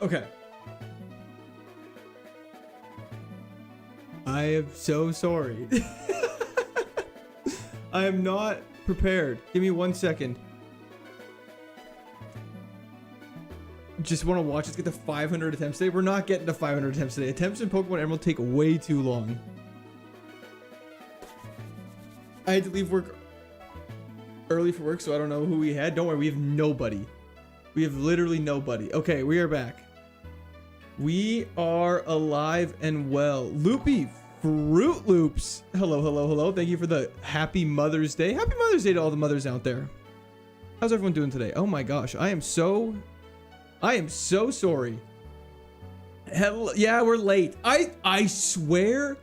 Okay. I am so sorry. I am not prepared. Give me 1 second. Just want to watch us get to 500 attempts today. We're not getting to 500 attempts today. Attempts in Pokemon Emerald take way too long. I had to leave work early for work, so I don't know who we had. Don't worry, we have nobody. We have literally nobody. Okay, we are back. We are alive and well. Loopy Fruit Loops. Hello, hello, hello. Thank you for the happy Mother's Day. Happy Mother's Day to all the mothers out there. How's everyone doing today? Oh my gosh, I am so sorry. Hell, yeah, we're late. I swear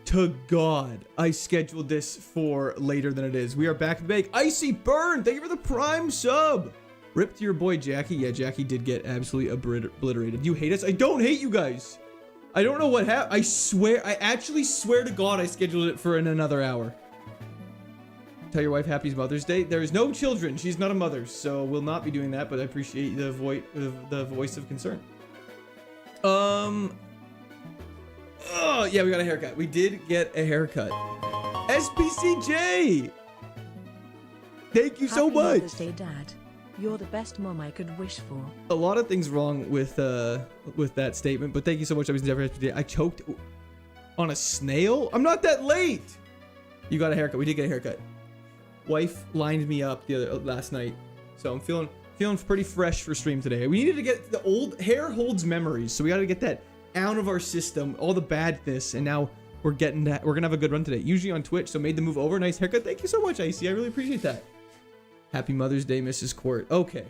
to God, I scheduled this for later than it is. We are back to the bake. Icy Burn, thank you for the prime sub. Rip to your boy Jackie. Yeah, Jackie did get absolutely obliterated. You hate us? I don't hate you guys. I don't know what happened. I actually swear to God I scheduled it for in another hour. Tell your wife happy Mother's Day. There is no children. She's not a mother, so we'll not be doing that, but I appreciate the voice of concern. Oh, yeah, we got a haircut. We did get a haircut. SPCJ! Thank you so much. Mother's Day, Dad. You're the best mom I could wish for. A lot of things wrong with that statement, but thank you so much. I choked on a snail? I'm not that late! You got a haircut. We did get a haircut. Wife lined me up last night, so I'm feeling pretty fresh for stream today. We needed to get the old hair holds memories, so we got to get that out of our system, all the badness, and now we're getting that. We're gonna have a good run today. Usually on Twitch, so made the move over. Nice haircut. Thank you so much, Icy. I really appreciate that. Happy Mother's Day, Mrs. Court. Okay.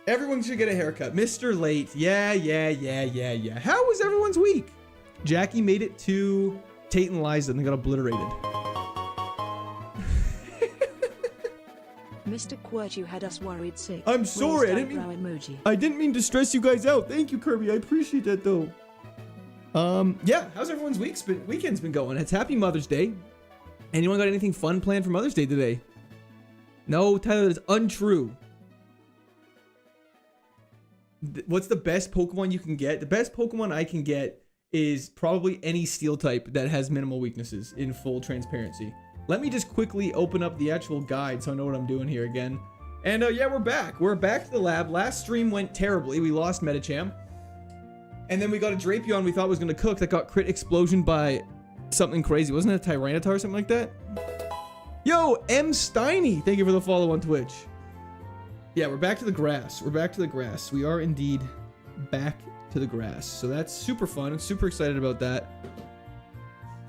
Everyone should get a haircut. Mr. Late. Yeah. How was everyone's week? Jackie made it to Tate and Liza and they got obliterated. Mr. Quirt, you had us worried sick. I'm sorry, I didn't mean to stress you guys out. Thank you, Kirby. I appreciate that though. Yeah, how's everyone's weekend's been going? It's Happy Mother's Day. Anyone got anything fun planned for Mother's Day today? No, Tyler, that's untrue. What's the best Pokemon you can get? The best Pokemon I can get is probably any steel type that has minimal weaknesses, in full transparency. Let me just quickly open up the actual guide so I know what I'm doing here again. And yeah, we're back. We're back to the lab. Last stream went terribly. We lost Medicham. And then we got a Drapion we thought was going to cook that got crit explosion by something crazy. Wasn't it a Tyranitar or something like that? Yo, M. Steiny, thank you for the follow on Twitch. Yeah, we're back to the grass. We're back to the grass. We are indeed back to the grass. So that's super fun. I'm super excited about that.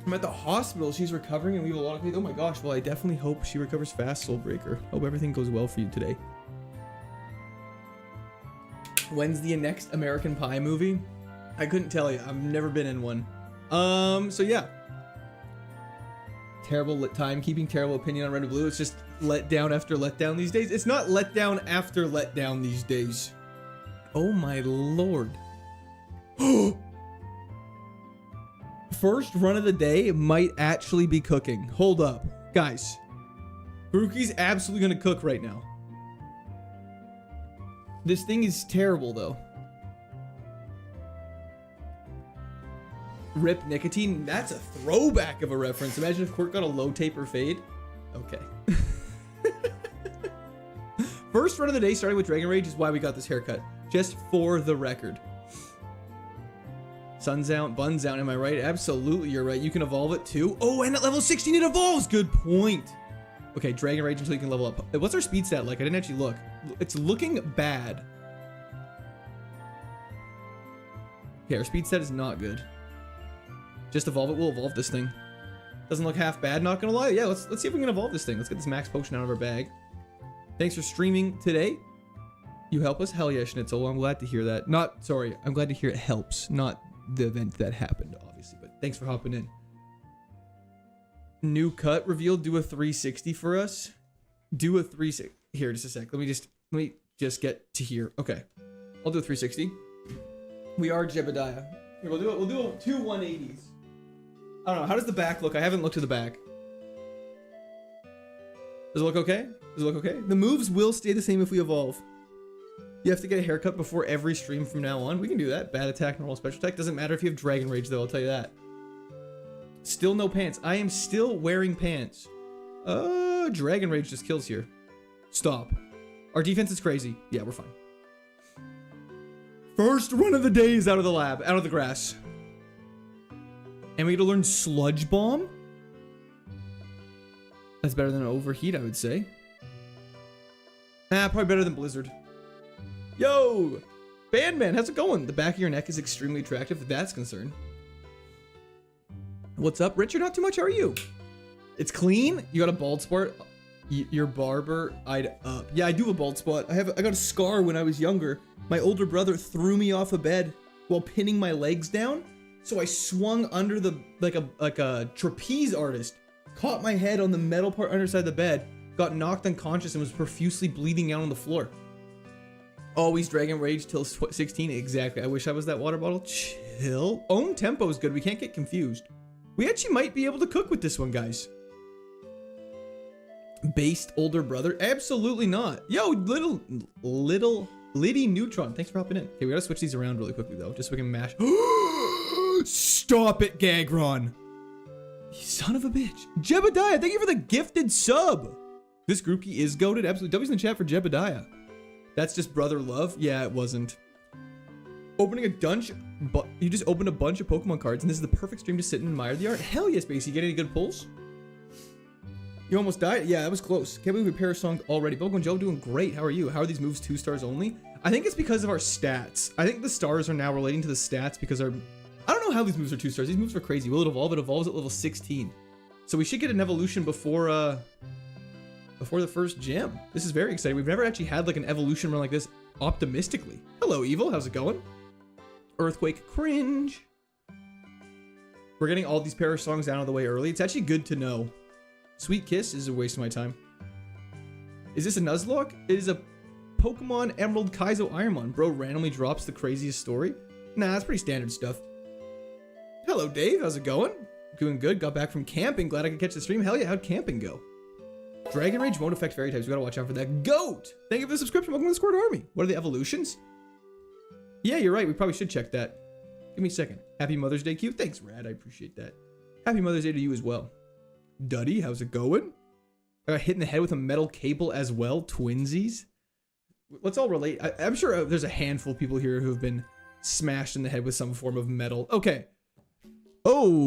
I'm at the hospital. She's recovering and we have a lot of faith. Oh my gosh. Well, I definitely hope she recovers fast, Soulbreaker. Hope everything goes well for you today. When's the next American Pie movie? I couldn't tell you. I've never been in one. So yeah. Terrible timekeeping, terrible opinion on Red and Blue. It's just letdown after letdown these days. It's not letdown after letdown these days. Oh my lord. First run of the day might actually be cooking. Hold up. Guys. Baruki's absolutely going to cook right now. This thing is terrible though. Rip Nicotine. That's a throwback of a reference. Imagine if Quirk got a low taper fade. Okay. First run of the day starting with Dragon Rage is why we got this haircut. Just for the record. Sun's out, Bun's out, am I right? Absolutely, you're right. You can evolve it too. Oh, and at level 16 it evolves. Good point. Okay, Dragon Rage until you can level up. What's our speed stat like? I didn't actually look. It's looking bad. Okay, our speed stat is not good. Just evolve it. We'll evolve this thing. Doesn't look half bad, not gonna lie. Yeah, let's see if we can evolve this thing. Let's get this max potion out of our bag. Thanks for streaming today. You help us? Hell yeah, Schnitzel. I'm glad to hear that. Sorry, I'm glad to hear it helps. Not the event that happened, obviously, but thanks for hopping in. New cut revealed. Do a 360 for us. Do a 360. Here, just a sec. Let me just get to here. Okay, I'll do a 360. We are Jebediah. Here, we'll do two 180s. I don't know. How does the back look? I haven't looked at the back. Does it look okay? The moves will stay the same if we evolve. You have to get a haircut before every stream from now on. We can do that. Bad attack, normal special attack. Doesn't matter if you have Dragon Rage, though. I'll tell you that. Still no pants. I am still wearing pants. Dragon Rage just kills here. Stop. Our defense is crazy. Yeah, we're fine. First run of the day is out of the lab. Out of the grass. And we get to learn Sludge Bomb? That's better than Overheat, I would say. Probably better than Blizzard. Yo! Bandman, how's it going? The back of your neck is extremely attractive if that's concerned. What's up, Richard? Not too much. How are you? It's clean? You got a bald spot? Your barber eyed up. Yeah, I do have a bald spot. I got a scar when I was younger. My older brother threw me off a bed while pinning my legs down. So I swung under the like a trapeze artist. Caught my head on the metal part underside the bed. Got knocked unconscious and was profusely bleeding out on the floor. Always Dragon Rage till 16. Exactly. I wish I was that water bottle. Chill. Own tempo is good. We can't get confused. We actually might be able to cook with this one, guys. Based older brother? Absolutely not. Yo, little Liddy Neutron. Thanks for hopping in. Okay, we gotta switch these around really quickly though, just so we can mash. Stop it, Gagron. You son of a bitch. Jebediah, thank you for the gifted sub. This group key is goated. Absolutely. W's in the chat for Jebediah. That's just brother love? Yeah, it wasn't. Opening a dungeon, but you just opened a bunch of Pokemon cards, and this is the perfect stream to sit and admire the art. Hell yes, Basie. You get any good pulls? You almost died? Yeah, that was close. Can't believe we pair songs already. Pokemon Joe doing great. How are you? How are these moves 2 stars only? I think it's because of our stats. I think the stars are now relating to the stats because our... I don't know how these moves are 2 stars. These moves are crazy. Will it evolve? It evolves at level 16. So we should get an evolution before the first gym. This is very exciting. We've never actually had like an evolution run like this optimistically. Hello, Evil. How's it going? Earthquake cringe. We're getting all these pair of songs out of the way early. It's actually good to know. Sweet Kiss is a waste of my time. Is this a Nuzlocke? It is a Pokemon Emerald KAIZO IRONMON. Bro randomly drops the craziest story. Nah, that's pretty standard stuff. Hello, Dave. How's it going? Doing good. Got back from camping. Glad I could catch the stream. Hell yeah, how'd camping go? Dragon Rage won't affect fairy types. We gotta watch out for that. Goat! Thank you for the subscription. Welcome to the Squad Army. What are the evolutions? Yeah, you're right. We probably should check that. Give me a second. Happy Mother's Day, Q. Thanks, Rad. I appreciate that. Happy Mother's Day to you as well. Duddy, how's it going? I got hit in the head with a metal cable as well. Twinsies. Let's all relate. I'm sure there's a handful of people here who have been smashed in the head with some form of metal. Okay. Okay.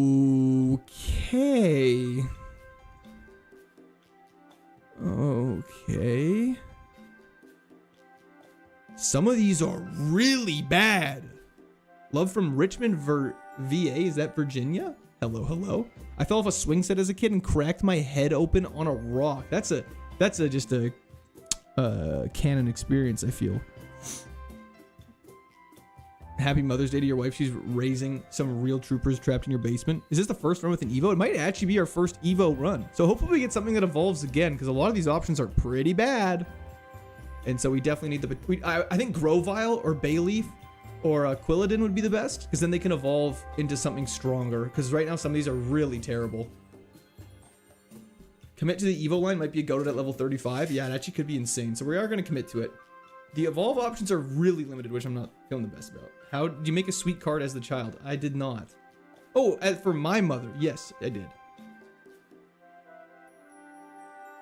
Okay. Some of these are really bad. Love from Richmond, VA. Is that Virginia? Hello, hello. I fell off a swing set as a kid and cracked my head open on a rock. That's just a canon experience, I feel. Happy Mother's Day to your wife. She's raising some real troopers trapped in your basement. Is this the first run with an Evo? It might actually be our first Evo run. So hopefully we get something that evolves again, because a lot of these options are pretty bad. And so we definitely need I think Grovyle or Bayleaf or Quilladin would be the best, because then they can evolve into something stronger. Because right now some of these are really terrible. Commit to the Evo line might be a goated at level 35. Yeah, it actually could be insane. So we are going to commit to it. The evolve options are really limited, which I'm not feeling the best about. How did you make a sweet card as the child? I did not. Oh, as for my mother, yes, I did.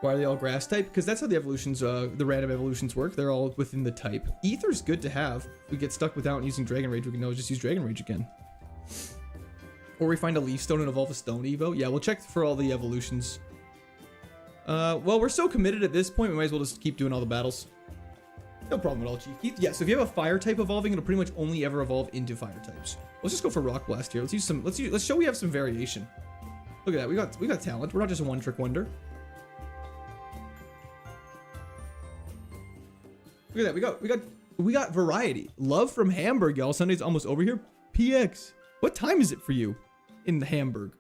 Why are they all grass type? Because that's how the evolutions, the random evolutions work. They're all within the type. Ether's good to have. If we get stuck without using Dragon Rage, we can always just use Dragon Rage again. Or we find a Leaf Stone and evolve a Stone Evo. Yeah, we'll check for all the evolutions. Well, we're so committed at this point, we might as well just keep doing all the battles. No problem at all, Chief Keith. Yeah, so if you have a fire type evolving, it'll pretty much only ever evolve into fire types. Let's just go for Rock Blast here. Let's show we have some variation. Look at that. We got talent. We're not just a one-trick wonder. Look at that. We got variety. Love from Hamburg, y'all. Sunday's almost over here. PX. What time is it for you in Hamburg?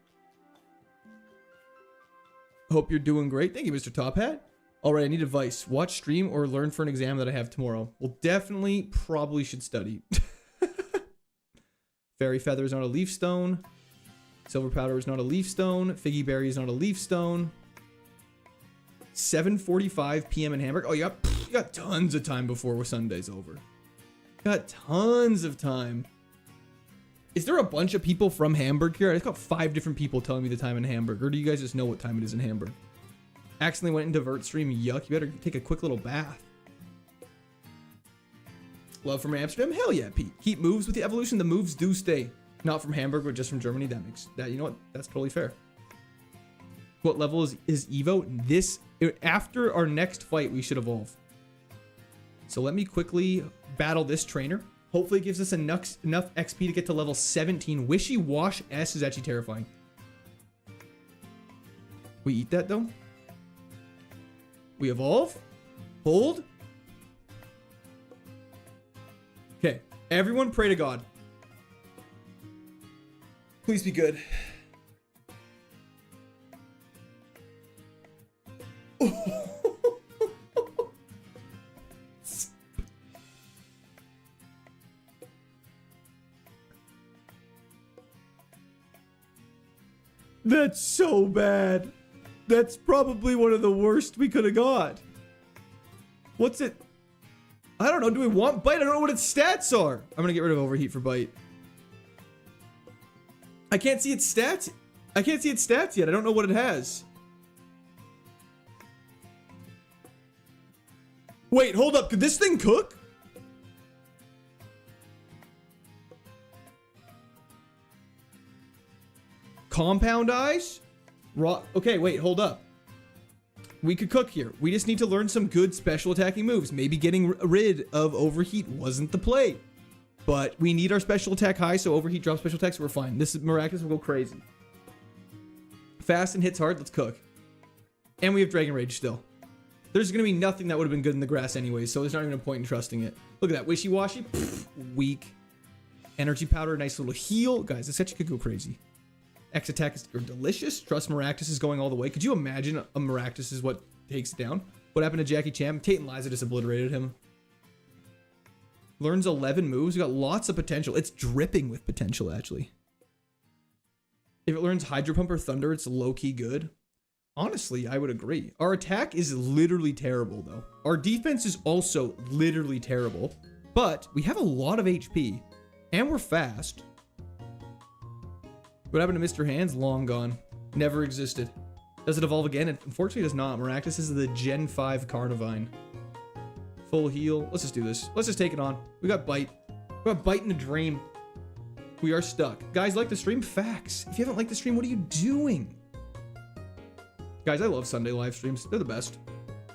Hope you're doing great. Thank you, Mr. Top Hat. All right, I need advice. Watch stream or learn for an exam that I have tomorrow. Well, definitely, probably should study. Fairy Feather is not a leaf stone. Silver Powder is not a leaf stone. Figgy Berry is not a leaf stone. 7:45 p.m. in Hamburg. Oh, got tons of time before Sunday's over. Got tons of time. Is there a bunch of people from Hamburg here? I just got 5 different people telling me the time in Hamburg. Or do you guys just know what time it is in Hamburg? Accidentally went into vert stream. Yuck. You better take a quick little bath. Love from Amsterdam? Hell yeah, Pete. Keep moves with the evolution. The moves do stay. Not from Hamburg, but just from Germany. That makes that. You know what? That's totally fair. What level is Evo? This, after our next fight, we should evolve. So let me quickly battle this trainer. Hopefully it gives us enough XP to get to level 17. Wishy Wash S is actually terrifying. We eat that though. We evolve. Hold. Okay. Everyone pray to God. Please be good. That's so bad. That's probably one of the worst we could have got. What's it? I don't know. Do we want bite? I don't know what its stats are. I'm going to get rid of overheat for bite. I can't see its stats. I can't see its stats yet. I don't know what it has. Wait, hold up. Could this thing cook? Compound eyes? Raw. Okay, wait, hold up. We could cook here. We just need to learn some good special attacking moves. Maybe getting rid of overheat wasn't the play. But we need our special attack high, so overheat drops special attacks, so we're fine. This is Maractus will go crazy. Fast and hits hard, let's cook. And we have Dragon Rage still. There's going to be nothing that would have been good in the grass anyway, so there's not even a point in trusting it. Look at that. Wishy-washy. Pfft, weak. Energy powder. Nice little heal. Guys, this actually could go crazy. X attack is delicious. Trust Maractus is going all the way. Could you imagine a Maractus is what takes it down? What happened to Jackie Chan? Tate and Liza just obliterated him. Learns 11 moves. We got lots of potential. It's dripping with potential, actually. If it learns Hydro Pump or Thunder, it's low-key good. Honestly, I would agree. Our attack is literally terrible, though. Our defense is also literally terrible. But we have a lot of HP. And we're fast. What happened to Mr. Hands? Long gone. Never existed. Does it evolve again? It unfortunately does not. Maractus is the Gen 5 Carnivine. Full heal. Let's just do this. Let's just take it on. We got Bite. We got Bite in a dream. We are stuck. Guys, like the stream? Facts. If you haven't liked the stream, what are you doing? Guys, I love Sunday live streams. They're the best.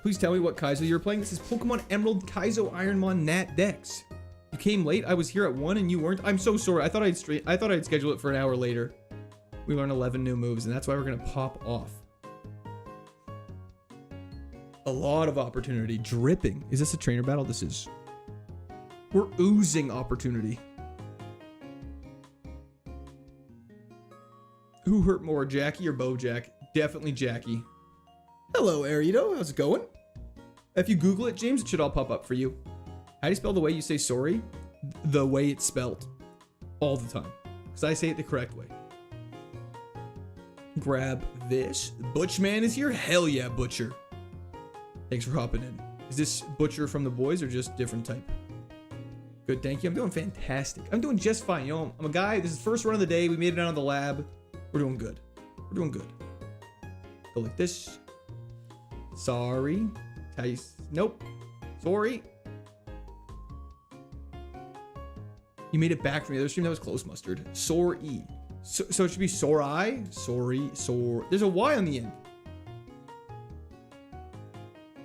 Please tell me what Kaizo you're playing. This is Pokemon Emerald KAIZO IRONMON Nat Dex. You came late. I was here at 1 and you weren't. I'm so sorry. I thought I'd schedule it for an hour later. We learned 11 new moves, and that's why we're gonna pop off. A lot of opportunity. Dripping. Is this a trainer battle? This is. We're oozing opportunity. Who hurt more, Jackie or Bojack? Definitely Jackie. Hello, Arito. How's it going? If you Google it, James, it should all pop up for you. How do you spell the way you say sorry? The way it's spelled. All the time. Because I say it the correct way. Grab this. Butchman is here? Hell yeah, Butcher. Thanks for hopping in. Is this Butcher from the boys or just different type? Good, thank you. I'm doing fantastic. I'm doing just fine. You know, I'm a guy. This is the first run of the day. We made it out of the lab. We're doing good. We're doing good. Go like this. Sorry. Nope. Sorry. You made it back from the other stream. That was close, Mustard. Sorry. So it should be Sorai. Sorry. Sor. There's a Y on the end.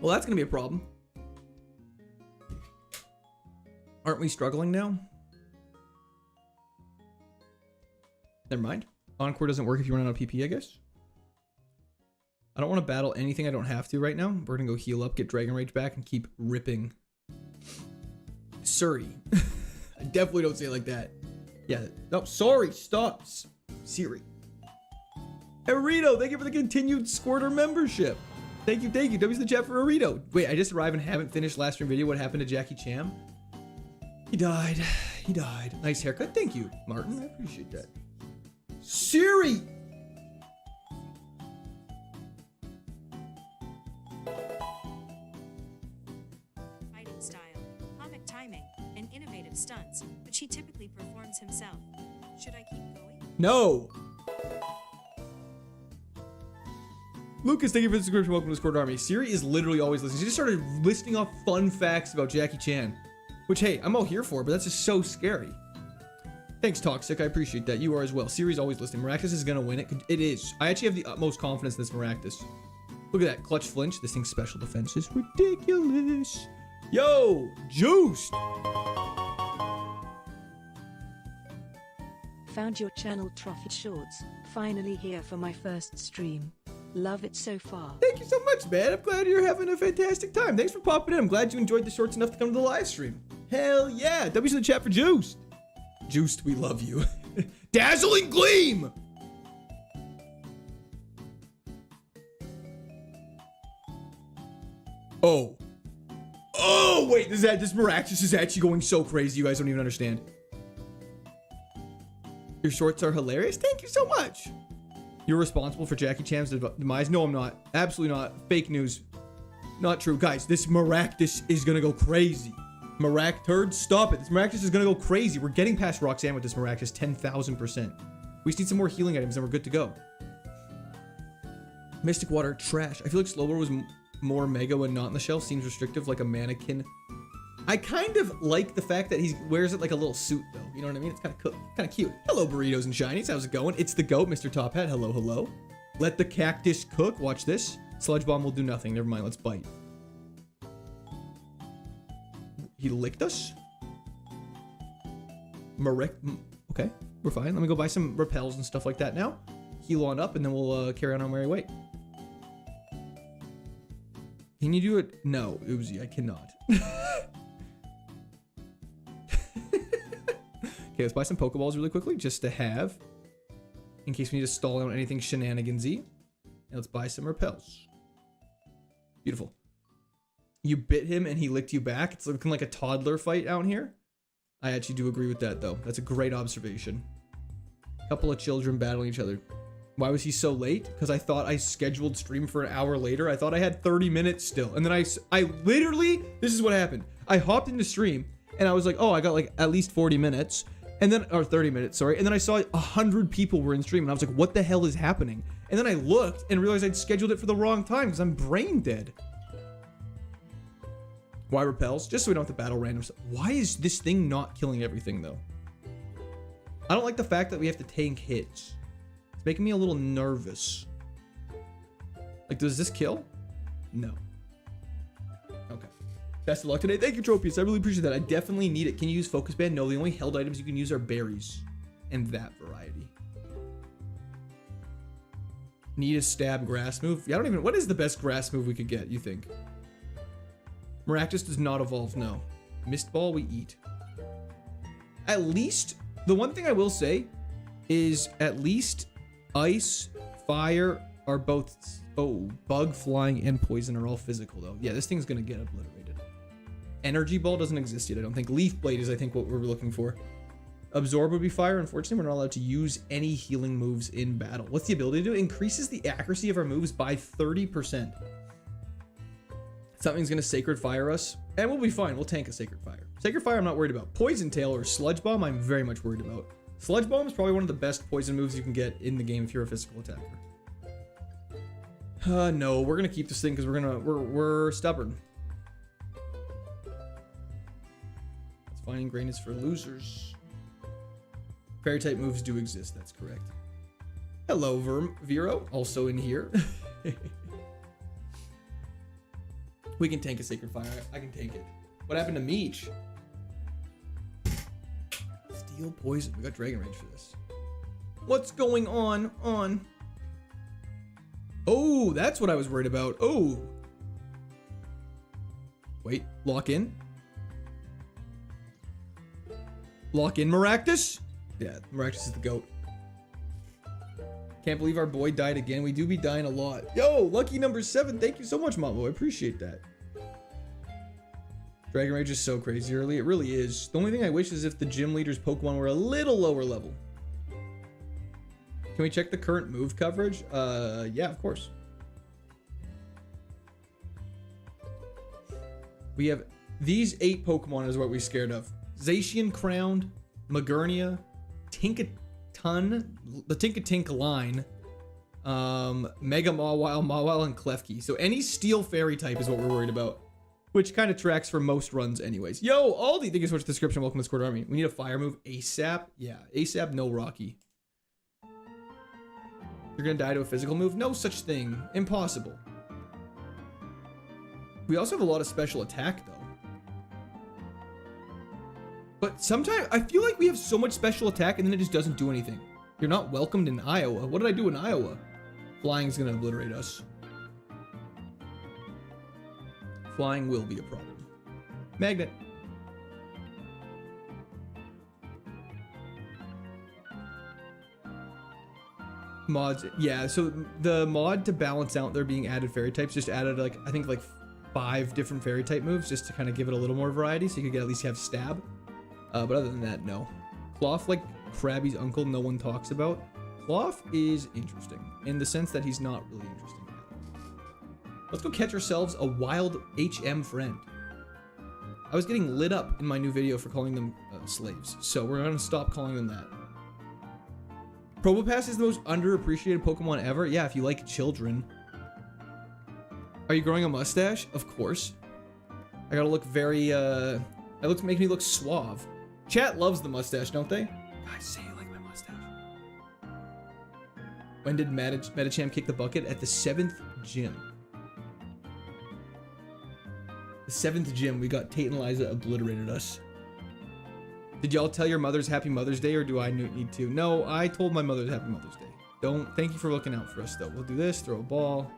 Well, that's going to be a problem. Aren't we struggling now? Never mind. Encore doesn't work if you run out of PP, I guess. I don't want to battle anything I don't have to right now. We're going to go heal up, get Dragon Rage back, and keep ripping. Surrey. I definitely don't say it like that. Yeah. No, sorry. Stop. Siri. Arito, thank you for the continued Squirter membership. Thank you, thank you. W's the chat for Arito. Wait, I just arrived and haven't finished last stream video. What happened to Jackie Chan? He died. He died. Nice haircut. Thank you, Martin. I appreciate that. Siri! stunts, which he typically performs himself. Should I keep going? No. Lucas, thank you for the subscription. Welcome to the Discord Army. Siri is literally always listening. She just started listing off fun facts about Jackie Chan, which, hey, I'm all here for, but that's just so scary. Thanks, Toxic. I appreciate that. You are as well. Siri's always listening. Maractus is going to win it. It is. I actually have the utmost confidence in this Maractus. Look at that. Clutch flinch. This thing's special defense is ridiculous. Yo, Juiced. Found your channel Trophy Shorts. Finally here for my first stream. Love it so far. Thank you so much, man. I'm glad you're having a fantastic time. Thanks for popping in. I'm glad you enjoyed the shorts enough to come to the live stream. Hell yeah. W's in the chat for Juiced. Juiced, we love you. Dazzling Gleam. Oh. Oh, wait. This Maractus is actually going so crazy. You guys don't even understand. Your shorts are hilarious. Thank you so much. You're responsible for Jackie Chan's demise. No, I'm not. Absolutely not. Fake news. Not true. Guys, this Maractus is going to go crazy. Turd, stop it. This Maractus is going to go crazy. We're getting past Roxanne with this Maractus 10,000%. We just need some more healing items and we're good to go. Mystic Water, trash. I feel like Slowbro was more mega when not on the shelf. Seems restrictive like a mannequin. I kind of like the fact that he wears it like a little suit, though. You know what I mean? It's kind of cute. Hello, burritos and shinies. How's it going? It's the goat, Mr. Top Hat. Hello, hello. Let the cactus cook. Watch this. Sludge Bomb will do nothing. Never mind. Let's bite. He licked us? Okay, we're fine. Let me go buy some repels and stuff like that now. Heal on up, and then we'll carry on our merry way. Can you do it? No, Uzi, I cannot. Okay, let's buy some Pokeballs really quickly, just to have, in case we need to stall out anything shenanigansy. And let's buy some repels. Beautiful. You bit him and he licked you back. It's looking like a toddler fight out here. I actually do agree with that, though. That's a great observation. Couple of children battling each other. Why was he so late? Because I thought I scheduled stream for an hour later. I thought I had 30 minutes still. And then I literally, this is what happened. I hopped into stream and I was like, oh, I got like at least 40 minutes. And then, or 30 minutes, sorry. And then I saw 100 people were in stream and I was like, what the hell is happening? And then I looked and realized I'd scheduled it for the wrong time because I'm brain dead. Why repels? Just so we don't have to battle random stuff. Why is this thing not killing everything, though? I don't like the fact that we have to tank hits. It's making me a little nervous. Like, does this kill? No. Okay. Best of luck today. Thank you, Tropius. I really appreciate that. I definitely need it. Can you use Focus Band? No, the only held items you can use are berries. And that variety. Need a stab grass move? Yeah, I don't even... What is the best grass move we could get, you think? Maractus does not evolve, no. Mist Ball, we eat. At least, the one thing I will say is at least ice, fire are both... Oh, bug, flying, and poison are all physical, though. Yeah, this thing's going to get obliterated. Energy Ball doesn't exist yet, I don't think. Leaf Blade is, I think, what we're looking for. Absorb would be fire. Unfortunately, we're not allowed to use any healing moves in battle. What's the ability to do? It increases the accuracy of our moves by 30%. Something's going to Sacred Fire us, and we'll be fine. We'll tank a Sacred Fire. Sacred Fire, I'm not worried about. Poison Tail or Sludge Bomb, I'm very much worried about. Sludge Bomb is probably one of the best poison moves you can get in the game if you're a physical attacker. No, we're going to keep this thing because we're stubborn. That's finding grain is for losers. Fairy type moves do exist, that's correct. Hello, Vero, also in here. We can tank a Sacred Fire. I can tank it. What happened to Meech? Steel Poison. We got Dragon Rage for this. What's going on? Oh, that's what I was worried about. Oh. Wait, lock in. Lock in, Maractus? Yeah, Maractus is the GOAT. Can't believe our boy died again. We do be dying a lot. Yo, lucky number 7. Thank you so much, Mambo. I appreciate that. Dragon Rage is so crazy early. It really is. The only thing I wish is if the gym leader's Pokemon were a little lower level. Can we check the current move coverage? Yeah, of course. We have these 8 Pokemon is what we're scared of. Zacian Crowned, Magernia, Tinkaton, the Tinkatink line, Mega Mawile, and Klefki. So any steel fairy type is what we're worried about, which kind of tracks for most runs anyways. Yo, Aldi, thank you so much for the description. Welcome to the Squad Army. We need a fire move ASAP. Yeah, ASAP, no Rocky. You're gonna die to a physical move? No such thing. Impossible. We also have a lot of special attack, though. But sometimes, I feel like we have so much special attack and then it just doesn't do anything. You're not welcomed in Iowa. What did I do in Iowa? Flying's gonna obliterate us. Flying will be a problem. Magnet. Mods, yeah, so the mod to balance out there being added fairy types just added like, I think like 5 different fairy type moves just to kind of give it a little more variety so you could at least have stab. But other than that, no. Cloth, like Krabby's uncle, no one talks about. Cloth is interesting in the sense that he's not really interesting. Let's go catch ourselves a wild HM friend. I was getting lit up in my new video for calling them slaves, so we're gonna stop calling them that. Probopass is the most underappreciated Pokemon ever. Yeah, if you like children. Are you growing a mustache? Of course. I gotta look very, that looks make me look suave. Chat loves the mustache, don't they? Guys, say you like my mustache. When did Metacham kick the bucket? At the 7th gym. The 7th gym, we got Tate and Liza obliterated us. Did y'all tell your mothers Happy Mother's Day, or do I need to? No, I told my mother's Happy Mother's Day. Thank you for looking out for us, though. We'll do this, throw a ball.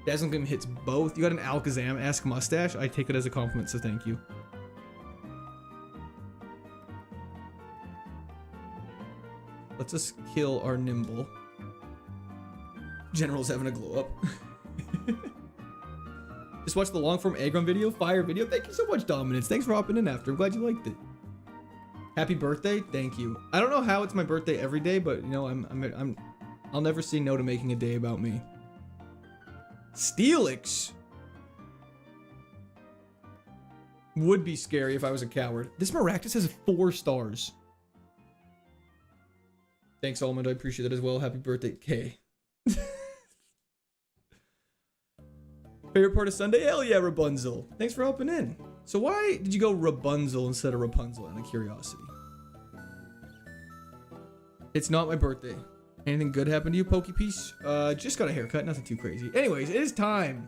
Dazzling Gleam hits both. You got an Alakazam-esque mustache. I take it as a compliment, so thank you. Let's just kill our Nimble. General's having a glow up. Just watch the long form Aggron video, fire video. Thank you so much, Dominance. Thanks for hopping in after. I'm glad you liked it. Happy birthday. Thank you. I don't know how it's my birthday every day, but you know, I'll never say no to making a day about me. Steelix would be scary if I was a coward. This Maractus has 4 stars. Thanks, Almond. I appreciate that as well. Happy birthday, K. Favorite part of Sunday? Hell yeah, Rapunzel. Thanks for helping in. So why did you go Rapunzel instead of Rapunzel? Out of curiosity. It's not my birthday. Anything good happened to you, Pokepiece? Just got a haircut, nothing too crazy. Anyways, it is time.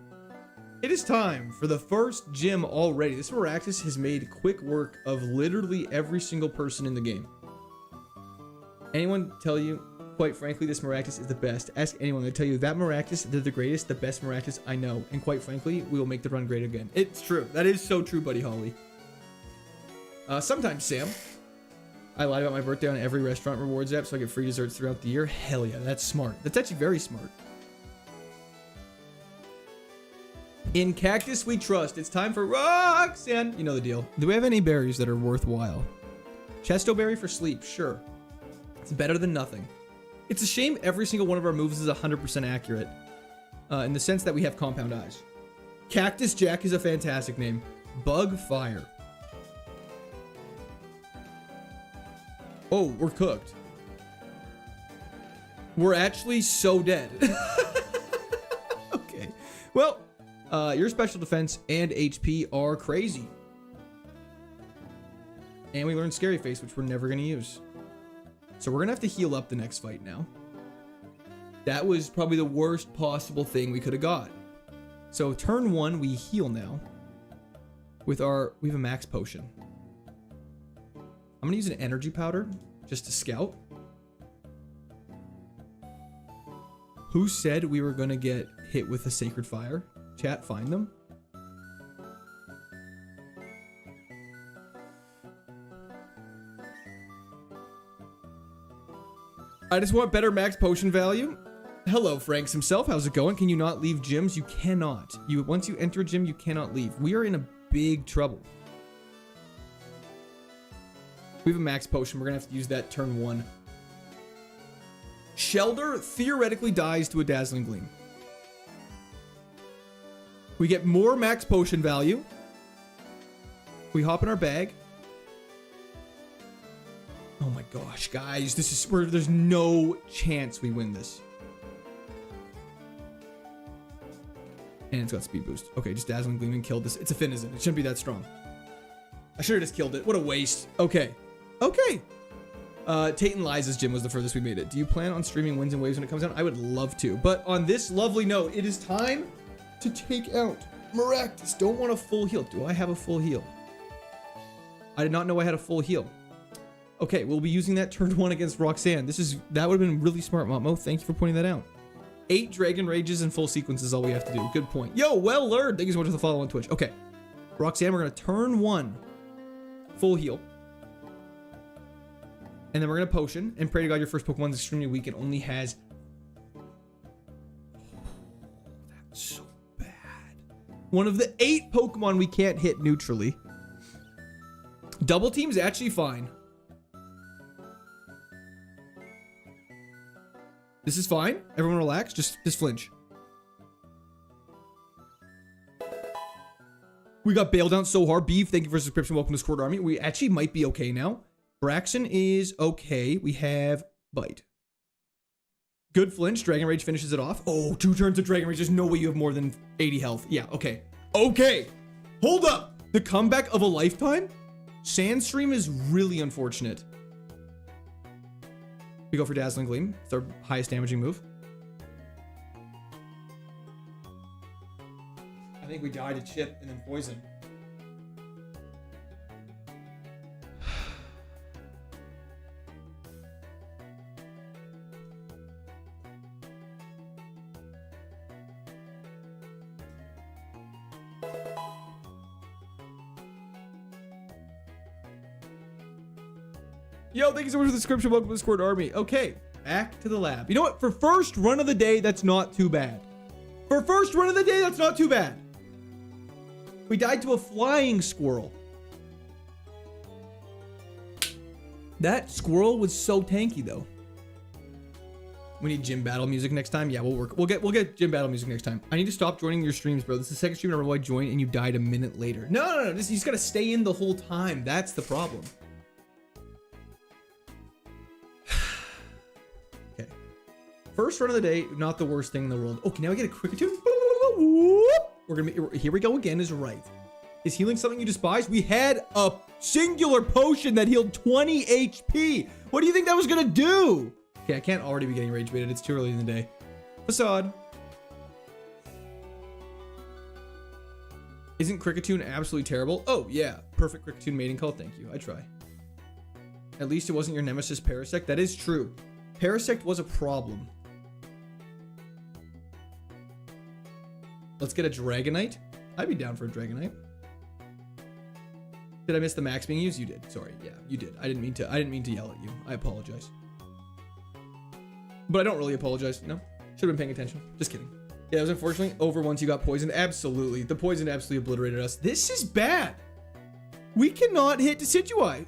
It is time for the first gym already. This Maractus has made quick work of literally every single person in the game. Anyone tell you, quite frankly, this Maractus is the best? Ask anyone, they'll tell you that Maractus, they're the greatest, the best Maractus I know. And quite frankly, we will make the run great again. It's true. That is so true, Buddy Holly. Sometimes, Sam. I lied about my birthday on every restaurant rewards app so I get free desserts throughout the year. Hell yeah, that's smart. That's actually very smart. In Cactus we trust. It's time for Roxanne. You know the deal. Do we have any berries that are worthwhile? Chesto berry for sleep, sure. It's better than nothing. It's a shame every single one of our moves is 100% accurate. In the sense that we have compound eyes. Cactus Jack is a fantastic name. Bug Fire. Oh, we're cooked. We're actually so dead. Okay. Well, your special defense and HP are crazy. And we learned Scary Face, which we're never going to use. So we're going to have to heal up the next fight now. That was probably the worst possible thing we could have got. So turn 1, we heal now. We have a max potion. I'm gonna use an energy powder just to scout. Who said we were gonna get hit with a sacred fire? Chat, find them. I just want better max potion value. Hello, Franks himself. How's it going? Can you not leave gyms? You cannot. Once you enter a gym, you cannot leave. We are in a big trouble. We have a max potion. We're going to have to use that turn 1. Shelder theoretically dies to a Dazzling Gleam. We get more max potion value. We hop in our bag. Oh my gosh, guys, this is where there's no chance we win this. And it's got speed boost. Okay, just Dazzling Gleam and killed this. It's a Finizen. It shouldn't be that strong. I should have just killed it. What a waste. Okay. Okay. Tate and Liza's gym was the furthest we made it. Do you plan on streaming Winds and Waves when it comes out? I would love to. But on this lovely note, it is time to take out Maractus. Don't want a full heal. Do I have a full heal? I did not know I had a full heal. Okay, we'll be using that turn 1 against Roxanne. That would have been really smart, Mamo. Thank you for pointing that out. 8 Dragon Rages and full sequence is all we have to do. Good point. Yo, well learned. Thank you so much for the follow on Twitch. Okay. Roxanne, we're going to turn 1 full heal. And then we're going to potion. And pray to God your first Pokemon is extremely weak and only has... That's so bad. One of the 8 Pokemon we can't hit neutrally. Double team's actually fine. This is fine. Everyone relax. Just flinch. We got bailed out so hard. Beef, thank you for the subscription. Welcome to Squad Army. We actually might be okay now. Braxton is okay. We have Bite. Good flinch. Dragon Rage finishes it off. Oh, 2 turns of Dragon Rage. There's no way you have more than 80 health. Yeah, okay. Okay. Hold up. The comeback of a lifetime? Sandstream is really unfortunate. We go for Dazzling Gleam. It's our highest damaging move. I think we die to Chip and then Poison. Yo, thank you so much for the subscription. Welcome to the Squad Army. Okay, back to the lab. You know what? For first run of the day, that's not too bad. For first run of the day, that's not too bad. We died to a flying squirrel. That squirrel was so tanky, though. We need gym battle music next time. Yeah, we'll get gym battle music next time. I need to stop joining your streams, bro. This is the second stream I joined and you died a minute later. No. You just gotta stay in the whole time. That's the problem. Okay. First run of the day, not the worst thing in the world. Okay, now we get a Cricketune. Here we go again, is right. Is healing something you despise? We had a singular potion that healed 20 HP. What do you think that was gonna do? Okay, I can't already be getting rage baited. It's too early in the day. Facade. Isn't Cricketune absolutely terrible? Oh, yeah. Perfect Cricketune mating call. Thank you. I try. At least it wasn't your nemesis Parasect. That is true. Parasect was a problem. Let's get a Dragonite. I'd be down for a Dragonite. Did I miss the max being used? You did. Sorry. Yeah, you did. I didn't mean to yell at you. I apologize. But I don't really apologize. No, should have been paying attention. Just kidding. Yeah, it was unfortunately over once you got poisoned. Absolutely. The poison absolutely obliterated us. This is bad. We cannot hit Decidueye.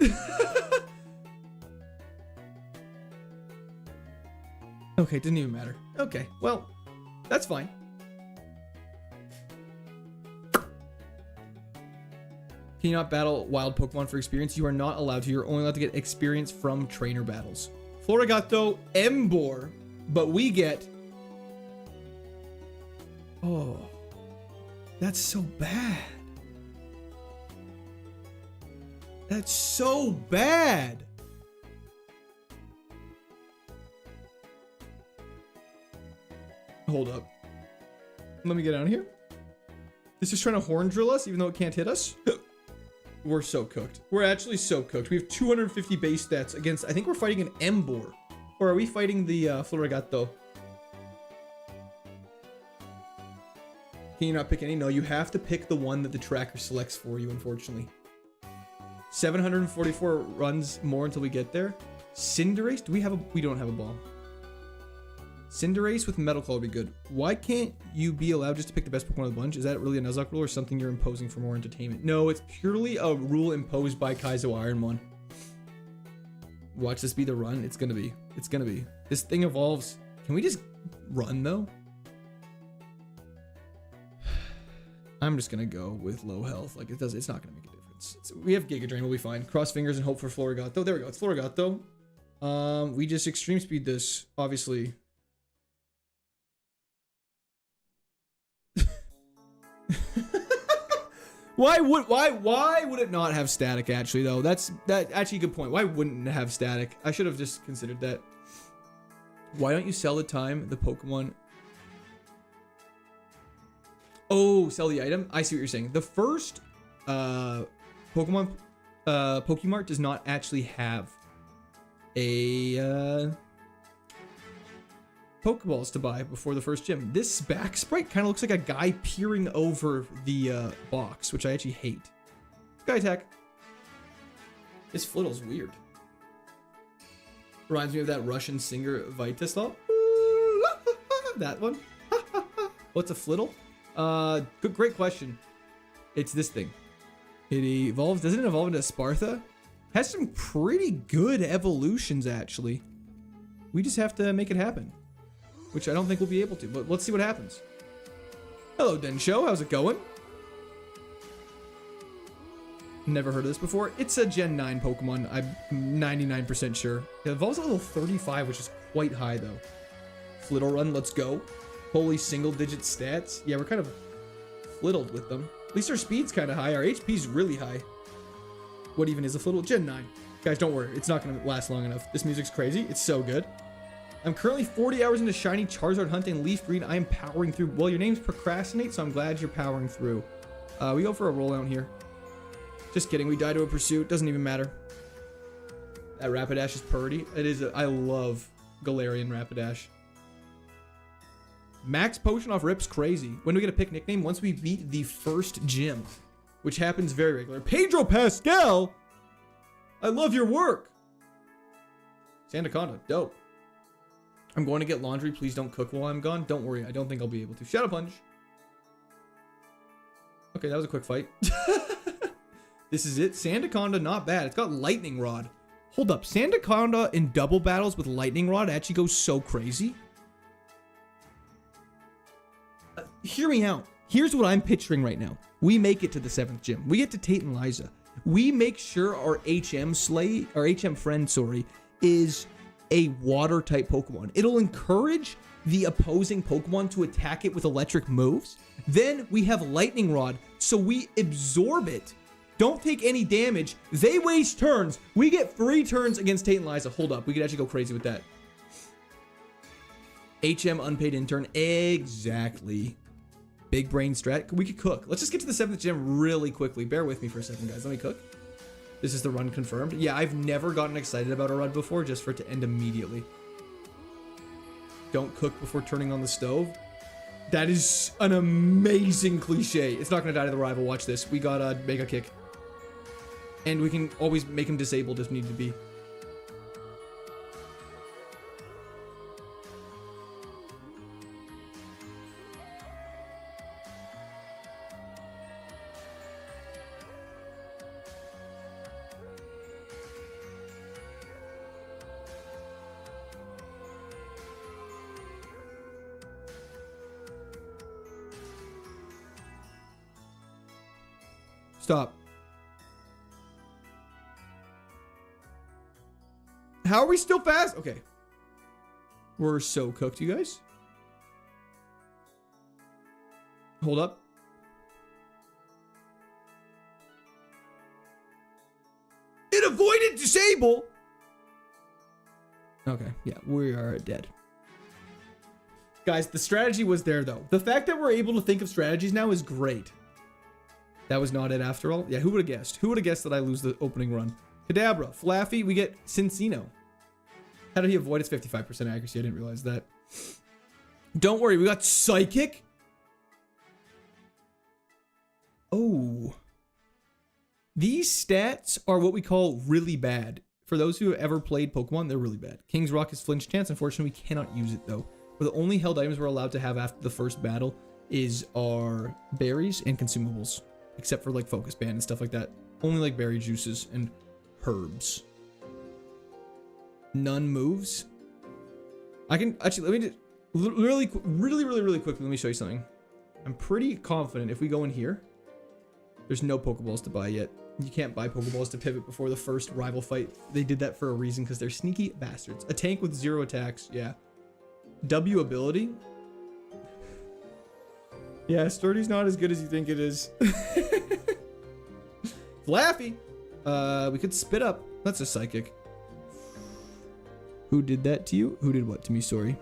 Okay, didn't even matter. Okay, well, that's fine. Can you not battle wild Pokemon for experience? You are not allowed to. You're only allowed to get experience from trainer battles. Florigato, Embor, but we get... Oh, that's so bad. That's so bad. Hold up. Let me get out of here. This is trying to horn drill us, even though it can't hit us. We're so cooked. We're actually so cooked. We have 250 base stats against, I think we're fighting an Embor. Or are we fighting the Florigato? Can you not pick any? No, you have to pick the one that the tracker selects for you, unfortunately. 744 runs more until we get there. Cinderace? Do we have a... We don't have a ball. Cinderace with Metal Claw would be good. Why can't you be allowed just to pick the best Pokemon of the bunch? Is that really a Nuzlocke rule or something you're imposing for more entertainment? No, it's purely a rule imposed by KAIZO IRONMON. Watch this be the run. It's gonna be. It's gonna be. This thing evolves. Can we just run though? I'm just gonna go with low health. Like it's not gonna make a difference. We have Giga Drain. We'll be fine. Cross fingers and hope for Florigato. There we go. It's Florigato. We just extreme speed this, obviously. Why would it not have static actually though? That's actually a good point. Why wouldn't it have static? I should have just considered that. Why don't you sell the time the Pokemon? Oh, sell the item? I see what you're saying. The first Pokemon Pokemart does not actually have a Pokeballs to buy before the first gym. This back sprite kind of looks like a guy peering over the box, which I actually hate. Sky attack. This Flittl's weird. Reminds me of that Russian singer Vyacheslav. That one. What's a Flittle? Great question. It's this thing. It evolves. Doesn't it evolve into Spartha? Has some pretty good evolutions actually. We just have to make it happen, which I don't think we'll be able to, but let's see what happens. Hello, Densho. How's it going? Never heard of this before. It's a Gen 9 Pokemon. I'm 99% sure. It evolves at level 35, which is quite high, though. Flittle Run, let's go. Holy single-digit stats. Yeah, we're kind of flittled with them. At least our speed's kind of high. Our HP's really high. What even is a Flittle? Gen 9. Guys, don't worry. It's not going to last long enough. This music's crazy. It's so good. I'm currently 40 hours into shiny Charizard hunting Leaf Green. I am powering through. Well, your name's Procrastinate, so I'm glad you're powering through. We go for a rollout here. Just kidding. We die to a pursuit. Doesn't even matter. That Rapidash is purdy. It is. I love Galarian Rapidash. Max Potion off Rip's crazy. When do we get to pick nickname? Once we beat the first gym, which happens very regular. Pedro Pascal! I love your work! Sandaconda. Dope. I'm going to get laundry. Please don't cook while I'm gone. Don't worry. I don't think I'll be able to. Shadow Punch. Okay, that was a quick fight. This is it. Sandaconda, not bad. It's got Lightning Rod. Hold up. Sandaconda in double battles with Lightning Rod actually goes so crazy. Hear me out. Here's what I'm picturing right now. We make it to the 7th gym. We get to Tate and Liza. We make sure our HM friend, sorry, is a water type Pokemon. It'll encourage the opposing Pokemon to attack it with electric moves. Then we have Lightning Rod, so we absorb it. Don't take any damage. They waste turns. We get 3 turns against Tate and Liza. Hold up. We could actually go crazy with that. HM unpaid intern. Exactly. Big brain strat. We could cook. Let's just get to the 7th gym really quickly. Bear with me for a second, guys. Let me cook. This is the run confirmed. Yeah, I've never gotten excited about a run before just for it to end immediately. Don't cook before turning on the stove. That is an amazing cliche. It's not going to die to the rival. Watch this. We got a Mega Kick. And we can always make him disabled if need to be. Stop. How are we still fast? Okay. We're so cooked, you guys. Hold up. It avoided disable. Okay, yeah, we are dead. Guys, the strategy was there, though. The fact that we're able to think of strategies now is great. That was not it after all. Yeah, who would have guessed? Who would have guessed that I lose the opening run? Kadabra, Flaffy, we get Cincino. How did he avoid its 55% accuracy? I didn't realize that. Don't worry, we got Psychic. Oh. These stats are what we call really bad. For those who have ever played Pokemon, they're really bad. King's Rock is flinch chance. Unfortunately, we cannot use it, though. The only held items we're allowed to have after the first battle is our berries and consumables. Except for, like, Focus Band and stuff like that. Only, like, berry juices and herbs. None moves. I can... Actually, let me just... Really quickly, let me show you something. I'm pretty confident if we go in here... There's no Pokeballs to buy yet. You can't buy Pokeballs to pivot before the first rival fight. They did that for a reason because they're sneaky bastards. A tank with 0 attacks. Yeah. W ability. Yeah, Sturdy's not as good as you think it is. Flaffy. We could spit up. That's a psychic. Who did that to you? Who did what to me? Sorry.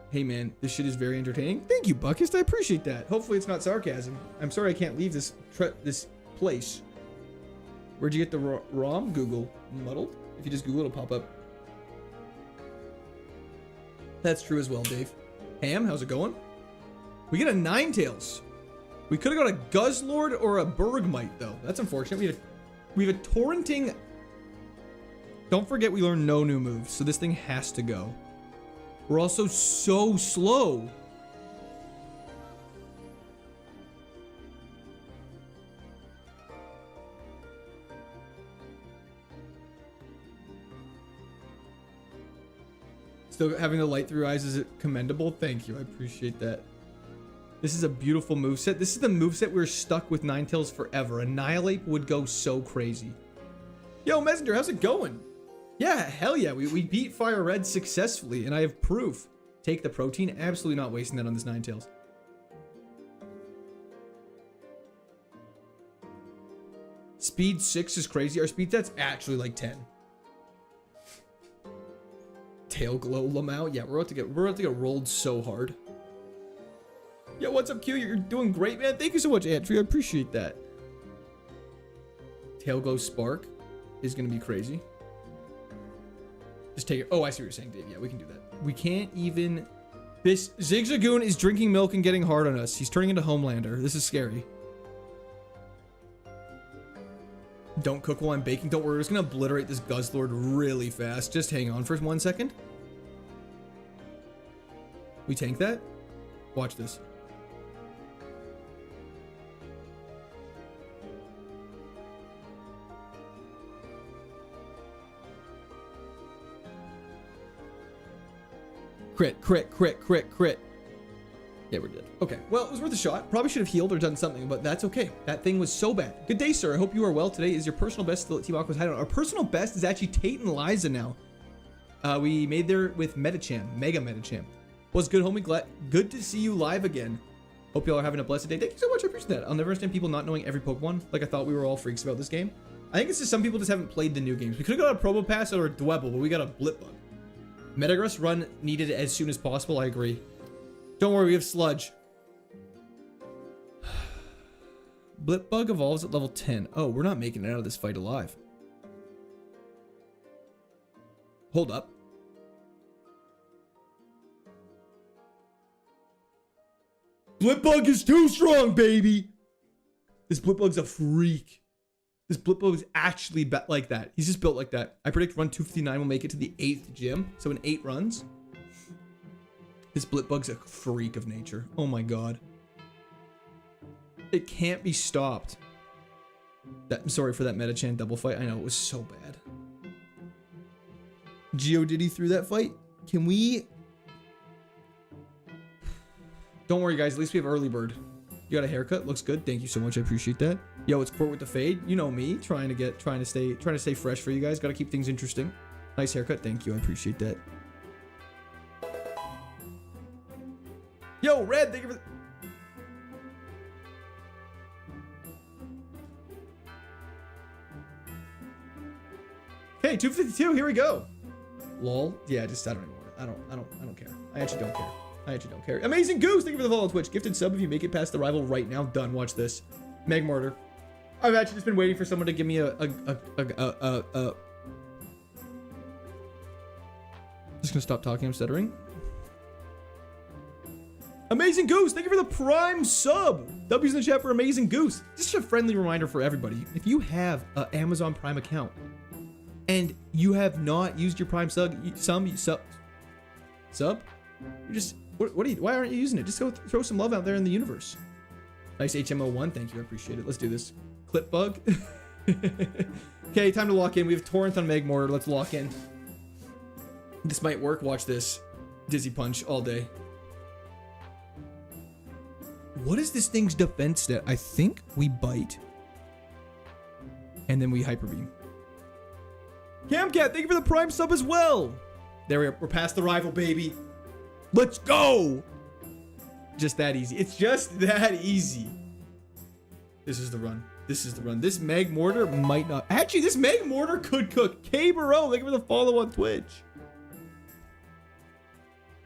Hey man, this shit is very entertaining. Thank you, Buckist. I appreciate that. Hopefully it's not sarcasm. I'm sorry I can't leave this place. Where'd you get the ROM? Google. Muddled? If you just Google, it'll pop up. That's true as well, Dave. Ham, how's it going? We get a Ninetales. We could have got a Guzzlord or a Bergmite, though. That's unfortunate. We have a Torrenting. Don't forget we learned no new moves, so this thing has to go. We're also so slow. Still having the light through eyes is commendable. Thank you. I appreciate that. This is a beautiful moveset. This is the moveset we're stuck with Ninetales forever. Annihilate would go so crazy. Yo, Messenger, how's it going? Yeah, hell yeah. We beat Fire Red successfully, and I have proof. Take the protein. Absolutely not wasting that on this Ninetales. Speed 6 is crazy. Our speed stats actually like 10. Tail Glow Lamau. Yeah, we're about to get rolled so hard. Yeah, what's up, Q? You're doing great, man. Thank you so much, Antry. I appreciate that. Tail Glow Spark is gonna be crazy. Just take it. Oh, I see what you're saying, Dave. Yeah, we can do that. We can't even... This Zigzagoon is drinking milk and getting hard on us. He's turning into Homelander. This is scary. Don't cook while I'm baking. Don't worry. We're just going to obliterate this Guzzlord really fast. Just hang on for 1 second. We tank that? Watch this. Crit, crit, crit, crit, crit. Yeah, we're dead. Okay, well, it was worth a shot. Probably should have healed or done something, but that's okay. That thing was so bad. Good day, sir. I hope you are well today. Is your personal best still at Team Aqua's hideout? Our personal best is actually Tate and Liza now. We made there with Metacham, Mega Metacham. Was good, homie. Good to see you live again. Hope y'all are having a blessed day. Thank you so much. I appreciate that. I'll never understand people not knowing every Pokemon. Like I thought we were all freaks about this game. I think it's just some people just haven't played the new games. We could have got a Probopass or a Dwebble, but we got a Blipbug. Metagross run needed as soon as possible. I agree. Don't worry, we have Sludge. Blipbug evolves at level 10. Oh, we're not making it out of this fight alive. Hold up. Blipbug is too strong, baby. This Blipbug's a freak. This Blipbug is actually like that. He's just built like that. I predict run 259 will make it to the 8th gym. So in 8 runs. This Blipbug's a freak of nature. Oh my god. It can't be stopped. I'm sorry for that Metachan double fight. I know, it was so bad. GeoDiddy through that fight. Can we... Don't worry, guys. At least we have early bird. You got a haircut. Looks good. Thank you so much. I appreciate that. Yo, it's Court with the Fade. You know me. Trying to stay fresh for you guys. Got to keep things interesting. Nice haircut. Thank you. I appreciate that. Yo, Red. Thank you for the... Okay, 252. Here we go. Lol. Yeah, just I don't even want it. I don't care. I actually don't care. I actually don't care. Amazing Goose, thank you for the follow on Twitch. Gifted sub if you make it past the rival right now. Done. Watch this. Magmortar. I've actually just been waiting for someone to give me a Just gonna stop talking. I'm stuttering. Amazing Goose, thank you for the Prime sub. W's in the chat for Amazing Goose. Just a friendly reminder for everybody. If you have an Amazon Prime account and you have not used your Prime sub, you just why aren't you using it? Just go throw some love out there in the universe. Nice HMO1, thank you, I appreciate it. Let's do this. Clipbug. Okay, time to lock in. We have Torrent on Magmortar. Let's lock in. This might work. Watch this. Dizzy Punch all day. What is this thing's defense stat? I think we bite. And then we hyper beam. Camcat, thank you for the prime sub as well. There we are. We're past the rival, baby. Let's go. Just that easy. It's just that easy. This is the run. This is the run. This Magmortar might not. Actually, this Magmortar could cook. K-Bro, thank you for the follow on Twitch.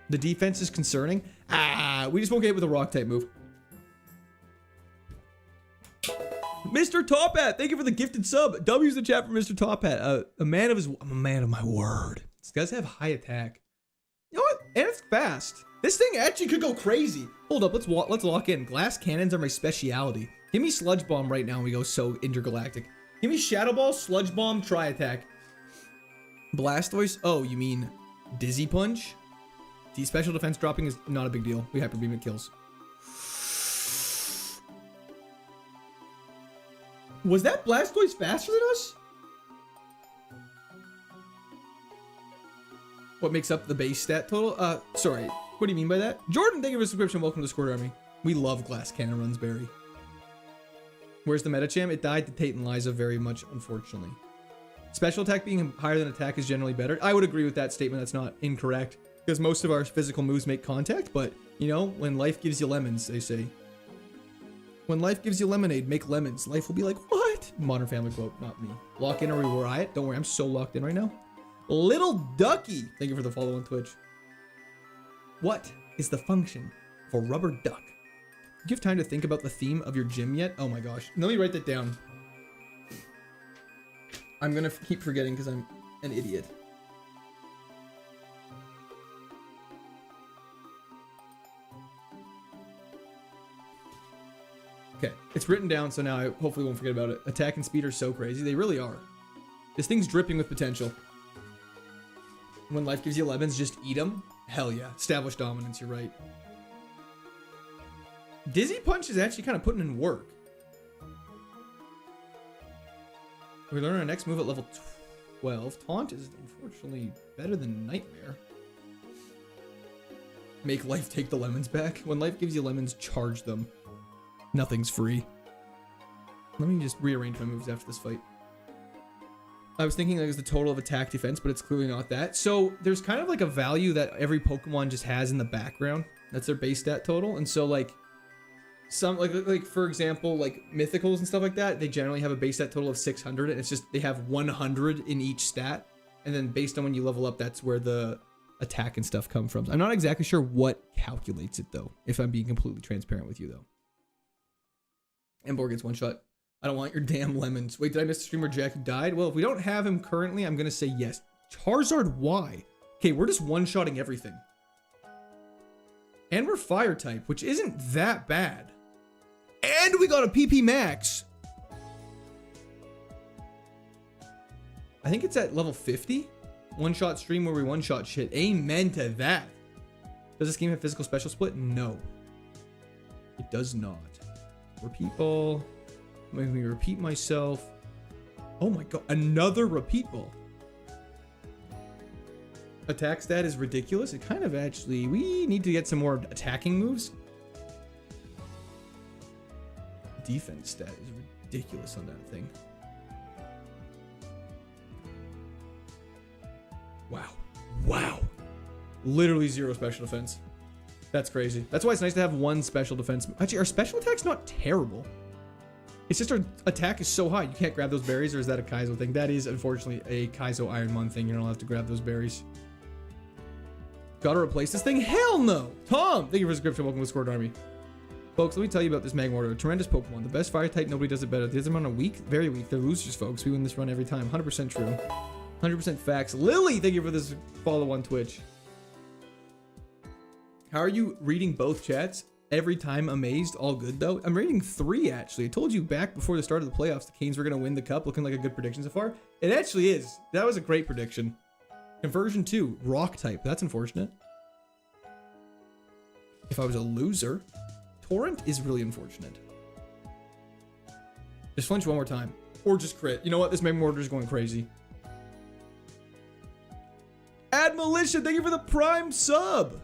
The defense is concerning. We just won't get hit with a rock type move. Mr. Top Hat, thank you for the gifted sub. W's the chat for Mr. Top Hat. I'm a man of my word. This does have high attack. You know what? And it's fast. This thing actually could go crazy. Hold up, let's lock in. Glass cannons are my speciality. Give me Sludge Bomb right now and we go so intergalactic. Give me Shadow Ball, Sludge Bomb, Tri-Attack. Blastoise? Oh, you mean Dizzy Punch? The special defense dropping is not a big deal. We Hyper Beam, it kills. Was that Blastoise faster than us? What makes up the base stat total? Sorry. What do you mean by that? Jordan, thank you for the subscription. Welcome to Squirt Army. We love Glass Cannon runs, Barry. Where's the Metacham? It died to Tate and Liza very much, unfortunately. Special attack being higher than attack is generally better. I would agree with that statement. That's not incorrect. Because most of our physical moves make contact, but, you know, when life gives you lemons, they say. When life gives you lemonade, make lemons. Life will be like, what? Modern Family quote, not me. Lock in or we riot? Don't worry, I'm so locked in right now. Little Ducky, thank you for the follow on Twitch. What is the function of a rubber duck? Do you have time to think about the theme of your gym yet? Oh my gosh. Let me write that down. I'm gonna keep forgetting because I'm an idiot. Okay, it's written down, so now I hopefully won't forget about it. Attack and speed are so crazy. They really are. This thing's dripping with potential. When life gives you lemons, just eat them. Hell yeah. Establish dominance, you're right. Dizzy Punch is actually kind of putting in work. We learn our next move at level 12. Taunt is unfortunately better than Nightmare. Make life take the lemons back. When life gives you lemons, charge them. Nothing's free. Let me just rearrange my moves after this fight. I was thinking like it's the total of attack defense, but it's clearly not that. So there's kind of like a value that every Pokemon just has in the background. That's their base stat total. And so like some like for example, like mythicals and stuff like that, they generally have a base stat total of 600. And it's just they have 100 in each stat. And then based on when you level up, that's where the attack and stuff come from. I'm not exactly sure what calculates it though, if I'm being completely transparent with you though. Emborg gets one shot. I don't want your damn lemons. Wait, did I miss the stream where Jackie died? Well, if we don't have him currently, I'm going to say yes. Charizard Y. Okay, we're just one-shotting everything. And we're fire type, which isn't that bad. And we got a PP Max. I think it's at level 50. One-shot stream where we one-shot shit. Amen to that. Does this game have physical special split? No. It does not. Repeat ball. Let me repeat myself. Oh my god, another repeat ball. Attack stat is ridiculous. It kind of actually, we need to get some more attacking moves. Defense stat is ridiculous on that thing. Wow. Wow. Literally zero special defense. That's crazy. That's why it's nice to have one special defense. Actually, our special attack's not terrible. It's just our attack is so high. You can't grab those berries, or is that a KAIZO thing? That is, unfortunately, a KAIZO Ironmon thing. You're not allowed to grab those berries. Gotta replace this thing? Hell no! Tom, thank you for the subscription. Welcome to the Squirt Army. Folks, let me tell you about this Magmortar. A tremendous Pokemon. The best fire type, nobody does it better. They them on a weak, very weak. They're losers, folks. We win this run every time. 100% true. 100% facts. Lily, thank you for this follow on Twitch. How are you reading both chats? Every time amazed, all good though. I'm rating 3 actually. I told you back before the start of the playoffs the Canes were going to win the cup, looking like a good prediction so far. It actually is. That was a great prediction. Conversion 2, rock type. That's unfortunate. If I was a loser, Torrent is really unfortunate. Just flinch one more time. Or just crit. You know what? This Magmortar is going crazy. Ad Militia, thank you for the prime sub.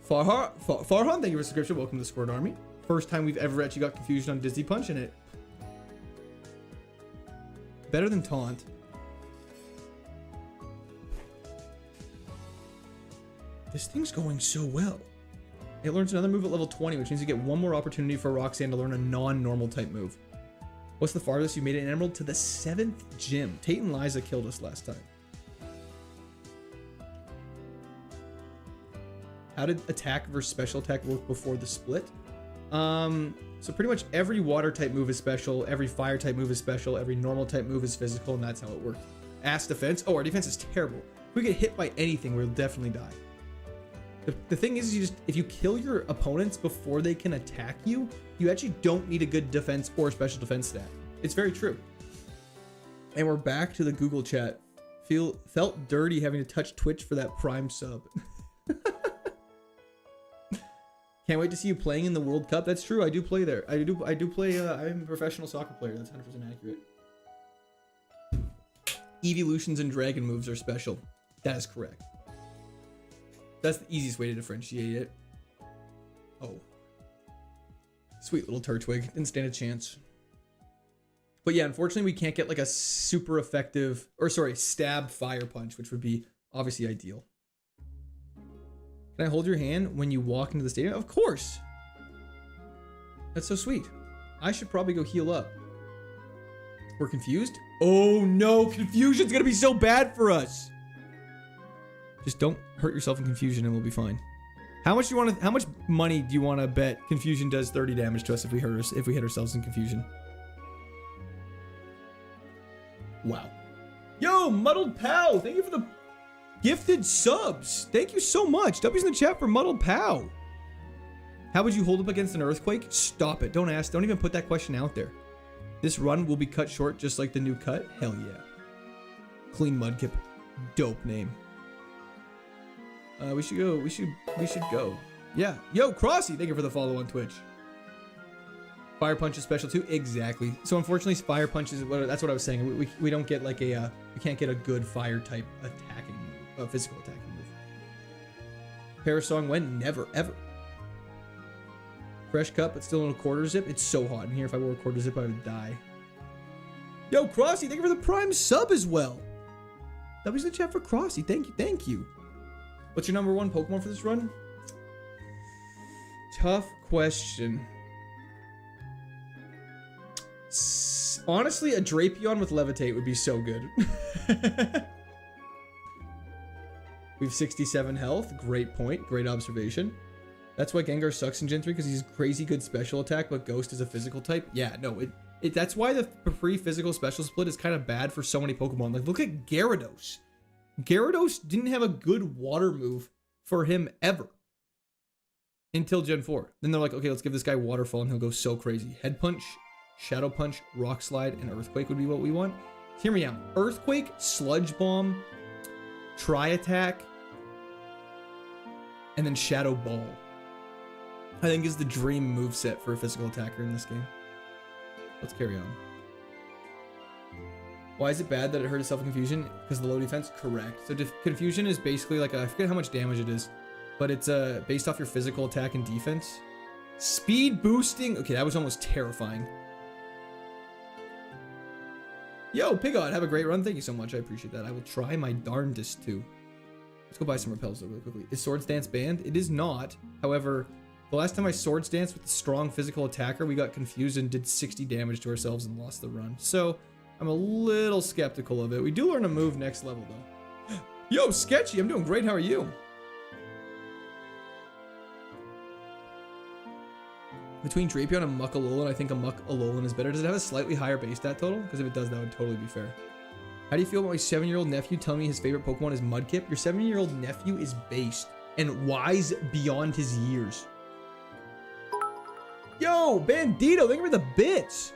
Farhan, thank you for the subscription. Welcome to the Squirt Army. First time we've ever actually got confusion on Dizzy Punch in it. Better than Taunt. This thing's going so well. It learns another move at level 20, which means you get one more opportunity for Roxanne to learn a non-normal type move. What's the farthest you made it in Emerald? To the 7th gym. Tate and Liza killed us last time. How did attack versus special attack work before the split? So pretty much every water type move is special, every fire type move is special, every normal type move is physical, and that's how it works. Ass defense. Oh, our defense is terrible. If we get hit by anything, we'll definitely die. The thing is, if you kill your opponents before they can attack you, you actually don't need a good defense or special defense stat. It's very true. And we're back to the Google chat. Felt dirty having to touch Twitch for that Prime sub. Can't wait to see you playing in the World Cup. That's true. I do play there. I do play. I'm a professional soccer player. That's 100% accurate. Evolutions and dragon moves are special. That is correct. That's the easiest way to differentiate it. Oh. Sweet little Turtwig. Didn't stand a chance. But yeah, unfortunately, we can't get like a super effective, or sorry, stab fire punch, which would be obviously ideal. Can I hold your hand when you walk into the stadium? Of course. That's so sweet. I should probably go heal up. We're confused? Oh no, confusion's gonna be so bad for us. Just don't hurt yourself in confusion and we'll be fine. How much money do you want to bet confusion does 30 damage to us if we hit ourselves in confusion? Wow. Yo, Muddled Pow, thank you for the gifted subs. Thank you so much. W's in the chat for Muddled Pow. How would you hold up against an earthquake? Stop it. Don't ask. Don't even put that question out there. This run will be cut short just like the new cut. Hell yeah. Clean Mudkip. Dope name. We should go. We should go. Yeah. Yo, Crossy, thank you for the follow on Twitch. Fire Punch is special too. Exactly. So unfortunately, Fire Punch is that's what I was saying. We don't get like a we can't get a good fire type attacking move, physical attacking move. Parasong when? Never ever. Fresh cut, but still in a quarter zip. It's so hot in here. If I wore a quarter zip, I would die. Yo, Crossy, thank you for the Prime sub as well. W's in the chat for Crossy. Thank you. Thank you. What's your number one Pokemon for this run? Tough question. Honestly, a Drapion with Levitate would be so good. We have 67 health. Great point. Great observation. That's why Gengar sucks in Gen 3, because he's crazy good special attack, but Ghost is a physical type. Yeah, no, that's why the pre-physical special split is kind of bad for so many Pokemon. Like, look at Gyarados. Gyarados didn't have a good water move for him ever. Until Gen 4. Then they're like, okay, let's give this guy Waterfall and he'll go so crazy. Head Punch, Shadow Punch, Rock Slide, and Earthquake would be what we want. Hear me out. Earthquake, Sludge Bomb, Tri-Attack, and then Shadow Ball. I think is the dream moveset for a physical attacker in this game. Let's carry on. Why is it bad that it hurt itself in confusion? Because of the low defense? Correct. So confusion is basically like, I forget how much damage it is, but it's based off your physical attack and defense. Speed boosting. Okay, that was almost terrifying. Yo, Pigot, have a great run. Thank you so much. I appreciate that. I will try my darndest to. Let's go buy some repels though really quickly. Is Swords Dance banned? It is not. However, the last time I Swords Danced with a strong physical attacker, we got confused and did 60 damage to ourselves and lost the run. So I'm a little skeptical of it. We do learn a move next level though. Yo, Sketchy, I'm doing great. How are you? Between Drapion and Muck-Alolan, I think a Muck-Alolan is better. Does it have a slightly higher base stat total? Because if it does, that would totally be fair. How do you feel about my 7-year-old nephew telling me his favorite Pokemon is Mudkip? Your 7-year-old nephew is based and wise beyond his years. Yo, Bandito, thank you for the bits.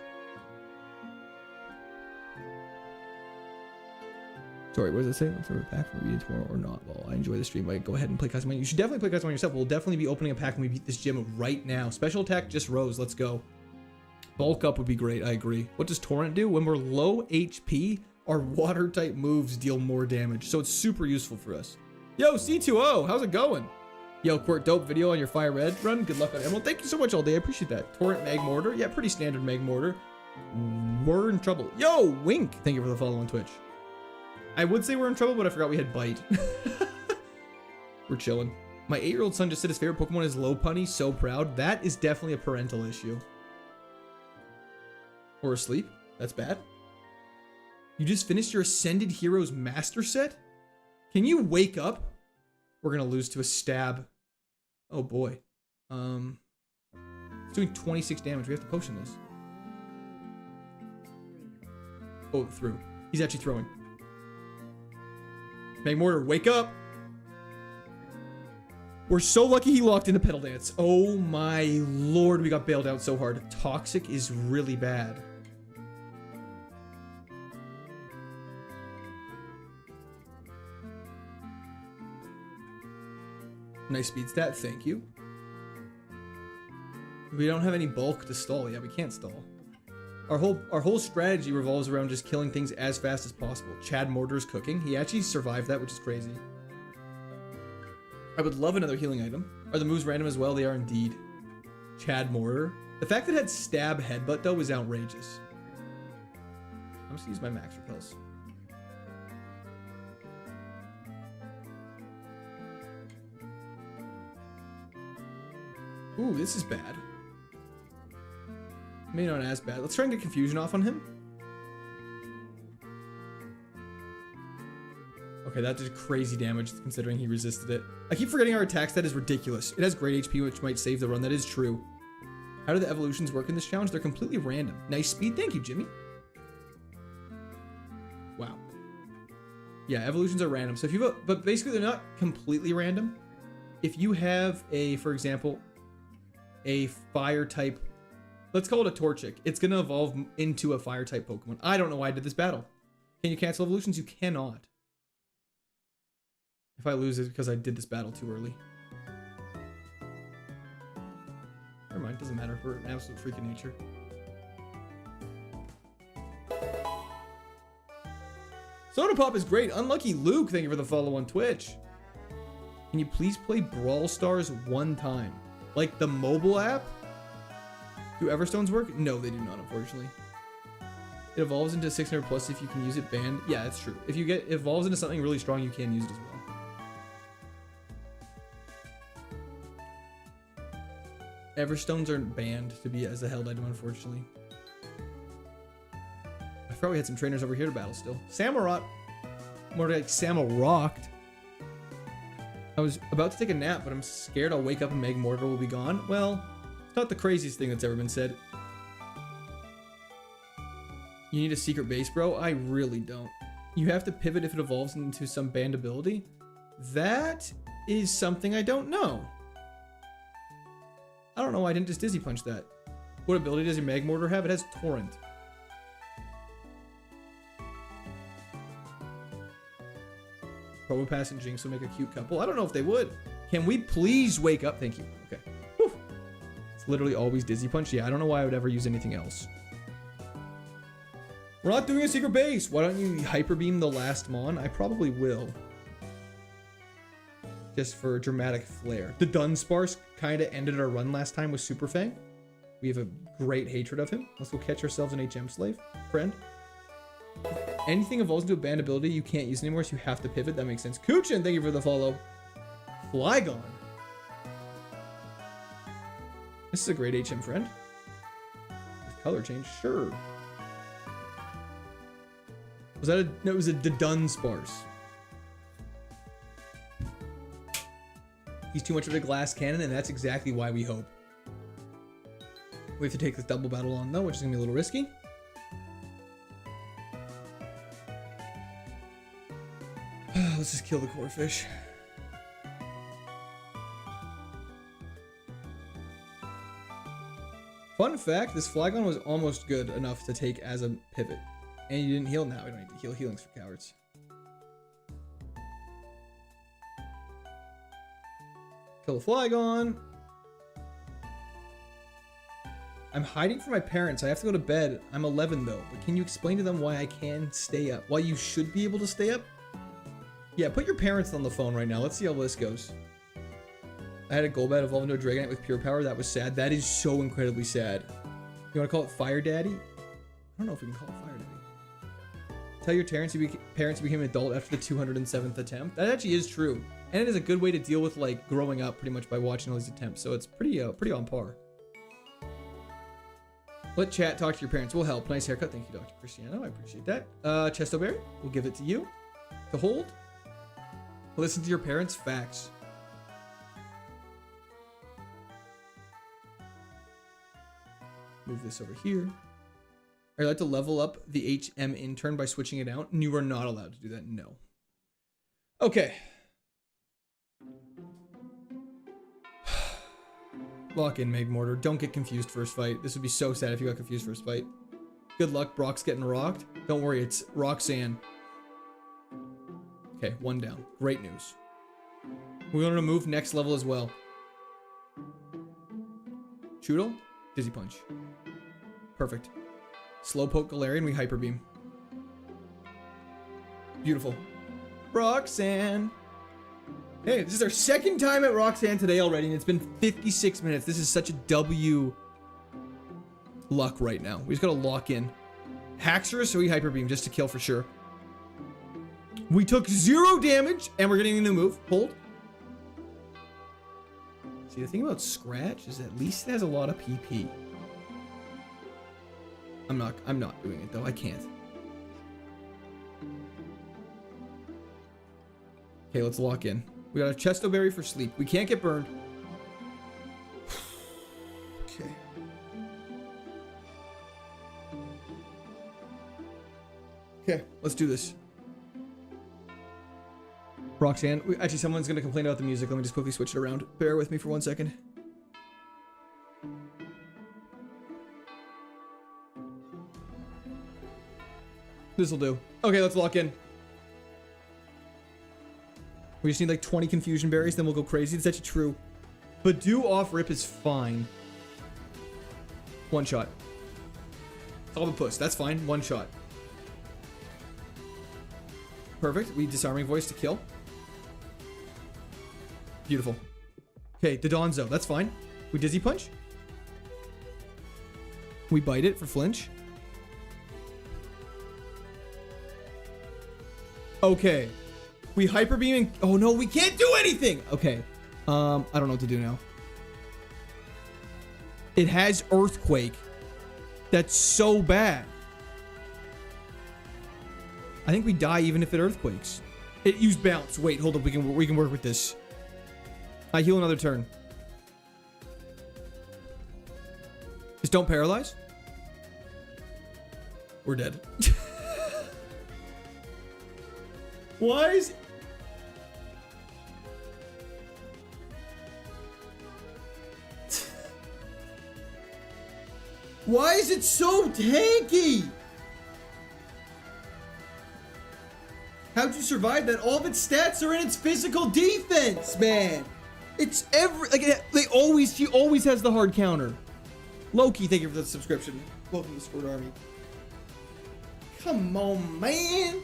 Sorry, what does it say? Let's have a pack from reading tomorrow or not. Well, I enjoy the stream. Like, go ahead and play Custom. You should definitely play Custom yourself. We'll definitely be opening a pack when we beat this gym right now. Special attack just rose. Let's go. Bulk up would be great. I agree. What does Torrent do? When we're low HP, our water type moves deal more damage. So it's super useful for us. Yo, C2O, how's it going? Yo, Court, dope video on your Fire Red run. Good luck on Emerald. Thank you so much all day. I appreciate that. Torrent Magmortar. Yeah, pretty standard Magmortar. We're in trouble. Yo, Wink. Thank you for the follow on Twitch. I would say we're in trouble, but I forgot we had Bite. We're chilling. My 8-year-old son just said his favorite Pokemon is Lopunny. So proud. That is definitely a parental issue. Or asleep. That's bad. You just finished your Ascended Heroes Master Set? Can you wake up? We're going to lose to a stab. Oh boy. It's doing 26 damage. We have to potion this. Oh, through. He's actually throwing. Magmortar, wake up! We're so lucky he locked into Petal Dance. Oh my lord, we got bailed out so hard. Toxic is really bad. Nice speed stat, thank you. We don't have any bulk to stall. Yeah, we can't stall. Our whole strategy revolves around just killing things as fast as possible. Chad Mortar's cooking. He actually survived that, which is crazy. I would love another healing item. Are the moves random as well? They are indeed. Chad Mortar. The fact that it had stab headbutt though was outrageous. I'm just gonna use my max repels. Ooh, this is bad. Maybe not as bad. Let's try and get confusion off on him. Okay, that did crazy damage considering he resisted it. I keep forgetting our attack stat is ridiculous. It has great HP, which might save the run. That is true. How do the evolutions work in this challenge? They're completely random. Nice speed. Thank you, Jimmy. Wow. Yeah, evolutions are random. So if you but basically they're not completely random. If you have a, for example, a fire type, let's call it a Torchic, it's going to evolve into a fire type Pokemon. I don't know why I did this battle. Can you cancel evolutions? You cannot. If I lose, it's because I did this battle too early. Never mind, doesn't matter. We're an absolute freak of nature. Soda Pop is great. Unlucky Luke, thank you for the follow on Twitch. Can you please play Brawl Stars one time? Like the mobile app? Do Everstones work? No, they do not, unfortunately. It evolves into 600 plus if you can use it banned. Yeah, it's true. If you get it evolves into something really strong, you can use it as well. Everstones aren't banned to be as a held item, unfortunately. I thought we had some trainers over here to battle still. Samurott. More like Samurrocked. I was about to take a nap, but I'm scared I'll wake up and Magmortar will be gone. Well, it's not the craziest thing that's ever been said. You need a secret base, bro? I really don't. You have to pivot if it evolves into some banned ability? That is something I don't know. I don't know why I didn't just Dizzy Punch that. What ability does your Magmortar have? It has Torrent. Probopass and Jinx will make a cute couple. I don't know if they would. Can we please wake up? Thank you. Okay. Whew. It's literally always Dizzy Punch. Yeah, I don't know why I would ever use anything else. We're not doing a secret base. Why don't you Hyper Beam the last Mon? I probably will. Just for dramatic flair. The Dunsparce kind of ended our run last time with Super Fang. We have a great hatred of him. Let's go catch ourselves an HM slave. Friend. If anything evolves into a banned ability you can't use anymore, so you have to pivot. That makes sense. Kuchin, thank you for the follow. Flygon. This is a great HM friend. With color change, sure. Was that a... No, it was a Dunsparce. He's too much of a glass cannon, and that's exactly why we hope. We have to take this double battle on, though, which is going to be a little risky. Let's just kill the core fish. Fun fact, this Flygon was almost good enough to take as a pivot. And you didn't heal? Now we don't need to heal. Healing's for cowards. Kill the Flygon. I'm hiding from my parents. I have to go to bed. I'm 11 though. But can you explain to them why I can stay up? Why you should be able to stay up? Yeah, put your parents on the phone right now. Let's see how this goes. I had a Golbat evolve into a Dragonite with pure power. That was sad. That is so incredibly sad. You want to call it Fire Daddy? I don't know if we can call it Fire Daddy. Tell your parents you became an adult after the 207th attempt. That actually is true. And it is a good way to deal with like growing up pretty much by watching all these attempts. So it's pretty on par. Let chat talk to your parents. Will help. Nice haircut. Thank you, Dr. Cristiano. I appreciate that. Chesto Berry, we'll give it to you. To hold. Listen to your parents' facts. Move this over here. Are you allowed to level up the HM intern by switching it out? You are not allowed to do that. No. Okay. Lock in, Magmortar. Don't get confused first fight. This would be so sad if you got confused first fight. Good luck. Brock's getting rocked. Don't worry. It's Roxanne. Okay, 1 down. Great news. We want to move next level as well. Choodle. Dizzy Punch. Perfect. Slowpoke Galarian. We Hyper Beam. Beautiful. Roxanne. Hey, this is our second time at Roxanne today already, and it's been 56 minutes. This is such a W luck right now. We just gotta lock in. Haxorus, so we Hyper Beam just to kill for sure. We took 0 damage, and we're getting a new move. Hold. See, the thing about Scratch is at least it has a lot of PP. I'm not doing it though. I can't. Okay, let's lock in. We got a Chesto Berry for sleep. We can't get burned. Okay. Okay, let's do this. Roxanne, actually, someone's gonna complain about the music. Let me just quickly switch it around. Bear with me for 1 second. This'll do. Okay, let's lock in. We just need like 20 confusion berries, then we'll go crazy. It's actually true. But do off rip is fine. 1 shot. Solve a puss. That's fine. 1 shot. Perfect. We disarming voice to kill. Beautiful. Okay, Dodonzo. That's fine. We Dizzy Punch. We bite it for flinch. Okay. We Hyper Beaming. Oh no, we can't do anything. Okay. I don't know what to do now. It has Earthquake. That's so bad. I think we die even if it Earthquakes. It used Bounce. Wait, hold up. We can work with this. I heal another turn. Just don't paralyze. We're dead. Why is... Why is it so tanky? How'd you survive that? All of its stats are in its physical defense, man. It's she always has the hard counter. Loki, thank you for the subscription. Welcome to the Squirt Army. Come on, man.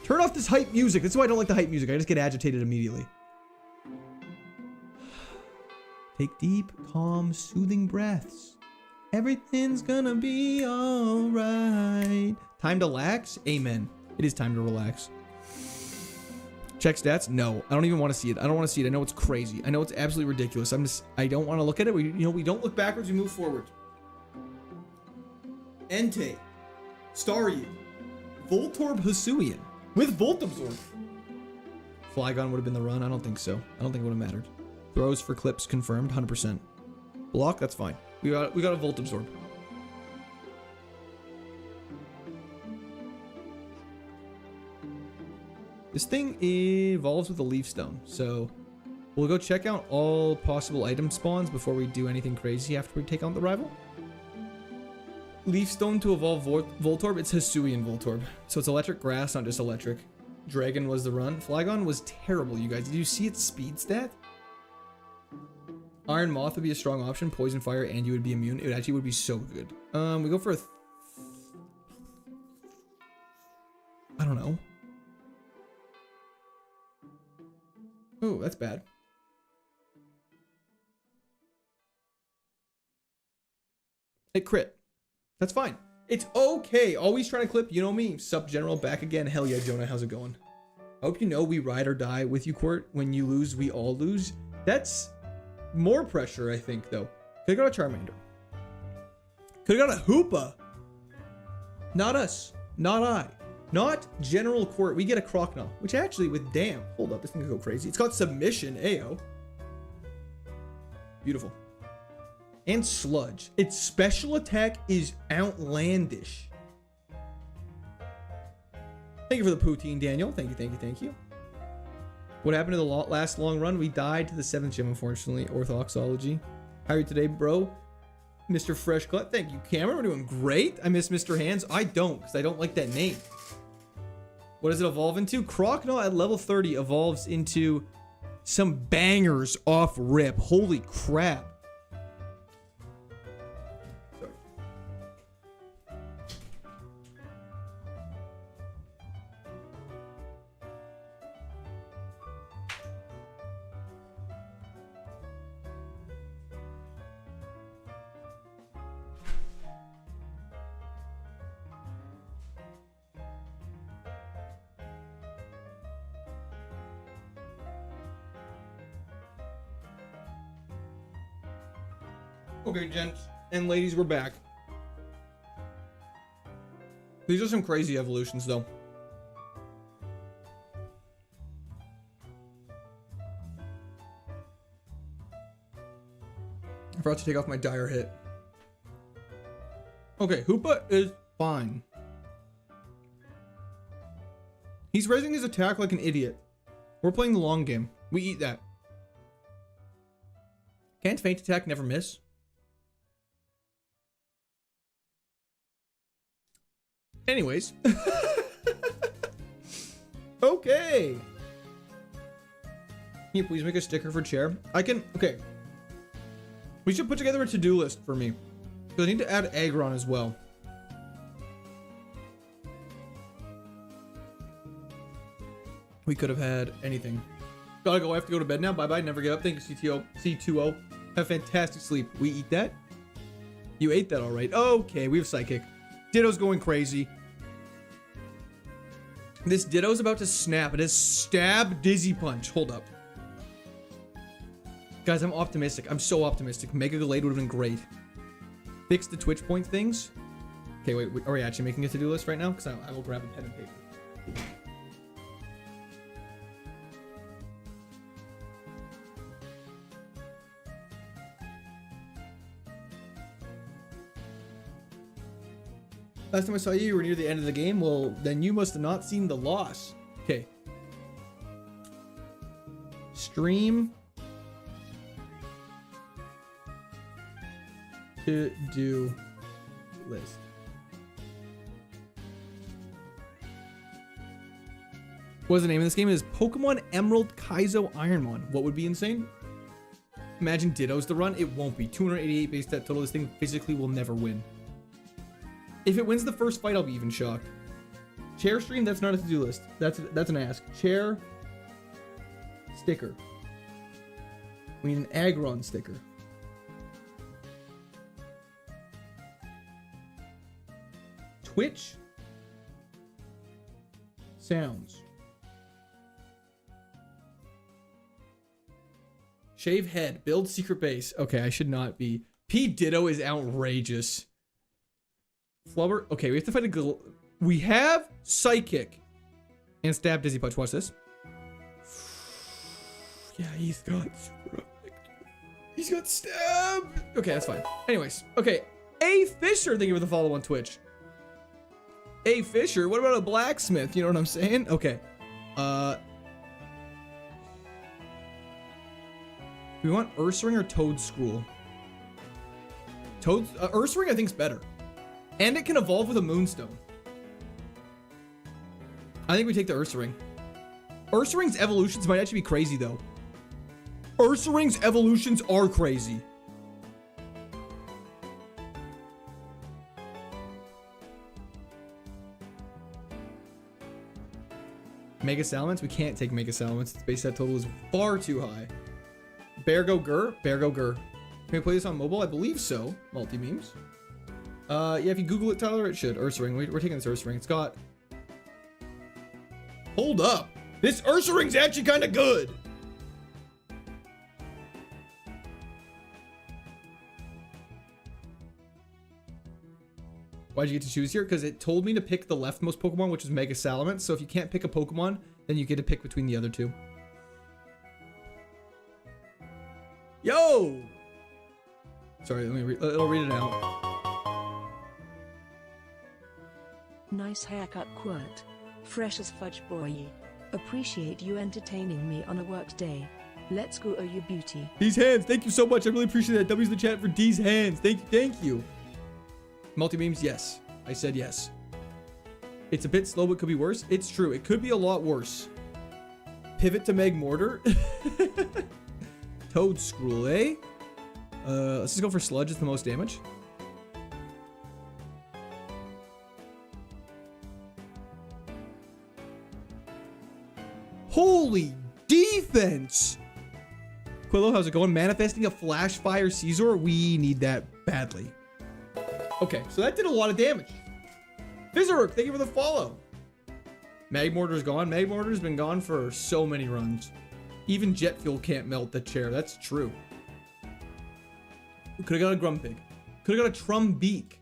Turn off this hype music. That's why I don't like the hype music. I just get agitated immediately. Take deep, calm, soothing breaths. Everything's gonna be alright. Time to lax? Amen. It is time to relax. Check stats? No. I don't even want to see it. I don't want to see it. I know it's crazy. I know it's absolutely ridiculous. I don't want to look at it. We don't look backwards. We move forward. Entei. Staryu. Voltorb Hisuian. With Volt Absorb. Flygon would have been the run. I don't think so. I don't think it would have mattered. Throws for clips confirmed. 100%. Block. That's fine. We got a Volt Absorb. This thing evolves with a Leaf Stone, so we'll go check out all possible item spawns before we do anything crazy after we take on the rival. Leaf Stone to evolve Voltorb. It's Hisuian Voltorb, so it's electric grass, not just electric. Dragon was the run. Flygon was terrible, you guys. Did you see its speed stat? Iron Moth would be a strong option. Poison Fire, and you would be immune. It actually would be so good. We go for a... I don't know. Oh, that's bad. It crit. That's fine. It's okay. Always trying to clip. You know me. Sup, General. Back again. Hell yeah, Jonah. How's it going? I hope you know we ride or die with you, Court. When you lose, we all lose. That's more pressure, I think, though. Could've got a Charmander. Could've got a Hoopa. Not us. Not I. Not General Court. We get a Crocodile, which actually, with damn, hold up, this thing could go crazy. It's got submission, ayo. Beautiful. And Sludge. Its special attack is outlandish. Thank you for the poutine, Daniel. Thank you, thank you, thank you. What happened to the last long run? We died to the 7th gym, unfortunately. Orthodoxology. How are you today, bro? Mr. Fresh Cut. Thank you, Cameron. We're doing great. I miss Mr. Hands. I don't, because I don't like that name. What does it evolve into? Crocodile at level 30 evolves into some bangers off rip. Holy crap. Sorry. Okay, gents and ladies, we're back. These are some crazy evolutions, though. I forgot to take off my dire hit. Okay, Hoopa is fine. He's raising his attack like an idiot. We're playing the long game. We eat that. Can't feint attack never miss? Anyways. Okay. Can you please make a sticker for chair? I can. Okay. We should put together a to-do list for me. Because I need to add Aggron as well. We could have had anything. Gotta go. I have to go to bed now. Bye-bye. Never get up. Thank you, CTO. C2O. Have fantastic sleep. We eat that? You ate that all right. Okay. We have Psychic. Ditto's going crazy. This Ditto's about to snap. It has Stab Dizzy Punch. Hold up. Guys, I'm optimistic. I'm so optimistic. Mega Glade would have been great. Fix the Twitch point things. Okay, wait. Are we actually making a to-do list right now? Because I will grab a pen and paper. Last time I saw you, you were near the end of the game. Well, then you must have not seen the loss. Okay. Stream. To-do list. What's the name of this game? It is Pokemon Emerald KAIZO IRONMON. What would be insane? Imagine Ditto's the run. It won't be. 288 base stat total. This thing physically will never win. If it wins the first fight, I'll be even shocked. Chair stream, that's not a to-do list. That's an ask. Chair sticker. We need an Aggron sticker. Twitch sounds. Shave head. Build secret base. Okay, I should not be. P Ditto is outrageous. Flubber. Okay, we have to fight a we have Psychic and Stab Dizzy Punch. Watch this. Yeah, he's got Stab. Okay, that's fine. Anyways, okay. A Fisher, thank you for the follow on Twitch. A Fisher, what about a blacksmith? You know what I'm saying? Okay. Do we want Ursaring or Toadstool? Ursaring I think is better. And it can evolve with a Moonstone. I think we take the Ursaring. Ursaring's evolutions might actually be crazy, though. Ursaring's evolutions are crazy. Mega Salamence? We can't take Mega Salamence. Its base stat total is far too high. Bear go Gur? Bear go Gur. Can we play this on mobile? I believe so. Multi-memes. Yeah, if you Google it, Tyler, it should. Ursaring. We're taking this Ursaring. It's got... Hold up. This Ursaring's actually kind of good. Why'd you get to choose here? Because it told me to pick the leftmost Pokemon, which is Mega Salamence. So if you can't pick a Pokemon, then you get to pick between the other two. Yo! Sorry, let me read. It'll read it out. Nice haircut, Quirt. Fresh as fudge, boy. Appreciate you entertaining me on a work day. Let's go, oh you beauty. These hands, thank you so much. I really appreciate that. W's in the chat for D's hands. Thank you. Multi-beams, yes. I said yes. It's a bit slow, but could be worse. It's true. It could be a lot worse. Pivot to Magmortar. Toad Scroll, eh? Let's just go for Sludge. It's the most damage. Holy defense! Quillo, how's it going? Manifesting a Flash Fire Caesar? We need that badly. Okay, so that did a lot of damage. Fizzerk, thank you for the follow. Magmortar's gone. Magmortar's been gone for so many runs. Even jet fuel can't melt the chair. That's true. We could have got a Grumpig. Could have got a Trumbeak.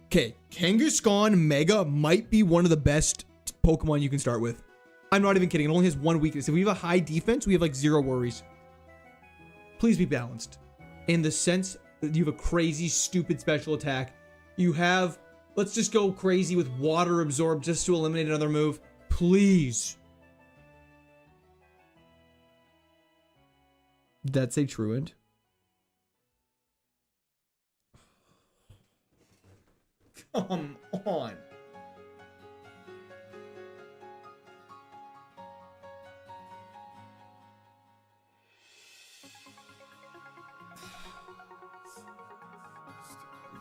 Okay, Kangaskhan Mega might be one of the best Pokemon you can start with. I'm not even kidding. It only has one weakness. If we have a high defense, we have like 0 worries. Please be balanced. In the sense that you have a crazy, stupid special attack. You have, let's just go crazy with Water Absorb just to eliminate another move. Please. Did that say Truant? Come on.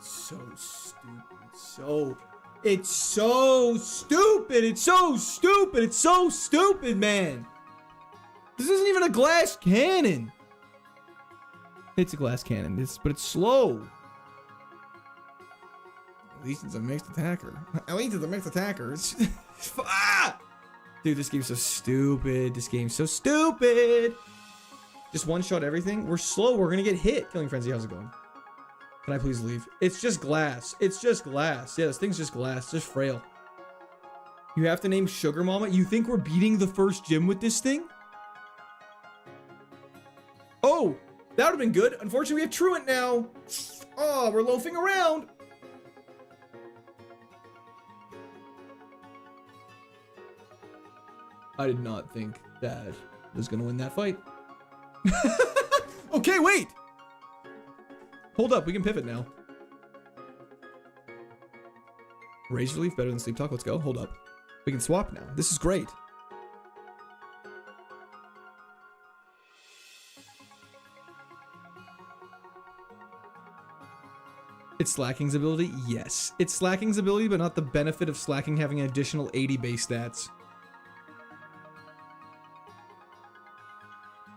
So stupid. It's so stupid. It's so stupid. It's so stupid, man. This isn't even a glass cannon. It's a glass cannon, but it's slow. At least it's a mixed attacker. At least it's a mixed attacker. Ah! Dude, this game's so stupid. This game's so stupid. Just one-shot everything. We're slow. We're gonna get hit. Killing Frenzy, how's it going? Can I please leave? It's just glass. It's just glass. Yeah, this thing's just glass. Just frail. You have to name Sugar Mama? You think we're beating the first gym with this thing? Oh, that would have been good. Unfortunately, we have Truant now. Oh, we're loafing around. I did not think that was going to win that fight. Okay, wait. Hold up, we can pivot now. Rage Relief better than Sleep Talk. Let's go. Hold up. We can swap now. This is great. It's Slacking's ability? Yes. It's Slacking's ability, but not the benefit of Slacking having an additional 80 base stats.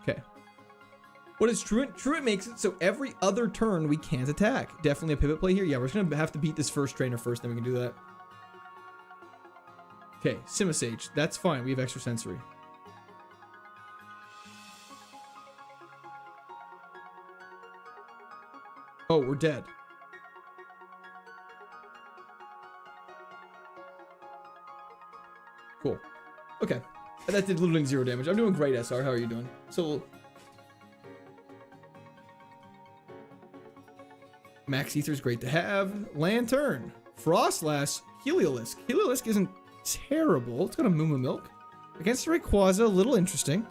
Okay. What is Truant? Truant makes it so every other turn we can't attack. Definitely a pivot play here. Yeah, we're just going to have to beat this first trainer first, then we can do that. Okay, Simisage. That's fine. We have extra sensory. Oh, we're dead. Cool. Okay. That did literally 0 damage. I'm doing great, SR. How are you doing? So... Max Ether is great to have. Lantern. Frostlass. Heliolisk. Heliolisk isn't terrible. It's got a Moo Milk. Against Rayquaza, a little interesting.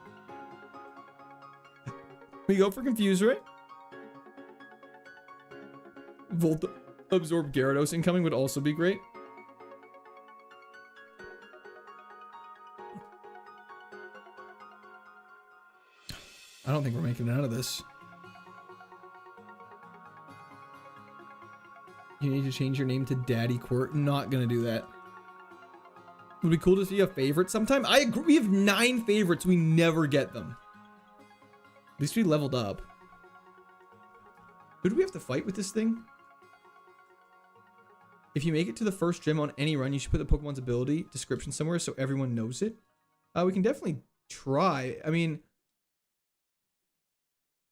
We go for Confuse Ray. Volt Absorb Gyarados incoming would also be great. I don't think we're making it out of this. You need to change your name to Daddy Quirt. Not gonna do that. Would be cool to see a favorite sometime. I agree. We have 9 favorites. We never get them. At least we leveled up. Who do we have to fight with this thing? If you make it to the first gym on any run, you should put the Pokemon's ability description somewhere so everyone knows it. We can definitely try. I mean,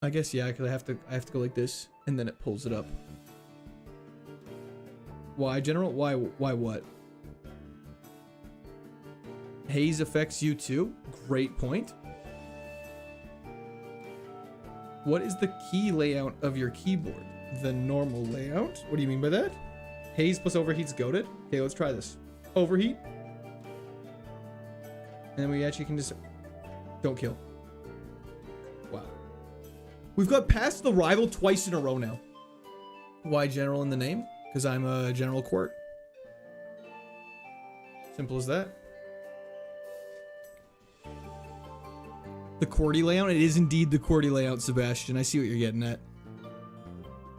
I guess yeah, because I have to go like this, and then it pulls it up. Why, General? Why what? Haze affects you too. Great point. What is the key layout of your keyboard? The normal layout? What do you mean by that? Haze plus overheat's goated. Okay, let's try this. Overheat. And then we actually can just... Don't kill. Wow. We've got past the rival twice in a row now. Why General in the name? Because I'm a General Court. Simple as that. The QWERTY layout? It is indeed the QWERTY layout, Sebastian. I see what you're getting at.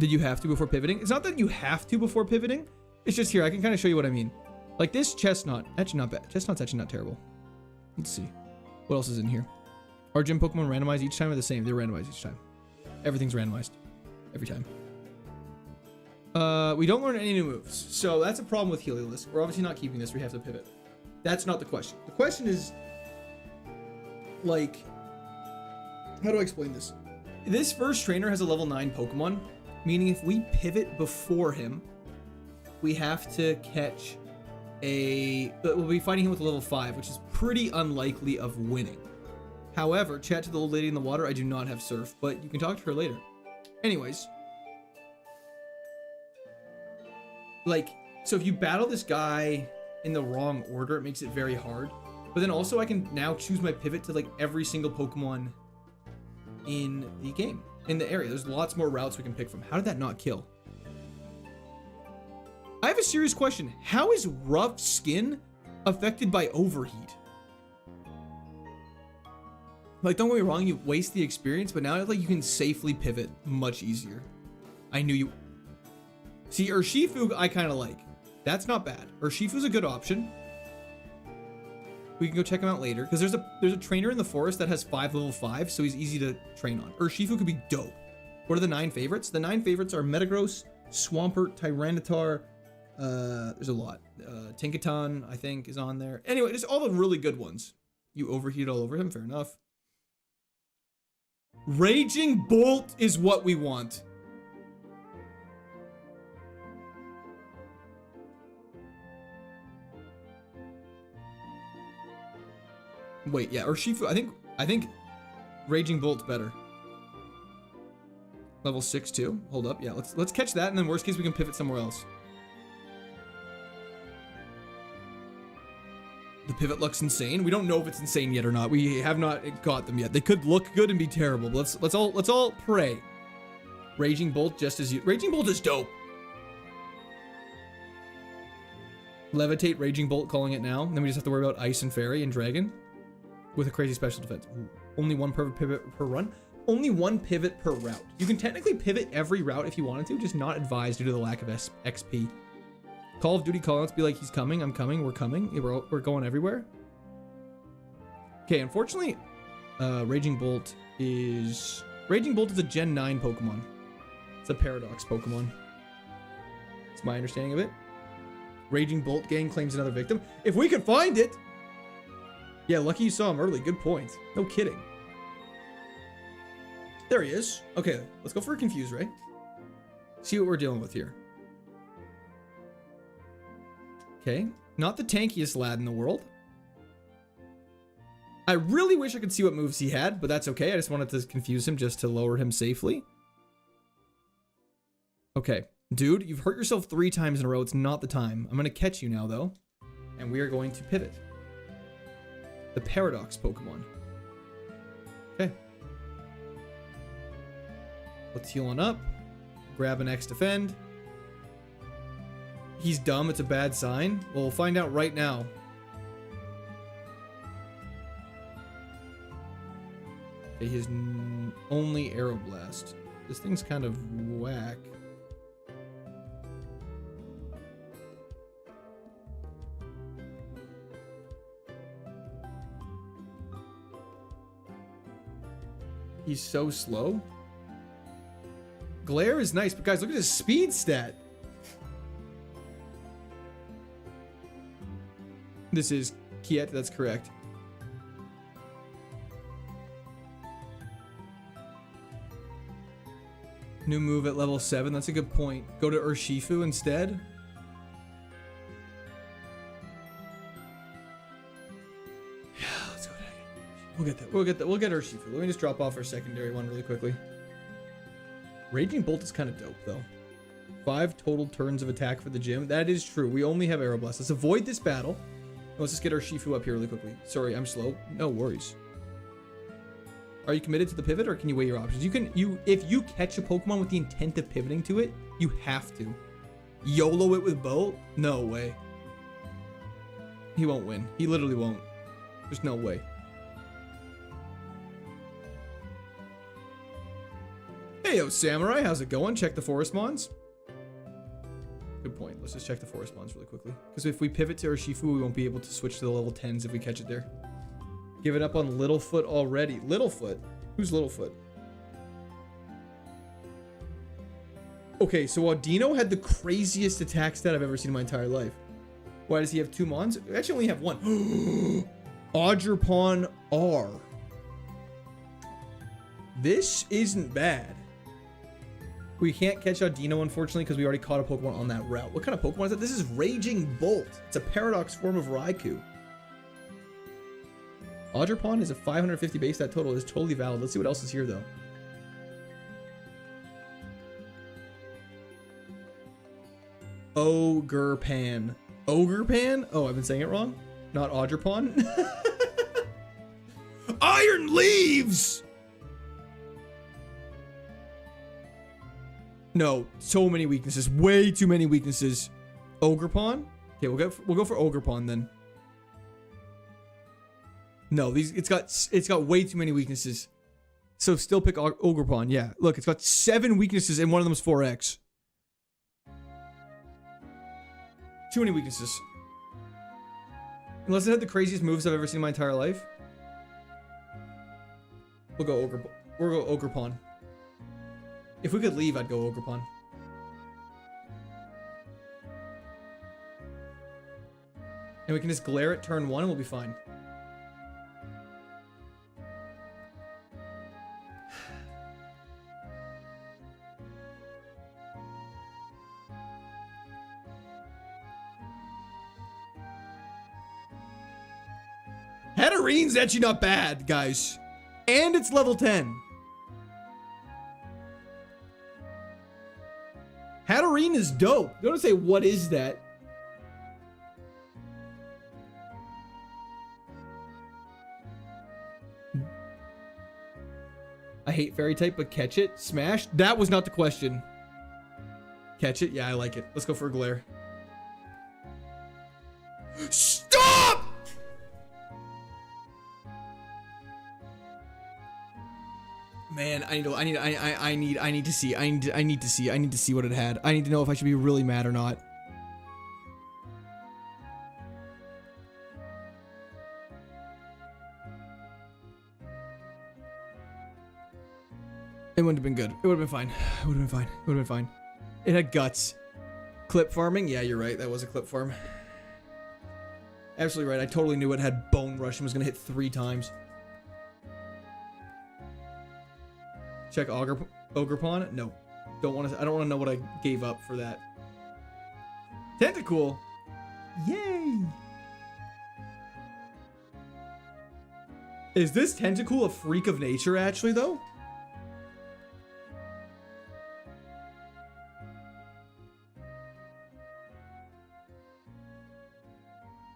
Did you have to before pivoting? It's not that you have to before pivoting. It's just here. I can kind of show you what I mean. Like this Chestnut. Actually not bad. Chestnut's actually not terrible. Let's see. What else is in here? Are gym Pokemon randomized each time or the same? They're randomized each time. Everything's randomized. Every time. We don't learn any new moves. So that's a problem with Heliolisk. We're obviously not keeping this. We have to pivot. That's not the question. The question is, like... How do I explain this? This first trainer has a level 9 Pokemon, meaning if we pivot before him, we have to catch a... We'll be fighting him with a level 5, which is pretty unlikely of winning. However, chat to the old lady in the water. I do not have Surf, but you can talk to her later. Anyways. Like, so if you battle this guy in the wrong order, it makes it very hard. But then also I can now choose my pivot to like every single Pokemon in the game, in the area. There's lots more routes we can pick from. How did that not kill? I have a serious question. How is rough skin affected by overheat? Like, don't get me wrong, you waste the experience, but now like you can safely pivot much easier. I knew you... See, Urshifu I kind of like. That's not bad. Urshifu's a good option. We can go check him out later, because there's a trainer in the forest that has 5 level 5, so he's easy to train on. Urshifu could be dope. What are the 9 favorites? The 9 favorites are Metagross, Swampert, Tyranitar. There's a lot. Tinkaton, I think, is on there. Anyway, just all the really good ones. You overheat all over him, fair enough. Raging Bolt is what we want. Wait, yeah, Urshifu, I think Raging Bolt's better. Level 6 too. Hold up, yeah, let's catch that, and then worst case we can pivot somewhere else. The pivot looks insane. We don't know if it's insane yet or not. We have not got them yet. They could look good and be terrible, but let's all pray. Raging Bolt just as you... Raging Bolt is dope. Levitate, Raging Bolt, calling it now. Then we just have to worry about Ice and Fairy and Dragon. With a crazy special defense. Ooh, only one perfect pivot per run. Only one pivot per route. You can technically pivot every route if you wanted to, just not advised due to the lack of XP. Call of Duty callouts be like, he's coming, I'm coming, we're coming. We're going everywhere. Okay, unfortunately, Raging Bolt is a Gen 9 Pokemon. It's a Paradox Pokemon. That's my understanding of it. Raging Bolt gang claims another victim. If we could find it! Yeah, lucky you saw him early. Good point. No kidding. There he is. Okay, let's go for a Confuse Ray. See what we're dealing with here. Okay, not the tankiest lad in the world. I really wish I could see what moves he had, but that's okay. I just wanted to confuse him just to lower him safely. Okay, dude, you've hurt yourself 3 times in a row. It's not the time. I'm going to catch you now, though, and we are going to pivot. The Paradox Pokemon. Okay. Let's heal on up. Grab an X defend. He's dumb. It's a bad sign. Well, we'll find out right now. Okay, he's only Aeroblast. This thing's kind of whack. He's so slow. Glare is nice, but guys, look at his speed stat. This is Kiet, that's correct. New move at level 7, that's a good point. Go to Urshifu instead. Yeah, let's go there. We'll get that. We'll get Urshifu. Let me just drop off our secondary one really quickly. Raging Bolt is kind of dope though. 5 total turns of attack for the gym. That is true. We only have Aeroblast. Let's avoid this battle. Let's just get Urshifu up here really quickly. Sorry, I'm slow. No worries. Are you committed to the pivot, or can you weigh your options? If you catch a Pokemon with the intent of pivoting to it, you have to. YOLO it with Bolt? No way. He won't win. He literally won't. There's no way. Hey, yo, Samurai, how's it going? Check the Forest Mons. Good point. Let's just check the Forest Mons really quickly. Because if we pivot to Urshifu, we won't be able to switch to the level 10s if we catch it there. Give it up on Littlefoot already. Littlefoot? Who's Littlefoot? Okay, so Audino had the craziest attack stat I've ever seen in my entire life. Why does he have 2 Mons? We actually only have 1. Audrepon R. This isn't bad. We can't catch Audino, unfortunately, because we already caught a Pokemon on that route. What kind of Pokemon is that? This is Raging Bolt. It's a Paradox form of Raikou. Audrepon is a 550 base. That total is totally valid. Let's see what else is here, though. Ogrepan. Ogrepan? Oh, I've been saying it wrong? Not Audrepon? Iron Leaves! No, so many weaknesses. Way too many weaknesses. Ogrepan? Okay, we'll go for Ogrepan then. No, it's got way too many weaknesses. So still pick Ogrepan. Yeah, look, it's got 7 weaknesses and one of them is 4x. Too many weaknesses. Unless it had the craziest moves I've ever seen in my entire life. We'll go Ogrepan. If we could leave, I'd go Ogrepan. And we can just glare at turn 1 and we'll be fine. Hatterene's actually not bad, guys. And it's level 10. Hatterene is dope. You want to say, what is that? I hate fairy type, but catch it. Smash? That was not the question. Catch it? Yeah, I like it. Let's go for a glare. Stop! Man, I need to see what it had. I need to know if I should be really mad or not. It wouldn't have been good. It would have been fine. It would have been fine. It would have been fine. It had guts. Clip farming? Yeah, you're right. That was a clip farm. Absolutely right. I totally knew it had Bone Rush and was going to hit 3 times. Check Ogrepan? No. Don't want to. I don't want to know what I gave up for that. Tentacool. Yay. Is this Tentacool a freak of nature actually though?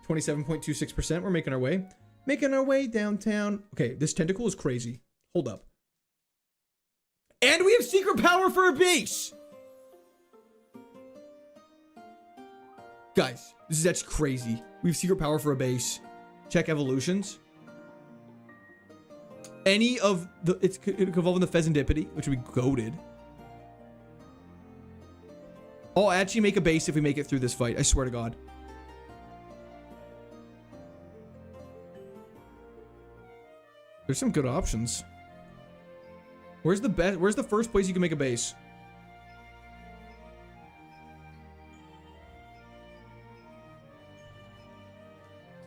%. We're making our way. Making our way downtown. Okay, this Tentacool is crazy. Hold up. And we have secret power for a base! Guys, this is actually crazy. We have secret power for a base. Check evolutions. Any of the... it could evolve in the Pheasantipity, which would be goated. I'll actually make a base if we make it through this fight. I swear to God. There's some good options. Where's the best? Where's the first place you can make a base?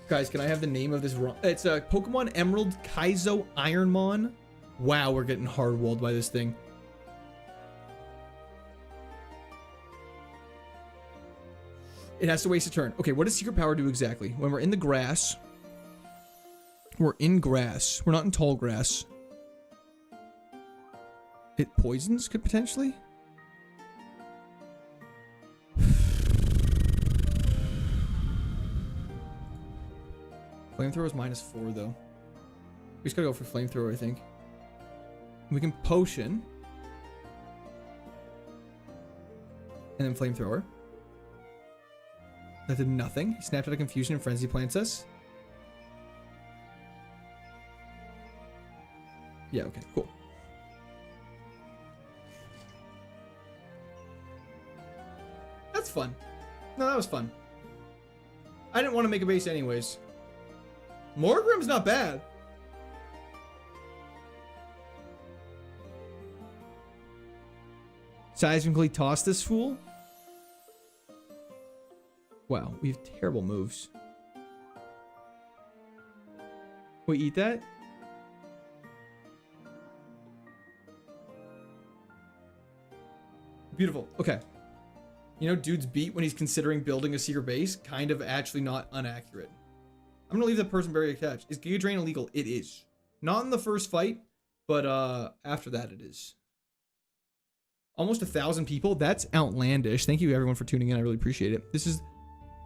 Guys, can I have the name of this? It's a Pokemon Emerald KAIZO IRONMON. Wow, we're getting hard-walled by this thing. It has to waste a turn. Okay, what does Secret Power do exactly? When we're in the grass, we're in grass. We're not in tall grass. It poisons, could potentially. Flamethrower is -4 though. We just gotta go for flamethrower, I think. We can potion. And then flamethrower. That did nothing. He snapped out of confusion and frenzy plants us. Yeah, okay, cool. That's fun. No, that was fun. I didn't want to make a base anyways. Morgrim's not bad. Seismically toss this fool. Wow, we have terrible moves. We eat that? Beautiful. Okay. You know, dude's beat when he's considering building a secret base, kind of actually not inaccurate. I'm gonna leave that person very attached. Is Giga Drain illegal? It is. Not in the first fight, but after that it is. Almost 1,000 people. That's outlandish. Thank you everyone for tuning in. I really appreciate it. This is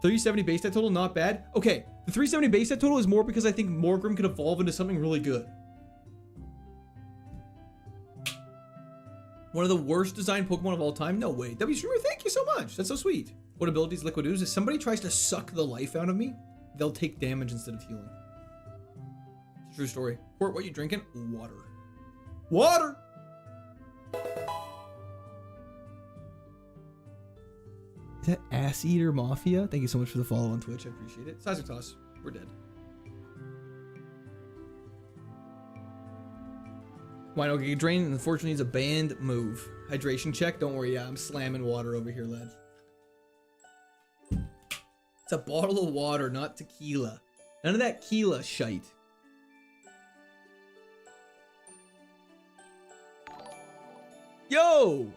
370 base stat total, not bad. Okay, the 370 base stat total is more because I think Morgrim could evolve into something really good. One of the worst designed Pokemon of all time? No way. W Streamer, thank you so much. That's so sweet. What abilities Liquid Ooze? If somebody tries to suck the life out of me, they'll take damage instead of healing. It's a true story. Court, what you drinking? Water. Water! Is that Ass Eater Mafia? Thank you so much for the follow on Twitch. I appreciate it. Sizer Toss. We're dead. Wino Giga Drain, unfortunately, is a banned move. Hydration check. Don't worry. Yeah, I'm slamming water over here, lad. It's a bottle of water, not tequila. None of that tequila shite. Yo!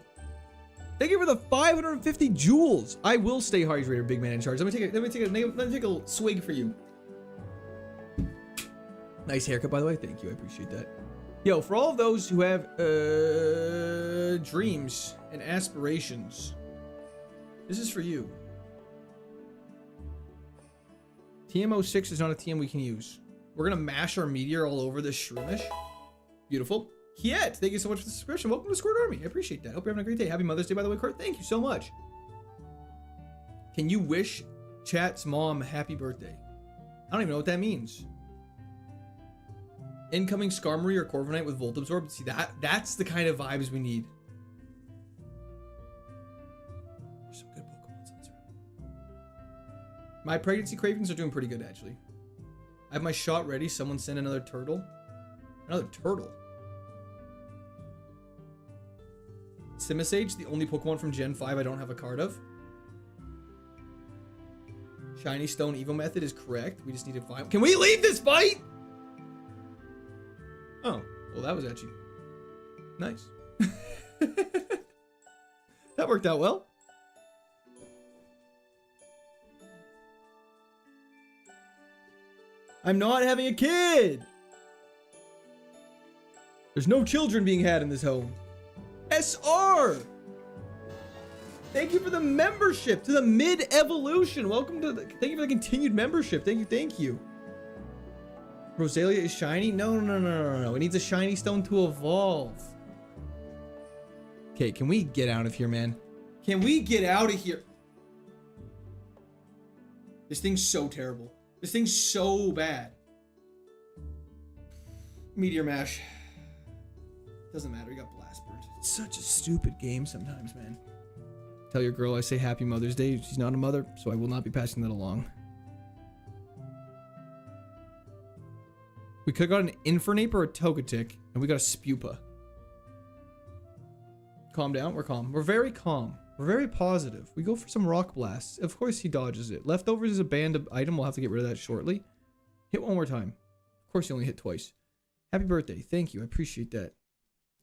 Thank you for the 550 joules. I will stay hydrated, big man in charge. Let me take a swig for you. Nice haircut, by the way. Thank you. I appreciate that. Yo, for all of those who have dreams and aspirations, this is for you. TM06 is not a TM we can use. We're gonna mash our meteor all over this shroomish. Beautiful. Kiet, thank you so much for the subscription. Welcome to Squirt Army. I appreciate that. Hope you're having a great day. Happy Mother's Day, by the way, Kurt. Thank you so much. Can you wish chat's mom happy birthday? I don't even know what that means. Incoming Skarmory or Corviknight with Volt Absorb. See, that's the kind of vibes we need. There's some good Pokemon. My pregnancy cravings are doing pretty good, actually. I have my shot ready. Someone send another turtle. Another turtle. Simisage, the only Pokemon from Gen 5 I don't have a card of. Shiny Stone Evo method is correct. We just need to find... Can we leave this fight? Oh, well that was actually nice. That worked out well. I'm not having a kid. There's no children being had in this home. SR! Thank you for the membership to the mid-evolution. Welcome to the... Thank you for the continued membership. Thank you. Rosalia is shiny? No. It needs a shiny stone to evolve. Okay, can we get out of here, man? Can we get out of here? This thing's so terrible. This thing's so bad. Meteor Mash. Doesn't matter, you got Blast Burst. It's such a stupid game sometimes, man. Tell your girl I say happy Mother's Day. She's not a mother, so I will not be passing that along. We could have got an Infernape or a Togetic, and we got a Spupa. Calm down. We're calm. We're very calm. We're very positive. We go for some rock blasts. Of course he dodges it. Leftovers is a banned item. We'll have to get rid of that shortly. Hit one more time. Of course you only hit twice. Happy birthday. Thank you. I appreciate that.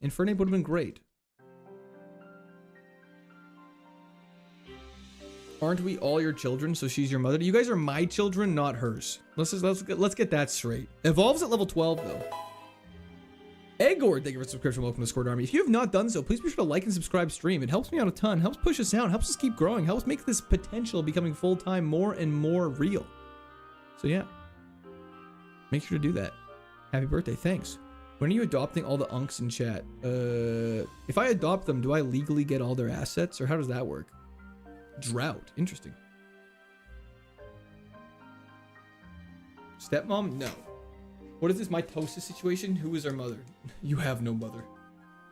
Infernape would have been great. Aren't we all your children? So she's your mother. You guys are my children, not hers. Let's get that straight. Evolves at level 12 though. Eggord, thank you for the subscription. Welcome to Squad Army. If you have not done so, please be sure to like and subscribe stream. It helps me out a ton, helps push us out, helps us keep growing, helps make this potential becoming full-time more and more real. So yeah, make sure to do that. Happy birthday, thanks. When are you adopting all the unks in chat? If I adopt them, do I legally get all their assets, or how does that work? Drought, interesting. Stepmom, no. What is this mitosis situation? Who is our mother? You have no mother.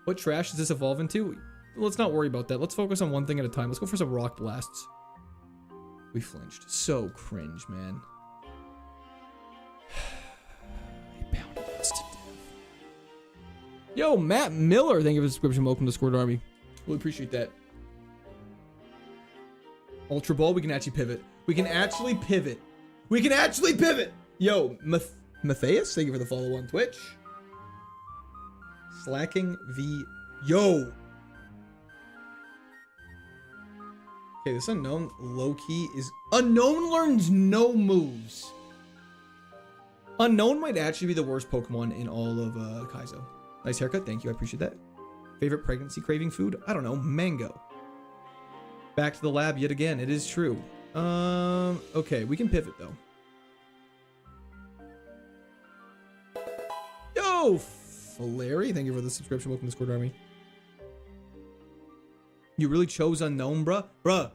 What trash does this evolve into? Let's not worry about that. Let's focus on one thing at a time. Let's go for some rock blasts. We flinched. So cringe, man. He pounded us to death. Yo, Matt Miller, thank you for the subscription. Welcome to Squad Army. Really appreciate that. Ultra Ball, we can actually pivot. We can actually pivot. We can actually pivot. Yo, Matthias, thank you for the follow on Twitch. Slacking v. Yo. Okay, this unknown low-key is... Unknown learns no moves. Unknown might actually be the worst Pokemon in all of KAIZO. Nice haircut, thank you, I appreciate that. Favorite pregnancy craving food? I don't know, mango. Back to the lab yet again, it is true. Okay, we can pivot though. Yo, Larry, thank you for the subscription. Welcome to Squad Army. You really chose unknown, bruh? Bruh.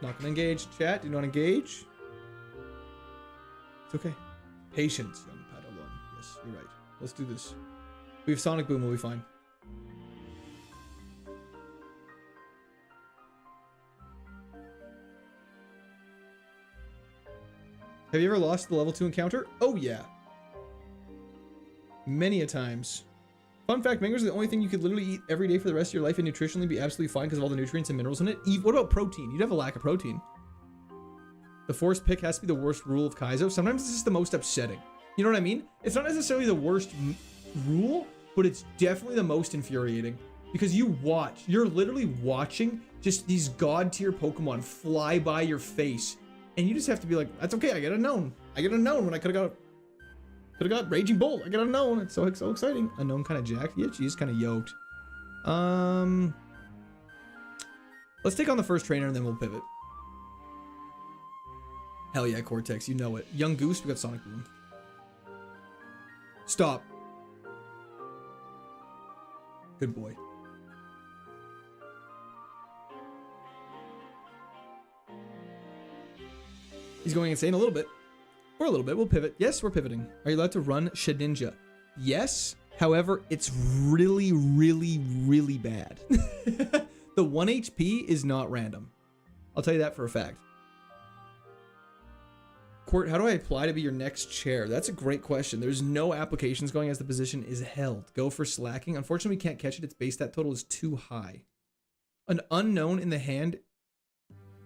Not gonna engage, chat. Do not engage. It's okay. Patience, young Padawan. Yes, you're right. Let's do this. We have Sonic Boom, we'll be fine. Have you ever lost the level 2 encounter? Oh yeah. Many a times. Fun fact, mangoes are the only thing you could literally eat every day for the rest of your life and nutritionally be absolutely fine because of all the nutrients and minerals in it. Eve, what about protein? You'd have a lack of protein. The forced pick has to be the worst rule of KAIZO. Sometimes it's just the most upsetting. You know what I mean? It's not necessarily the worst rule, but it's definitely the most infuriating. Because you're literally watching just these god tier Pokemon fly by your face. And you just have to be like, that's okay, I get a known. I get a known when I could have got Raging Bolt. I got a known. It's so exciting. A known kind of jacked. Yeah, she's kind of yoked. Let's take on the first trainer and then we'll pivot. Hell yeah, Cortex, you know it. Young Goose, we got Sonic Boom. Stop. Good boy. He's going insane a little bit. Or a little bit. We'll pivot. Yes, we're pivoting. Are you allowed to run Shedinja? Yes. However, it's really, really, really bad. The 1 HP is not random. I'll tell you that for a fact. Court, how do I apply to be your next chair? That's a great question. There's no applications going as the position is held. Go for slacking. Unfortunately, we can't catch it. Its base stat total is too high. An unknown in the hand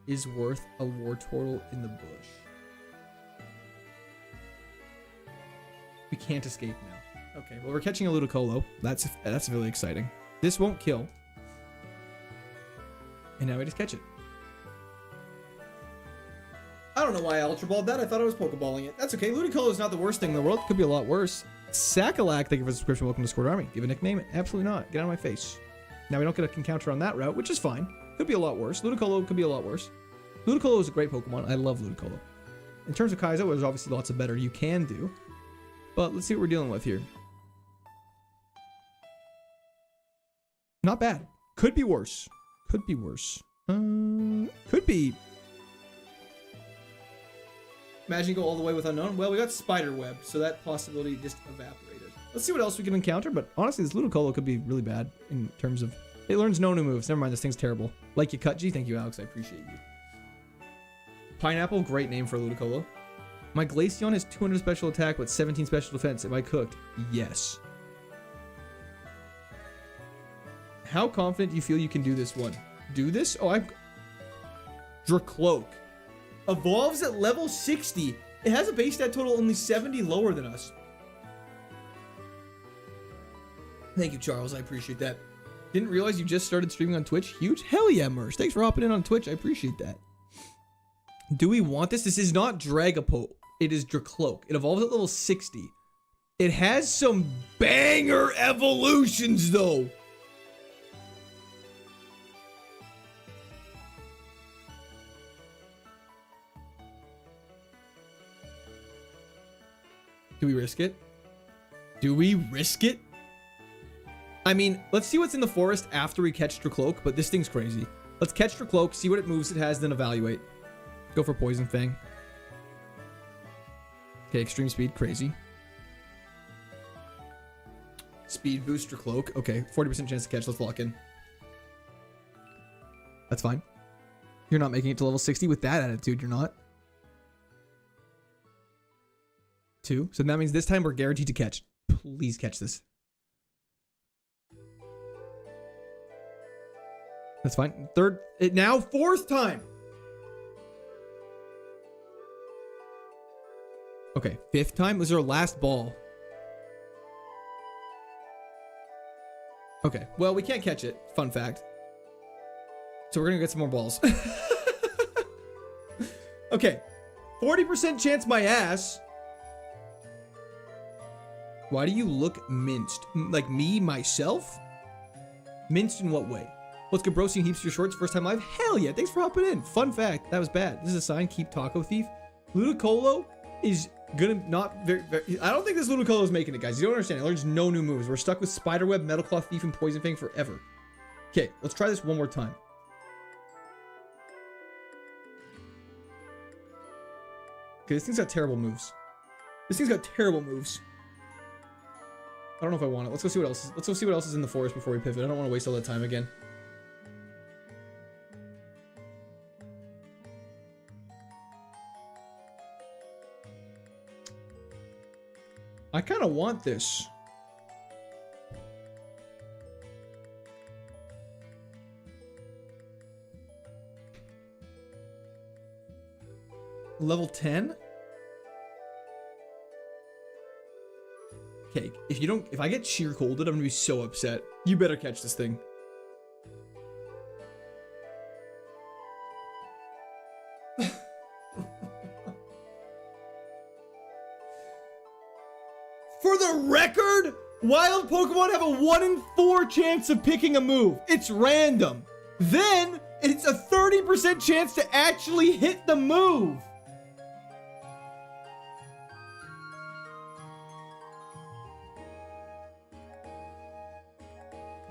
is worth a war turtle in the bush. We can't escape now. Okay, well, we're catching a Ludicolo. That's really exciting. This won't kill. And now we just catch it. I don't know why I Ultra Balled that. I thought I was Pokeballing it. That's okay. Ludicolo is not the worst thing in the world. Could be a lot worse. Sakalak, thank you for the subscription. Welcome to Squad Army. Give a nickname? Absolutely not. Get out of my face. Now we don't get a encounter on that route, which is fine. Could be a lot worse. Ludicolo could be a lot worse. Ludicolo is a great Pokemon. I love Ludicolo. In terms of KAIZO, there's obviously lots of better you can do. But let's see what we're dealing with here. Not bad. Could be worse. Could be worse. Could be. Imagine you go all the way with unknown. Well, we got Spiderweb, so that possibility just evaporated. Let's see what else we can encounter, but honestly, this Ludicolo could be really bad in terms of... It learns no new moves. Never mind, this thing's terrible. Like Yakutji. Thank you, Alex. I appreciate you. Pineapple, great name for a Ludicolo. My Glaceon has 200 special attack with 17 special defense. Am I cooked? Yes. How confident do you feel you can do this one? Do this? Oh, I'm... Dracloak. Evolves at level 60. It has a base stat total only 70 lower than us. Thank you, Charles. I appreciate that. Didn't realize you just started streaming on Twitch. Huge. Hell yeah, Merce. Thanks for hopping in on Twitch. I appreciate that. Do we want this? This is not Dragapult. It is Dracloak. It evolves at level 60. It has some banger evolutions, though. Do we risk it? Do we risk it? I mean, let's see what's in the forest after we catch Dracloak, but this thing's crazy. Let's catch Dracloak, see what it moves it has, then evaluate. Go for Poison Fang. Okay, extreme speed, crazy. Speed boost Dracloak. Okay, 40% chance to catch, let's lock in. That's fine. You're not making it to level 60 with that attitude, you're not. 2. So that means this time we're guaranteed to catch. Please catch this. That's fine. Third, now 4th time. Okay, 5th time. This is our last ball. Okay, well, we can't catch it. Fun fact. So we're gonna get some more balls. Okay, 40% chance my ass. Why do you look minced? Like me, myself? Minced in what way? What's good, bro? Seeing heaps of your shorts first time live? Hell yeah, thanks for hopping in. Fun fact, that was bad. This is a sign, keep Taco Thief. Ludicolo is gonna not very, I don't think this Ludicolo is making it, guys. You don't understand. It learns no new moves. We're stuck with Spiderweb, Metal Claw Thief, and Poison Fang forever. Okay, let's try this one more time. Okay, this thing's got terrible moves. This thing's got terrible moves. I don't know if I want it. Let's go see what else is. Let's go see what else is in the forest before we pivot. I don't want to waste all that time again. I kind of want this. Level 10? Okay, if I get sheer colded, I'm gonna be so upset. You better catch this thing. For the record, wild Pokemon have a 1 in 4 chance of picking a move. It's random. Then, it's a 30% chance to actually hit the move.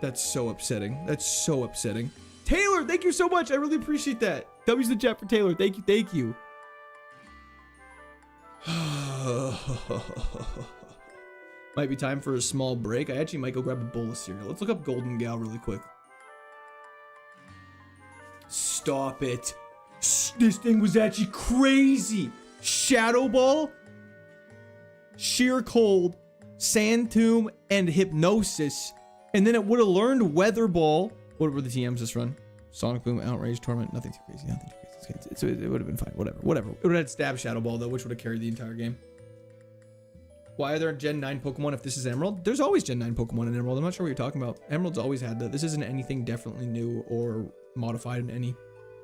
That's so upsetting. That's so upsetting. Taylor, thank you so much. I really appreciate that. W's the chat for Taylor. Thank you. Thank you. Might be time for a small break. I actually might go grab a bowl of cereal. Let's look up Golden Gal really quick. Stop it. This thing was actually crazy. Shadow Ball, Sheer Cold, Sand Tomb, and Hypnosis. And then it would have learned Weather Ball. What were the TMs this run? Sonic Boom, Outrage, Torment, nothing too crazy. Nothing too crazy. So it would have been fine. Whatever. It would have had Stab Shadow Ball, though, which would have carried the entire game. Why are there Gen 9 Pokemon if this is Emerald? There's always Gen 9 Pokemon in Emerald. I'm not sure what you're talking about. Emerald's always had that. This isn't anything definitely new or modified in any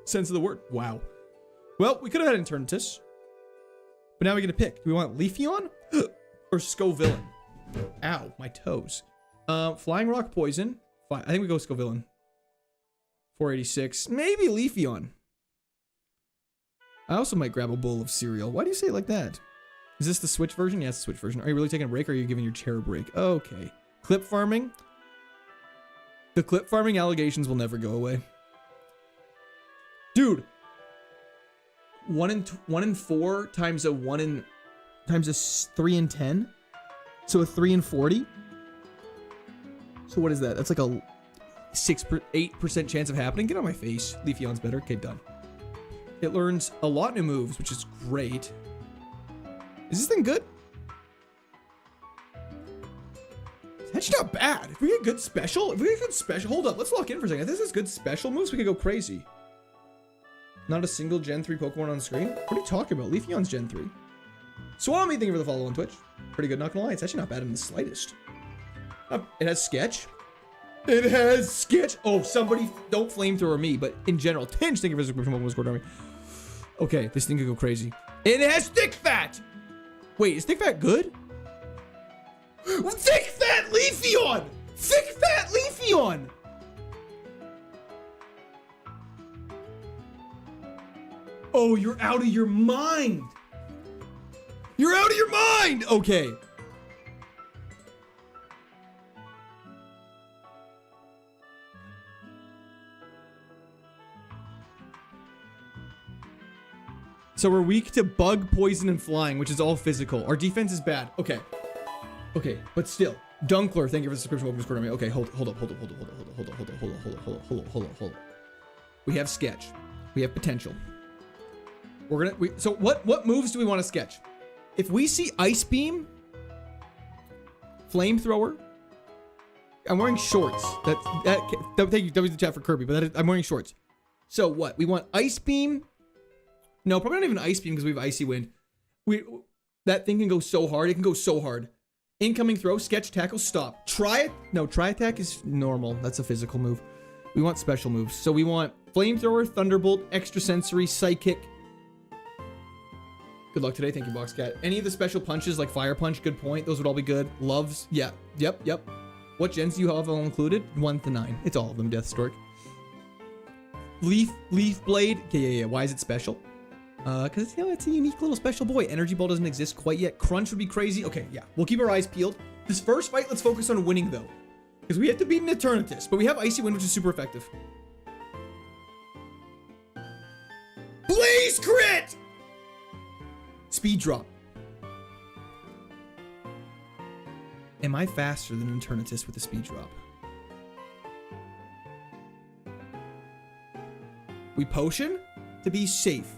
sense of the word. Wow. Well, we could have had Eternatus. But now we get to pick. Do we want Leafeon or Scovillain? Ow, my toes. Flying Rock Poison. I think we go Scovillain. 486. Maybe Leafeon. I also might grab a bowl of cereal. Why do you say it like that? Is this the Switch version? Yeah, it's the Switch version. Are you really taking a break or are you giving your chair a break? Okay. Clip farming. The clip farming allegations will never go away. Dude. 1 in 4 times a 3 in 10. So a 3 in 40. So what is that? That's like a 8% chance of happening. Get on my face. Leafeon's better. Okay, done. It learns a lot new moves, which is great. Is this thing good? That's not bad. If we get good special, hold up. Let's lock in for a second. If this is good special moves, we could go crazy. Not a single Gen 3 Pokemon on the screen? What are you talking about? Leafeon's Gen 3. Swami, thank you for the follow on Twitch. Pretty good, not gonna lie. It's actually not bad in the slightest. It has Sketch. It has Sketch. Oh, somebody don't flamethrower me, but in general, Tinge, thank you for the subscription. Pokemon scored army. Okay, this thing could go crazy. And it has Thick Fat. Wait, is Thick Fat good? Thick Fat Leafeon! Thick Fat Leafeon! Oh, you're out of your mind! You're out of your mind! Okay. So we're weak to bug, poison, and flying, which is all physical. Our defense is bad. Okay. Okay, but still. Dunkler, thank you for the subscription. Welcome to Square. Okay, hold up. We have Sketch. We have potential. So what moves do we want to sketch? If we see Ice Beam, Flamethrower, I'm wearing shorts. Thank you, W the chat for Kirby, but I'm wearing shorts. So what? We want Ice Beam. No, probably not even Ice Beam because we have Icy Wind. That thing can go so hard. It can go so hard. Incoming throw, sketch, tackle, stop. Try it. No, try attack is normal. That's a physical move. We want special moves. So we want Flamethrower, Thunderbolt, Extrasensory, Psychic. Good luck today. Thank you, Boxcat. Any of the special punches like Fire Punch, good point. Those would all be good. Loves, yeah. Yep. What gens do you have all included? 1 to 9. It's all of them, Death Stork. Leaf Blade. Yeah. Why is it special? Because, it's a unique little special boy. Energy Ball doesn't exist quite yet. Crunch would be crazy. Okay, yeah. We'll keep our eyes peeled. This first fight, let's focus on winning, though. Because we have to beat an Eternatus. But we have Icy Wind, which is super effective. Blaze Crit! Speed Drop. Am I faster than an Eternatus with a Speed Drop? We Potion to be safe.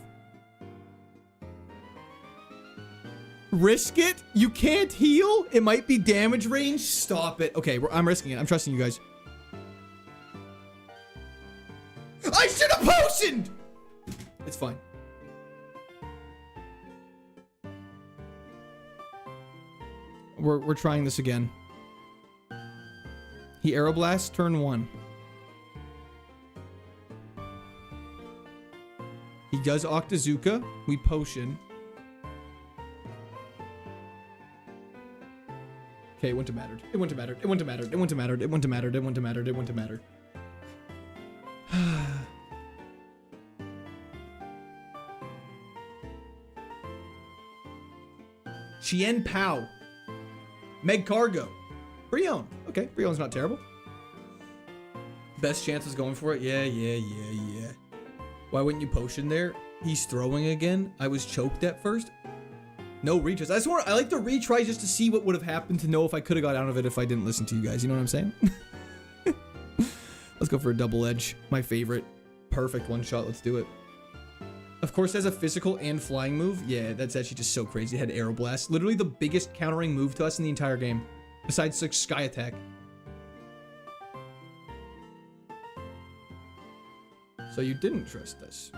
Risk it? You can't heal? It might be damage range? Stop it. Okay, I'm risking it. I'm trusting you guys. I should have potioned! It's fine. We're trying this again. He Aeroblast, turn 1. He does Octazooka. We potion. Okay, it wouldn't have mattered. It wouldn't have mattered. It wouldn't have mattered. It wouldn't have mattered. It wouldn't have mattered. It wouldn't have mattered. It wouldn't have mattered. Chien Pao. Meg Cargo. Brion. Okay, Brion's not terrible. Best chance is going for it. Yeah. Why wouldn't you potion there? He's throwing again. I was choked at first. No retries. I like the retry just to see what would have happened, to know if I could have got out of it if I didn't listen to you guys. You know what I'm saying? Let's go for a double edge. My favorite. Perfect one shot. Let's do it. Of course, it has a physical and flying move. Yeah, that's actually just so crazy. It had Aeroblast. Literally the biggest countering move to us in the entire game. Besides like Sky Attack. So you didn't trust us.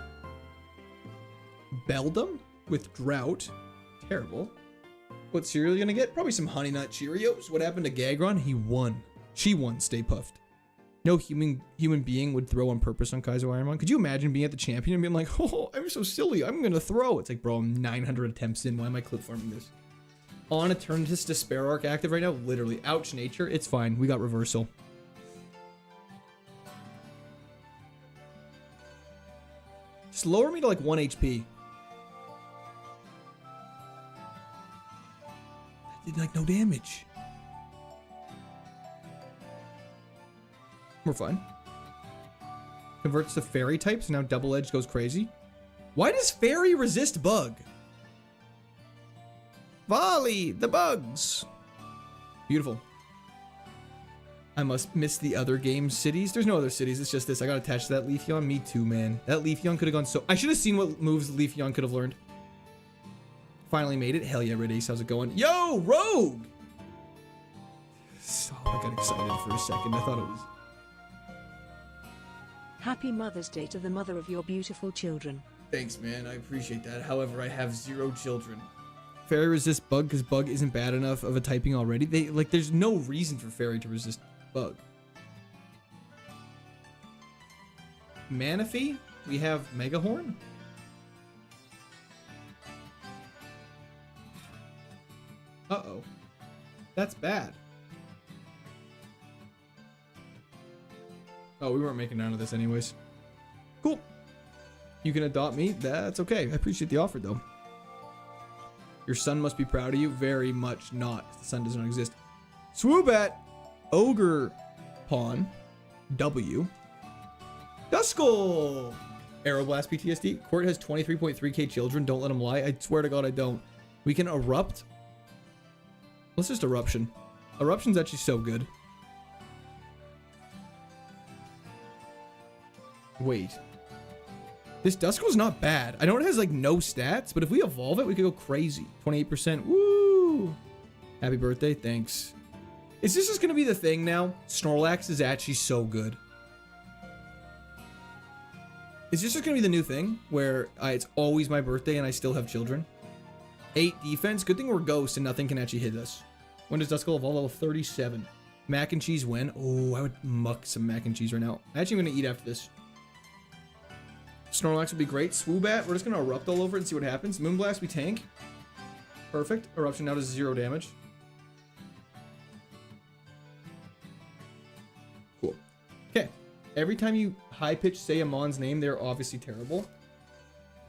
Beldum with Drought. Terrible. What cereal are you gonna get? Probably some Honey Nut Cheerios. What happened to Gagron? He won. She won. Stay puffed. No human being would throw on purpose on KAIZO IRONMON. Could you imagine being at the champion and being like, oh, I'm so silly, I'm gonna throw. It's like, bro, I'm 900 attempts in. Why am I clip farming this? On Eternatus Despair Arc active right now. Literally. Ouch, nature. It's fine. We got reversal. Just lower me to like 1 HP. That did like no damage. We're fine. Converts to fairy types. Now double edge goes crazy. Why does fairy resist bug? Volley, the bugs. Beautiful. I must miss the other game cities. There's no other cities. It's just this. I got attached to that Leafeon. Me too, man. That Leafeon could have gone so... I should have seen what moves Leafeon could have learned. Finally made it. Hell yeah, Red Ace. How's it going? Yo, Rogue! I got excited for a second. I thought it was... Happy Mother's Day to the mother of your beautiful children. Thanks, man. I appreciate that. However, I have 0 children. Fairy resist bug because bug isn't bad enough of a typing already. There's no reason for fairy to resist bug. Manaphy, we have Megahorn. Uh-oh. That's bad. Oh, we weren't making none of this anyways. Cool. You can adopt me. That's okay. I appreciate the offer, though. Your son must be proud of you. Very much not. The son does not exist. Swoobat. Ogre. Pawn. W. Duskull. Aeroblast PTSD. Court has 23.3k children. Don't let him lie. I swear to God I don't. We can erupt. Let's just eruption. Eruption's actually so good. Wait. This Duskull's not bad. I know it has like no stats, but if we evolve it, we could go crazy. 28%. Woo! Happy birthday. Thanks. Is this just going to be the thing now? Snorlax is actually so good. Is this just going to be the new thing where it's always my birthday and I still have children? 8 defense. Good thing we're ghosts and nothing can actually hit us. When does Duskull evolve? Level 37. Mac and cheese win. Oh, I would muck some mac and cheese right now. Actually, I'm going to eat after this. Snorlax would be great. Swoobat, we're just going to erupt all over it and see what happens. Moonblast, we tank. Perfect. Eruption now does 0 damage. Cool. Okay. Every time you high-pitch say a Mon's name, they're obviously terrible.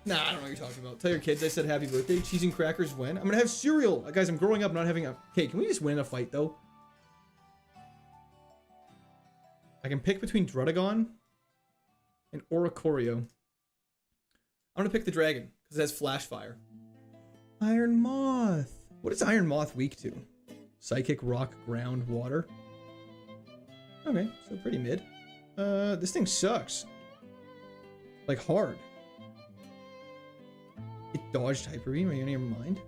Nah, I don't know what you're talking about. Tell your kids I said happy birthday. Cheese and crackers win. I'm going to have cereal. Guys, I'm growing up not having a... Okay, can we just win a fight, though? I can pick between Druddigon and Oricorio. I'm going to pick the dragon, because it has flash fire. Iron Moth. What is Iron Moth weak to? Psychic, rock, ground, water. Okay, so pretty mid. This thing sucks. Like, hard. It dodged Hyper Beam. Are you out of your mind?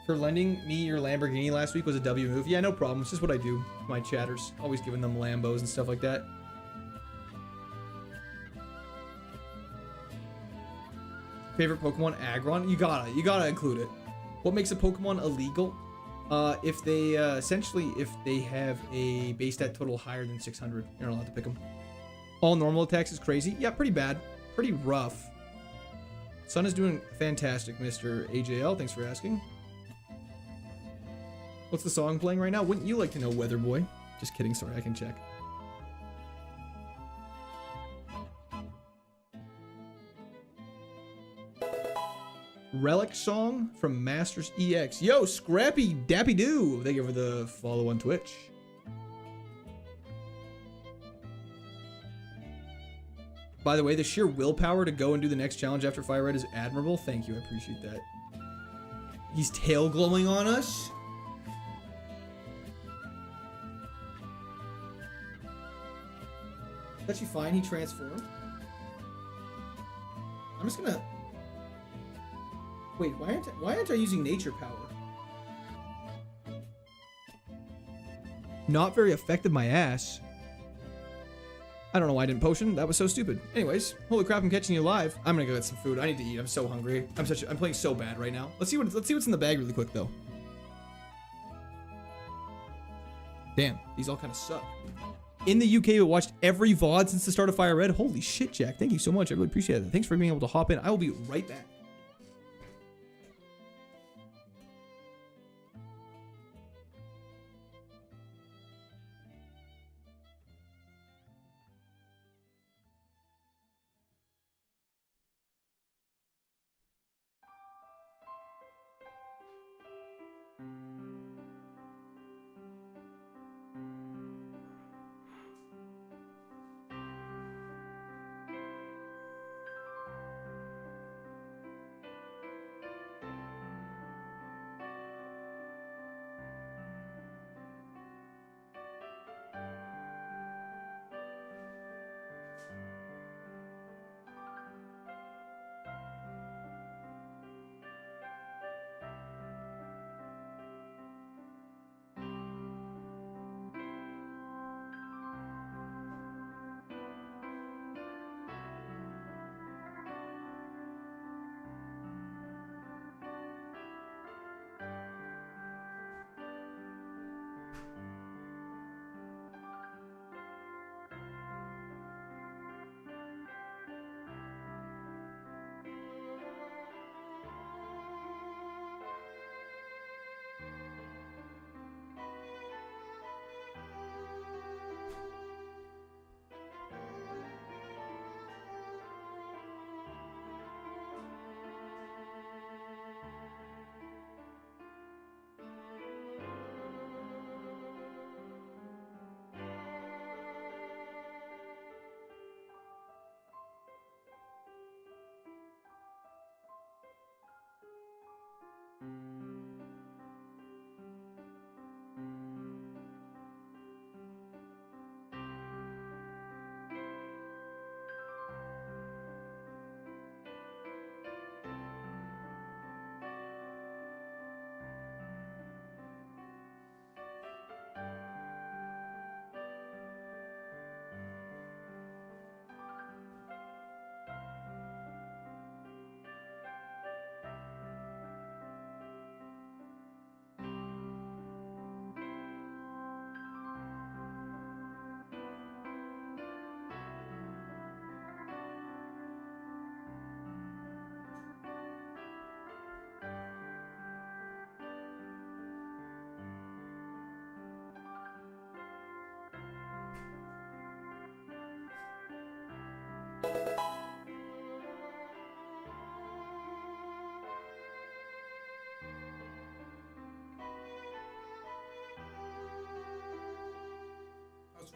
For lending me your Lamborghini last week was a W move. Yeah, no problem. It's just what I do. My chatters. Always giving them Lambos and stuff like that. Favorite Pokemon? Aggron? You gotta include it. What makes a Pokemon illegal? If they, essentially, if they have a base stat total higher than 600, you're not allowed to pick them. All normal attacks is crazy. Yeah, pretty bad. Pretty rough. Sun is doing fantastic, Mr. AJL. Thanks for asking. What's the song playing right now? Wouldn't you like to know, Weather Boy? Just kidding. Sorry, I can check. Relic song from Masters EX. Yo, Scrappy Dappy Doo. Thank you for the follow on Twitch. By the way, the sheer willpower to go and do the next challenge after Fire Red is admirable. Thank you. I appreciate that. He's tail glowing on us. That's actually fine. He transformed. I'm just gonna... Wait, why aren't I using nature power? Not very effective, my ass. I don't know why I didn't potion. That was so stupid. Anyways, holy crap, I'm catching you live. I'm gonna go get some food. I need to eat. I'm so hungry. I'm playing so bad right now. Let's see what's in the bag really quick though. Damn, these all kind of suck. In the UK, we watched every VOD since the start of Fire Red. Holy shit, Jack. Thank you so much. I really appreciate it. Thanks for being able to hop in. I will be right back.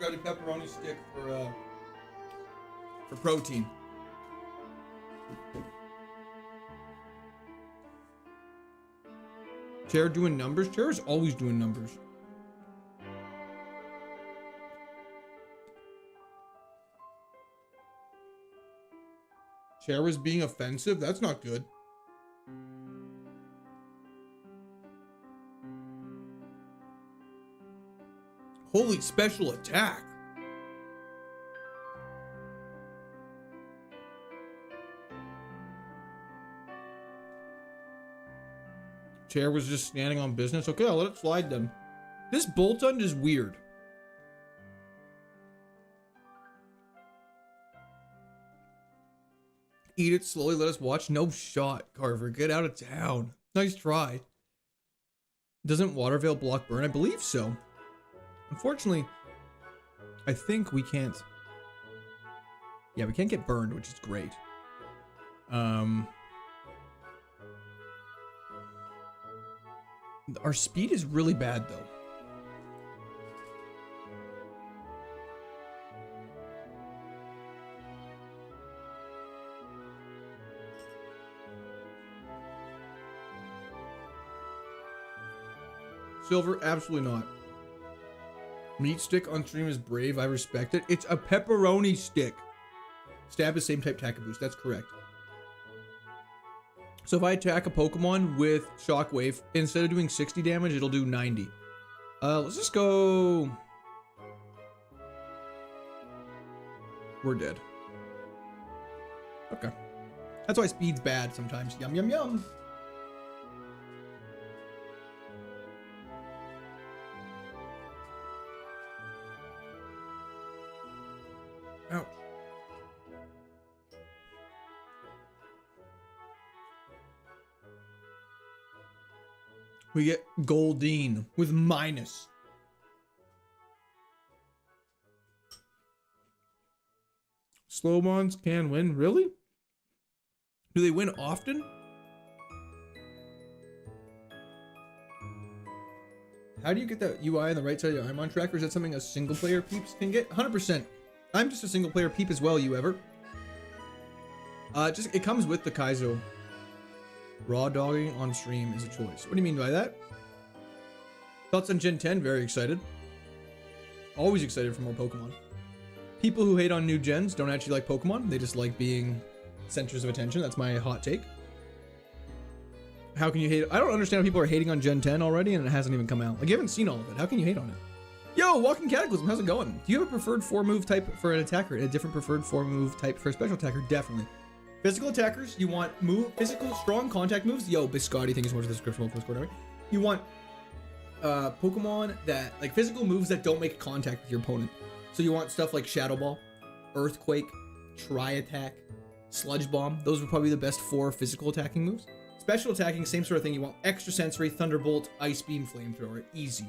sprouty pepperoni stick for protein. Chair doing numbers? Chair is always doing numbers. Chair was being offensive? That's not good. Holy special attack. Chair was just standing on business. Okay, I'll let it slide then. This Boltund is weird. Eat it slowly, let us watch. No shot, Carver. Get out of town. Nice try. Doesn't Waterveil block burn? I believe so. Unfortunately, I think we can't. Yeah, we can't get burned, which is great. Our speed is really bad, though. Silver, absolutely not. Meat stick on stream is brave. I respect it. It's a pepperoni stick. Stab is same type attack boost. That's correct. So if I attack a Pokemon with Shockwave, instead of doing 60 damage, it'll do 90. Let's just go... We're dead. Okay. That's why speed's bad sometimes. Yum, yum, yum. Ouch. We get Goldeen with minus. Slowmons can win. Really? Do they win often? How do you get that UI on the right side of your Imon tracker? Is that something a single player peeps can get? 100%. I'm just a single player peep as well, you ever. It comes with the Kaizo. Raw dogging on stream is a choice. What do you mean by that? Thoughts on Gen 10? Very excited. Always excited for more Pokemon. People who hate on new gens don't actually like Pokemon. They just like being centers of attention. That's my hot take. How can you hate? I don't understand how people are hating on Gen 10 already and it hasn't even come out. Like, you haven't seen all of it. How can you hate on it? Yo, Walking Cataclysm, how's it going? Do you have a preferred 4-move type for an attacker and a different preferred 4-move type for a special attacker? Definitely. Physical attackers, you want physical, strong contact moves. Yo, Biscotti, thank you so much for the description. You want Pokemon that, like, physical moves that don't make contact with your opponent. So you want stuff like Shadow Ball, Earthquake, Tri-Attack, Sludge Bomb. Those would probably be the best 4 physical attacking moves. Special attacking, same sort of thing. You want Extra Sensory, Thunderbolt, Ice Beam, Flamethrower. Easy.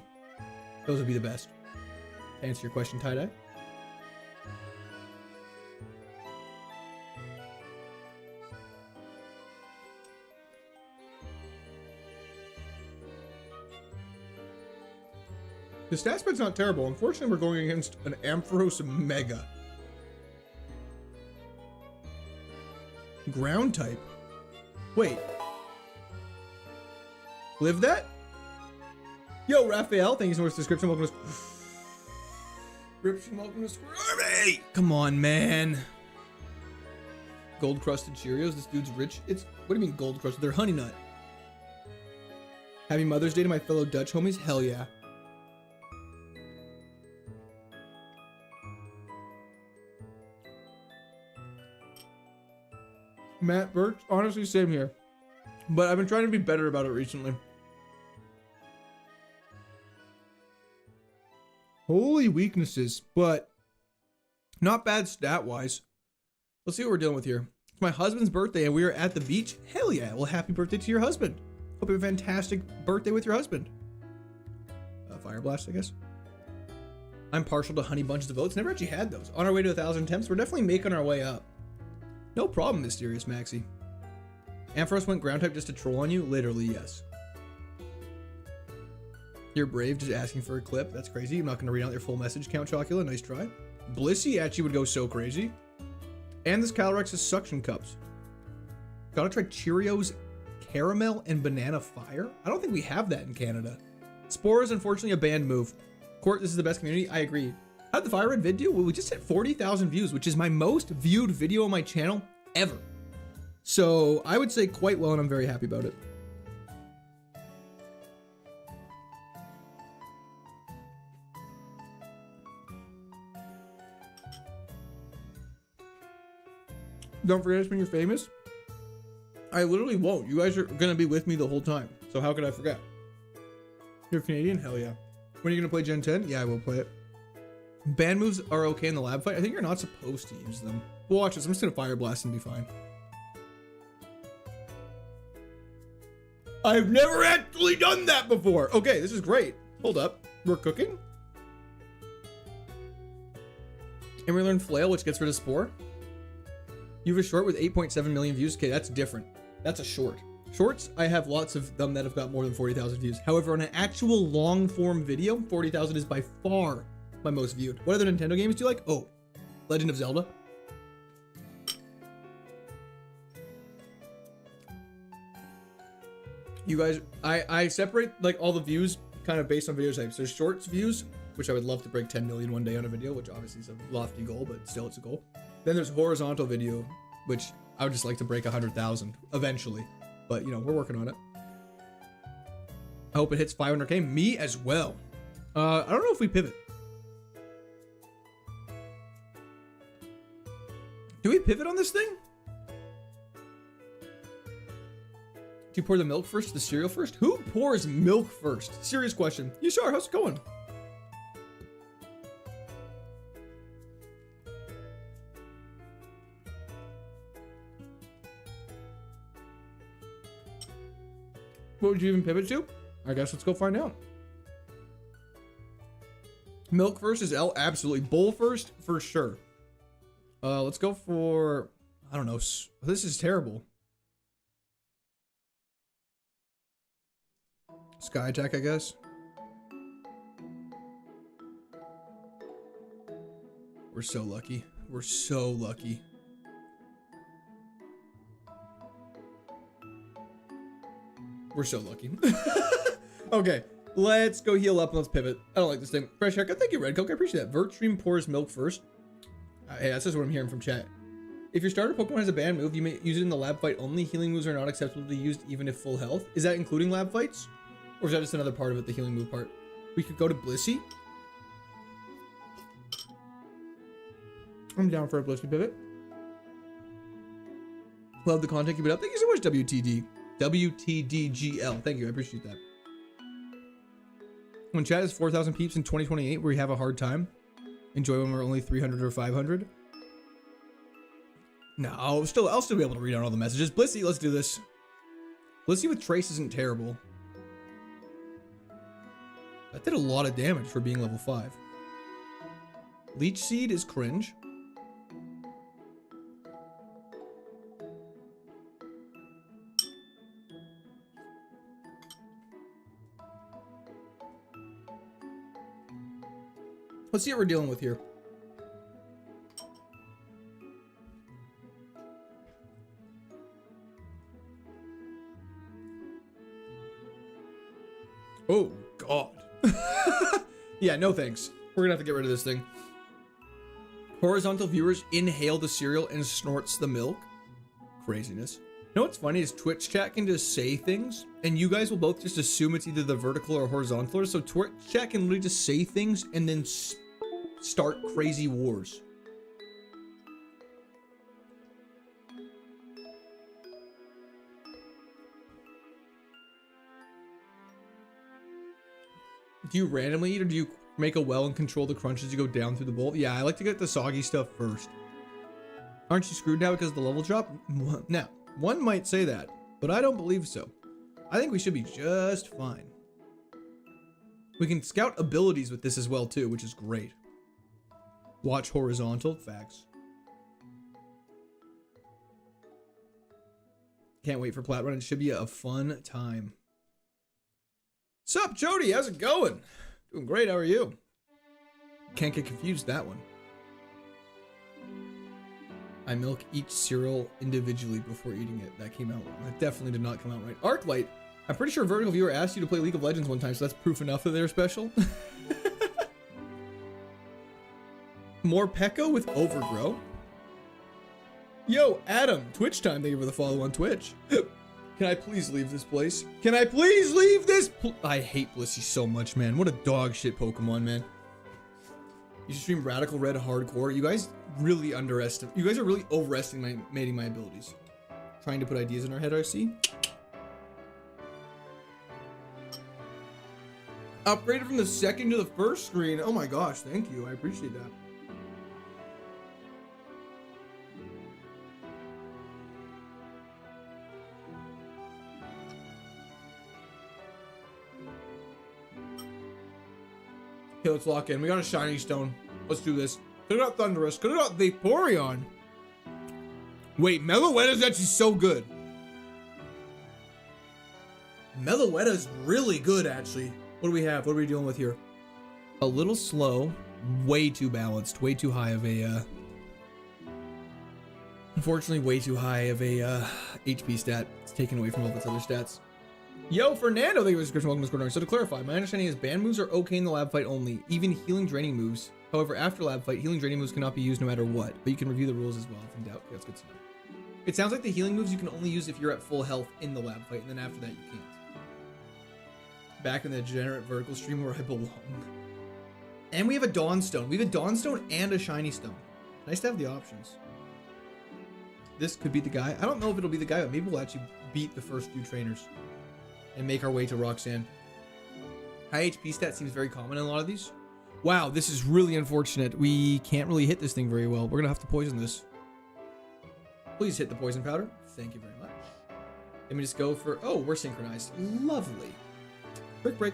Those would be the best. To answer your question, Tie-Dye. The stat spread's not terrible. Unfortunately, we're going against an Ampharos Mega. Ground type. Wait. Live that? Yo, Raphael, thank you so much for the description. Welcome to Description. Welcome to Square Army. Come on, man. Gold crusted Cheerios. This dude's rich. What do you mean gold crusted? They're Honey Nut. Happy Mother's Day to my fellow Dutch homies. Hell yeah. Matt Birch, honestly, same here. But I've been trying to be better about it recently. Holy weaknesses, but not bad stat-wise. Let's see what we're dealing with here. It's my husband's birthday and we are at the beach. Hell yeah. Well, happy birthday to your husband. Hope you have a fantastic birthday with your husband. Fire Blast, I guess. I'm partial to honey bunches of oats. Never actually had those. On our way to 1,000 attempts. We're definitely making our way up. No problem, Mysterious Maxi. Ampharos went ground type just to troll on you? Literally, yes. You're brave, just asking for a clip. That's crazy. I'm not going to read out your full message, Count Chocula. Nice try. Blissey actually would go so crazy. And this Calyrex is suction cups. Gotta try Cheerios Caramel and Banana Fire. I don't think we have that in Canada. Spore is unfortunately a banned move. Court, this is the best community. I agree. How did the Fire Red vid do? Well, we just hit 40,000 views, which is my most viewed video on my channel ever. So I would say quite well, and I'm very happy about it. Don't forget us when you're famous. I literally won't. You guys are gonna be with me the whole time. So how could I forget? You're Canadian? Hell yeah. When are you gonna play Gen 10? Yeah, I will play it. Band moves are okay in the lab fight. I think you're not supposed to use them. Well, watch this. I'm just gonna Fire Blast and be fine. I've never actually done that before. Okay, this is great. Hold up. We're cooking. And we learn Flail, which gets rid of Spore. You have a short with 8.7 million views. Okay, that's different. That's a short. Shorts, I have lots of them that have got more than 40,000 views. However, on an actual long form video, 40,000 is by far my most viewed. What other Nintendo games do you like? Oh, Legend of Zelda. You guys, I separate like all the views kind of based on video types. There's shorts views, which I would love to break 10 million one day on a video, which obviously is a lofty goal, but still it's a goal. Then there's horizontal video, which I would just like to break 100,000 eventually, but you know, we're working on it. I hope it hits 500K. Me as well. I don't know if we pivot. Do we pivot on this thing? Do you pour the milk first, the cereal first? Who pours milk first? Serious question. Yashar, how's it going? What would you even pivot to? I guess let's go find out. Milk first is L, absolutely. Bowl first, for sure. Let's go for, I don't know. This is terrible. Sky Attack, I guess. We're so lucky. We're so lucky. We're so lucky. Okay, let's go heal up and let's pivot. I don't like this thing. Fresh haircut. Thank you, Red Coke. I appreciate that. Vertstream pours milk first. Hey, that's just what I'm hearing from chat. If your starter Pokemon has a banned move, you may use it in the lab fight only. Healing moves are not acceptable to be used even if full health. Is that including lab fights? Or is that just another part of it, the healing move part? We could go to Blissey. I'm down for a Blissey pivot. Love the content. Keep it up. Thank you so much, WTD. WTDGL. Thank you. I appreciate that. When chat is 4,000 peeps in 2028, where we have a hard time. Enjoy when we're only 300 or 500. No, I'll still be able to read out all the messages. Blissey, let's do this. Blissey with Trace isn't terrible. That did a lot of damage for being level 5. Leech Seed is cringe. Let's see what we're dealing with here. Oh, God. Yeah, no thanks. We're gonna have to get rid of this thing. Horizontal viewers inhale the cereal and snorts the milk. Craziness. You know what's funny is Twitch chat can just say things, and you guys will both just assume it's either the vertical or horizontal. So Twitch chat can literally just say things and then start crazy wars. Do you randomly eat, or do you make a well and control the crunch as you go down through the bowl? Yeah, I like to get the soggy stuff first. Aren't you screwed now because of the level drop? Now, one might say that, but I don't believe so. I think we should be just fine. We can scout abilities with this as well too, which is great. Watch horizontal, facts. Can't wait for Plat Run. It should be a fun time. Sup, Jody? How's it going? Doing great. How are you? Can't get confused that one. I milk each cereal individually before eating it. That came out wrong. That definitely did not come out right. Arclight. I'm pretty sure Vertical Viewer asked you to play League of Legends one time, so that's proof enough that they're special. More Pekko with Overgrow. Yo, Adam. Twitch time. Thank you for the follow on Twitch. Can I please leave this place? Can I please leave this? I hate Blissey so much, man. What a dog shit Pokemon, man. You should stream Radical Red Hardcore. You guys really underestimate. You guys are really overestimating my abilities. Trying to put ideas in our head, I see. Upgraded from the second to the first screen. Oh my gosh, thank you. I appreciate that. Okay, let's lock in. We got a shiny stone. Let's do this. Could have got Thunderous. Could have got Vaporeon. Wait, Meloetta's actually so good. Meloetta's really good, actually. What do we have? What are we dealing with here? A little slow. Way too balanced. Way too high of a... Unfortunately, way too high of a HP stat. It's taken away from all of its other stats. Yo, Fernando, thank you for the subscription. Welcome to Square. So to clarify, my understanding is band moves are okay in the lab fight only, even healing draining moves. However, after lab fight, healing draining moves cannot be used no matter what, but you can review the rules as well if in doubt. Okay, that's good to know. It sounds like the healing moves you can only use if you're at full health in the lab fight, and then after that you can't. Back in the degenerate vertical stream where I belong. And we have a Dawnstone. We have a Dawnstone and a Shiny Stone. Nice to have the options. This could be the guy. I don't know if it'll be the guy, but maybe we'll actually beat the first few trainers and make our way to Roxanne. High HP stat seems very common in a lot of these. Wow, this is really unfortunate. We can't really hit this thing very well. We're gonna have to poison this. Please hit the poison powder. Thank you very much. Let me just go for... Oh, we're synchronized. Lovely. Brick break.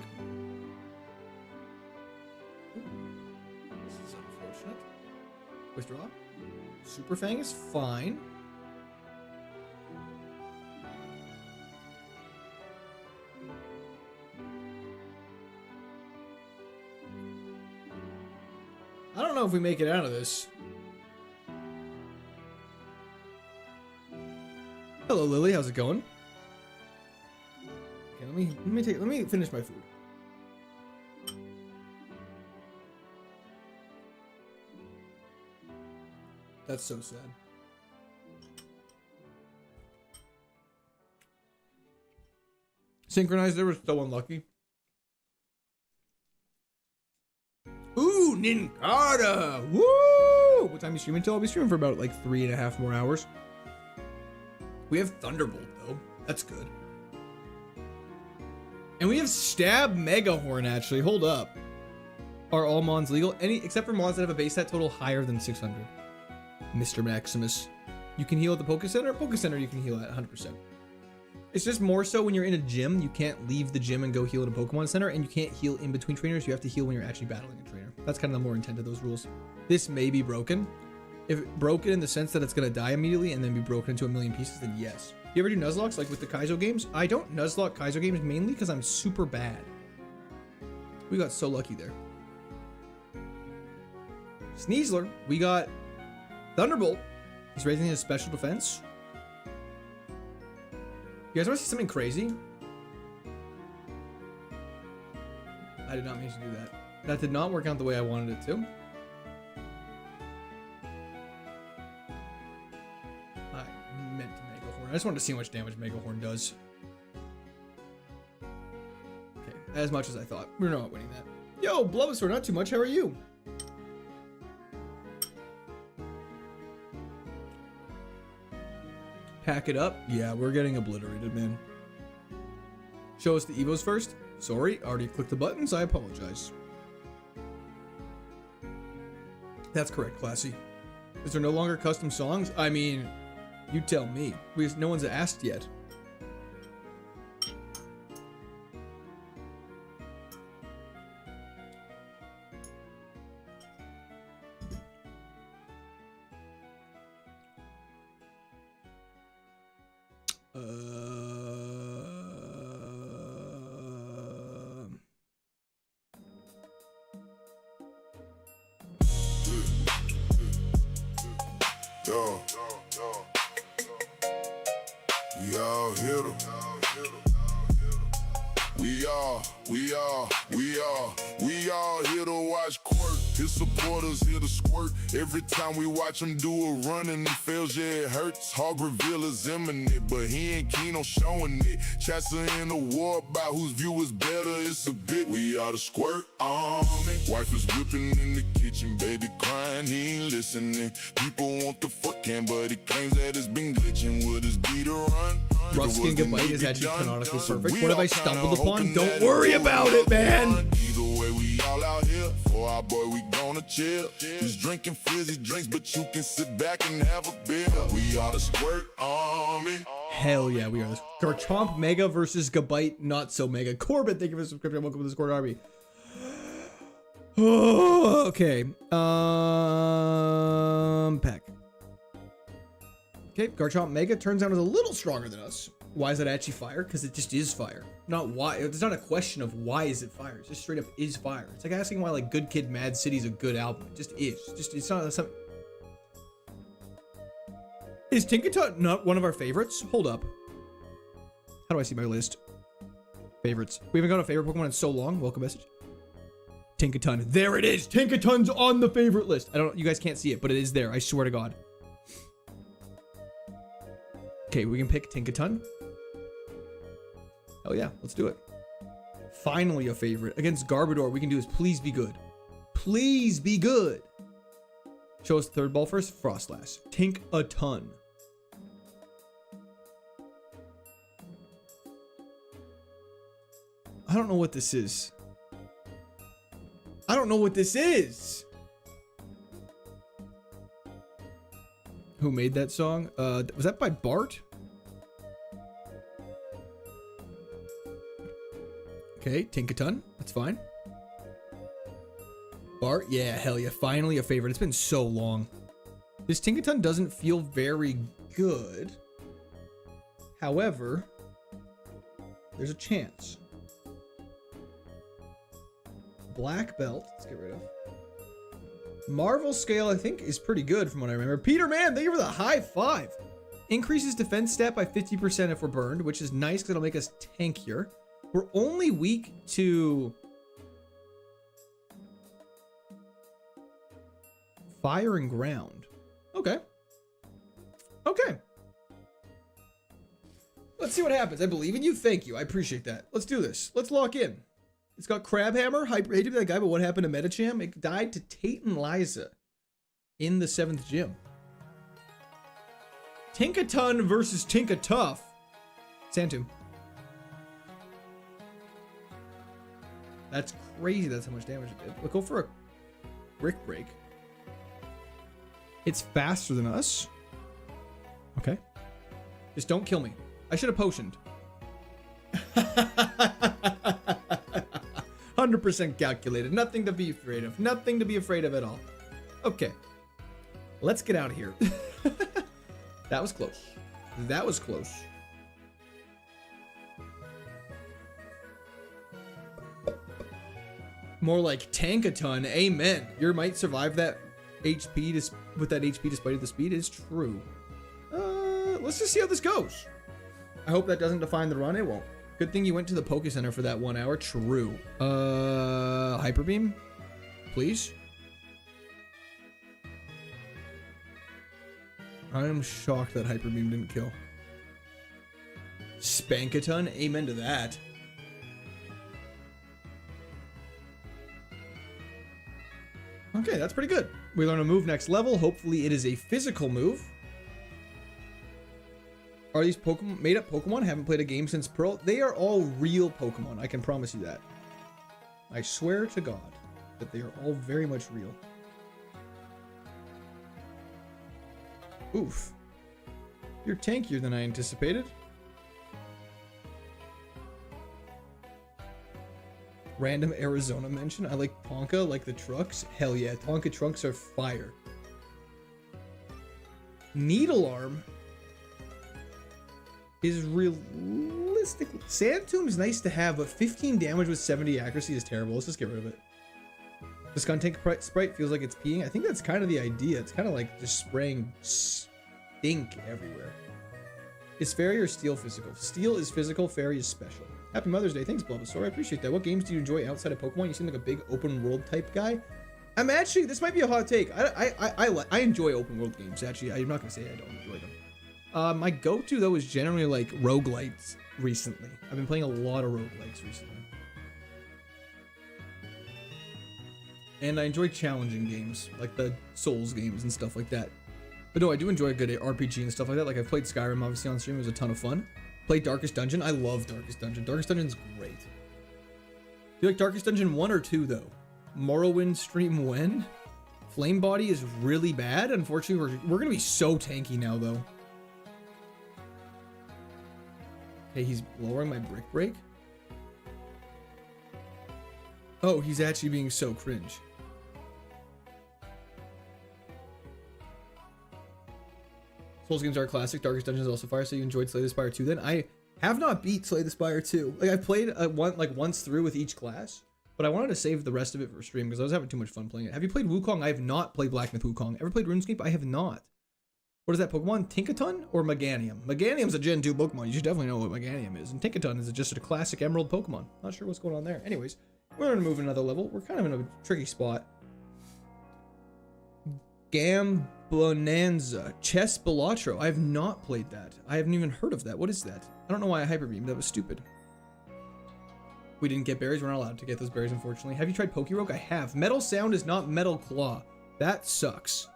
This is unfortunate. Withdraw. Super Fang is fine. I don't know if we make it out of this. Hello, Lily. How's it going? Okay, let me finish my food. That's so sad. Synchronized there was so unlucky. Ooh, Ninkata! Woo! What time are you streaming till? I'll be streaming for about like 3.5 more hours. We have Thunderbolt though. That's good. And we have Stab Megahorn actually. Hold up. Are all Mons legal? Any except for Mons that have a base stat total higher than 600. Mr. Maximus. You can heal at the Poké Center. Poké Center you can heal at 100%. It's just more so when you're in a gym, you can't leave the gym and go heal at a Pokemon Center, and you can't heal in between trainers. You have to heal when you're actually battling a trainer. That's kind of the more intent of those rules. This may be broken. If broken in the sense that it's going to die immediately and then be broken into a million pieces, then yes. You ever do Nuzlocks like with the Kaizo games? I don't Nuzlocke Kaizo games mainly because I'm super bad. We got so lucky there. Sneasler, we got Thunderbolt. He's raising his special defense. You guys want to see something crazy? I did not mean to do that. That did not work out the way I wanted it to. I meant to Megahorn. I just wanted to see how much damage Megahorn does. Okay, as much as I thought. We're not winning that. Yo, Bulbasaur, not too much. How are you? Pack it up. Yeah, we're getting obliterated, man. Show us the Evos first. Sorry, already clicked the buttons. I apologize. That's correct, Classy. Is there no longer custom songs? I mean, you tell me. No one's asked yet. Yo. We all hit 'em. We all here to watch Quirk. His supporters here to squirt. Every time we watch him do a run and he fails, yeah, it hurts. Hog reveal is imminent, but he ain't keen on showing it. Chats are in a war about whose view is better. It's a bit. We are the squirt army. Wife is whipping in the kitchen, baby crying, he ain't listening. People want the fuck him, but he claims that it's been glitching. Would his beat a run? Rough Skin Goodbye is actually canonically perfect. What have I stumbled upon? Don't worry about it, man. Either way, we all out here. For our boy, we gonna chill. He's drinking fizzy drinks, but you can sit back and have a beer. We are the Squirt Army. Hell yeah, we are this. Garchomp Mega versus Gabite Not So Mega. Corbett, thank you for the subscription. Welcome to the Squirt Army. Oh, okay. Pack. Okay, Garchomp Mega turns out is a little stronger than us. Why is that actually fire? Because it just is fire. Not why. It's not a question of why is it fire. It's just straight up is fire. It's like asking why like Good Kid, Mad City is a good album. It just is. It's not something. Is Tinkaton not one of our favorites? Hold up. How do I see my list? Favorites. We haven't got a favorite Pokemon in so long. Welcome message. Tinkaton. There it is. Tinkaton's on the favorite list. I don't. You guys can't see it, but it is there. I swear to God. Okay, we can pick Tinkaton. Oh yeah, let's do it. Finally a favorite. Against Garbodor, we can do is please be good. Please be good. Show us the third ball first. Frostlass. Tinkaton. I don't know what this is. I don't know what this is. Who made that song? Was that by Bart? Okay, Tinkaton. That's fine. Bart? Yeah, hell yeah. Finally a favorite. It's been so long. This Tinkaton doesn't feel very good. However, there's a chance. Black belt. Let's get rid of. Marvel scale, I think, is pretty good from what I remember. Peter Man, thank you for the high five. Increases defense stat by 50% if we're burned, which is nice because it'll make us tankier. We're only weak to fire and ground. Okay. Okay. Let's see what happens. I believe in you. Thank you. I appreciate that. Let's do this. Let's lock in. It's got Crabhammer. Hyper hated that guy, but what happened to Metacham? It died to Tate and Liza in the 7th gym. Tinkaton versus Tinkatuff. Sandtomb. That's crazy. That's how much damage it did. We'll go for a Brick Break. It's faster than us. Okay. Just don't kill me. I should have potioned. 100% calculated. Nothing to be afraid of. Nothing to be afraid of at all. Okay. Let's get out of here. That was close. That was close. More like Tankaton. Amen. You might survive that HP with that HP despite the speed is true. Let's just see how this goes. I hope that doesn't define the run. It won't. Good thing you went to the Poke Center for that 1 hour. True. Hyper Beam, please. I am shocked that Hyper Beam didn't kill. Spankaton, amen to that. Okay, that's pretty good. We learn a move next level. Hopefully it is a physical move. Are these Pokemon made up Pokemon? Haven't played a game since Pearl. They are all real Pokemon. I can promise you that. I swear to God that they are all very much real. Oof. You're tankier than I anticipated. Random Arizona mention. I like Tonka, like the trucks. Hell yeah, Tonka trunks are fire. Needle Arm is realistic. Sandtomb is nice to have, but 15 damage with 70 accuracy is terrible. Let's just get rid of it. The Skuntank sprite feels like it's peeing. I think that's kind of the idea. It's kind of like just spraying stink everywhere. Is fairy or steel physical? Steel is physical, fairy is special. Happy Mother's Day. Thanks, Bulbasaur. I appreciate that. What games do you enjoy outside of Pokemon? You seem like a big open world type guy. I'm actually, this might be a hot take. I enjoy open world games, actually. I'm not going to say I don't enjoy them. My go-to, though, is generally like roguelites recently. I've been playing a lot of roguelikes recently. And I enjoy challenging games, like the Souls games and stuff like that. But no, I do enjoy a good RPG and stuff like that. Like, I've played Skyrim, obviously, on stream. It was a ton of fun. Played Darkest Dungeon. I love Darkest Dungeon. Darkest Dungeon's great. Do you like Darkest Dungeon 1 or 2, though? Morrowind stream when? Flame Body is really bad. Unfortunately, we're going to be so tanky now, though. Okay, he's lowering my brick break. Oh, he's actually being so cringe. Souls games are a classic. Darkest Dungeon is also fire. So you enjoyed Slay the Spire 2 then? I have not beat Slay the Spire 2. Like, I played once through with each class, but I wanted to save the rest of it for stream because I was having too much fun playing it. Have you played Wukong? I have not played Black Myth Wukong. Ever played RuneScape? I have not. What is that Pokemon? Tinkaton or Meganium? Meganium's a Gen 2 Pokemon. You should definitely know what Meganium is. And Tinkaton is just a classic Emerald Pokemon. Not sure what's going on there. Anyways, we're going to move another level. We're kind of in a tricky spot. Gambonanza. Chess Balatro. I have not played that. I haven't even heard of that. What is that? I don't know why I Hyper Beamed. That was stupid. We didn't get berries. We're not allowed to get those berries, unfortunately. Have you tried Pokerogue? I have. Metal Sound is not Metal Claw. That sucks.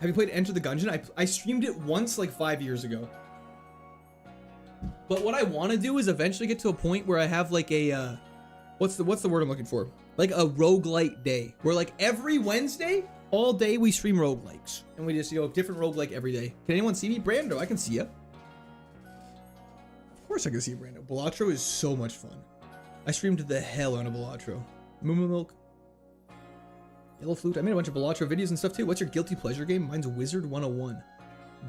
Have you played Enter the Gungeon? I streamed it once like 5 years ago. But what I want to do is eventually get to a point where I have like a what's the word I'm looking for? Like a roguelite day. Where like every Wednesday, all day we stream roguelikes. And we just, different roguelike every day. Can anyone see me? Brando, I can see you. Of course I can see you, Brando. Balatro is so much fun. I streamed the hell out of Balatro. Moo Milk. Yellow Flute. I made a bunch of Balatro videos and stuff too. What's your guilty pleasure game? Mine's Wizard 101.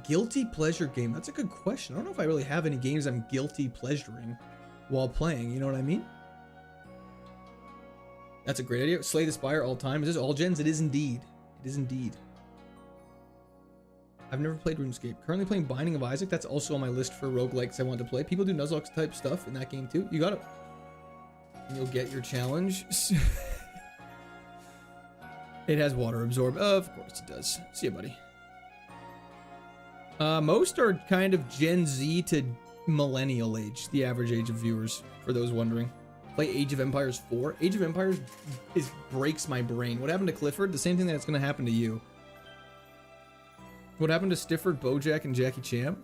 Guilty pleasure game. That's a good question. I don't know if I really have any games I'm guilty pleasuring while playing. You know what I mean? That's a great idea. Slay the Spire all time. Is this all gens? It is indeed. It is indeed. I've never played RuneScape. Currently playing Binding of Isaac. That's also on my list for roguelikes I want to play. People do Nuzlocke type stuff in that game too. You got it. And you'll get your challenge. It has water absorb. Of course it does. See ya, buddy. Most are kind of Gen Z to millennial age, the average age of viewers, for those wondering. Play Age of Empires 4. Age of Empires breaks my brain. What happened to Clifford? The same thing that's going to happen to you. What happened to Stifford, Bojack, and Jackie Chan?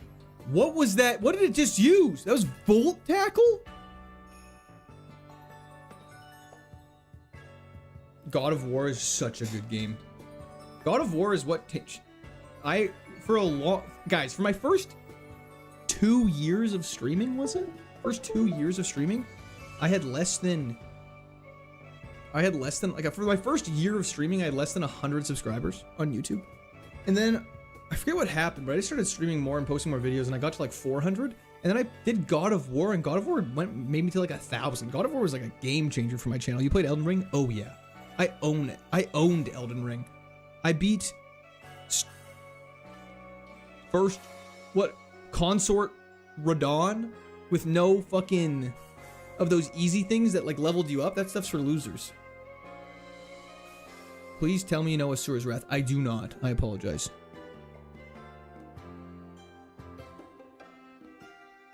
What was that? What did it just use? That was Volt Tackle? God of War is such a good game. God of War is what guys, for my first 2 years of streaming, was it? First 2 years of streaming, I had less than like, for my first year of streaming, I had less than 100 subscribers on YouTube. And then I forget what happened, but I just started streaming more and posting more videos, and I got to like 400. And then I did God of War, and God of War made me to like 1,000. God of War was like a game changer for my channel. You played Elden Ring? Oh yeah. I own it. I owned Elden Ring. I beat first, Consort Radon with no fucking of those easy things that like leveled you up. That stuff's for losers. Please tell me you know Asura's Wrath. I do not. I apologize.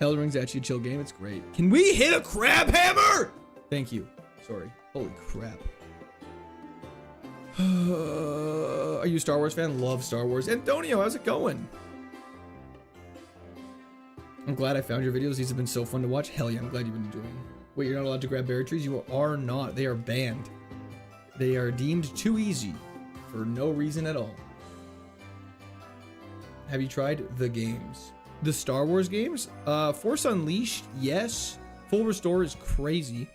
Elden Ring's actually a chill game. It's great. Can we hit a crab hammer? Thank you. Sorry. Holy crap. Are you a Star Wars fan? Love Star Wars. Antonio, how's it going? I'm glad I found your videos. These have been so fun to watch. Hell yeah, I'm glad you've been enjoying. Wait, you're not allowed to grab berry trees? You are not. They are banned. They are deemed too easy for no reason at all. Have you tried the games? The Star Wars games? Force Unleashed, yes. Full Restore is crazy.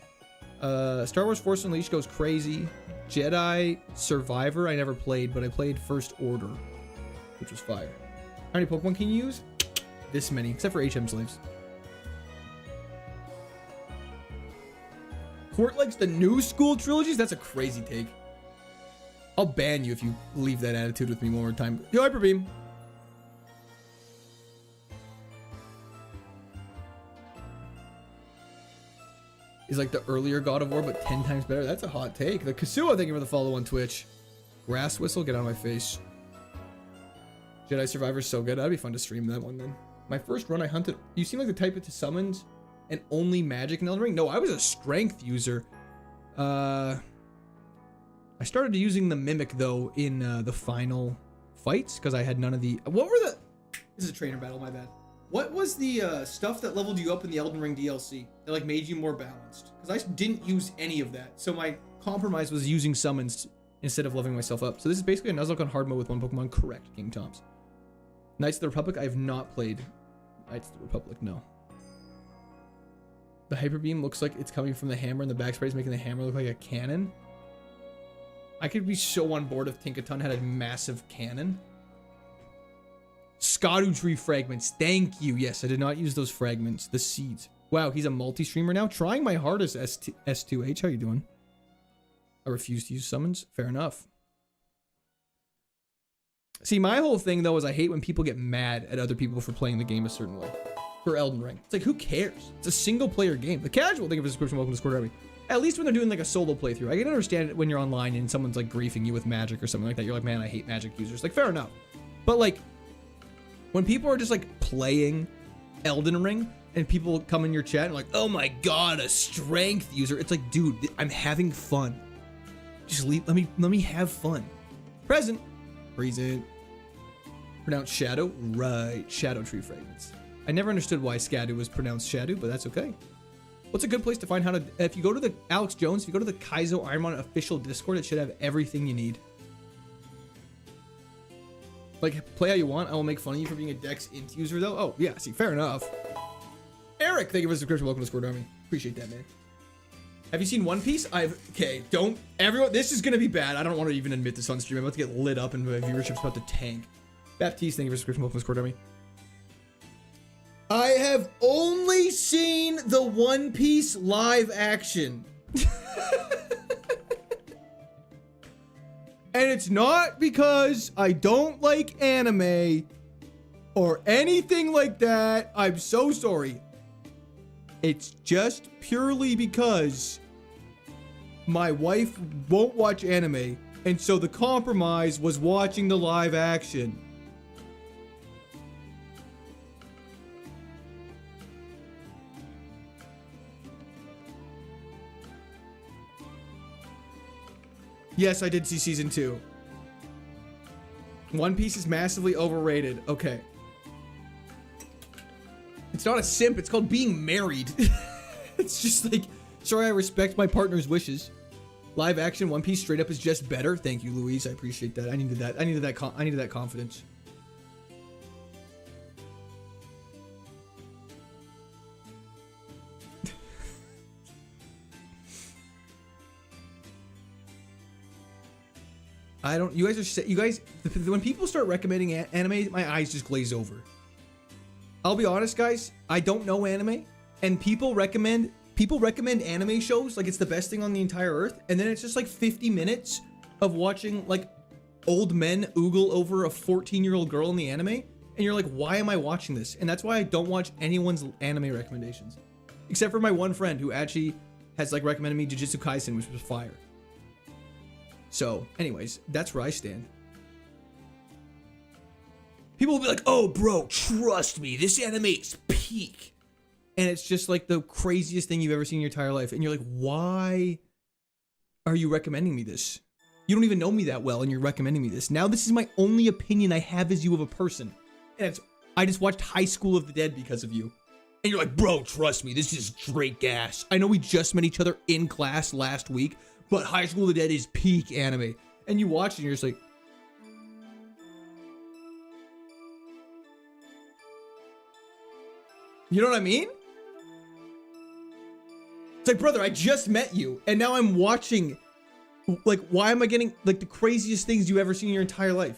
Star Wars Force Unleashed goes crazy. Jedi Survivor I never played, but I played First Order, which was fire. How many Pokemon can you use? This many, except for HM slaves. Court likes the new school trilogies? That's a crazy take. I'll ban you if you leave that attitude with me one more time. Yo, Hyper Beam. Is like the earlier God of War, but 10 times better. That's a hot take. The Kasuo, thank you for the follow on Twitch. Grass Whistle, get out of my face. Jedi Survivor's so good. That'd be fun to stream that one then. My first run, I hunted. You seem like the type to summons and only magic in Elden Ring. No, I was a strength user. I started using the Mimic though in the final fights because I had none of the. What were the? This is a trainer battle. My bad. What was the stuff that leveled you up in the Elden Ring DLC that like made you more balanced? Because I didn't use any of that. So my compromise was using summons instead of leveling myself up. So this is basically a Nuzlocke on hard mode with one Pokemon. Correct, King Toms. Knights of the Republic, I have not played. Knights of the Republic, no. The Hyper Beam looks like it's coming from the hammer, and the backspray is making the hammer look like a cannon. I could be so on board if Tinkaton had a massive cannon. Skadu tree fragments, thank you. Yes, I did not use those fragments. The seeds. Wow, he's a multi-streamer now. Trying my hardest, S2H. How you doing? I refuse to use summons. Fair enough. See, my whole thing, though, is I hate when people get mad at other people for playing the game a certain way. For Elden Ring. It's like, who cares? It's a single-player game. The casual thing of a subscription, welcome to Discord Army. At least when they're doing, like, a solo playthrough. I can understand it when you're online and someone's, like, griefing you with magic or something like that. You're like, man, I hate magic users. Like, fair enough. But, like, when people are just, like, playing Elden Ring and people come in your chat and like, oh my god, a strength user. It's like, dude, I'm having fun. Just leave, let me have fun. Present. Present. Pronounced shadow? Right. Shadow tree fragments. I never understood why Scadu was pronounced shadow, but that's okay. What's a good place to find how to... If you go to the... Alex Jones, if you go to the KAIZO IRONMON official Discord, it should have everything you need. Like, play how you want. I will make fun of you for being a Dex Int user, though. Oh, yeah. See, fair enough. Eric, thank you for the subscription. Welcome to Discord Army. Appreciate that, man. Have you seen One Piece? Okay, don't... Everyone... This is going to be bad. I don't want to even admit this on stream. I'm about to get lit up and my viewership's about to tank. Baptiste, thank you for the subscription. Welcome to Discord Army. I have only seen the One Piece live action. And it's not because I don't like anime or anything like that. I'm so sorry. It's just purely because my wife won't watch anime. And so the compromise was watching the live action. Yes, I did see season 2. One Piece is massively overrated. Okay. It's not a simp. It's called being married. It's just like, sorry, I respect my partner's wishes. Live action One Piece straight up is just better. Thank you, Louise. I appreciate that. I needed that. I needed that confidence. I don't, you guys, when people start recommending anime, my eyes just glaze over. I'll be honest, guys, I don't know anime, and people recommend anime shows like it's the best thing on the entire earth, and then it's just like 50 minutes of watching like old men oogle over a 14-year-old girl in the anime, and you're like, why am I watching this? And that's why I don't watch anyone's anime recommendations, except for my one friend who actually has like recommended me Jujutsu Kaisen, which was fire. So, anyways, that's where I stand. People will be like, oh, bro, trust me, this anime is peak. And it's just like the craziest thing you've ever seen in your entire life. And you're like, why are you recommending me this? You don't even know me that well, and you're recommending me this. Now this is my only opinion I have as you of a person. And it's, I just watched High School of the Dead because of you. And you're like, bro, trust me, this is straight gas. I know we just met each other in class last week, but High School of the Dead is peak anime. And you watch it and you're just like... You know what I mean? It's like, brother, I just met you. And now I'm watching... Like, why am I getting, like, the craziest things you've ever seen in your entire life?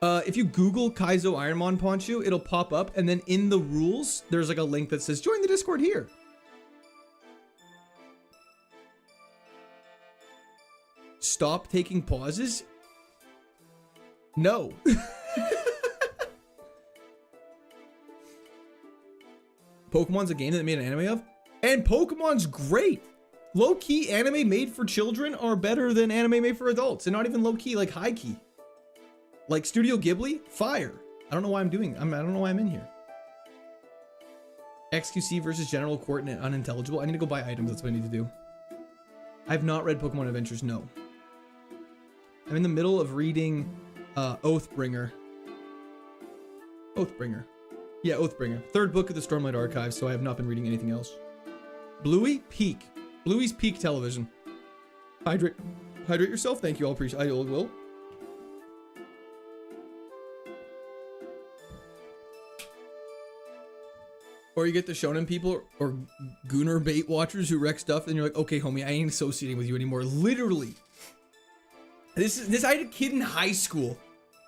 If you Google KAIZO IRONMON Ponchu, it'll pop up. And then in the rules, there's like a link that says, join the Discord here. stop taking pauses? No. Pokemon's a game that they made an anime of, and Pokemon's great. Low-key anime made for children are better than anime made for adults, and not even low-key, like high-key. Like Studio Ghibli, fire. I don't know why I'm doing. I don't know why I'm in here. XQC versus General Court and unintelligible. I need to go buy items. That's what I need to do. I've not read Pokemon Adventures. No. I'm in the middle of reading Oathbringer. Oathbringer. Yeah, Oathbringer. Third book of the Stormlight Archive, so I have not been reading anything else. Bluey, peak. Bluey's peak television. Hydrate yourself. Thank you all. Appreciate. I will. Or you get the shonen people or gooner bait watchers who wreck stuff, and you're like, okay, homie, I ain't associating with you anymore. Literally. I had a kid in high school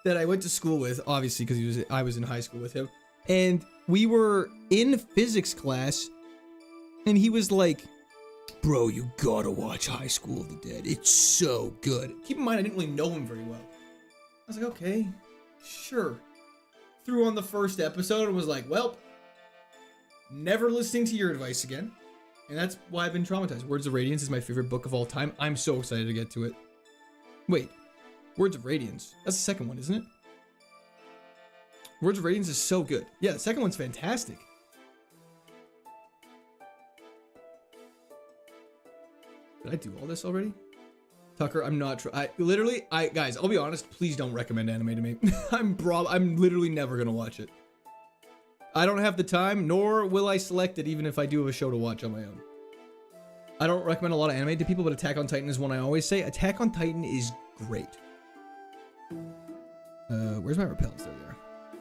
that I went to school with, obviously, because I was in high school with him. And we were in physics class, and he was like, bro, you gotta watch High School of the Dead. It's so good. Keep in mind, I didn't really know him very well. I was like, okay, sure. Threw on the first episode and was like, well, never listening to your advice again. And that's why I've been traumatized. Words of Radiance is my favorite book of all time. I'm so excited to get to it. Wait, Words of Radiance. That's the second one, isn't it? Words of Radiance is so good. Yeah, the second one's fantastic. Did I do all this already? Tucker, I'm not guys, I'll be honest, please don't recommend anime to me. I'm literally never gonna watch it. I don't have the time, nor will I select it even if I do have a show to watch on my own. I don't recommend a lot of anime to people, but Attack on Titan is one I always say. Attack on Titan is great. Where's my repels? There they are.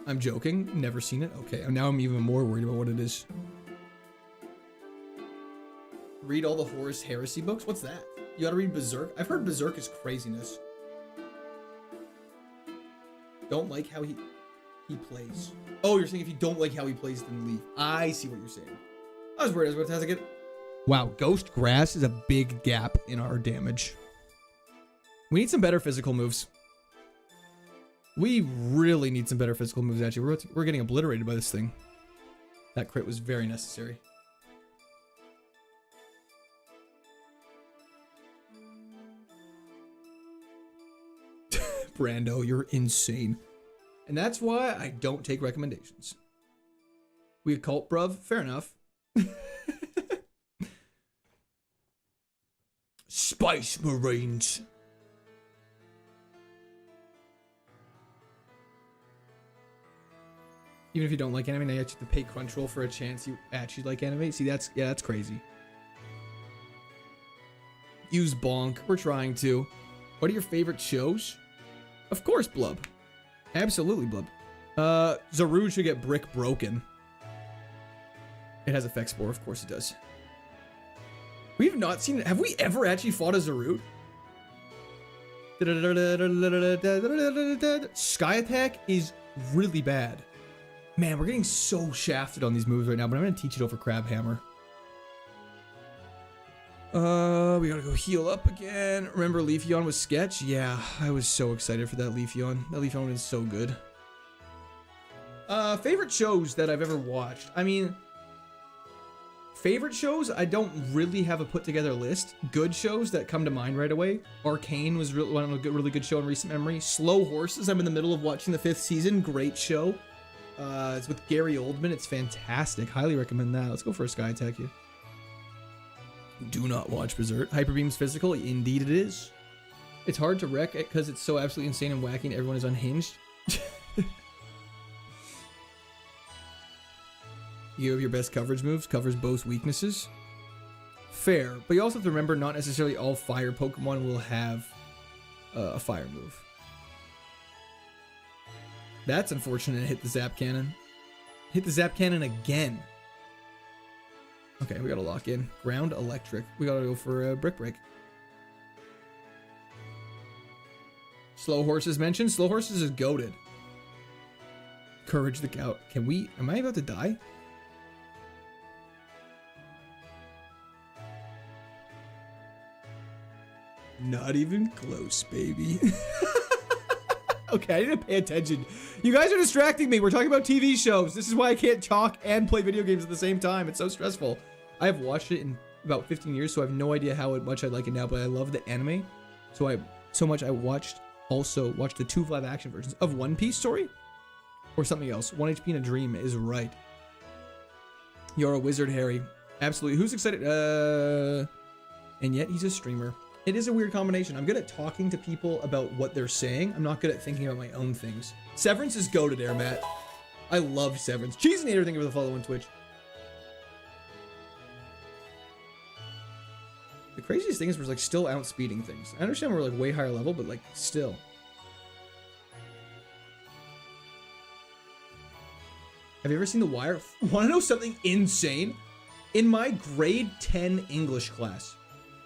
I'm joking. Never seen it. Okay, now I'm even more worried about what it is. Read all the Horus Heresy books? What's that? You gotta read Berserk? I've heard Berserk is craziness. Don't like how he plays. Oh, you're saying if you don't like how he plays, then leave. I see what you're saying. I was worried I was about to get... Wow, Ghost Grass is a big gap in our damage. We need some better physical moves. We really need some better physical moves, actually. We're getting obliterated by this thing. That crit was very necessary. Brando, you're insane. And that's why I don't take recommendations. We a cult, bruv? Fair enough. Spice Marines. Even if you don't like anime, now you have to pay Crunchyroll for a chance you actually like anime. See, that's crazy. Use Bonk. We're trying to. What are your favorite shows? Of course, Blub. Absolutely, Blub. Zarude should get brick broken. It has Effect Spore, of course it does. We have not seen it. Have we ever actually fought a Zarude? Sky Attack is really bad. Man, we're getting so shafted on these moves right now, but I'm going to teach it over Crab Hammer. We gotta go heal up again. Remember Leafeon was sketch? Yeah, I was so excited for that Leafeon. That Leafeon is so good. Favorite shows that I've ever watched. I mean, favorite shows, I don't really have a put together list. Good shows that come to mind right away. Arcane was really good show in recent memory. Slow Horses, I'm in the middle of watching the 5th season. Great show. It's with Gary Oldman. It's fantastic. Highly recommend that. Let's go for a Sky Attack here. Do not watch Berserk. Hyper Beam's physical. Indeed it is. It's hard to wreck it because it's so absolutely insane and wacky and everyone is unhinged. You have your best coverage moves. Covers both weaknesses. Fair. But you also have to remember not necessarily all fire Pokemon will have a fire move. That's unfortunate. Hit the Zap Cannon. Hit the Zap Cannon again. Okay, we gotta lock in. Ground Electric. We gotta go for a Brick Break. Slow Horses mentioned. Slow Horses is goated. Courage the Gout. Can we... Am I about to die? Not even close, baby. Okay, I need to pay attention. You guys are distracting me. We're talking about TV shows. This is why I can't talk and play video games at the same time. It's so stressful. I have watched it in about 15 years, so I have no idea how much I like it now, but I love the anime. So much I also watched the 2 live action versions of One Piece story or something else. 1 HP in a Dream is right. You're a wizard, Harry. Absolutely. Who's excited? And yet he's a streamer. It is a weird combination. I'm good at talking to people about what they're saying. I'm not good at thinking about my own things. Severance is goated there, Matt. I love Severance. Cheese and Eater, thank you for the follow on Twitch. The craziest thing is we're like still outspeeding things. I understand we're like way higher level, but like still. Have you ever seen The Wire? Want to know something insane? In my grade 10 English class,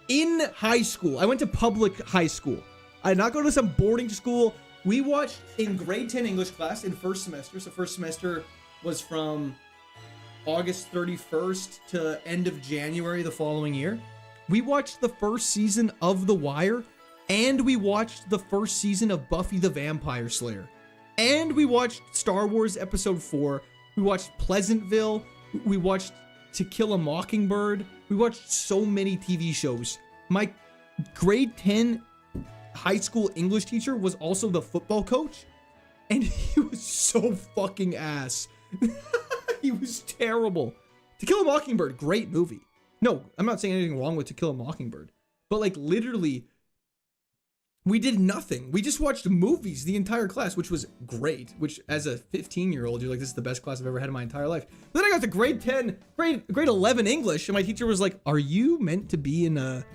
in high school, I went to public high school. I did not go to some boarding school. We watched in grade 10 English class in first semester. So first semester was from August 31st to end of January the following year. We watched the first season of The Wire, and we watched the first season of Buffy the Vampire Slayer. And we watched Star Wars Episode 4. We watched Pleasantville. We watched To Kill a Mockingbird. We watched so many TV shows. My grade 10 high school English teacher was also the football coach, and he was so fucking ass. He was terrible. To Kill a Mockingbird, great movie. No, I'm not saying anything wrong with To Kill a Mockingbird, but like literally, we did nothing. We just watched movies the entire class, which was great. Which, as a 15-year-old, you're like, this is the best class I've ever had in my entire life. But then I got to grade 11 English, and my teacher was like, "Are you meant to be in the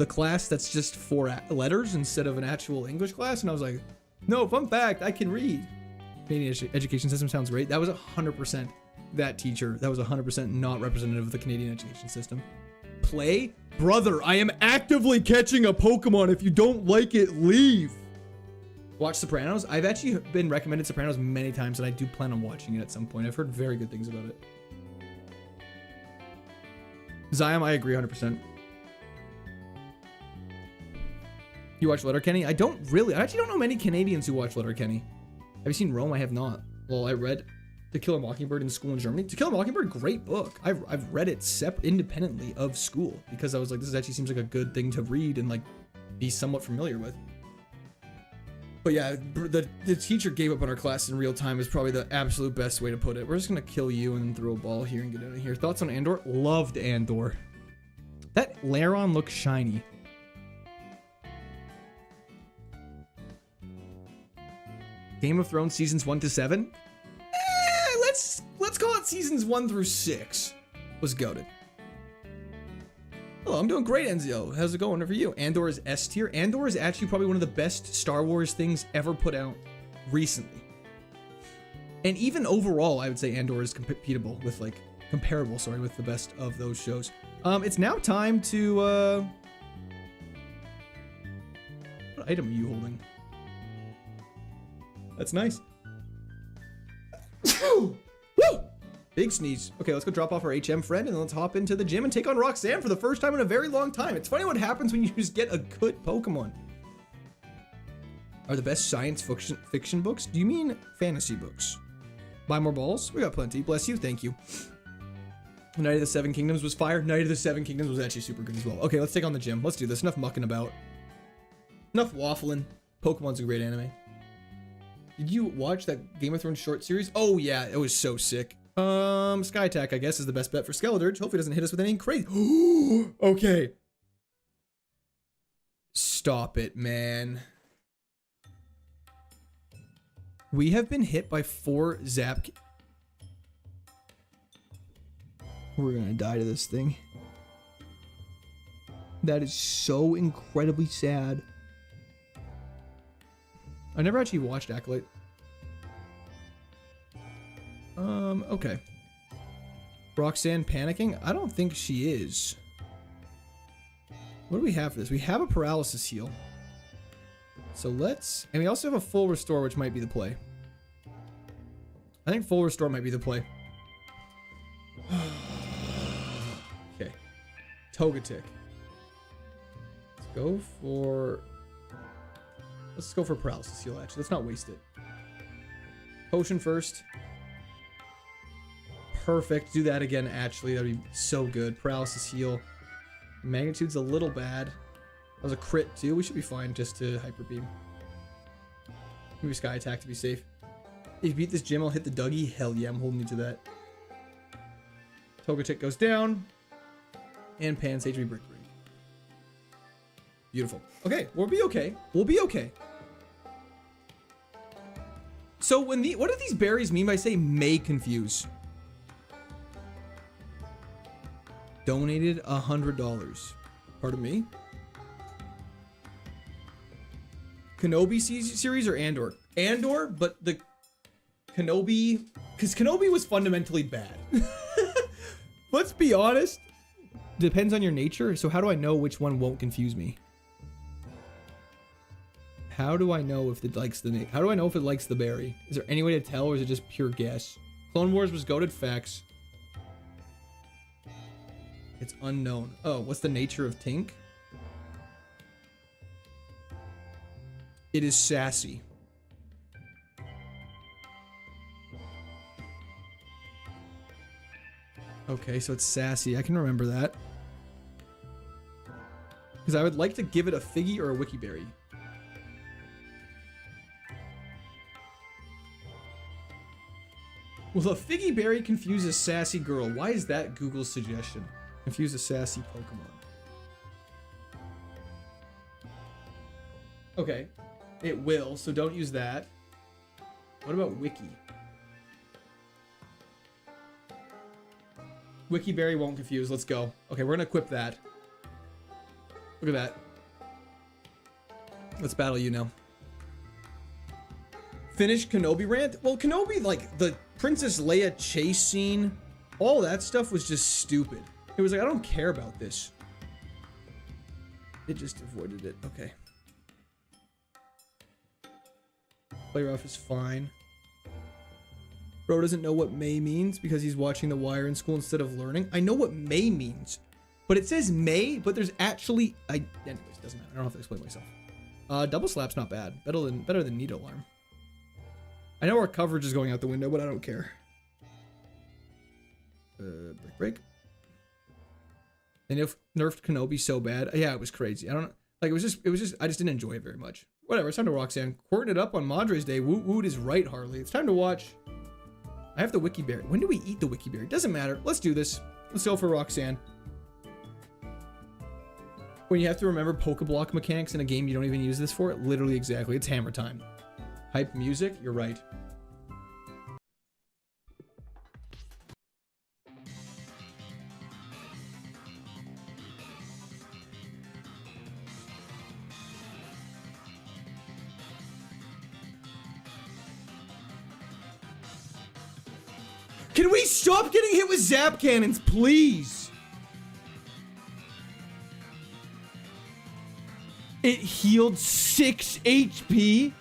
class that's just 4 letters instead of an actual English class?" And I was like, "No, fun fact, I can read." Canadian education system sounds great. That was 100% that teacher. That was 100% not representative of the Canadian education system. Play? Brother, I am actively catching a Pokemon. If you don't like it, leave. Watch Sopranos. I've actually been recommended Sopranos many times, and I do plan on watching it at some point. I've heard very good things about it. Zion, I agree 100%. You watch Letterkenny? I actually don't know many Canadians who watch Letterkenny. Have you seen Rome? I have not. Well, I read To Kill a Mockingbird in school in Germany. To Kill a Mockingbird, great book. I've read it independently of school because I was like, this actually seems like a good thing to read and like be somewhat familiar with. But yeah, the teacher gave up on our class in real time is probably the absolute best way to put it. We're just gonna kill you and throw a ball here and get out of here. Thoughts on Andor? Loved Andor. That Laron looks shiny. Game of Thrones seasons 1 to 7. Let's call it seasons 1 through 6 was goated. Hello, I'm doing great, Enzio. How's it going for you? Andor is S tier. Andor is actually probably one of the best Star Wars things ever put out recently. And even overall, I would say Andor is comparable with the best of those shows. It's now time to what item are you holding? That's nice. Woo! Big sneeze. Okay, let's go drop off our HM friend and let's hop into the gym and take on Roxanne for the first time in a very long time. It's funny what happens when you just get a good Pokemon. Are the best science fiction books? Do you mean fantasy books? Buy more balls? We got plenty. Bless you. Thank you. Knight of the Seven Kingdoms was fire. Knight of the Seven Kingdoms was actually super good as well. Okay, let's take on the gym. Let's do this. Enough mucking about. Enough waffling. Pokemon's a great anime. Did you watch that Game of Thrones short series? Oh yeah, it was so sick. Sky Attack, I guess, is the best bet for Skeledirge. Hopefully it doesn't hit us with anything crazy. Okay. Stop it, man. We have been hit by 4 Zap. We're gonna die to this thing. That is so incredibly sad. I never actually watched Acolyte. Okay. Roxanne panicking? I don't think she is. What do we have for this? We have a paralysis heal. So let's... And we also have a full restore, which might be the play. I think full restore might be the play. Okay. Togetic. Go for... Let's go for Paralysis Heal, actually. Let's not waste it. Potion first. Perfect. Do that again, actually. That'd be so good. Paralysis Heal. Magnitude's a little bad. That was a crit, too. We should be fine just to Hyper Beam. Maybe Sky Attack to be safe. If you beat this gym, I'll hit the Dougie. Hell yeah, I'm holding you to that. Togetic goes down. And Pansage we Brick Break. Beautiful. Okay, we'll be okay. We'll be okay. So when what do these berries mean by say may confuse? Donated $100. Pardon me? Kenobi series or Andor? Andor, but the Kenobi... Because Kenobi was fundamentally bad. Let's be honest. Depends on your nature. So how do I know which one won't confuse me? How do I know if it likes the... How do I know if it likes the berry? Is there any way to tell, or is it just pure guess? Clone Wars was goated. Facts. It's unknown. Oh, what's the nature of Tink? It is sassy. Okay, so it's sassy. I can remember that. Because I would like to give it a Figgy or a Wikiberry. Will a Figgy Berry confuse a sassy girl? Why is that Google's suggestion? Confuse a sassy Pokemon. Okay. It will, so don't use that. What about Wiki? Wikiberry won't confuse. Let's go. Okay, we're gonna equip that. Look at that. Let's battle you now. Finish Kenobi rant? Well, Kenobi, like, the Princess Leia chase scene, all that stuff was just stupid. It was like, I don't care about this. It just avoided it. Okay. Play rough is fine. Bro doesn't know what May means because he's watching The Wire in school instead of learning. I know what May means, but it says May, but there's actually... Anyways, doesn't matter. I don't have to explain myself. Double Slap's not bad. Better than Needle Alarm. I know our coverage is going out the window, but I don't care. Break. And if nerfed Kenobi so bad, yeah, it was crazy. I don't know. Like, I just didn't enjoy it very much. Whatever, it's time to Roxanne. Quirting it up on Madre's Day. Woot woot is right, Harley. It's time to watch. I have the Wikiberry. When do we eat the Wikiberry? Doesn't matter. Let's do this. Let's go for Roxanne. When you have to remember Pokeblock mechanics in a game you don't even use this for, literally exactly. It's hammer time. Hype music? You're right. Can we stop getting hit with zap cannons, please? It healed 6 HP?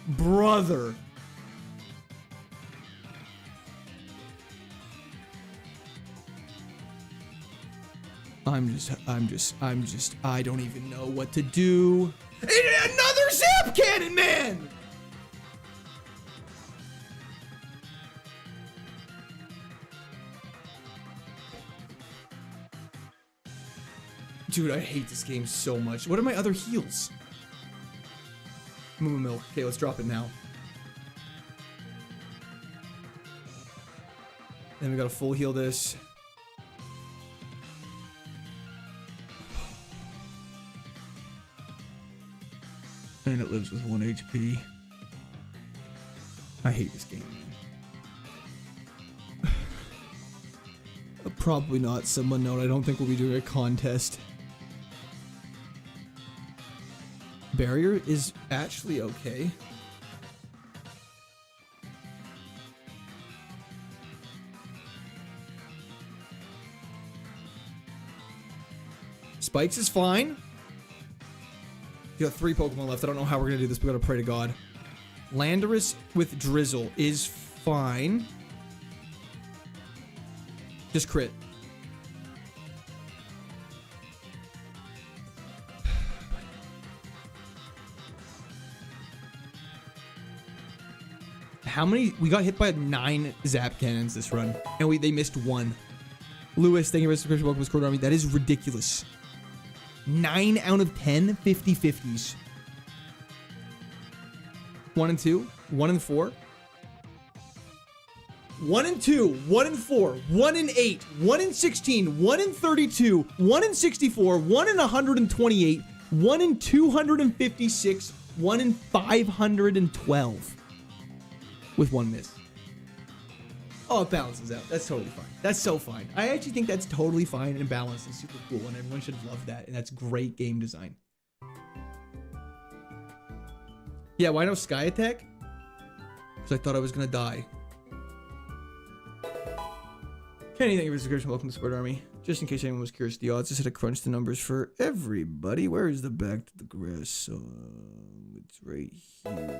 Brother. I don't even know what to do. And another zap cannon, man! Dude, I hate this game so much. What are my other heals? Moo Milk. Okay, let's drop it now. Then we gotta full heal this. And it lives with 1 HP. I hate this game, man. Probably not. Someone note, I don't think we'll be doing a contest. Barrier is actually okay. Spikes is fine. You got 3 Pokemon left. I don't know how we're gonna do this. We gotta pray to God. Landorus with Drizzle is fine. Just crit. How many? We got hit by 9 zap cannons this run, and they missed 1. Lewis, thank you for the subscription. Welcome to Squad Army. That is ridiculous. 9 out of 10 50-50s. 1 and 2, 1 and 4. 1 and 2, 1 and 4, 1 and 8, 1 and 16, 1 and 32, 1 and 64, 1 and 128, 1 and 256, 1 and 512 with 1 miss. Oh, it balances out. That's totally fine. That's so fine. I actually think that's totally fine and balanced and super cool, and everyone should love that, and that's great game design. Yeah, why no Sky Attack? Because I thought I was going to die. Kenny, thank you for the subscription. Welcome to Squad Army. Just in case anyone was curious, the odds, just had to crunch the numbers for everybody. Where is the Back to the Grass song? It's right here.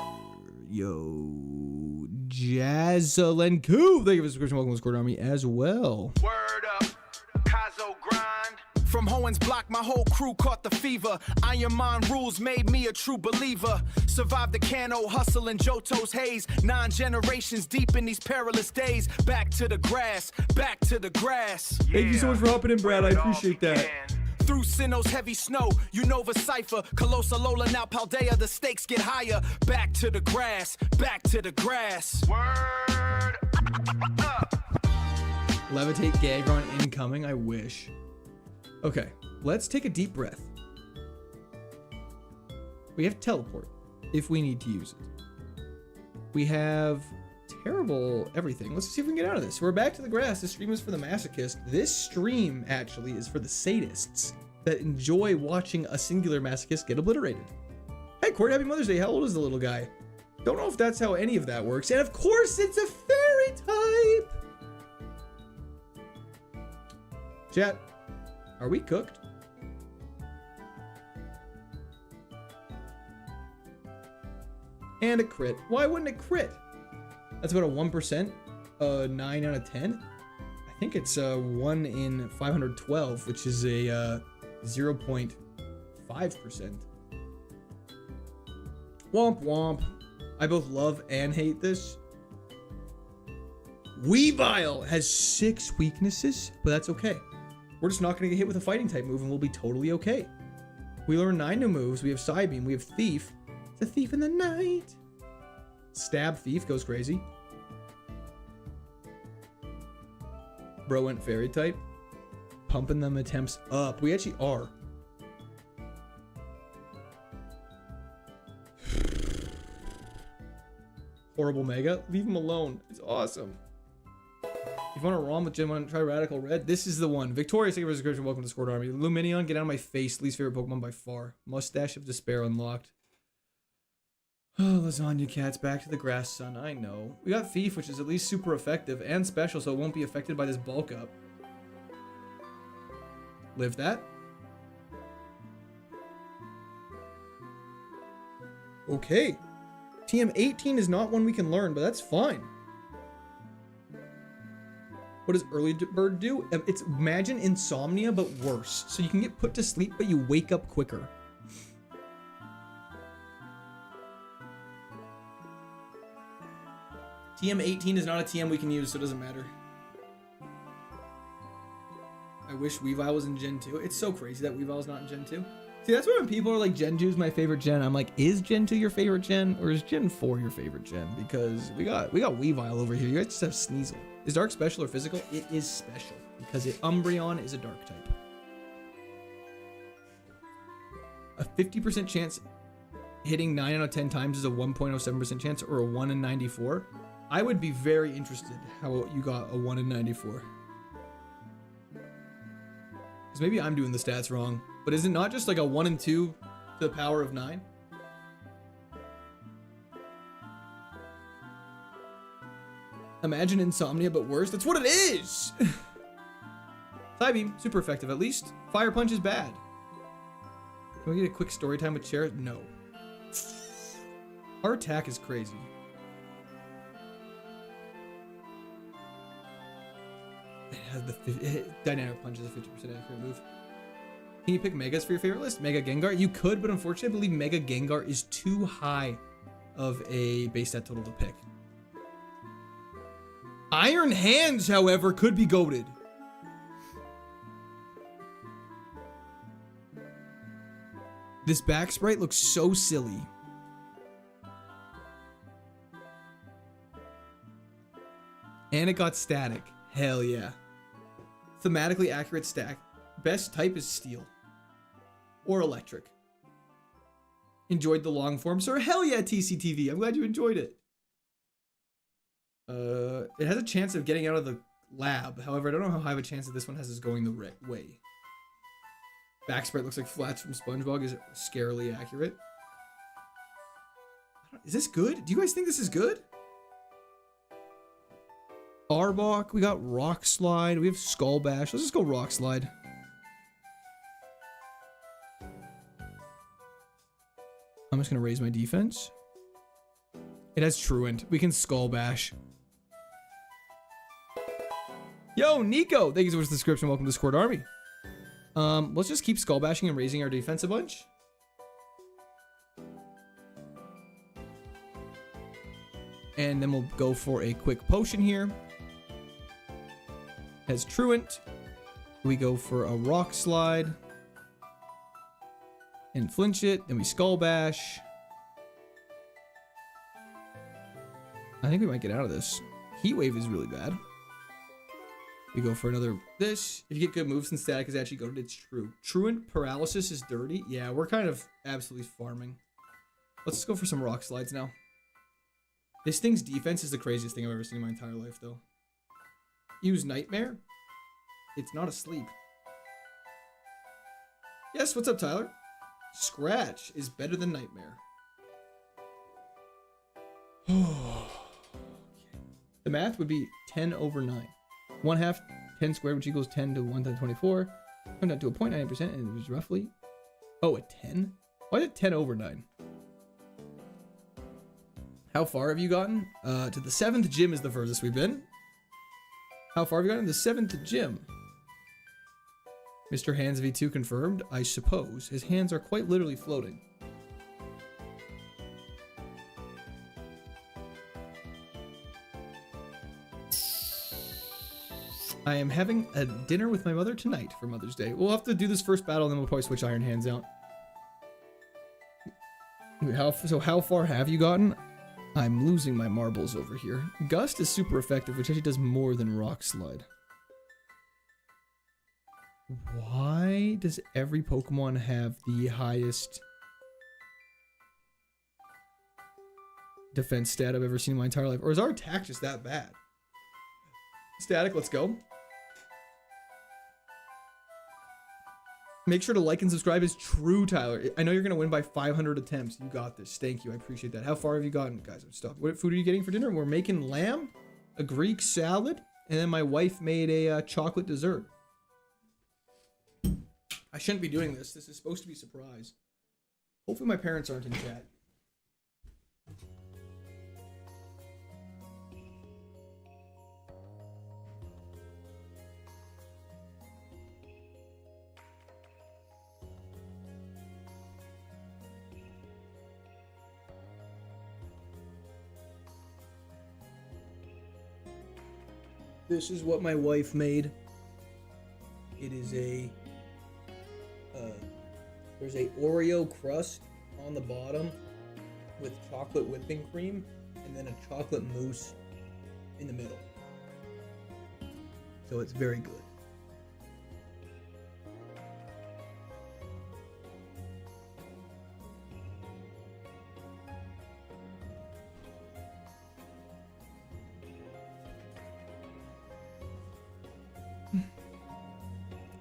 Yo, Jazzalyn Coop, thank you for the subscription. Welcome to Squad Army as well. Word up, KAIZO grind. From Hohen's block, my whole crew caught the fever. Iron Man rules made me a true believer. Survived the Kano hustle and Johto's haze. 9 generations deep in these perilous days. Back to the grass, back to the grass. Thank you so much for hopping in, Brad. I appreciate that. Through Sinnoh's heavy snow, Unova Cypher, Colossa Lola, now Paldea, the stakes get higher. Back to the grass, back to the grass. Word up. Levitate Gagron incoming, I wish. Okay, let's take a deep breath. We have teleport, if we need to use it. We have terrible everything. Let's see if we can get out of this. We're back to the grass. This stream is for the masochist. This stream, actually, is for the sadists that enjoy watching a singular masochist get obliterated. Hey, Court, happy Mother's Day. How old is the little guy? Don't know if that's how any of that works. And of course, it's a fairy type. Chat. Are we cooked? And a crit. Why wouldn't it crit? That's about a 1%. 9 out of 10. I think it's 1 in 512, which is a 0.5%. Womp womp. I both love and hate this. Weavile has 6 weaknesses, but that's okay. We're just not going to get hit with a fighting type move and we'll be totally okay. We learn 9 new moves. We have Psybeam. We have Thief. It's a Thief in the night. Stab Thief goes crazy. Bro went Fairy type. Pumping them attempts up. We actually are. Horrible Mega. Leave him alone. It's awesome. If you want to ROM with Gen 1, try Radical Red. This is the one. Victorious, thank you for the subscription. Welcome to Squad Army. Luminion, get out of my face. Least favorite Pokemon by far. Mustache of Despair unlocked. Oh, Lasagna Cats, back to the grass, son. I know. We got Thief, which is at least super effective and special, so it won't be affected by this bulk up. Live that. Okay. TM18 is not one we can learn, but that's fine. What does Early Bird do? It's imagine insomnia, but worse. So you can get put to sleep, but you wake up quicker. TM18 is not a TM we can use, so it doesn't matter. I wish Weavile was in Gen 2. It's so crazy that Weavile is not in Gen 2. See, that's why when people are like, Gen 2 is my favorite gen, I'm like, is Gen 2 your favorite gen? Or is Gen 4 your favorite gen? Because we got Weavile over here. You guys just have Sneasel. Is Dark special or physical? It is special. Because Umbreon is a Dark type. A 50% chance hitting 9 out of 10 times is a 1.07% chance, or a 1 in 94. I would be very interested how you got a 1 in 94. Because maybe I'm doing the stats wrong. But is it not just like a 1 and 2 to the power of 9? Imagine insomnia, but worse. That's what it is! Psybeam, super effective at least. Fire Punch is bad. Can we get a quick story time with Chair? No. Our attack is crazy. It has the Dynamic Punch is a 50% accurate move. Can you pick Megas for your favorite list? Mega Gengar? You could, but unfortunately I believe Mega Gengar is too high of a base stat total to pick. Iron Hands, however, could be goated. This back sprite looks so silly. And it got static. Hell yeah. Thematically accurate stack. Best type is steel. Or electric. Enjoyed the long form, sir? Hell yeah, TCTV. I'm glad you enjoyed it. It has a chance of getting out of the lab. However, I don't know how high of a chance that this one has is going the right way. Back sprite looks like Flats from SpongeBob is scarily accurate. Is this good? Do you guys think this is good? Arbok, we got Rock Slide, we have Skull Bash. Let's just go Rock Slide. I'm just gonna raise my defense. It has Truant. We can Skull Bash. Yo, Nico! Thank you so much for the subscription. Welcome to Discord Army. Let's just keep Skull Bashing and raising our defense a bunch. And then we'll go for a quick potion here. Has Truant. We go for a Rock Slide. And flinch it. Then we Skull Bash. I think we might get out of this. Heat Wave is really bad. We go for another this. If you get good moves and static is actually goated, it's true. Truant Paralysis is dirty. Yeah, we're kind of absolutely farming. Let's just go for some Rock Slides now. This thing's defense is the craziest thing I've ever seen in my entire life, though. Use Nightmare. It's not asleep. Yes, what's up, Tyler? Scratch is better than Nightmare. The math would be 10 over 9. 1/2 10 squared, which equals 10 to 1 to 24. Come down to a 0.9%, and it was roughly... Oh, a 10? Why is it 10 over 9? How far have you gotten? To the 7th gym is the furthest we've been. How far have you gotten? The 7th gym. Mr. Hands V2 confirmed. I suppose his hands are quite literally floating. I am having a dinner with my mother tonight for Mother's Day. We'll have to do this first battle, and then we'll probably switch Iron Hands out. So how far have you gotten? I'm losing my marbles over here. Gust is super effective, which actually does more than Rock Slide. Why does every Pokemon have the highest defense stat I've ever seen in my entire life? Or is our attack just that bad? Static, let's go. Make sure to like and subscribe. Is true, Tyler. I know you're going to win by 500 attempts. You got this. Thank you. I appreciate that. How far have you gotten, guys? I'm stuck. What food are you getting for dinner? We're making lamb, a Greek salad, and then my wife made a chocolate dessert. I shouldn't be doing this. This is supposed to be a surprise. Hopefully my parents aren't in chat. This is what my wife made. It is a there's a Oreo crust on the bottom with chocolate whipping cream and then a chocolate mousse in the middle. So it's very good.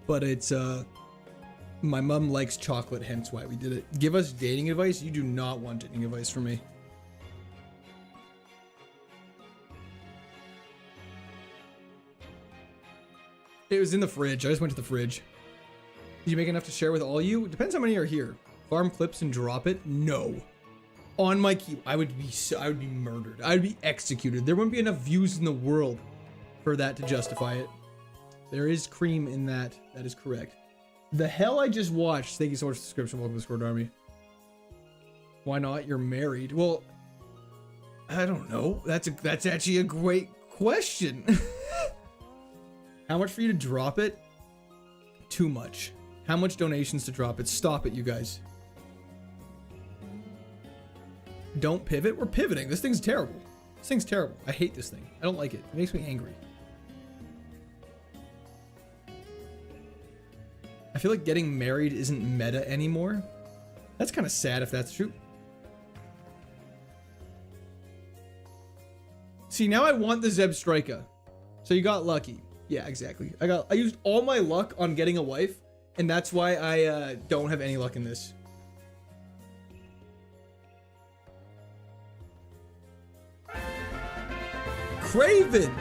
But it's my mom likes chocolate, hence why we did it. Give us dating advice? You do not want dating advice from me. It was in the fridge. I just went to the fridge. Did you make enough to share with all you? Depends how many are here. Farm clips and drop it? No. On my key, I would be murdered. I would be executed. There wouldn't be enough views in the world for that to justify it. There is cream in that. That is correct. The hell I just watched. Thank you so much for the subscription. Welcome to Discord Army. Why not? You're married. Well, I don't know. That's actually a great question. How much for you to drop it? Too much. How much donations to drop it? Stop it, you guys. Don't pivot. We're pivoting. This thing's terrible. This thing's terrible. I hate this thing. I don't like it. It makes me angry. I feel like getting married isn't meta anymore. That's kind of sad if that's true. See, now I want the Zeb Striker. So you got lucky. Yeah, exactly. I used all my luck on getting a wife, and that's why I don't have any luck in this. Craven!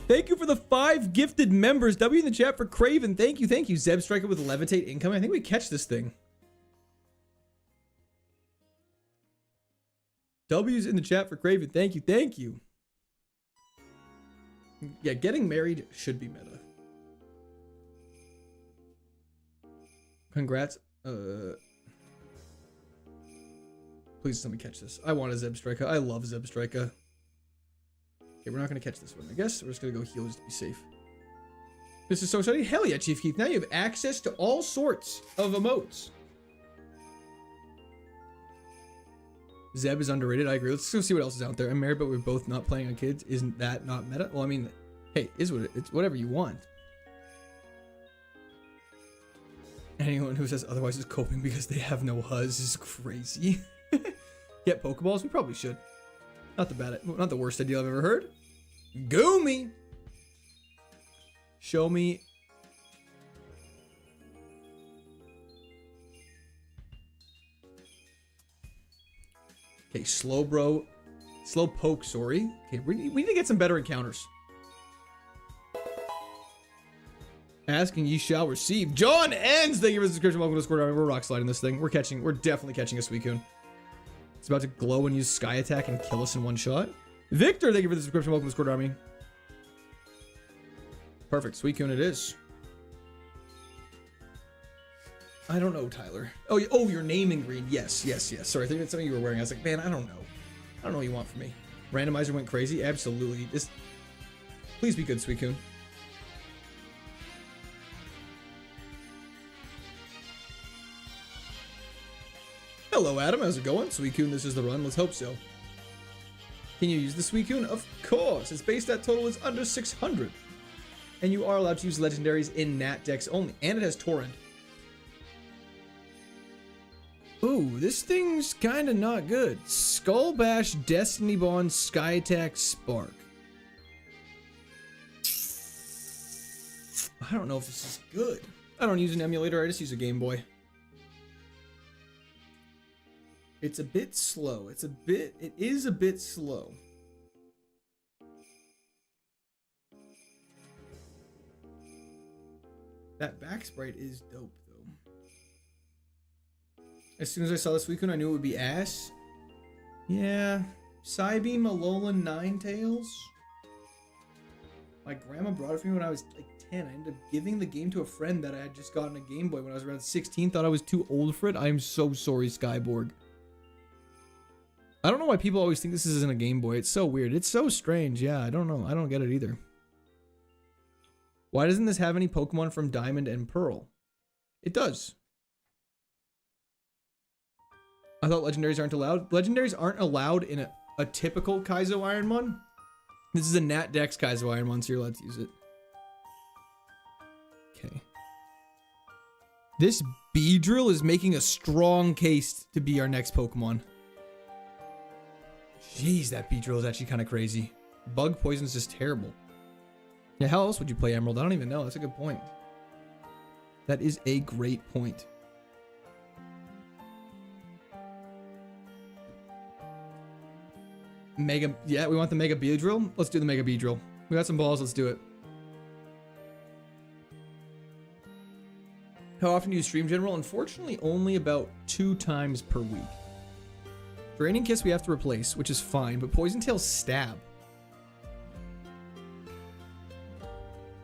Thank you for the 5 gifted members. W in the chat for Craven. Thank you, thank you. Zeb Striker with Levitate incoming. I think we catch this thing. W's in the chat for Craven. Thank you, thank you. Yeah, getting married should be meta. Congrats. Please let me catch this. I want a Zeb Striker. I love Zeb Striker. Okay, we're not going to catch this one. I guess we're just going to go heal just to be safe. This is so exciting. Hell yeah, Chief Keith. Now you have access to all sorts of emotes. Zeb is underrated. I agree. Let's go see what else is out there. I'm married, but we're both not playing on kids. Isn't that not meta? Well, I mean, hey, it's whatever you want. Anyone who says otherwise is coping because they have no huzz is crazy. Get Pokeballs? We probably should. Not the worst idea I've ever heard. Go me. Show me. Okay, slow poke, sorry. Okay, we need to get some better encounters. Asking ye shall receive. John Ends, thank you for the subscription. Welcome to Square Army. We're rock sliding this thing. We're definitely catching a Suicune. It's about to glow and use Sky Attack and kill us in one shot. Victor, thank you for the subscription. Welcome to Square Army. Perfect, Suicune it is. I don't know, Tyler. Oh, you're naming green. Yes. Sorry, I think that's something you were wearing. I was like, man, I don't know. I don't know what you want from me. Randomizer went crazy. Absolutely. Please be good, Suicune. Hello, Adam. How's it going? Suicune, this is the run. Let's hope so. Can you use the Suicune? Of course. Its base stat total is under 600. And you are allowed to use legendaries in Nat decks only. And it has Torrent. Ooh, this thing's kind of not good. Skull Bash, Destiny Bond, Sky Attack, Spark. I don't know if this is good. I don't use an emulator. I just use a Game Boy. It's a bit slow. It is a bit slow. That back sprite is dope, though. As soon as I saw this Suicune, I knew it would be ass. Yeah. Psybeam, Alolan, Ninetales. My grandma brought it for me when I was like 10. I ended up giving the game to a friend that I had just gotten a Game Boy when I was around 16. Thought I was too old for it. I am so sorry, Skyborg. I don't know why people always think this isn't a Game Boy. It's so weird. It's so strange. Yeah, I don't know. I don't get it either. Why doesn't this have any Pokemon from Diamond and Pearl? It does. I thought legendaries aren't allowed. Legendaries aren't allowed in a typical KAIZO Ironmon. This is a Nat Dex KAIZO Ironmon, so you're allowed to use it. Okay. This Beedrill is making a strong case to be our next Pokemon. Jeez, that Beedrill is actually kind of crazy. Bug Poison is just terrible. Yeah, how else would you play Emerald? I don't even know. That's a good point. That is a great point. Mega, yeah, we want the Mega Beedrill. Let's do the Mega Beedrill. We got some balls. Let's do it. How often do you stream General? Unfortunately, only about 2 times per week. Draining Kiss we have to replace, which is fine, but Poison Tail Stab.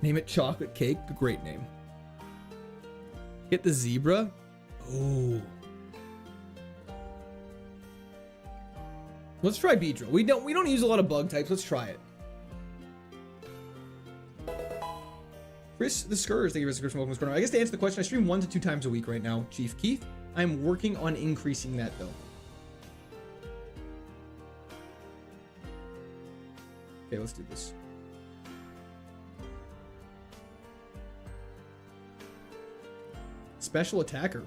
Name it Chocolate Cake. A great name. Get the Zebra. Oh. Let's try Beedrill. We don't use a lot of bug types. Let's try it. Chris the Scourge, thank you for the subscription. Welcome to Corner. I guess to answer the question, I stream 1 to 2 times a week right now, Chief Keith. I'm working on increasing that though. Okay, let's do this. Special attacker.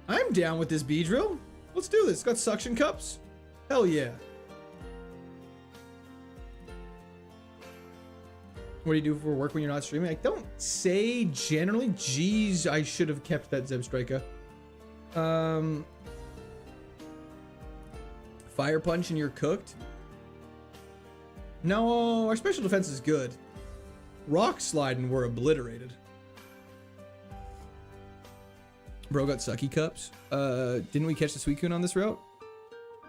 I'm down with this bee drill. Let's do this. It's got suction cups. Hell yeah. What do you do for work when you're not streaming? I don't say generally. Jeez, I should have kept that Zeb Striker. Fire punch and you're cooked. No, our special defense is good. Rock slide and we're obliterated. Bro got sucky cups. Didn't we catch the Suicune on this route?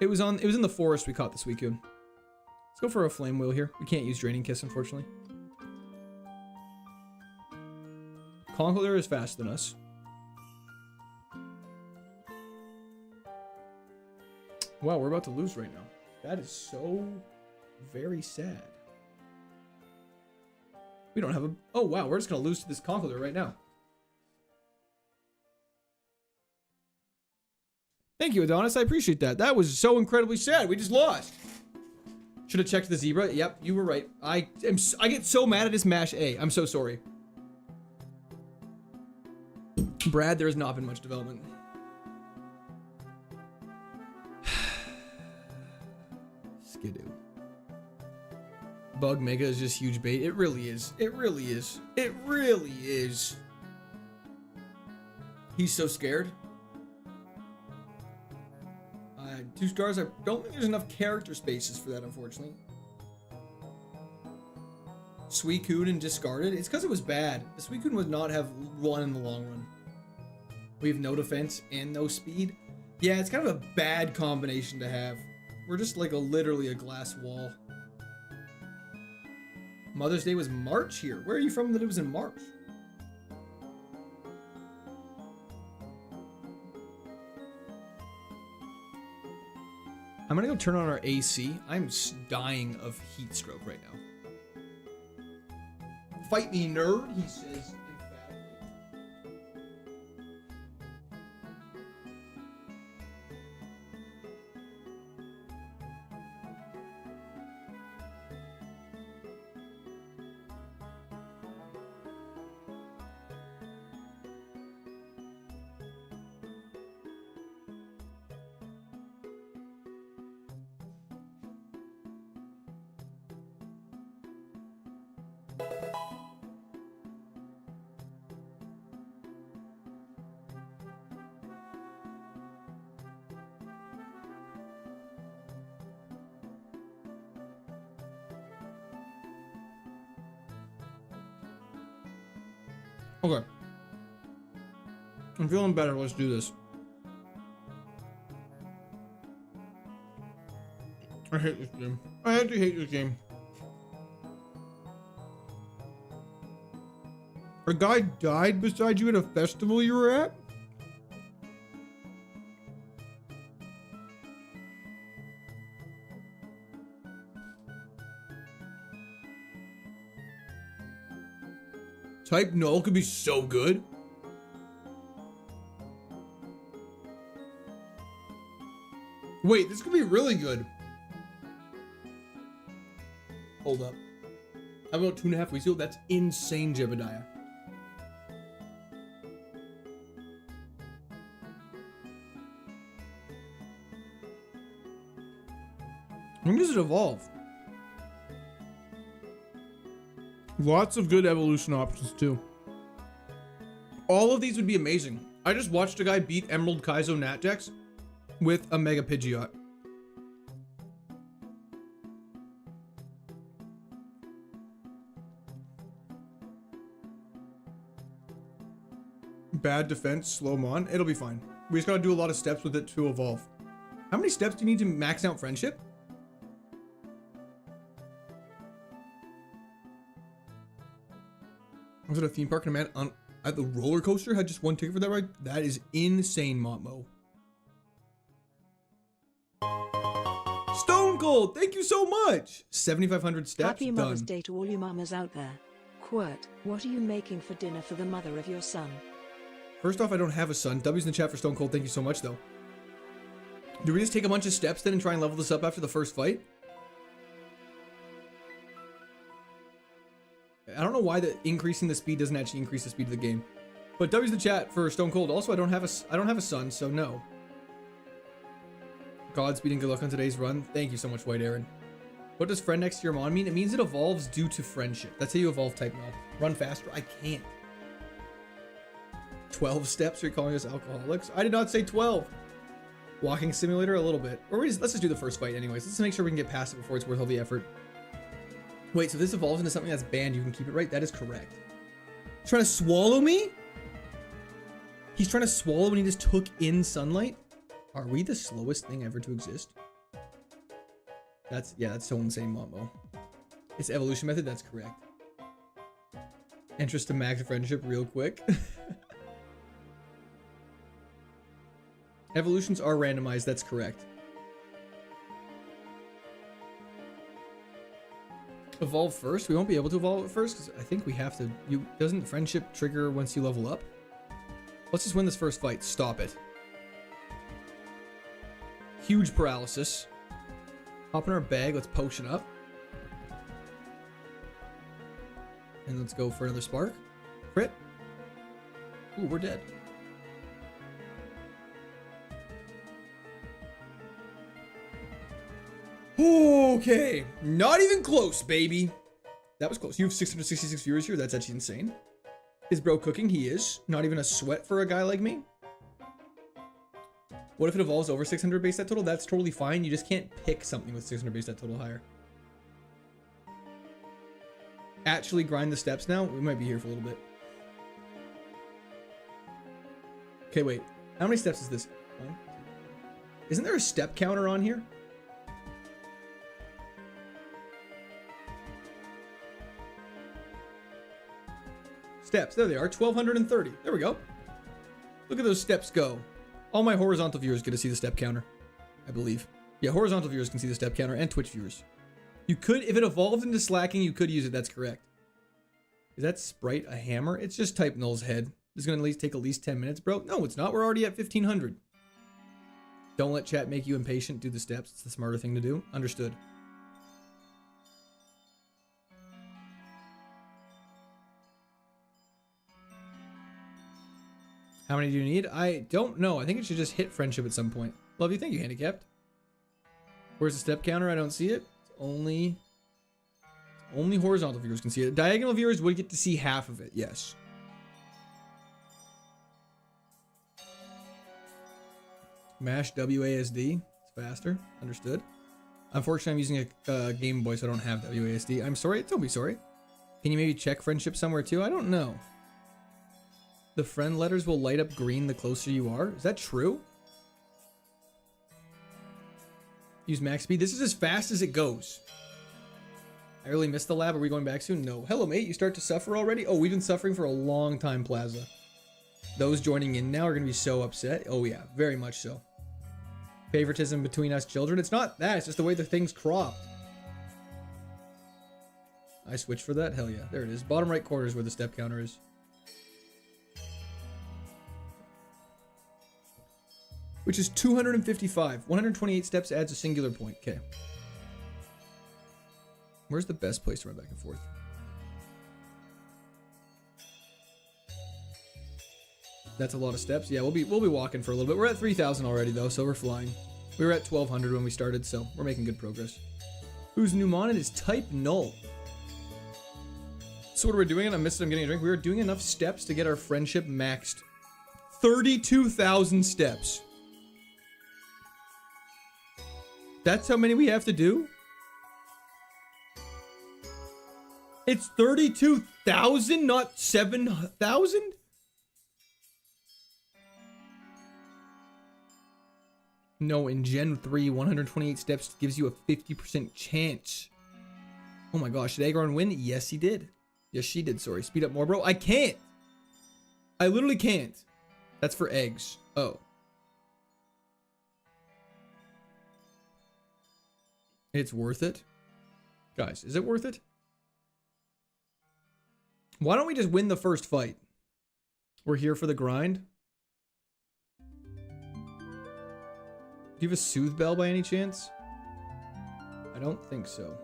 It was in the forest we caught the Suicune. Let's go for a flame wheel here. We can't use Draining Kiss, unfortunately. Conkeldurr is faster than us. Wow, we're about to lose right now. That is so very sad. We don't have a... Oh, wow, we're just going to lose to this Conkeldurr right now. Thank you, Adonis. I appreciate that. That was so incredibly sad. We just lost. Should have checked the zebra. Yep, you were right. I get so mad at this mash A. I'm so sorry. Brad, there has not been much development. Skidoo. Bug Mega is just huge bait. It really is. It really is. It really is. He's so scared. 2 stars. I don't think there's enough character spaces for that, unfortunately. Suicune and discarded. It's because it was bad. The Suicune would not have won in the long run. We have no defense and no speed. Yeah, it's kind of a bad combination to have. We're just like literally a glass wall. Mother's Day was March here. Where are you from that it was in March? I'm gonna go turn on our AC. I'm dying of heat stroke right now. Fight me, nerd, he says emphatically. Okay. I'm feeling better. Let's do this. I hate this game. I actually hate this game. A guy died beside you at a festival you were at? Type Null could be so good. Wait, this could be really good. Hold up. How about 2.5 weeks ago? That's insane, Jebediah. When does it evolve? Lots of good evolution options too. All of these would be amazing. I just watched a guy beat Emerald Kaizo Natjax with a Mega Pidgeot. Bad defense, slow mon. It'll be fine. We just gotta do a lot of steps with it to evolve. How many steps do you need to max out friendship? Was it a theme park and a man on at the roller coaster had just 1 ticket for that ride? That is insane, Montmo. Stone Cold, thank you so much. 7,500 steps. Happy done. Mother's Day to all you mamas out there. Quirt, what are you making for dinner for the mother of your son? First off, I don't have a son. W's in the chat for Stone Cold. Thank you so much, though. Do we just take a bunch of steps then and try and level this up after the first fight? I don't know why increasing the speed doesn't actually increase the speed of the game. But W's in the chat for Stone Cold. Also, I don't have a son, so no. Godspeed and good luck on today's run. Thank you so much, White Aaron. What does friend next to your mon mean? It means it evolves due to friendship. That's how you evolve type mod. Run faster? I can't. 12 steps? Are you calling us alcoholics? I did not say 12. Walking simulator a little bit. Or let's just do the first fight anyways. Let's make sure we can get past it before it's worth all the effort. Wait, so this evolves into something that's banned. You can keep it right? That is correct. He's trying to swallow me? He's trying to swallow when he just took in sunlight? Are we the slowest thing ever to exist? That's so insane, Momo. It's evolution method, that's correct. Interest to max friendship real quick. Evolutions are randomized, that's correct. Evolve first? We won't be able to evolve it first because I think we have to. Doesn't friendship trigger once you level up? Let's just win this first fight. Stop it. Huge paralysis. Hop in our bag. Let's potion up. And let's go for another spark. Crit. Ooh, we're dead. Okay. Not even close, baby. That was close. You have 666 viewers here. That's actually insane. Is bro cooking? He is. Not even a sweat for a guy like me. What if it evolves over 600 base stat total? That's totally fine. You just can't pick something with 600 base stat total higher. Actually grind the steps now. We might be here for a little bit. Okay, wait. How many steps is this? One, two. Isn't there a step counter on here? Steps. There they are. 1,230. There we go. Look at those steps go. All my horizontal viewers get to see the step counter, I believe. Yeah, horizontal viewers can see the step counter and Twitch viewers. You could, if it evolved into slacking, you could use it. That's correct. Is that Sprite a hammer? It's just type null's head. It's going to take at least 10 minutes, bro. No, it's not. We're already at 1,500. Don't let chat make you impatient. Do the steps. It's the smarter thing to do. Understood. How many do you need? I don't know. I think it should just hit friendship at some point. Love you. Thank you, handicapped. Where's the step counter? I don't see it. It's only horizontal viewers can see it. Diagonal viewers would get to see half of it. Yes. Mash WASD. It's faster. Understood. Unfortunately, I'm using a Game Boy, so I don't have WASD. I'm sorry. Don't be sorry. Can you maybe check friendship somewhere too? I don't know. The friend letters will light up green the closer you are. Is that true? Use max speed. This is as fast as it goes. I really missed the lab. Are we going back soon? No. Hello, mate. You start to suffer already? Oh, we've been suffering for a long time, Plaza. Those joining in now are going to be so upset. Oh, yeah. Very much so. Favoritism between us children. It's not that. It's just the way the thing's cropped. I switched for that? Hell yeah. There it is. Bottom right corner is where the step counter is. Which is 255. 128 steps adds a singular point. Okay. Where's the best place to run back and forth? That's a lot of steps. Yeah, we'll be walking for a little bit. We're at 3,000 already though, so we're flying. We were at 1,200 when we started, so we're making good progress. Who's new mon? It is type null. So what are we doing? I'm getting a drink. We are doing enough steps to get our friendship maxed. 32,000 steps. That's how many we have to do? It's 32,000, not 7,000? No, in Gen 3, 128 steps gives you a 50% chance. Oh my gosh, did Agron win? Yes, he did. Yes, she did, sorry. Speed up more, bro. I can't. I literally can't. That's for eggs. Oh. It's worth it? Guys, is it worth it? Why don't we just win the first fight? We're here for the grind. Do you have a soothe bell by any chance? I don't think so.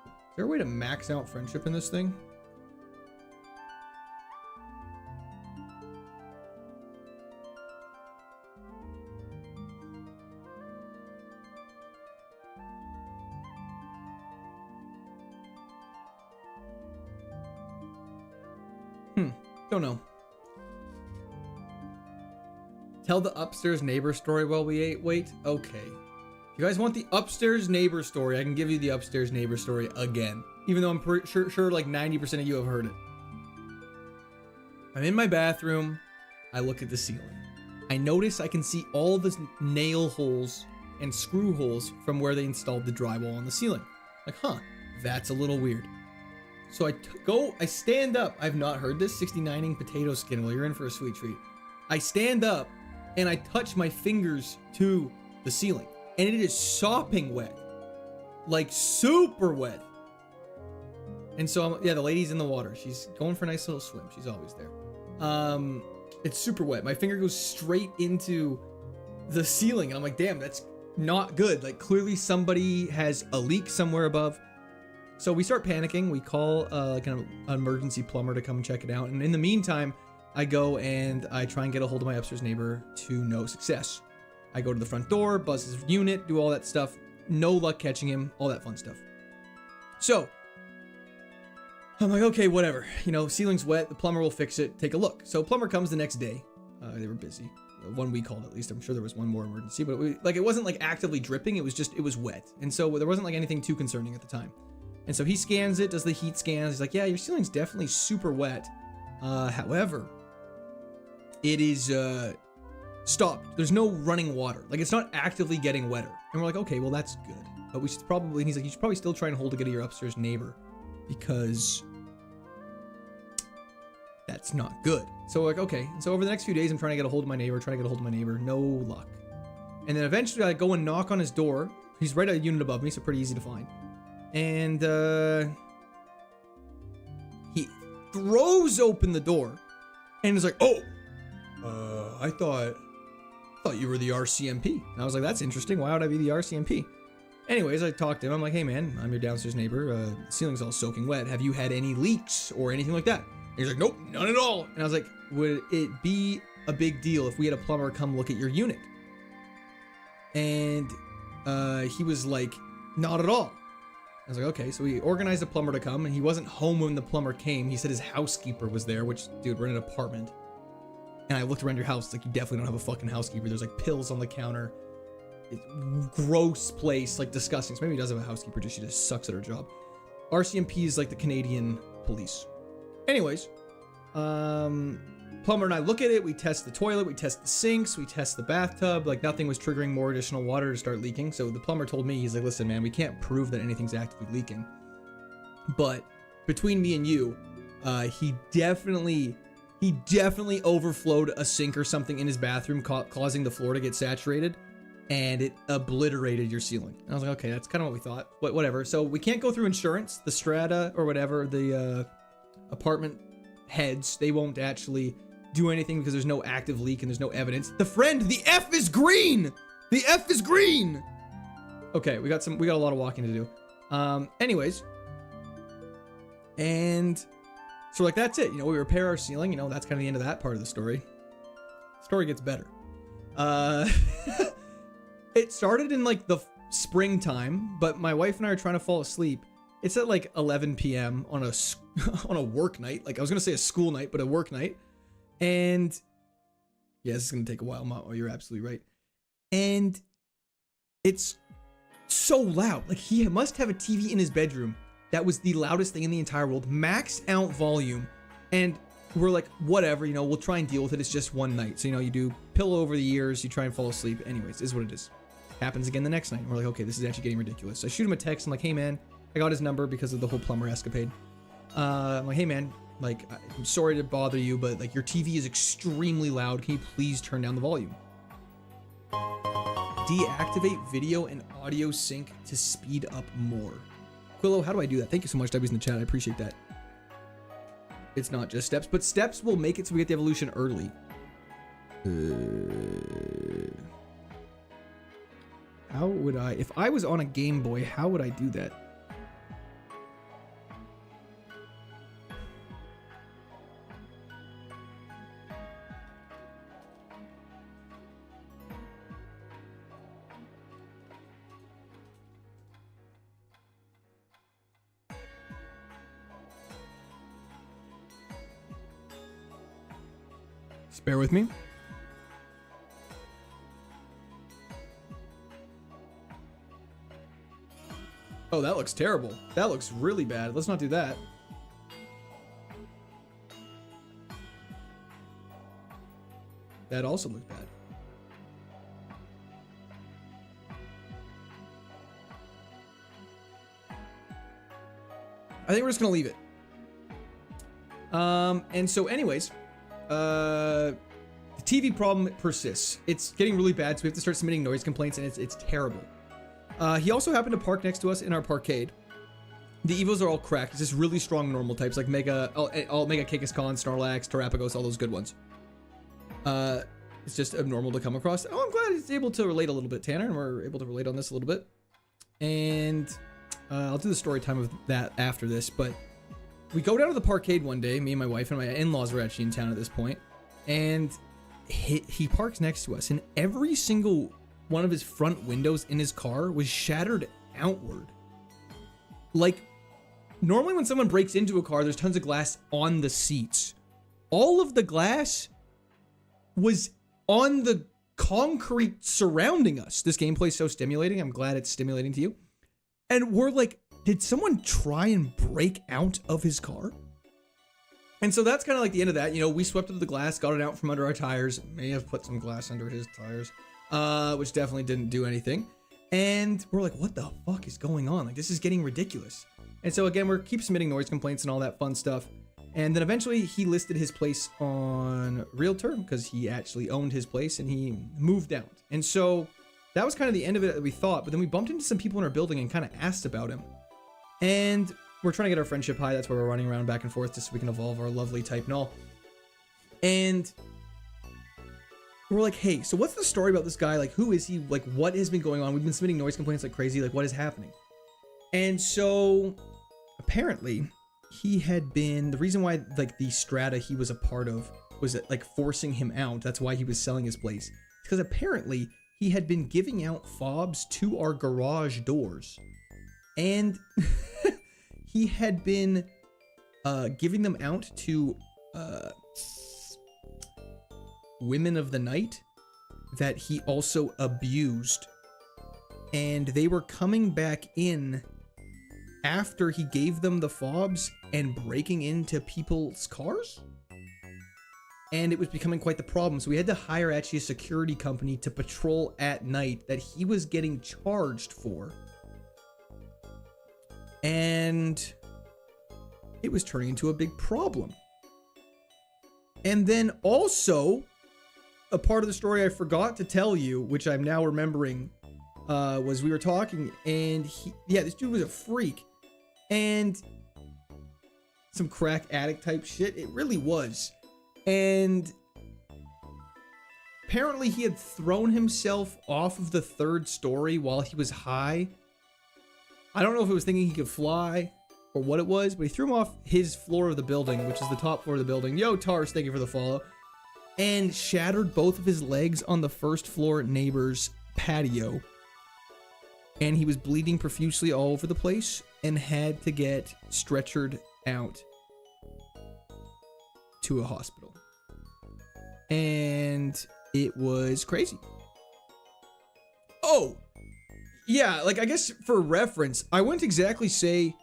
Is there a way to max out friendship in this thing? Don't know. Tell the upstairs neighbor story while we ate. Wait, okay. If you guys want the upstairs neighbor story, I can give you the upstairs neighbor story again. Even though I'm sure like 90% of you have heard it. I'm in my bathroom. I look at the ceiling. I notice I can see all the nail holes and screw holes from where they installed the drywall on the ceiling. Like, huh, that's a little weird. So I stand up. I've not heard this 69ing potato skin. Well, you're in for a sweet treat. I stand up and I touch my fingers to the ceiling and it is sopping wet, like super wet. And so yeah, the lady's in the water. She's going for a nice little swim. She's always there. It's super wet. My finger goes straight into the ceiling and I'm like, damn, that's not good. Like clearly somebody has a leak somewhere above. So we start panicking. We call like an emergency plumber to come and check it out. And in the meantime, I go and I try and get a hold of my upstairs neighbor to no success. I go to the front door, buzz his unit, do all that stuff. No luck catching him, all that fun stuff. So I'm like, okay, whatever. You know, ceiling's wet. The plumber will fix it. Take a look. So plumber comes the next day. They were busy. One we called at least. I'm sure there was one more emergency, but it wasn't like actively dripping. It was wet. And so there wasn't like anything too concerning at the time. And so he scans it, does the heat scans. He's like, yeah, your ceiling's definitely super wet. However, it is stopped. There's no running water. Like it's not actively getting wetter. And we're like, okay, well that's good. But we should probably, he's like, you should probably still try and hold to get to your upstairs neighbor because that's not good. So we're like, okay. And so over the next few days, I'm trying to get a hold of my neighbor, no luck. And then eventually I go and knock on his door. He's right at a unit above me, so pretty easy to find. And he throws open the door and is like, oh, I thought you were the RCMP. And I was like, that's interesting. Why would I be the RCMP? Anyways, I talked to him. I'm like, hey man, I'm your downstairs neighbor. The ceiling's all soaking wet. Have you had any leaks or anything like that? And he's like, nope, none at all. And I was like, would it be a big deal if we had a plumber come look at your unit? And he was like, not at all. I was like, okay. So we organized a plumber to come and he wasn't home when the plumber came. He said his housekeeper was there, which, dude, we're in an apartment. And I looked around your house, like you definitely don't have a fucking housekeeper. There's like pills on the counter. It's gross place, like disgusting. So maybe he does have a housekeeper, she just sucks at her job. RCMP is like the Canadian police. Anyways, plumber and I look at it. We test the toilet, we test the sinks, we test the bathtub. Like nothing was triggering more additional water to start leaking. So the plumber told me, he's like, listen, man, we can't prove that anything's actively leaking. But between me and you, he definitely overflowed a sink or something in his bathroom, causing the floor to get saturated. And it obliterated your ceiling. And I was like, okay, that's kind of what we thought, but whatever. So we can't go through insurance, the strata or whatever, the apartment heads, they won't actually do anything because there's no active leak and there's no evidence. The F is green! The F is green! Okay, we got a lot of walking to do. Anyways. And so like, that's it. You know, we repair our ceiling, you know, that's kind of the end of that part of the story. Story gets better. It started in like the springtime, but my wife and I are trying to fall asleep. It's at like 11 p.m. on a work night. Like I was going to say a school night, but a work night. And yeah, this is going to take a while. Oh, you're absolutely right. And it's so loud. Like he must have a TV in his bedroom. That was the loudest thing in the entire world. Max out volume. And we're like, whatever, you know, we'll try and deal with it. It's just one night. So, you know, you do pillow over the ears, you try and fall asleep. Anyways, is what it is. Happens again the next night. We're like, okay, this is actually getting ridiculous. So I shoot him a text. I'm like, hey man, I got his number because of the whole plumber escapade. I'm like, hey man, like, I'm sorry to bother you, but like your TV is extremely loud. Can you please turn down the volume? Deactivate video and audio sync to speed up more. Quillo, how do I do that? Thank you so much, W's in the chat. I appreciate that. it's not just steps, but steps will make it so we get the evolution early. How would I, if I was on a Game Boy, how would I do that? Just bear with me. Oh, that looks terrible. That looks really bad. Let's not do that. That also looks bad. I think we're just gonna leave it. And so anyways, the TV problem persists. It's getting really bad, so we have to start submitting noise complaints, and it's terrible. He also happened to park next to us in our parkade. The evos are all cracked. It's just really strong normal types like Mega, all Mega Kakiscon, Snorlax, Terapagos, all those good ones. It's just abnormal to come across. Oh, I'm glad he's able to relate a little bit, Tanner, and we're able to relate on this a little bit. And I'll do the story time of that after this, but we go down to the parkade one day, me and my wife, and my in-laws were actually in town at this point, and he parks next to us, and every single one of his front windows in his car was shattered outward. Like, normally when someone breaks into a car, there's tons of glass on the seats. All of the glass was on the concrete surrounding us. This gameplay is so stimulating. I'm glad it's stimulating to you. And we're like, did someone try and break out of his car? And so that's kind of like the end of that. You know, we swept up the glass, got it out from under our tires. May have put some glass under his tires. Which definitely didn't do anything. And we're like, what the fuck is going on? Like, this is getting ridiculous. And so again, we're keep submitting noise complaints and all that fun stuff. And then eventually he listed his place on Realtor because he actually owned his place and he moved out. And so that was kind of the end of it that we thought. But then we bumped into some people in our building and kind of asked about him. And we're trying to get our friendship high. That's why we're running around back and forth just so we can evolve our lovely type and all. And we're like, hey, so what's the story about this guy? Like, who is he? Like, what has been going on? We've been submitting noise complaints like crazy. Like, what is happening? And so apparently he had been, the reason why like the strata he was a part of was like forcing him out. That's why he was selling his place. Because apparently he had been giving out fobs to our garage doors. And he had been giving them out to women of the night that he also abused, and they were coming back in after he gave them the fobs and breaking into people's cars, and it was becoming quite the problem. So we had to hire actually a security company to patrol at night that he was getting charged for, and it was turning into a big problem. And then also a part of the story I forgot to tell you, which I'm now remembering, was we were talking and this dude was a freak and some crack addict type shit. It really was. And apparently he had thrown himself off of the 3rd story while he was high. I don't know if it was thinking he could fly or what it was, but he threw him off his floor of the building, which is the top floor of the building. Yo, Tars, thank you for the follow. And shattered both of his legs on the 1st floor neighbor's patio. And he was bleeding profusely all over the place and had to get stretchered out to a hospital. And it was crazy. Oh, yeah, like I guess for reference, I wouldn't exactly say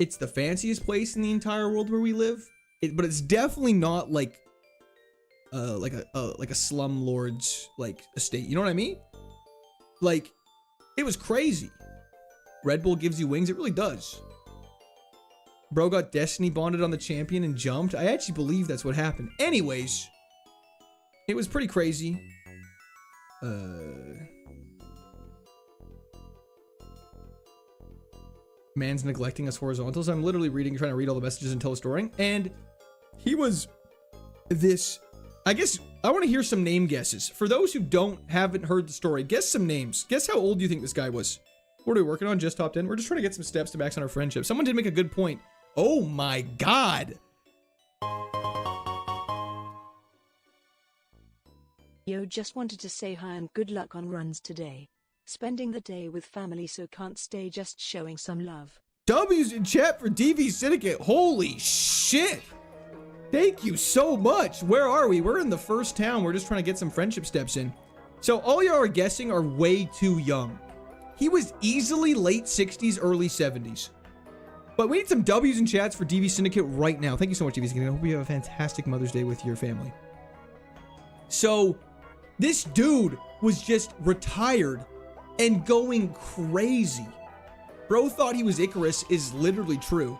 it's the fanciest place in the entire world where we live, but it's definitely not like a slumlord's like estate. You know what I mean? Like, it was crazy. Red Bull gives you wings. It really does. Bro got destiny bonded on the champion and jumped. I actually believe that's what happened. Anyways, it was pretty crazy. Man's neglecting us horizontals. I'm literally trying to read all the messages and tell a story. And He was this, I guess, I want to hear some name guesses. For those who haven't heard the story, guess some names. Guess how old you think this guy was. What are we working on? Just hopped in. We're just trying to get some steps to max on our friendship. Someone did make a good point. Oh my God. Yo, just wanted to say hi and good luck on runs today. Spending the day with family, so can't stay, just showing some love. W's in chat for DV Syndicate. Holy shit. Thank you so much. Where are we? We're in the first town. We're just trying to get some friendship steps in. So all y'all are guessing are way too young. He was easily late 60s, early 70s. But we need some W's in chats for DV Syndicate right now. Thank you so much, DV Syndicate. I hope you have a fantastic Mother's Day with your family. So this dude was just retired and going crazy. Bro thought he was Icarus is literally true.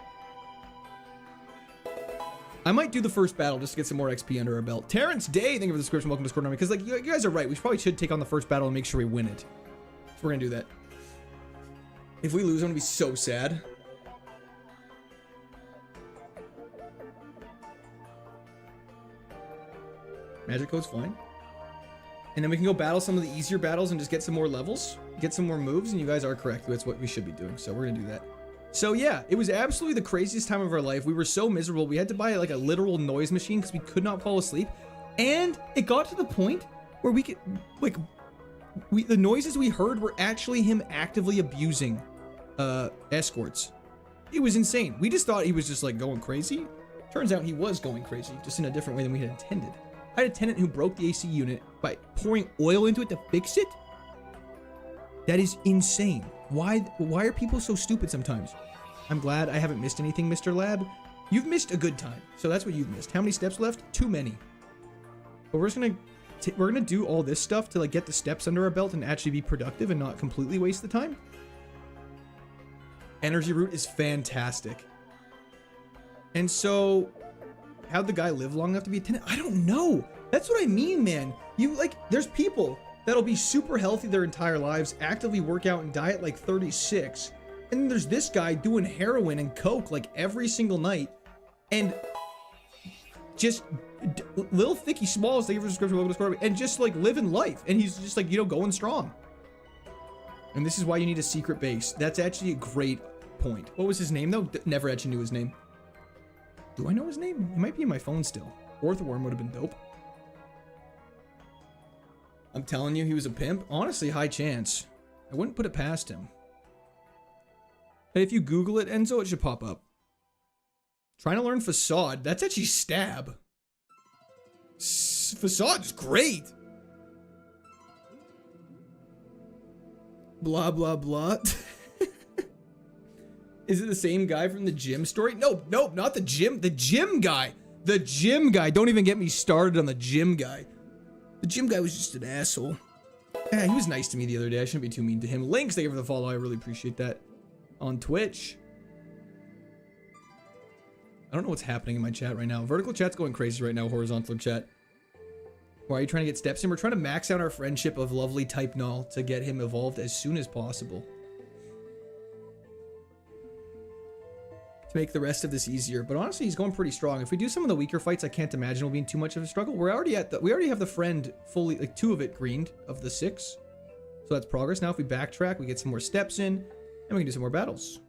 I might do the first battle just to get some more XP under our belt. Terrence Day, thank you for the description. Welcome to Discord Army. Because like you guys are right, we probably should take on the first battle and make sure we win it. So we're gonna do that. If we lose, I'm gonna be so sad. Magic code's fine. And then we can go battle some of the easier battles and just get some more levels, get some more moves, and you guys are correct. That's what we should be doing. So we're gonna do that. So yeah, it was absolutely the craziest time of our life. We were so miserable. We had to buy like a literal noise machine because we could not fall asleep. And it got to the point where we could, like, the noises we heard were actually him actively abusing escorts. It was insane. We just thought he was just like going crazy. Turns out he was going crazy, just in a different way than we had intended. I had a tenant who broke the AC unit by pouring oil into it to fix it. That is insane. Why are people so stupid sometimes? I'm glad I haven't missed anything, Mr. Lab. You've missed a good time. So that's what you've missed. How many steps left? Too many. But we're gonna do all this stuff to like get the steps under our belt and actually be productive and not completely waste the time. Energy root is fantastic. And so, how'd the guy live long enough to be a tenant? I don't know. That's what I mean, man. You like, there's people that'll be super healthy their entire lives, actively work out and die at like 36. And then there's this guy doing heroin and coke like every single night. And just little thicky smalls, thank you for the subscription, welcome to Discord, and just like living life. And he's just like, you know, going strong. And this is why you need a secret base. That's actually a great point. What was his name though? Never actually knew his name. Do I know his name? It might be in my phone still. Orthworm would have been dope. I'm telling you, he was a pimp. Honestly, high chance. I wouldn't put it past him. And if you Google it, Enzo, it should pop up. Trying to learn facade. That's actually stab. Facade's great. Blah, blah, blah. Is it the same guy from the gym story? Nope, nope, not the gym. The gym guy. The gym guy. Don't even get me started on the gym guy. The gym guy was just an asshole. Yeah, he was nice to me the other day. I shouldn't be too mean to him. Links, thank you for the follow. I really appreciate that. On Twitch. I don't know what's happening in my chat right now. Vertical chat's going crazy right now. Horizontal chat. Why are you trying to get steps in? We're trying to max out our friendship of lovely Type Null to get him evolved as soon as possible. To make the rest of this easier. But honestly, he's going pretty strong. If we do some of the weaker fights, I can't imagine it'll be too much of a struggle. We already have the friend fully, like 2 of it greened of the 6. So that's progress. Now if we backtrack, we get some more steps in, and we can do some more battles.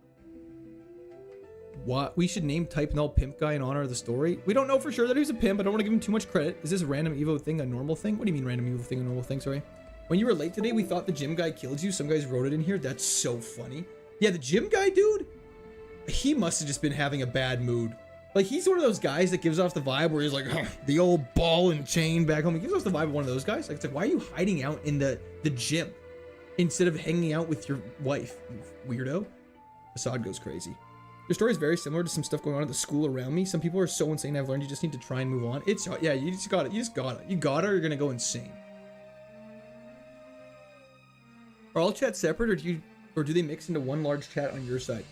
What? We should name Type Null Pimp Guy in honor of the story. We don't know for sure that he was a pimp. I don't want to give him too much credit. Is this a random Evo thing a normal thing? What do you mean random Evo thing a normal thing? Sorry. When you were late today, we thought the gym guy killed you. Some guys wrote it in here. That's so funny. Yeah, the gym guy, dude. He must have just been having a bad mood. Like, he's one of those guys that gives off the vibe where he's like, huh, the old ball and chain back home. He gives off the vibe of one of those guys. Like, it's like, why are you hiding out in the gym instead of hanging out with your wife, you weirdo? Assad goes crazy. Your story is very similar to some stuff going on at the school around me. Some people are so insane. I've learned you just need to try and move on. It's, yeah, you just got it. You got it, or you're gonna go insane. Are all chats separate, or do they mix into one large chat on your side?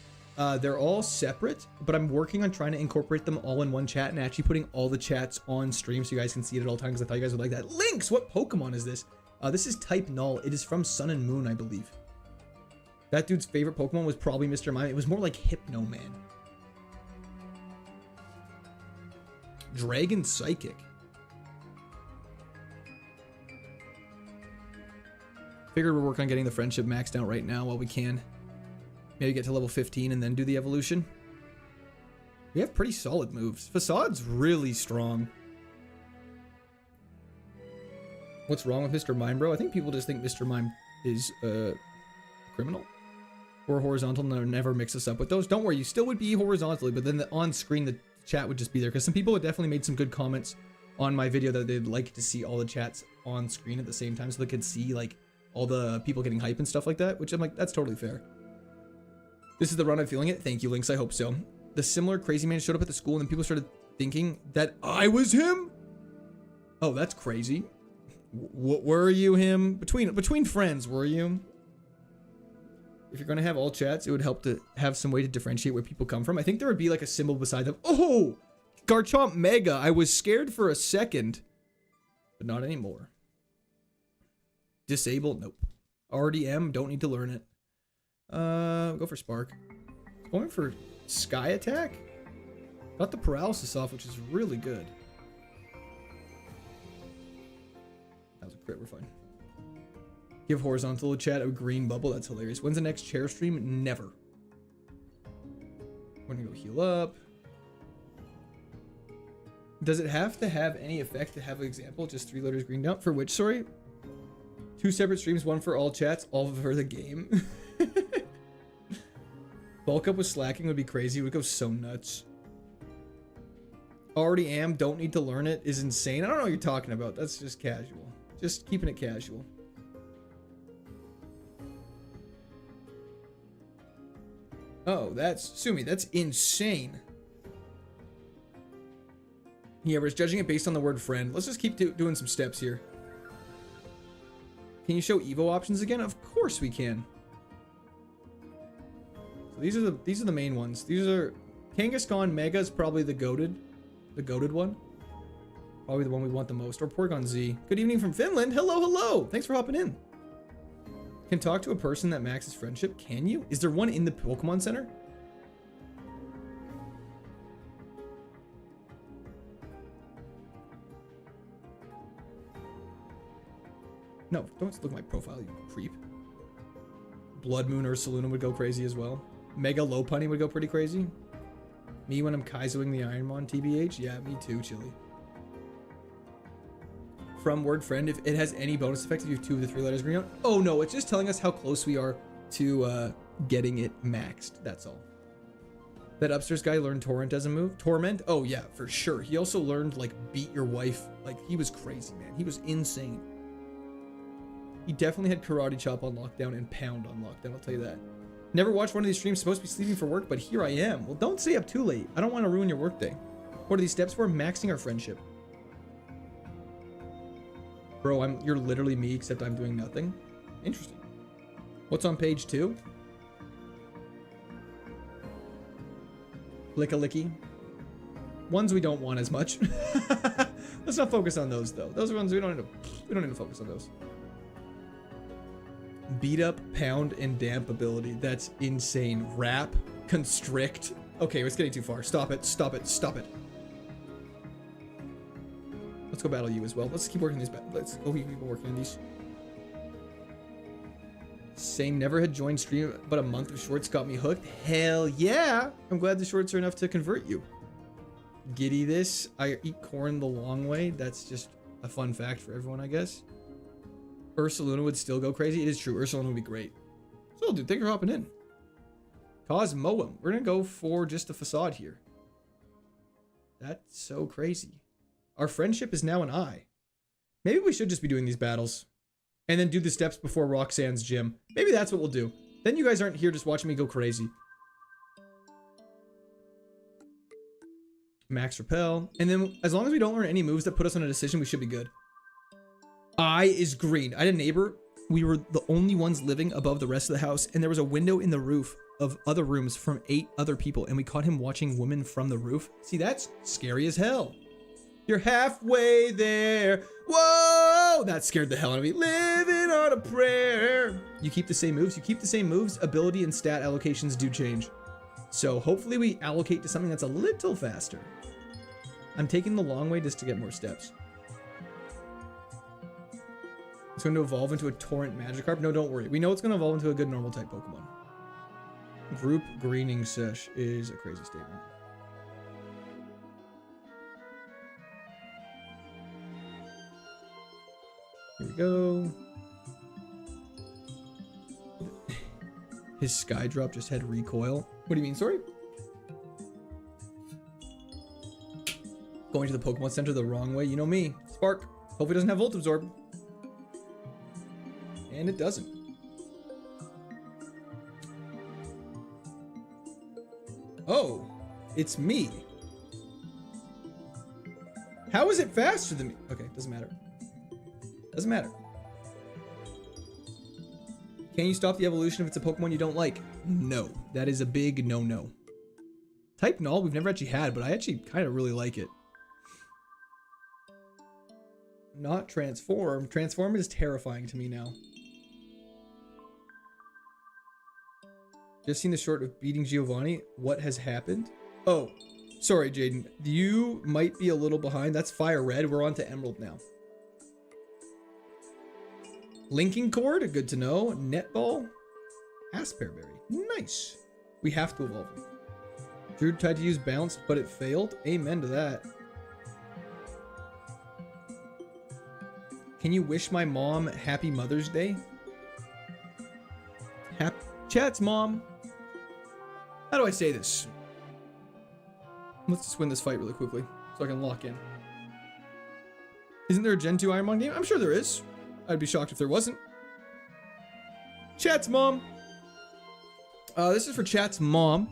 They're all separate, but I'm working on trying to incorporate them all in one chat and actually putting all the chats on stream so you guys can see it at all times. I thought you guys would like that. Links, what Pokemon is this? This is Type Null. It is from Sun and Moon, I believe. That dude's favorite Pokemon was probably Mr. Mime. It was more like Hypno Man. Dragon Psychic. Figured we're working on getting the friendship maxed out right now while we can. Maybe get to level 15 and then do the evolution. We have pretty solid moves. Facade's really strong. What's wrong with Mr. Mime, bro? I think people just think Mr. Mime is a criminal. Or horizontal, never mix us up with those. Don't worry, you still would be horizontally, but then on screen the chat would just be there. Because some people have definitely made some good comments on my video that they'd like to see all the chats on screen at the same time so they could see like all the people getting hype and stuff like that, which I'm like, that's totally fair. This is the run I'm feeling it. Thank you, Lynx. I hope so. The similar crazy man showed up at the school and then people started thinking that I was him. Oh, that's crazy. Were you him? Between friends, were you? If you're going to have all chats, it would help to have some way to differentiate where people come from. I think there would be like a symbol beside them. Oh, Garchomp Mega. I was scared for a second, but not anymore. Disable, nope. RDM, don't need to learn it. Go for Spark. Going for Sky Attack. Got the paralysis off, which is really good. That was a crit, we're fine. Give horizontal chat a green bubble, that's hilarious. When's the next chair stream? Never. We're gonna go heal up. Does it have to have any effect to have an example? Just 3 letters green down? For which, sorry? 2 separate streams, one for all chats, all for the game. Bulk up with slacking would be crazy. It would go so nuts. Already am, don't need to learn it, is insane. I don't know what you're talking about. That's just casual. Just keeping it casual. Oh, that's Sumi. That's insane. Yeah, we're just judging it based on the word friend. Let's just keep doing some steps here. Can you show Evo options again? Of course we can. So these are the main ones. These are Kangaskhan Mega is probably the goated one. Probably the one we want the most. Or Porygon Z. Good evening from Finland. Hello, hello. Thanks for hopping in. Can talk to a person that maxes friendship. Can you? Is there one in the Pokemon Center? No, don't look at my profile, you creep. Blood Moon Ursaluna would go crazy as well. Mega Lopunny would go pretty crazy. Me when I'm Kaizoing the Ironmon, TBH? Yeah, me too, Chili. From word friend, if it has any bonus effects if you have 2 of the 3 letters green on. Oh no, it's just telling us how close we are to getting it maxed. That's all. That upstairs guy learned Torrent as a move. Torment? Oh yeah, for sure. He also learned like beat your wife. Like he was crazy, man. He was insane. He definitely had Karate Chop on lockdown and Pound on lockdown, I'll tell you that. Never watched one of these streams, supposed to be sleeping for work, but here I am. Well, don't stay up too late. I don't want to ruin your workday. What are these steps for? Maxing our friendship. Bro, you're literally me, except I'm doing nothing. Interesting. What's on page 2? Lick-a-licky. Ones we don't want as much. Let's not focus on those though. Those are ones we don't need to focus on those. Beat up, pound, and damp ability. That's insane. Wrap, constrict. Okay, it's getting too far. Stop it, stop it, stop it. Let's go battle you as well. Let's keep working these. Let's go keep working on these. Same, never had joined stream, but a month of shorts got me hooked. Hell yeah! I'm glad the shorts are enough to convert you. Giddy this. I eat corn the long way. That's just a fun fact for everyone, I guess. Ursaluna would still go crazy. It is true. Ursaluna would be great. So, dude, thank you for hopping in. Cosmoem. We're going to go for just a facade here. That's so crazy. Our friendship is now an I. Maybe we should just be doing these battles. And then do the steps before Roxanne's gym. Maybe that's what we'll do. Then you guys aren't here just watching me go crazy. Max Repel. And then as long as we don't learn any moves that put us on a decision, we should be good. I is green. I had a neighbor. We were the only ones living above the rest of the house. And there was a window in the roof of other rooms from 8 other people. And we caught him watching women from the roof. See, that's scary as hell. You're halfway there. Whoa! That scared the hell out of me. Living on a prayer. You keep the same moves. You keep the same moves. Ability and stat allocations do change. So hopefully we allocate to something that's a little faster. I'm taking the long way just to get more steps. It's going to evolve into a Torrent Magikarp. No, don't worry. We know it's going to evolve into a good normal type Pokemon. Group greening sesh is a crazy statement. Here we go. His Skydrop just had recoil. What do you mean, sorry? Going to the Pokemon Center the wrong way. You know me. Spark. Hope it doesn't have Volt Absorb. And it doesn't. Oh, it's me. How is it faster than me? Okay, doesn't matter. Doesn't matter. Can you stop the evolution if it's a Pokemon you don't like? No, that is a big no-no. Type Null we've never actually had, but I actually kind of really like it. Not Transform. Transform is terrifying to me now. Just seen the short of beating Giovanni. What has happened? Oh, sorry, Jaden. You might be a little behind. That's Fire Red. We're on to Emerald now. Linking Cord, good to know. Netball. Asperberry. Nice. We have to evolve him. Drew tried to use Bounce, but it failed. Amen to that. Can you wish my mom Happy Mother's Day? Chats, Mom. How do I say this? Let's just win this fight really quickly so I can lock in. Isn't there a Gen 2 Ironmon game? I'm sure there is. I'd be shocked if there wasn't. Chat's mom. This is for Chat's mom.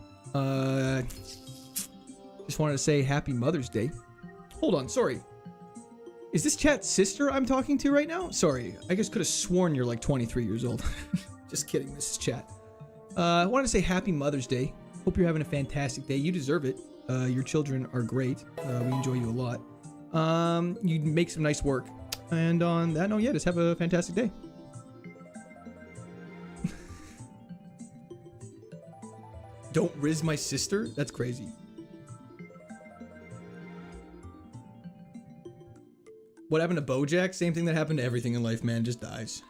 Just wanted to say Happy Mother's Day. Hold on, sorry. Is this Chat's sister I'm talking to right now? Sorry, I just could have sworn you're like 23 years old. Just kidding, this is Chat. I wanted to say Happy Mother's Day. Hope you're having a fantastic day. You deserve it. Your children are great. We enjoy you a lot. You make some nice work. And on that note, yeah, just have a fantastic day. Don't riz my sister? That's crazy. What happened to Bojack? Same thing that happened to everything in life, man. Just dies.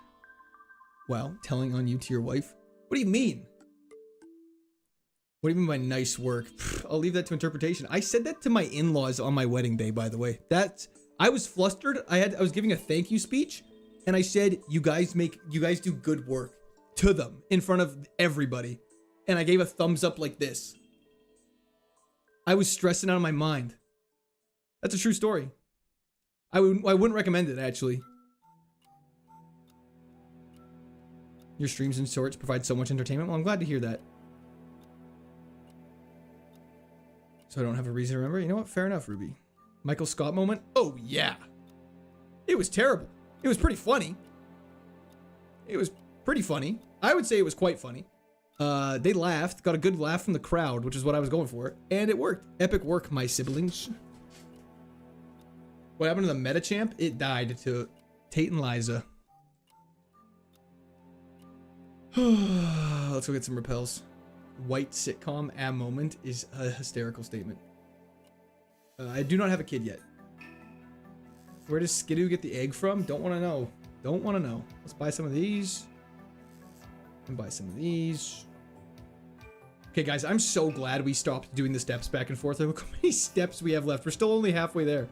Wow, telling on you to your wife? What do you mean? What do you mean by nice work? I'll leave that to interpretation. I said that to my in-laws on my wedding day, by the way. I was flustered. I was giving a thank you speech, and I said, you guys do good work to them in front of everybody. And I gave a thumbs up like this. I was stressing out of my mind. That's a true story. I wouldn't recommend it, actually. Your streams and shorts provide so much entertainment. Well, I'm glad to hear that. So I don't have a reason to remember. You know what? Fair enough, Ruby. Michael Scott moment? Oh, yeah. It was terrible. It was pretty funny. It was pretty funny. I would say it was quite funny. They laughed, got a good laugh from the crowd, which is what I was going for, and it worked. Epic work, my siblings. What happened to the Metachamp? It died to Tate and Liza. Let's go get some repels. White sitcom a moment is a hysterical statement. I do not have a kid yet. Where does Skidoo get the egg from? Don't want to know. Don't want to know. Let's buy some of these. And buy some of these. Okay, guys, I'm so glad we stopped doing the steps back and forth. Look how many steps we have left. We're still only halfway there.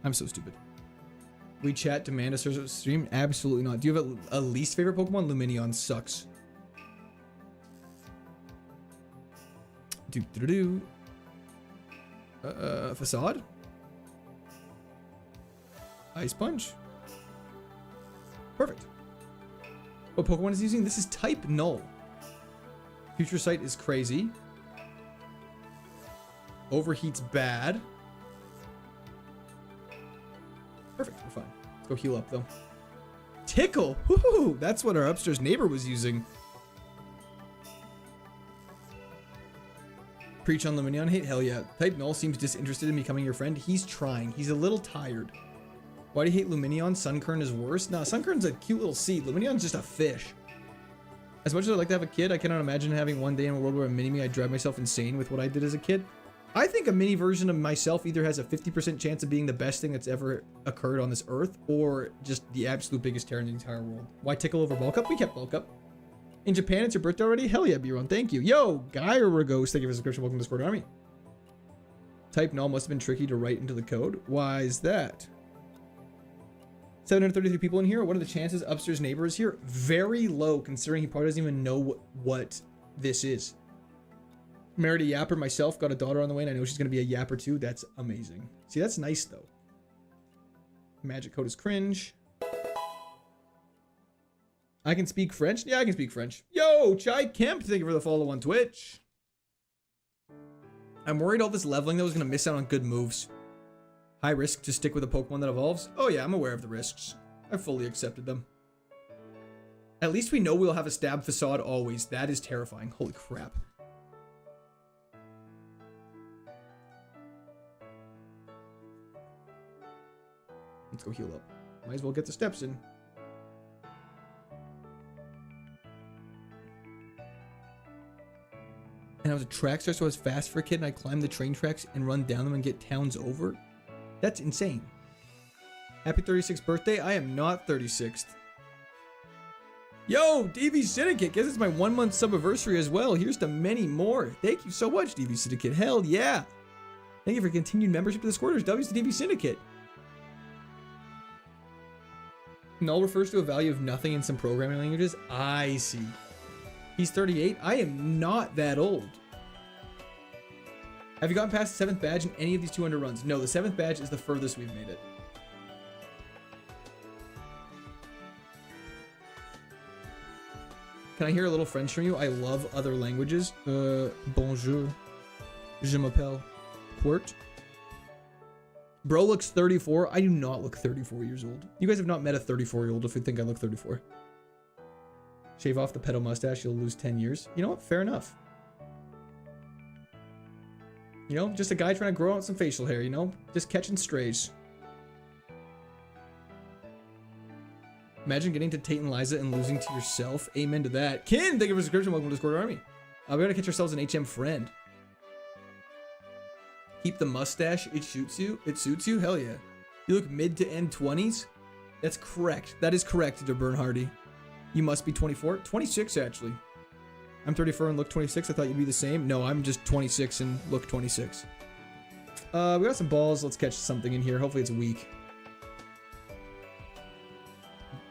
I'm so stupid. We chat demand a search stream? Absolutely not. Do you have a least favorite Pokemon? Lumineon sucks. Facade? Ice Punch? Perfect. What Pokemon is he using? This is type Null. Future Sight is crazy. Overheat's bad. Perfect, we're fine. Let's go heal up though. Tickle! Woohoo! That's what our upstairs neighbor was using. Preach on Lumineon hate? Hell yeah. Type Null seems disinterested in becoming your friend. He's trying. He's a little tired. Why do you hate Luminion? Sunkern is worse? Nah, Sunkern's a cute little seed. Luminion's just a fish. As much as I'd like to have a kid, I cannot imagine having one day in a world where a mini-me, I'd drive myself insane with what I did as a kid. I think a mini version of myself either has a 50% chance of being the best thing that's ever occurred on this earth, or just the absolute biggest terror in the entire world. Why tickle over bulk up? We kept bulk up. In Japan, it's your birthday already? Hell yeah, B-Ron. Thank you. Yo, Gyragos, thank you for the subscription. Welcome to Discord Army. Type null must have been tricky to write into the code. Why is that? 733 people in here. What are the chances upstairs neighbor is here? Very low, considering he probably doesn't even know what this is. Married a yapper myself, got a daughter on the way, and I know she's going to be a yapper too. That's amazing. See, that's nice, though. Magic code is cringe. I can speak French? Yeah, I can speak French. Yo, Chai Kemp, thank you for the follow on Twitch. I'm worried all this leveling, though, is going to miss out on good moves. High risk to stick with a Pokemon that evolves? Oh yeah, I'm aware of the risks. I've fully accepted them. At least we know we'll have a stab facade always. That is terrifying. Holy crap. Let's go heal up. Might as well get the steps in. And I was a track star, so I was fast for a kid, and I climbed the train tracks and run down them and get towns over. That's insane. Happy 36th birthday. I am not 36th. Yo, DV Syndicate. Guess it's my 1 month subiversary as well. Here's to many more. Thank you so much, DV Syndicate. Hell yeah. Thank you for continued membership to the Squirters. W's to DV Syndicate. Null refers to a value of nothing in some programming languages. I see. He's 38. I am not that old. Have you gotten past the 7th badge in any of these 200 runs? No, the 7th badge is the furthest we've made it. Can I hear a little French from you? I love other languages. Bonjour. Je m'appelle Quart. Bro looks 34. I do not look 34 years old. You guys have not met a 34-year-old if you think I look 34. Shave off the pedo mustache, you'll lose 10 years. You know what? Fair enough. You know, just a guy trying to grow out some facial hair, you know? Just catching strays. Imagine getting to Tate and Liza and losing to yourself. Amen to that. Kin, thank you for the subscription. Welcome to Discord Army. We gotta catch ourselves an HM friend. Keep the mustache. It suits you. It suits you. Hell yeah. You look mid to end 20s. That's correct. That is correct, De Bernhardy. You must be 24. 26, actually. I'm 34 and look 26. I thought you'd be the same. No, I'm just 26 and look 26. We got some balls. Let's catch something in here. Hopefully it's weak.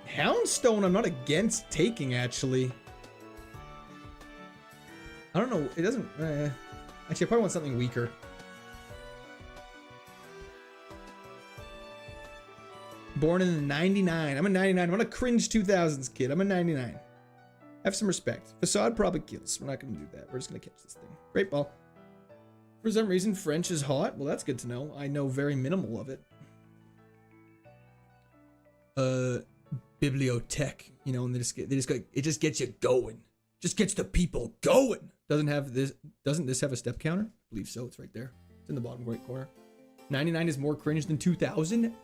Houndstone, I'm not against taking, actually. I don't know. It doesn't... actually, I probably want something weaker. Born in the 99. I'm a 99. I'm not a cringe 2000s kid. I'm a 99. Have some respect. Facade probably kills. We're not going to do that. We're just going to catch this thing. Great ball. For some reason, French is hot. Well, that's good to know. I know very minimal of it. Bibliothèque. You know, and it just gets you going. Just gets the people going. Doesn't this have a step counter? I believe so. It's right there. It's in the bottom right corner. 99 is more cringe than 2000?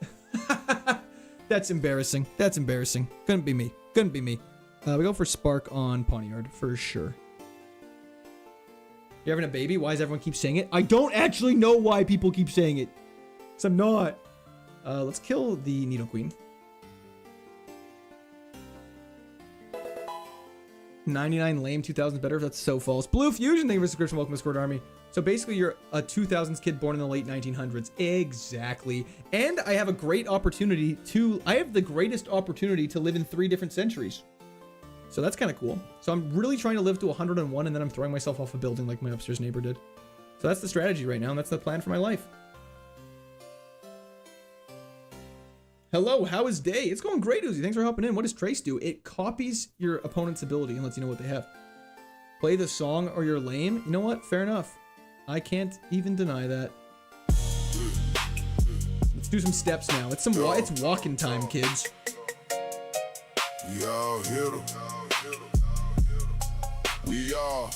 That's embarrassing. That's embarrassing. Couldn't be me. Couldn't be me. We go for Spark on Pawniard for sure. You're having a baby? Why does everyone keep saying it? I don't actually know why people keep saying it. Because I'm not. Let's kill the Needle Queen. 99 lame, 2000s better. That's so false. Blue Fusion, thank you for the subscription. Welcome to Squirt Army. So basically, you're a 2000s kid born in the late 1900s. Exactly. And I have a great opportunity to... I have the greatest opportunity to live in 3 different centuries. So that's kind of cool. So I'm really trying to live to 101, and then I'm throwing myself off a building like my upstairs neighbor did. So that's the strategy right now, and that's the plan for my life. Hello, how is day? It's going great, Uzi. Thanks for hopping in. What does Trace do? It copies your opponent's ability and lets you know what they have. Play the song or you're lame. You know what? Fair enough. I can't even deny that. Let's do some steps now. It's walking time, kids. We all hit 'em. We all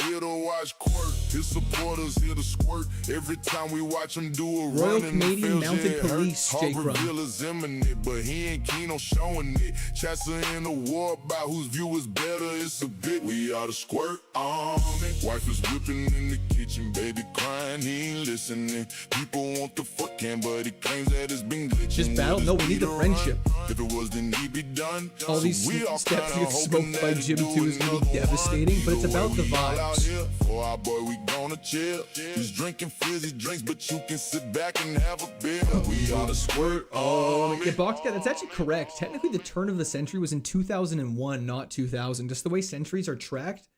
here to watch Quirk. His supporters hear the squirt every time we watch him do a Royal run. And Canadian the Mounted feels, yeah, Police, hurt. Jake Hard Rum. reveal is imminent, but he ain't keen on showing it. Chats are in a war about whose view is better. It's a bit. We are the squirt army. Wife is whipping in the kitchen, baby crying, he ain't listening. People want the fuck him, but he claims that it's been glitching. Just battle? No, we need the friendship. If it was, then he'd be done. All these steps to get smoked by Jim 2 is gonna be devastating, but it's about the vibes. For our boy, we gonna chill. He's drinking fizzy drinks, but you can sit back and have a beer. We are the squirt army. Yeah, Box Cat, that's actually correct. Technically, the turn of the century was in 2001, not 2000. Just the way centuries are tracked.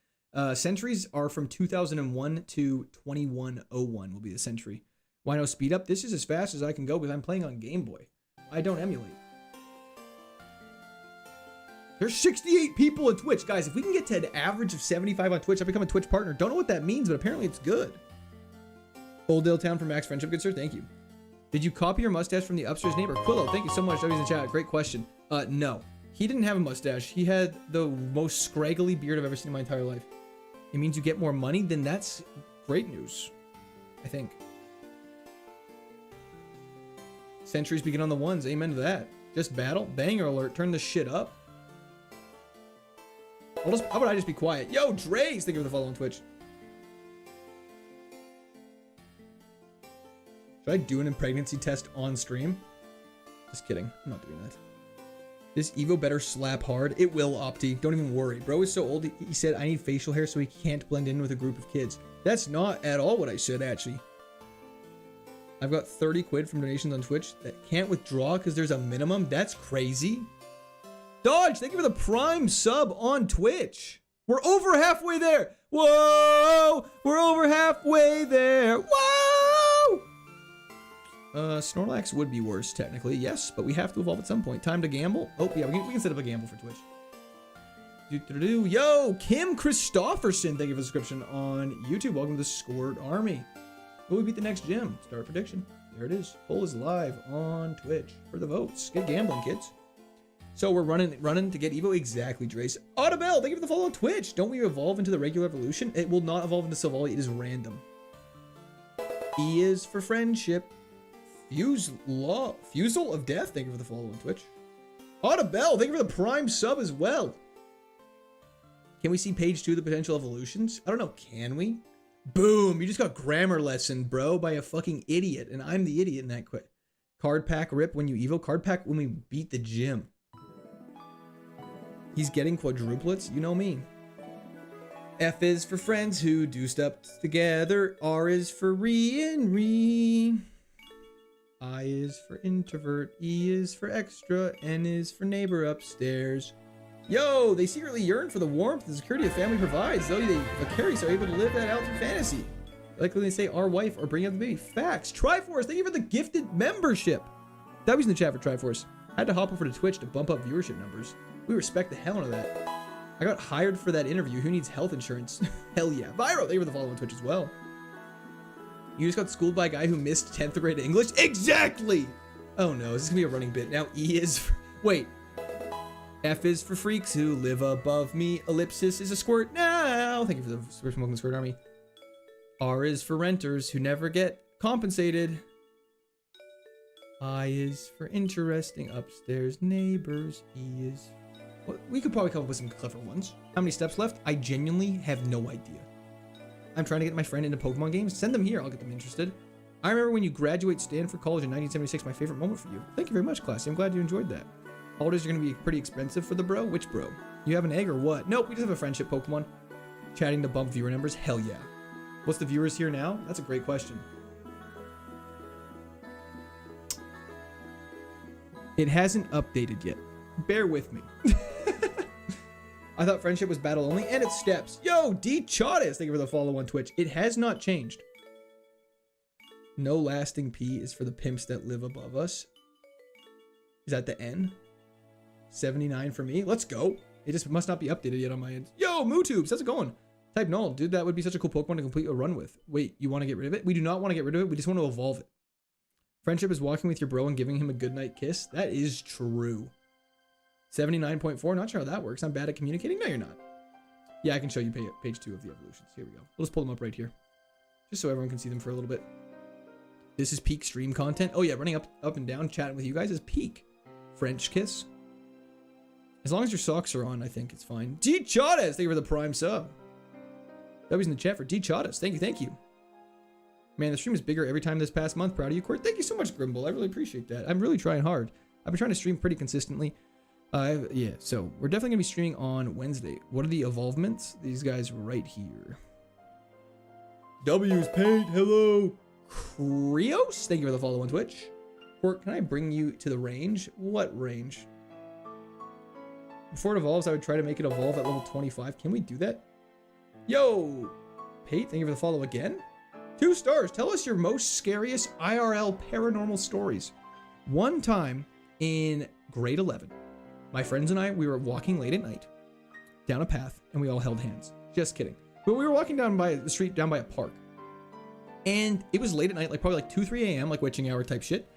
Centuries are from 2001 to 2101 will be the century. Why no speed up? This is as fast as I can go because I'm playing on Game Boy. I don't emulate. There's 68 people on Twitch. Guys, if we can get to an average of 75 on Twitch, I'll become a Twitch partner. Don't know what that means, but apparently it's good. Old Town for Max Friendship, good sir. Thank you. Did you copy your mustache from the upstairs neighbor? Quillo, thank you so much. W's in chat. Great question. No. He didn't have a mustache. He had the most scraggly beard I've ever seen in my entire life. It means you get more money? Then that's great news. I think. Centuries begin on the ones. Amen to that. Just battle. Banger alert. Turn this shit up. How about I just be quiet? Yo, Dre's, thank you for the follow on Twitch. Should I do an pregnancy test on stream? Just kidding. I'm not doing that. This Evo better slap hard. It will, Opti. Don't even worry. Bro is so old, he said, I need facial hair so he can't blend in with a group of kids. That's not at all what I said, actually. I've got 30 quid from donations on Twitch that can't withdraw because there's a minimum. That's crazy. Dodge, thank you for the Prime sub on Twitch. We're over halfway there. Whoa, we're over halfway there. Whoa. Snorlax would be worse, technically. Yes, but we have to evolve at some point. Time to gamble. Oh, yeah, we can set up a gamble for Twitch. Yo, Kim Christofferson, thank you for the subscription on YouTube. Welcome to the Squirt Army. Will we beat the next gym? Start prediction. There it is. Poll is live on Twitch for the votes. Get gambling, kids. So we're running to get Evo. Exactly, Drace. Audibel, thank you for the follow on Twitch. Don't we evolve into the regular evolution? It will not evolve into Silvally. It is random. E is for friendship. Fusel of Death, thank you for the follow on Twitch. Audibel, thank you for the Prime sub as well. Can we see page 2 of the potential evolutions? I don't know. Can we? Boom. You just got grammar lesson, bro, by a fucking idiot. And I'm the idiot in that quick. Card pack rip when you Evo. Card pack when we beat the gym. He's getting quadruplets. You know me. F is for friends who do stuff together. R is for and re. I is for introvert. E is for extra. N is for neighbor upstairs. Yo, they secretly yearn for the warmth and security a family provides, though they vicarious are able to live that out through fantasy. Like when they say our wife or bring up the baby. Facts. Triforce, thank you for the gifted membership. That was in the chat for Triforce. I had to hop over to Twitch to bump up viewership numbers. We respect the hell out of that. I got hired for that interview. Who needs health insurance? Hell yeah. Viro, thank you for the follow on Twitch as well. You just got schooled by a guy who missed 10th grade English? Exactly! Oh no, this is gonna be a running bit. Now E is for... Wait. F is for freaks who live above me. Ellipsis is a squirt now. Thank you for the subscription. Welcome to Squirt Army. R is for renters who never get compensated. I is for interesting upstairs neighbors. E is... Well, we could probably come up with some clever ones. How many steps left? I genuinely have no idea. I'm trying to get my friend into Pokemon games. Send them here. I'll get them interested. I remember when you graduate Stanford College in 1976. My favorite moment for you. Thank you very much, class. I'm glad you enjoyed that. Holidays are going to be pretty expensive for the bro. Which bro? You have an egg or what? Nope, we just have a friendship Pokemon. Chatting to bump viewer numbers. Hell yeah. What's the viewers here now? That's a great question. It hasn't updated yet. Bear with me. I thought friendship was battle only, and it's steps. Yo, D Chaudis, thank you for the follow on Twitch. It has not changed. No lasting P is for the pimps that live above us. Is that the N? 79 for me. Let's go. It just must not be updated yet on my end. Yo, MooTubes, how's it going? Type null. Dude, that would be such a cool Pokemon to complete a run with. Wait, you want to get rid of it? We do not want to get rid of it. We just want to evolve it. Friendship is walking with your bro and giving him a goodnight kiss. That is true. 79.4. Not sure how that works. I'm bad at communicating. No, you're not. Yeah, I can show you page 2 of the evolutions. Here we go. We'll just pull them up right here. just so everyone can see them for a little bit. This is peak stream content. Oh yeah, running up and down, chatting with you guys is peak. French kiss. As long as your socks are on, I think it's fine. D Chadas, thank you for the prime sub. W's in the chat for D Chadas. Thank you. Man, the stream is bigger every time this past month. Proud of you, Court. Thank you so much, Grimble. I really appreciate that. I'm really trying hard. I've been trying to stream pretty consistently. Yeah, so we're definitely gonna be streaming on Wednesday. What are the evolvements? These guys right here. W's paint. Hello. Krios, thank you for the follow on Twitch. Court, can I bring you to the range? What range? Before it evolves, I would try to make it evolve at level 25. Can we do that? Yo! Pate, thank you for the follow again. 2 stars. Tell us your most scariest IRL paranormal stories. One time in grade 11, my friends and I, we were walking late at night down a path and we all held hands. Just kidding. But we were walking down by the street, down by a park. And it was late at night, like probably like 2, 3 a.m., like witching hour type shit.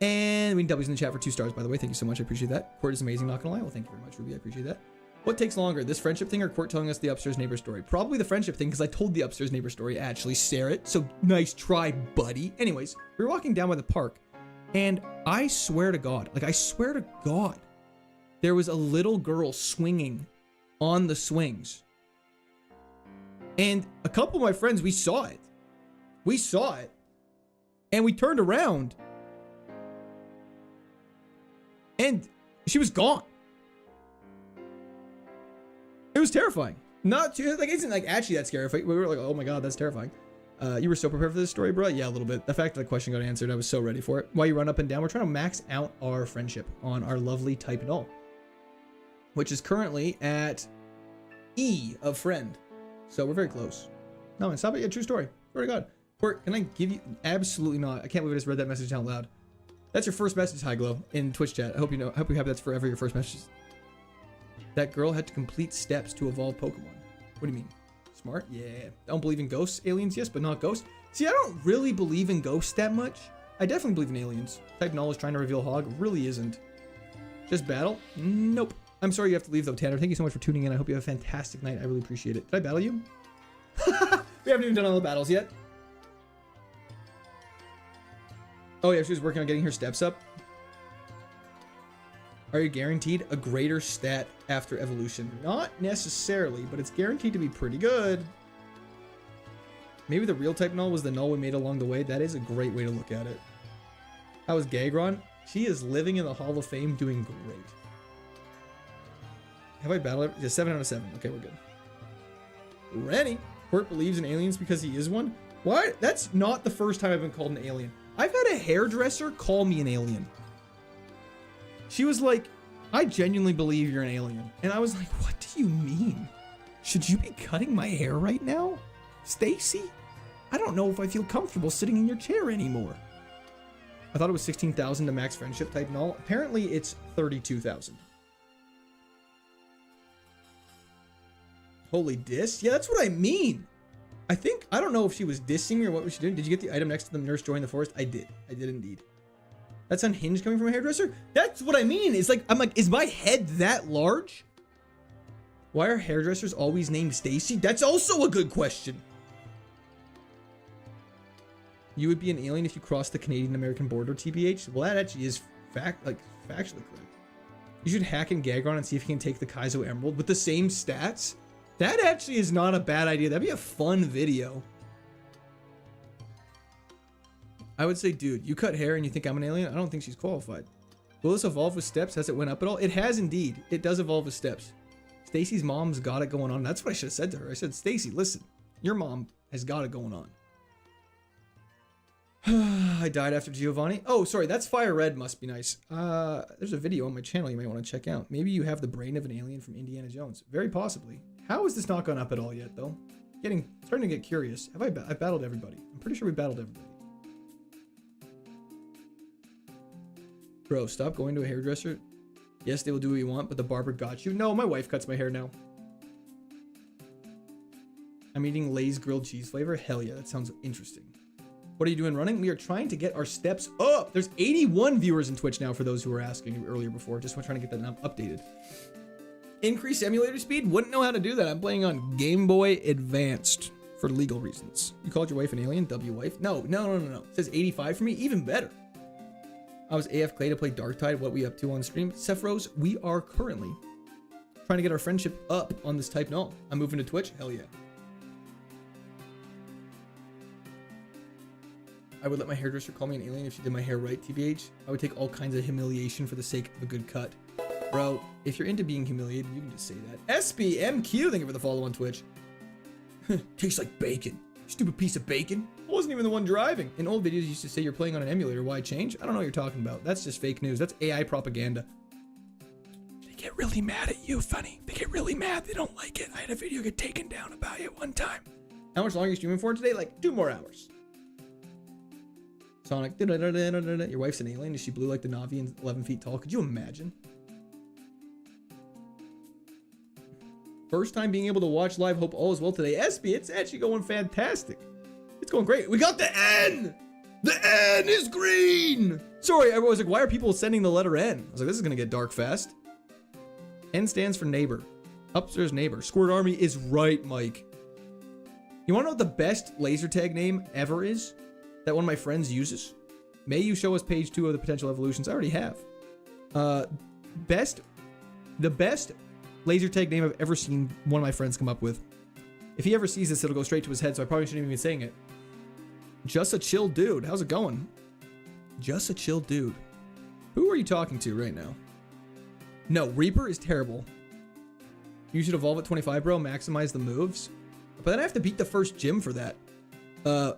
And we need W's in the chat for 2 stars, by the way. Thank you so much. I appreciate that. Court is amazing, not gonna lie. Well, thank you very much, Ruby. I appreciate that. What takes longer, this friendship thing or Court telling us the upstairs neighbor story? Probably the friendship thing, because I told the upstairs neighbor story, actually, Sarah. So nice try, buddy. Anyways, we were walking down by the park, and I swear to God, there was a little girl swinging on the swings. And a couple of my friends, we saw it. And we turned around. And she was gone. It was terrifying. Not too, like, it isn't like actually that scary. We were like, oh my God, that's terrifying. You were so prepared for this story, bro? Yeah, a little bit. The fact that the question got answered, I was so ready for it. While you run up and down, we're trying to max out our friendship on our lovely type doll, which is currently at E of friend. So we're very close. No, man, stop it. Yeah, true story. Swear to God. Court, can I give you? Absolutely not. I can't believe I just read that message out loud. That's your first message, High Glow, in Twitch chat. I hope you know. I hope you have that's forever your first message. That girl had to complete steps to evolve Pokemon. What do you mean? Smart? Yeah. I don't believe in ghosts. Aliens, yes, but not ghosts. See, I don't really believe in ghosts that much. I definitely believe in aliens. Type knowledge trying to reveal Hog really isn't. Just battle? Nope. I'm sorry you have to leave though, Tanner. Thank you so much for tuning in. I hope you have a fantastic night. I really appreciate it. Did I battle you? We haven't even done all the battles yet. Oh yeah, she was working on getting her steps up. Are you guaranteed a greater stat after evolution? Not necessarily, but it's guaranteed to be pretty good. Maybe the real type null was the null we made along the way. That is a great way to look at it. How is Gagron? She is living in the Hall of Fame doing great. Have I battled it? Yeah, 7 out of 7. Okay, we're good. Rennie. Court believes in aliens because he is one. Why? That's not the first time I've been called an alien. I've had a hairdresser call me an alien. She was like, I genuinely believe you're an alien. And I was like, what do you mean? Should you be cutting my hair right now? Stacy? I don't know if I feel comfortable sitting in your chair anymore. I thought it was 16,000 to max friendship type null. Apparently it's 32,000. Holy diss? Yeah, that's what I mean. I don't know if she was dissing me or what was she doing. Did you get the item next to the nurse join the forest? I did indeed. That's unhinged coming from a hairdresser? That's what I mean. It's like, I'm like, is my head that large? Why are hairdressers always named Stacy? That's also a good question. You would be an alien if you crossed the Canadian-American border, TBH? Well, that actually is factually correct. You should hack in Gagron and see if you can take the Kaizo Emerald with the same stats. That actually is not a bad idea. That'd be a fun video. I would say, dude, you cut hair and you think I'm an alien? I don't think she's qualified. Will this evolve with steps? Has it went up at all? It has indeed. It does evolve with steps. Stacy's mom's got it going on. That's what I should have said to her. I said, Stacy, listen, your mom has got it going on. I died after Giovanni. Oh, sorry, that's Fire Red. Must be nice. There's a video on my channel you might want to check out. Maybe you have the brain of an alien from Indiana Jones. Very possibly. How has this not gone up at all yet, though? Starting to get curious. I've battled everybody. I'm pretty sure we battled everybody. Bro, stop going to a hairdresser. Yes, they will do what you want, but the barber got you. No, my wife cuts my hair now. I'm eating Lay's grilled cheese flavor. Hell yeah, that sounds interesting. What are you doing running? We are trying to get our steps up. There's 81 viewers in Twitch now for those who were asking earlier before. Just trying to get that updated. Increase emulator speed? Wouldn't know how to do that. I'm playing on Game Boy Advanced for legal reasons. You called your wife an alien? W wife? No. It says 85 for me. Even better. I was AF Clay to play Darktide. What we up to on stream? Sephiroth, we are currently trying to get our friendship up on this type. No, I'm moving to Twitch. Hell yeah. I would let my hairdresser call me an alien if she did my hair right, TBH. I would take all kinds of humiliation for the sake of a good cut. Bro, if you're into being humiliated, you can just say that. SBMQ, thank you for the follow on Twitch. Tastes like bacon. Stupid piece of bacon. I wasn't even the one driving. In old videos, you used to say you're playing on an emulator. Why change? I don't know what you're talking about. That's just fake news. That's AI propaganda. They get really mad at you, Funny. They get really mad. They don't like it. I had a video get taken down about it one time. How much longer are you streaming for today? Like 2 more hours. Sonic. Your wife's an alien. Is she blue like the Navi and 11 feet tall? Could you imagine? First time being able to watch live. Hope all is well today. SB, it's actually going fantastic. It's going great. We got the N! The N is green! Sorry, I was like, why are people sending the letter N? I was like, this is gonna get dark fast. N stands for neighbor. Upstairs neighbor. Squirt Army is right, Mike. You wanna know what the best laser tag name ever is? That one of my friends uses? May you show us page 2 of the potential evolutions? I already have. The best laser tag name I've ever seen one of my friends come up with. If he ever sees this, it'll go straight to his head, so I probably shouldn't even be saying it. Just a chill dude. How's it going? Just a chill dude. Who are you talking to right now? No, Reaper is terrible. You should evolve at 25, bro. Maximize the moves. But then I have to beat the first gym for that.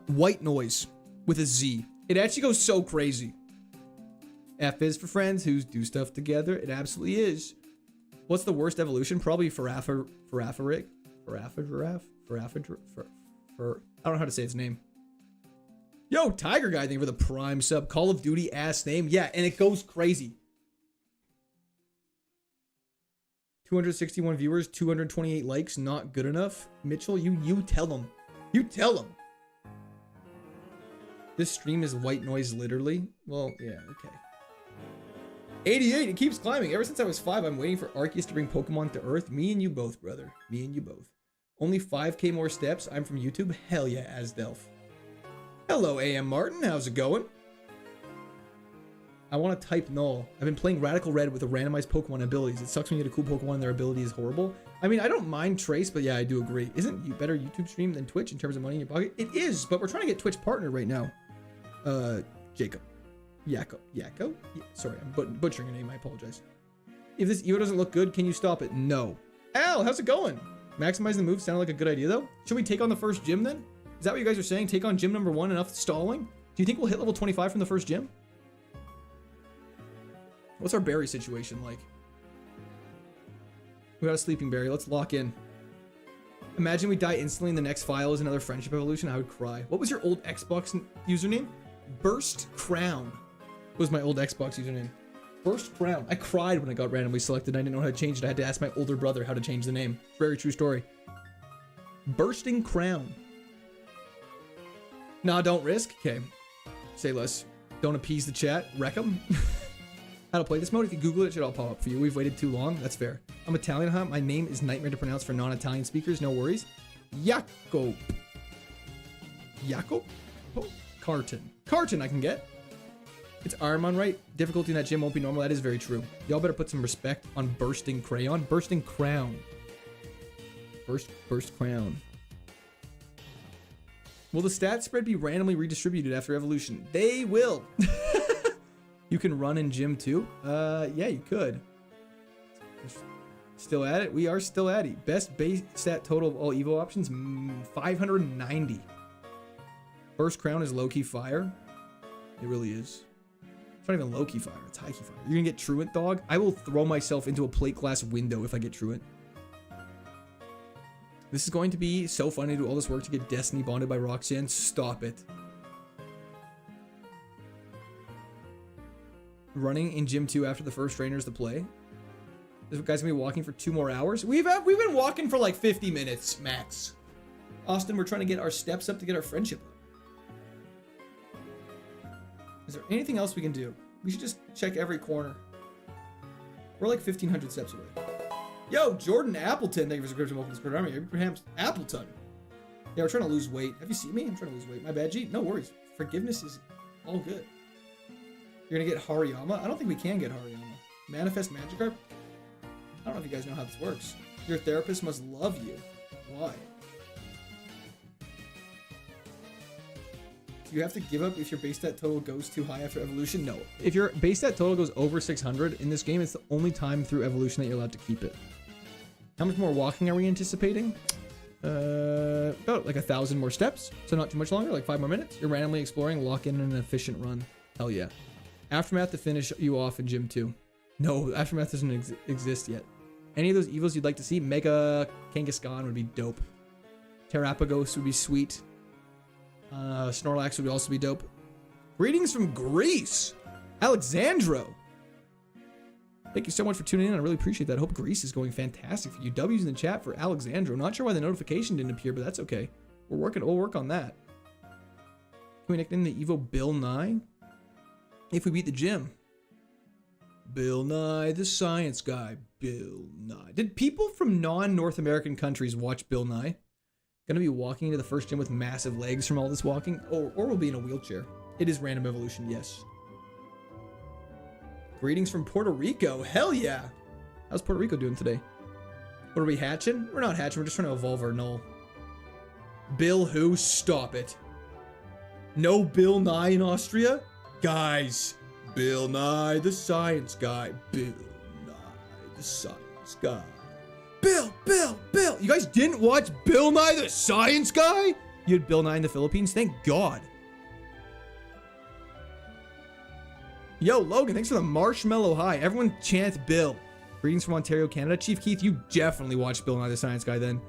White Noise with a Z. It actually goes so crazy. F is for friends who do stuff together. It absolutely is. What's the worst evolution? Probably Farafaric. I don't know how to say its name. Yo, Tiger Guy, thank you for the Prime sub. Call of Duty ass name. Yeah, and it goes crazy. 261 viewers, 228 likes, not good enough. Mitchell, you tell them. You tell them. This stream is white noise, literally. Well, yeah, okay. 88, it keeps climbing. Ever since I was 5, I'm waiting for Arceus to bring Pokemon to Earth. Me and you both, brother. Me and you both. Only 5k more steps. I'm from YouTube. Hell yeah, Asdelf. Hello, AM Martin. How's it going? I want to type null. I've been playing Radical Red with the randomized Pokemon abilities. It sucks when you get a cool Pokemon and their ability is horrible. I mean, I don't mind Trace, but yeah, I do agree. Isn't you better YouTube stream than Twitch in terms of money in your pocket? It is, but we're trying to get Twitch partner right now. Jacob. Yakko? Yeah, sorry, I'm butchering your name. I apologize. If this Evo doesn't look good, can you stop it? No. Al, how's it going? Maximizing the move sounded like a good idea, though. Should we take on the first gym, then? Is that what you guys are saying? Take on gym number 1, enough stalling? Do you think we'll hit level 25 from the first gym? What's our berry situation like? We got a sleeping berry. Let's lock in. Imagine we die instantly and the next file is another friendship evolution. I would cry. What was your old Xbox username? Burst Crown was my old Xbox username. Burst Crown. I cried when I got randomly selected. I didn't know how to change it. I had to ask my older brother how to change the name. Very true story. Bursting Crown. Nah, don't risk. Okay. Say less. Don't appease the chat. Wreck them. How to play this mode? If you Google it, it should all pop up for you. We've waited too long. That's fair. I'm Italian, huh? My name is nightmare to pronounce for non-Italian speakers. No worries. Jacob. Jacob? Oh, Carton. Carton I can get. It's Ironmon, right? Difficulty in that gym won't be normal. That is very true. Y'all better put some respect on Bursting Crayon. Bursting Crown. Burst Crown. Will the stat spread be randomly redistributed after evolution? They will. You can run in gym too? Yeah, you could. Still at it? We are still at it. Best base stat total of all Evo options? 590. Burst Crown is low-key fire. It really is. It's not even low-key fire. It's high-key fire. You're gonna get Truant, dog? I will throw myself into a plate glass window if I get Truant. This is going to be so fun to do all this work to get Destiny bonded by Roxanne. Stop it. Running in gym 2 after the first trainer is the play. This guy's gonna be walking for 2 more hours. We've been walking for like 50 minutes max. Austin, we're trying to get our steps up to get our friendship up. Is there anything else we can do? We should just check every corner. We're like 1,500 steps away. Yo, Jordan Appleton, thank you for subscription. Welcome to Square Army. Abraham Appleton. Yeah, we're trying to lose weight. Have you seen me? I'm trying to lose weight. My bad, G. No worries. Forgiveness is all good. You're gonna get Hariyama? I don't think we can get Hariyama. Manifest Magikarp? I don't know if you guys know how this works. Your therapist must love you. Why? Do you have to give up if your base stat total goes too high after evolution? No. If your base stat total goes over 600 in this game, it's the only time through evolution that you're allowed to keep it. How much more walking are we anticipating? About like 1,000 more steps. So not too much longer, like 5 more minutes. You're randomly exploring, lock in an efficient run. Hell yeah. Aftermath to finish you off in Gym 2. No, Aftermath doesn't exist yet. Any of those evils you'd like to see? Mega Kangaskhan would be dope. Terrapagos would be sweet. Snorlax would also be dope. Greetings from Greece, Alexandro. Thank you so much for tuning in. I really appreciate that. I hope Greece is going fantastic for you. W's in the chat for Alexandro. Not sure why the notification didn't appear, but that's okay. We'll work on that. Can we nickname the Evo Bill Nye? If we beat the gym. Bill Nye, the science guy. Bill Nye. Did people from non-North American countries watch Bill Nye? Gonna be walking into the first gym with massive legs from all this walking? Or we'll be in a wheelchair. It is random evolution, yes. Greetings from Puerto Rico. Hell yeah. How's Puerto Rico doing today? What are we hatching? We're not hatching. We're just trying to evolve our null. Bill who? Stop it. No Bill Nye in Austria? Guys. Bill Nye the science guy. Bill Nye the science guy. Bill. You guys didn't watch Bill Nye the science guy? You had Bill Nye in the Philippines? Thank God. Yo, Logan, thanks for the marshmallow high. Everyone chant Bill. Greetings from Ontario, Canada. Chief Keith, you definitely watched Bill Nye the Science Guy then.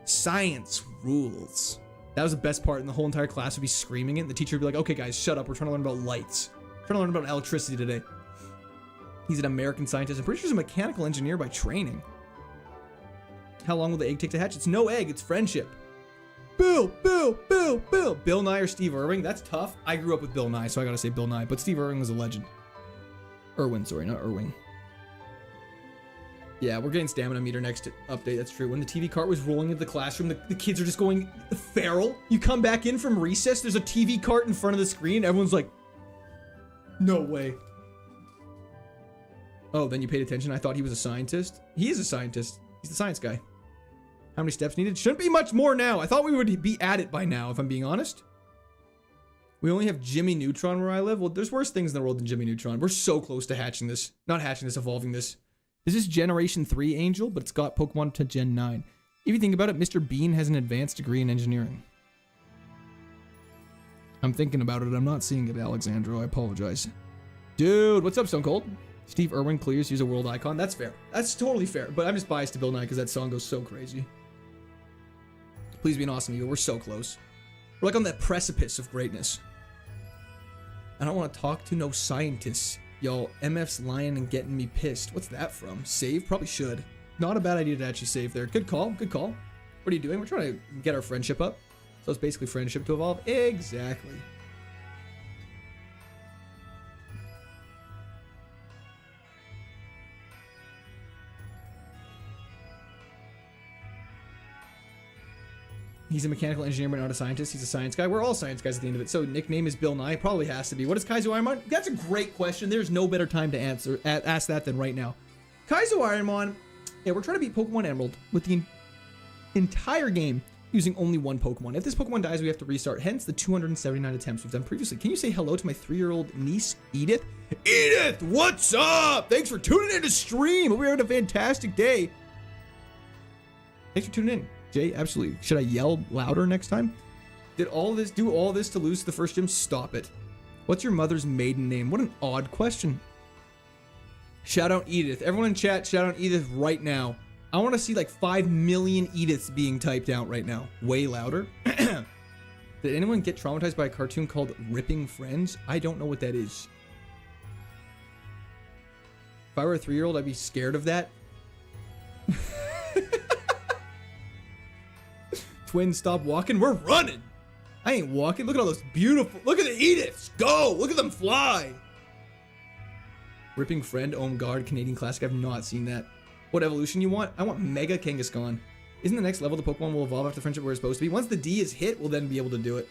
Science rules. That was the best part, and the whole entire class would be screaming it. The teacher would be like, okay, guys, shut up. We're trying to learn about lights. We're trying to learn about electricity today. He's an American scientist. I'm pretty sure he's a mechanical engineer by training. How long will the egg take to hatch? It's no egg. It's friendship. Bill. Bill Nye or Steve Irwin? That's tough. I grew up with Bill Nye, so I gotta say Bill Nye. But Steve Irwin was a legend. Irwin, sorry, not Irwin. Yeah, we're getting stamina meter next update. That's true. When the TV cart was rolling into the classroom, the kids are just going feral. You come back in from recess, there's a TV cart in front of the screen. Everyone's like, no way. Oh, then you paid attention. I thought he was a scientist. He is a scientist. He's the science guy. How many steps needed? Shouldn't be much more now. I thought we would be at it by now, if I'm being honest. We only have Jimmy Neutron where I live. Well, there's worse things in the world than Jimmy Neutron. We're so close to hatching this. Not hatching this, evolving this. This is Generation 3 Angel, but it's got Pokemon to Gen 9. If you think about it, Mr. Bean has an advanced degree in engineering. I'm thinking about it. I'm not seeing it, Alexandro. I apologize. Dude, what's up, Stone Cold? Steve Irwin clears, use a world icon. That's fair. That's totally fair. But I'm just biased to Bill Nye because that song goes so crazy. Please be an awesome Eagle. We're so close. We're like on that precipice of greatness. I don't want to talk to no scientists. Yo, MF's lying and getting me pissed. What's that from? Save? Probably should. Not a bad idea to actually save there. Good call. Good call. What are you doing? We're trying to get our friendship up. So it's basically friendship to evolve. Exactly. He's a mechanical engineer, but not a scientist. He's a science guy. We're all science guys at the end of it. So nickname is Bill Nye. Probably has to be. What is KAIZO IRONMON? That's a great question. There's no better time to ask that than right now. KAIZO IRONMON. Yeah, we're trying to beat Pokemon Emerald with the entire game using only one Pokemon. If this Pokemon dies, we have to restart. Hence the 279 attempts we've done previously. Can you say hello to my 3-year-old niece, Edith? Edith, what's up? Thanks for tuning in to stream. Hope you're having a fantastic day. Thanks for tuning in. Jay, absolutely. Should I yell louder next time? Do all this to lose to the first gym? Stop it. What's your mother's maiden name? What an odd question. Shout out Edith. Everyone in chat, shout out Edith right now. I want to see like 5 million Ediths being typed out right now. Way louder. Did anyone get traumatized by a cartoon called Ripping Friends? I don't know what that is. If I were a 3-year-old, I'd be scared of that. Twins, stop walking. We're running. I ain't walking. Look at all those beautiful. Look at the Ediths. Go. Look at them fly. Ripping Friend, Om Guard, Canadian Classic. I've not seen that. What evolution you want? I want Mega Kangaskhan. Isn't the next level the Pokemon will evolve after friendship where it's supposed to be? Once the D is hit, we'll then be able to do it.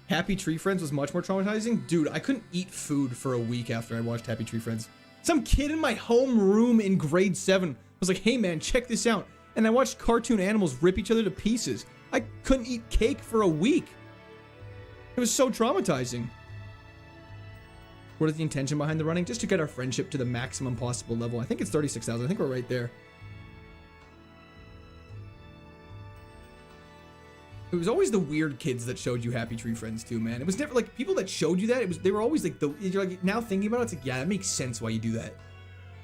Happy Tree Friends was much more traumatizing. Dude, I couldn't eat food for a week after I watched Happy Tree Friends. Some kid in my home room in grade 7 was like, hey man, check this out. And I watched cartoon animals rip each other to pieces. I couldn't eat cake for a week. It was so traumatizing. What is the intention behind the running? Just to get our friendship to the maximum possible level. I think it's 36,000. I think we're right there. It was always the weird kids that showed you Happy Tree Friends too, man. It was never like people that showed you that. They were always like you're like now thinking about it, it's like, yeah, that makes sense why you do that.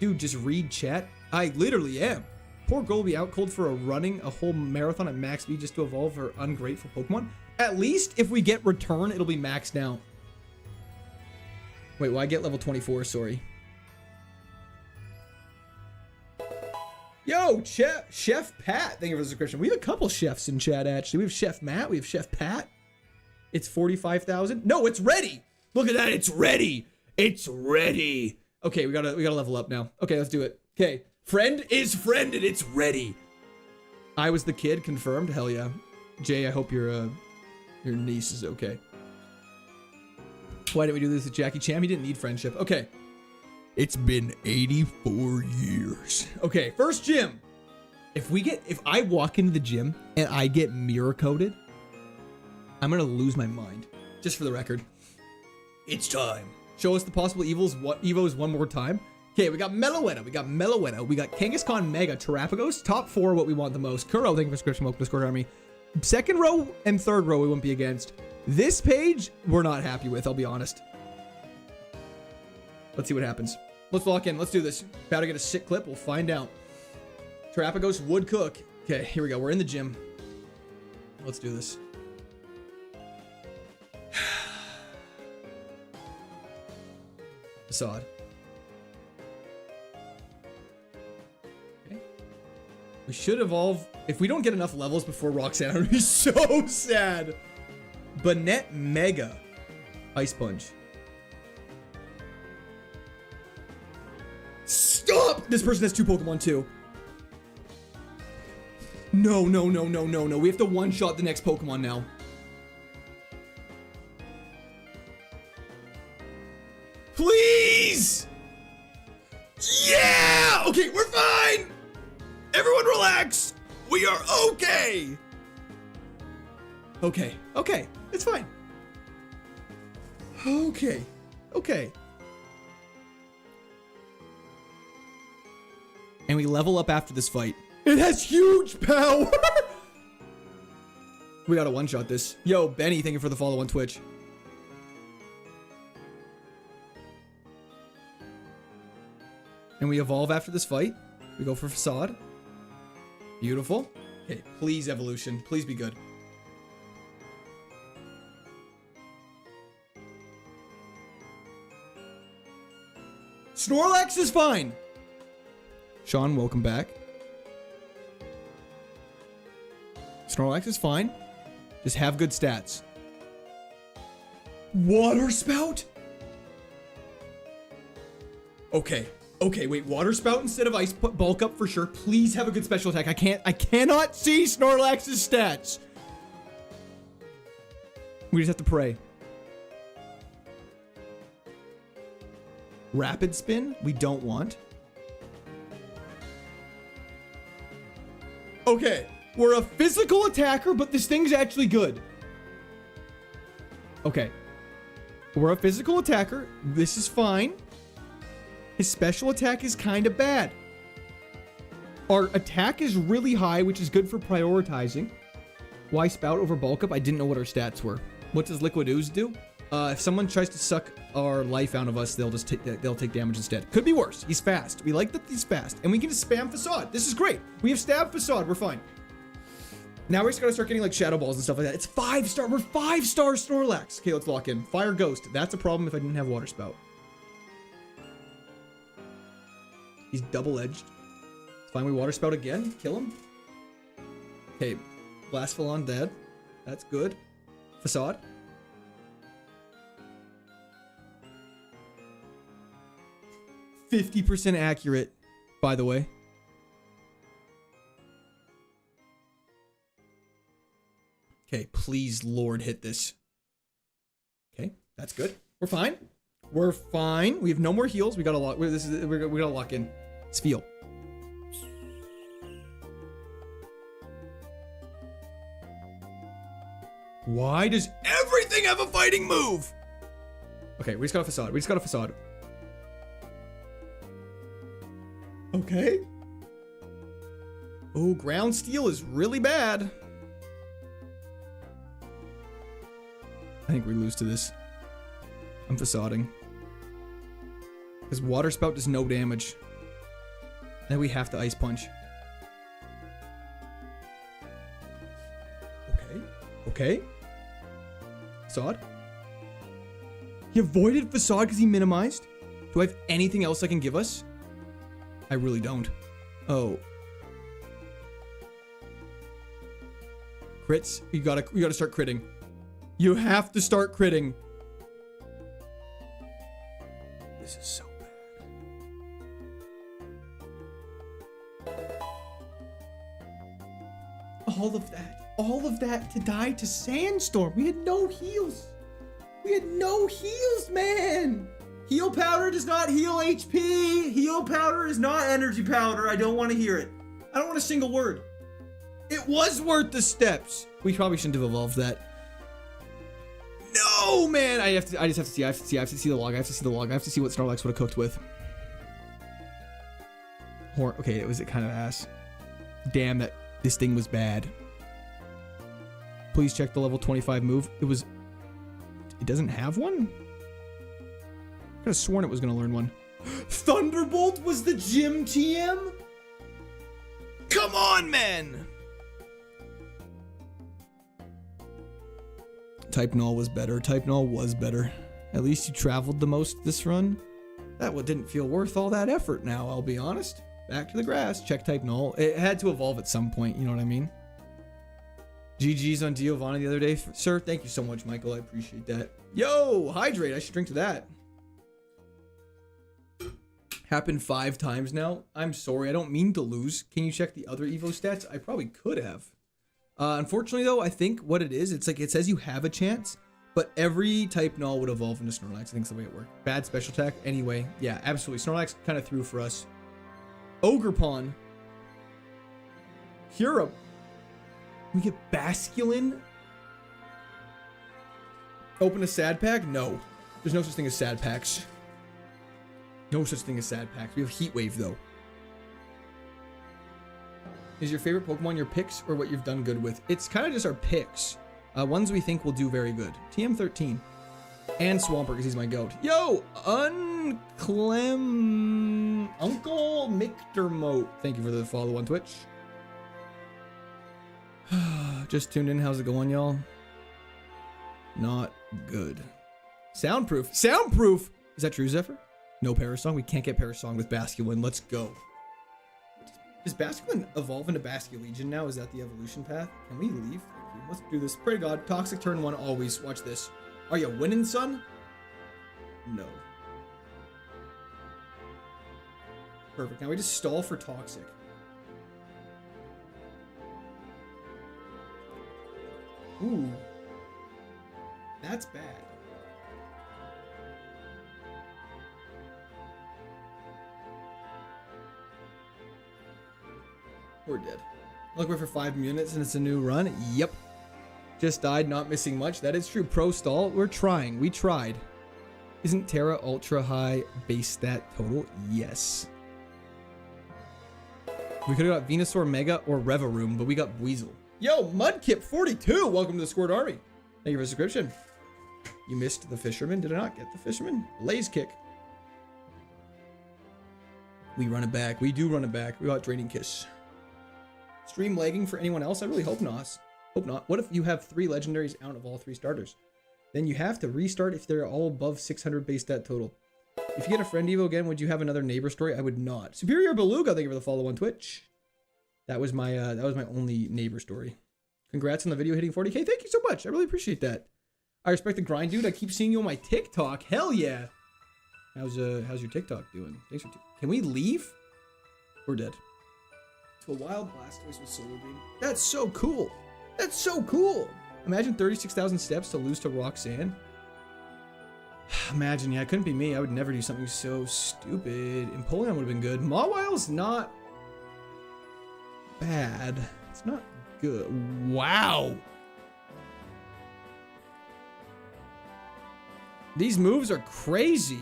Dude, just read chat. I literally am. Poor girl will be out cold for running a whole marathon at max speed just to evolve her ungrateful Pokemon. At least if we get return, it'll be maxed out. Wait, well, I get level 24, sorry. Yo, Chef Pat, thank you for the subscription. We have a couple chefs in chat, actually. We have Chef Matt, we have Chef Pat. It's 45,000. No, it's ready. Look at that, it's ready. It's ready. Okay, we gotta level up now. Okay, let's do it. Okay, friend is friended, it's ready. I was the kid, confirmed, hell yeah. Jay, I hope your niece is okay. Why did we do this with Jackie Chan? He didn't need friendship. Okay. It's been 84 years. Okay, first gym. If I walk into the gym and I get mirror coated, I'm gonna lose my mind. Just for the record. It's time. Show us the possible evos one more time. Okay, we got Meloetta, we got Kangaskhan Mega, Terrapagos. Top 4 what we want the most. Kuro, thank you for subscription, welcome to Discord Army. Second row and third row we wouldn't be against. This page, we're not happy with, I'll be honest. Let's see what happens. Let's lock in. Let's do this. About to get a sick clip. We'll find out. Terrapagos would cook. Okay, here we go. We're in the gym. Let's do this. Facade. Okay. We should evolve. If we don't get enough levels before Roxanne, I'm gonna be so sad. Banette Mega. Ice Punch. Stop! This person has 2 Pokemon too. No. We have to one-shot the next Pokemon now. Please! Yeah! Okay, we're fine! Everyone relax! We are okay! Okay. It's fine. Okay. And we level up after this fight. It has huge power! We gotta one-shot this. Yo, Benny, thank you for the follow on Twitch. And we evolve after this fight. We go for Facade. Beautiful. Okay, please evolution. Please be good. Snorlax is fine. Sean, welcome back. Snorlax is fine. Just have good stats. Water Spout? Okay, wait, Water Spout instead of Ice Bulk Up for sure. Please have a good special attack. I cannot see Snorlax's stats. We just have to pray. Rapid Spin, we don't want. Okay, we're a physical attacker, but this thing's actually good. Okay. We're a physical attacker. This is fine. His special attack is kind of bad. Our attack is really high, which is good for prioritizing. Why Spout over Bulk Up? I didn't know what our stats were. What does Liquid Ooze do? If someone tries to suck our life out of us, they'll take damage instead. Could be worse. He's fast. We like that he's fast. And we can just spam Facade. This is great. We have Stab Facade. We're fine. Now we just gotta start getting like Shadow Balls and stuff like that. It's 5-star. We're 5-star Snorlax. Okay, let's lock in. Fire Ghost. That's a problem if I didn't have Water Spout. He's double-edged. It's fine. We Water Spout again. Kill him. Okay. Blastful dead. That's good. Facade. %50 accurate, by the way. Okay, please, Lord, hit this. Okay, that's good. We're fine. We're fine. We have no more heals. We gotta lock. We gotta lock in. Let's feel. Why does everything have a fighting move? Okay, we just got a facade. We just got a facade. Okay. Oh, ground steel is really bad. I think we lose to this. I'm facading. Because water spout does no damage. Then we have to ice punch. Okay. Okay. Facade. He avoided facade because he minimized. Do I have anything else I can give us? I really don't. Oh. Crits. You gotta start critting. You have to start critting. This is so bad. All of that to die to Sandstorm. We had no heals. We had no heals, man. Heal powder does not heal HP. Heal powder is not energy powder. I don't want to hear it. I don't want a single word. It was worth the steps. We probably shouldn't have evolved that. No, man. I just have to see. I have to see the log. I have to see the log. I have to see what Snorlax would have cooked with. Okay, it was kind of ass. Damn, that this thing was bad. Please check the level 25 move. It doesn't have one? I could have sworn it was going to learn one. Thunderbolt was the gym TM? Come on, man! Type Null was better. Type Null was better. At least you traveled the most this run. That one didn't feel worth all that effort now, I'll be honest. Back to the grass. Check Type Null. It had to evolve at some point, you know what I mean? GG's on Giovanni the other day. Sir, thank you so much, Michael. I appreciate that. Yo, hydrate. I should drink to that. Happened 5 times now. I'm sorry. I don't mean to lose. Can you check the other Evo stats? I probably could have. Unfortunately, though, I think what it is, it's like it says you have a chance, but every type Null would evolve into Snorlax. I think that's the way it worked. Bad special attack. Anyway, yeah, absolutely. Snorlax kind of threw for us. Ogerpon. Hero. We get Basculin? Open a sad pack? No. There's no such thing as sad packs. No such thing as sad packs. We have Heat Wave, though. Is your favorite Pokemon your picks or what you've done good with? It's kind of just our picks. Ones we think will do very good. TM13. And Swampert, because he's my goat. Yo! Uncle McDermott. Thank you for the follow on Twitch. Just tuned in. How's it going, y'all? Not good. Soundproof. Soundproof! Is that true, Zephyr? No Parasong. We can't get Parasong with Basculin. Let's go. Does Basculin evolve into Basculegion now? Is that the evolution path? Can we leave? Thank you. Let's do this. Pray to God. Toxic turn 1 always. Watch this. Are you winning, son? No. Perfect. Now we just stall for Toxic. Ooh. That's bad. We're dead. Looking for 5 minutes and it's a new run? Yep. Just died, not missing much. That is true. Pro stall. We're trying. We tried. Isn't Terra ultra high base stat total? Yes. We could have got Venusaur Mega or Revaroom, but we got Weasel. Yo, Mudkip42. Welcome to the Squirt Army. Thank you for the subscription. You missed the Fisherman. Did I not get the Fisherman? Laze Kick. We run it back. We do run it back. We got Draining Kiss. Stream lagging for anyone else? I really hope not. Hope not. What if you have 3 legendaries out of all 3 starters? Then you have to restart if they're all above 600 base stat total. If you get a friend Evo again, would you have another neighbor story? I would not. Superior Beluga, thank you for the follow on Twitch. That was my only neighbor story. Congrats on the video hitting 40k. Thank you so much. I really appreciate that. I respect the grind, dude. I keep seeing you on my TikTok. Hell yeah. How's your TikTok doing? Thanks for Can we leave? We're dead. To a wild Blastoise with Solar Beam. That's so cool. That's so cool. Imagine 36,000 steps to lose to Roxanne. Imagine, yeah, it couldn't be me. I would never do something so stupid. Empoleon would have been good. Mawile's not bad. It's not good. Wow. These moves are crazy.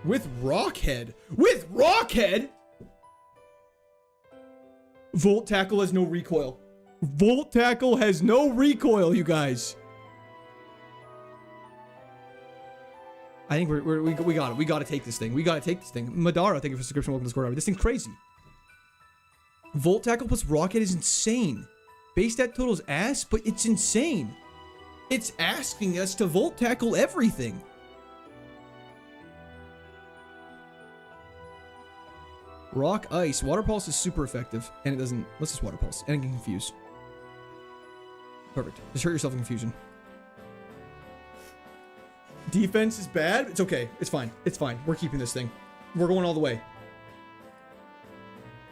With Rockhead. With Rockhead? Volt Tackle has no recoil. Volt Tackle has no recoil, you guys. I think we got it. We got to take this thing. We got to take this thing. Madara, thank you for subscription. Welcome to Discord. This thing's crazy. Volt Tackle plus Rocket is insane. Base stat total's ass, but it's insane. It's asking us to Volt Tackle everything. Rock Ice. Water Pulse is super effective, and it doesn't. Let's just Water Pulse, and it can confuse. Perfect. Just hurt yourself in confusion. Defense is bad. It's okay. It's fine. It's fine. We're keeping this thing. We're going all the way.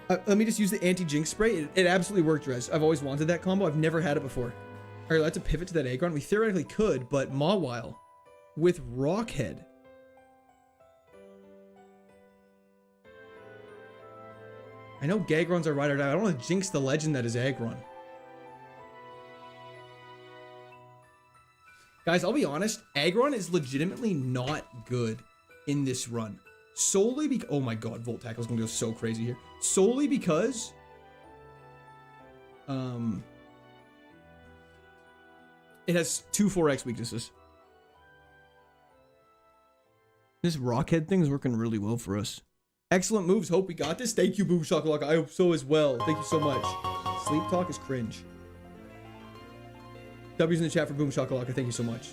Let me just use the anti-jinx spray. It absolutely worked, Rez. I've always wanted that combo. I've never had it before. All right, let's pivot to that Aggron. We theoretically could, but Mawile with Rockhead. I know Gagrons are ride or die. I don't want to jinx the legend that is Aggron. Guys, I'll be honest. Aggron is legitimately not good in this run. Solely because... Oh my god, Volt Tackle is going to go so crazy here. Solely because... It has 2 4x weaknesses. This Rockhead thing is working really well for us. Excellent moves. Hope we got this. Thank you, Boom Shakalaka. I hope so as well. Thank you so much. Sleep Talk is cringe. W's in the chat for Boom Shakalaka. Thank you so much.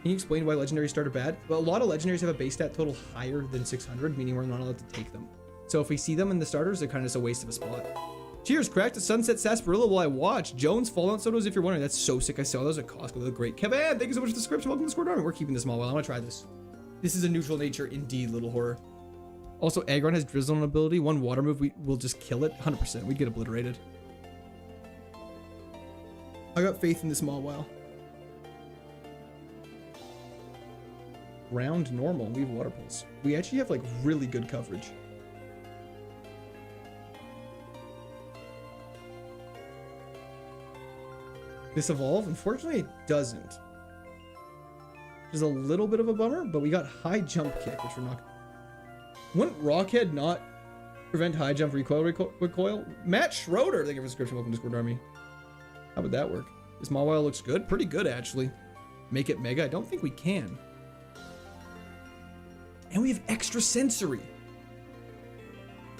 Can you explain why legendaries start are bad? Well, a lot of legendaries have a base stat total higher than 600, meaning we're not allowed to take them. So if we see them in the starters, they're kind of just a waste of a spot. Cheers, cracked a Sunset Sarsaparilla while I watch. Jones Fallout Sodas, if you're wondering. That's so sick. I saw those at Costco. They look great. Kevin, thank you so much for the subscription. Welcome to the Discord Army. We're keeping this small while. I want to try this. This is a neutral nature indeed, little horror. Also, Aggron has Drizzle on ability. One water move, we will just kill it. 100%. We'd get obliterated. I got faith in this Mawile. Round normal. We have Water Pulse. We actually have like really good coverage. This evolve, unfortunately, it doesn't. Which is a little bit of a bummer, but we got high jump kick, which we're not. Wouldn't Rockhead not prevent high jump recoil? Matt Schroeder, thank you for the subscription. Welcome to Discord Army. How would that work? This Mawile looks good. Pretty good, actually. Make it mega? I don't think we can. And we have extra sensory.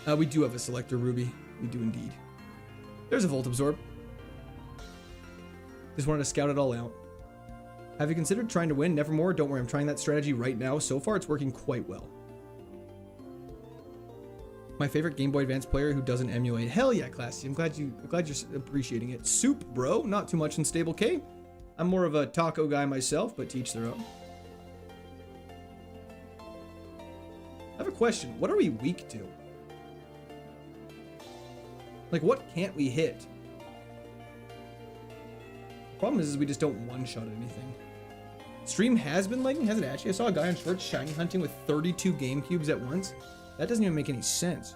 We do have a selector Ruby. We do indeed. There's a Volt Absorb. Just wanted to scout it all out. Have you considered trying to win? Nevermore. Don't worry, I'm trying that strategy right now. So far, it's working quite well. My favorite Game Boy Advance player who doesn't emulate. Hell yeah, Classy. I'm glad you're appreciating it. Soup, bro. Not too much in Stable K. I'm more of a taco guy myself, but to each their own. I have a question. What are we weak to? Like, what can't we hit? The problem is we just don't one-shot anything. Stream has been lagging, has it actually? I saw a guy on short shiny hunting with 32 GameCubes at once. That doesn't even make any sense.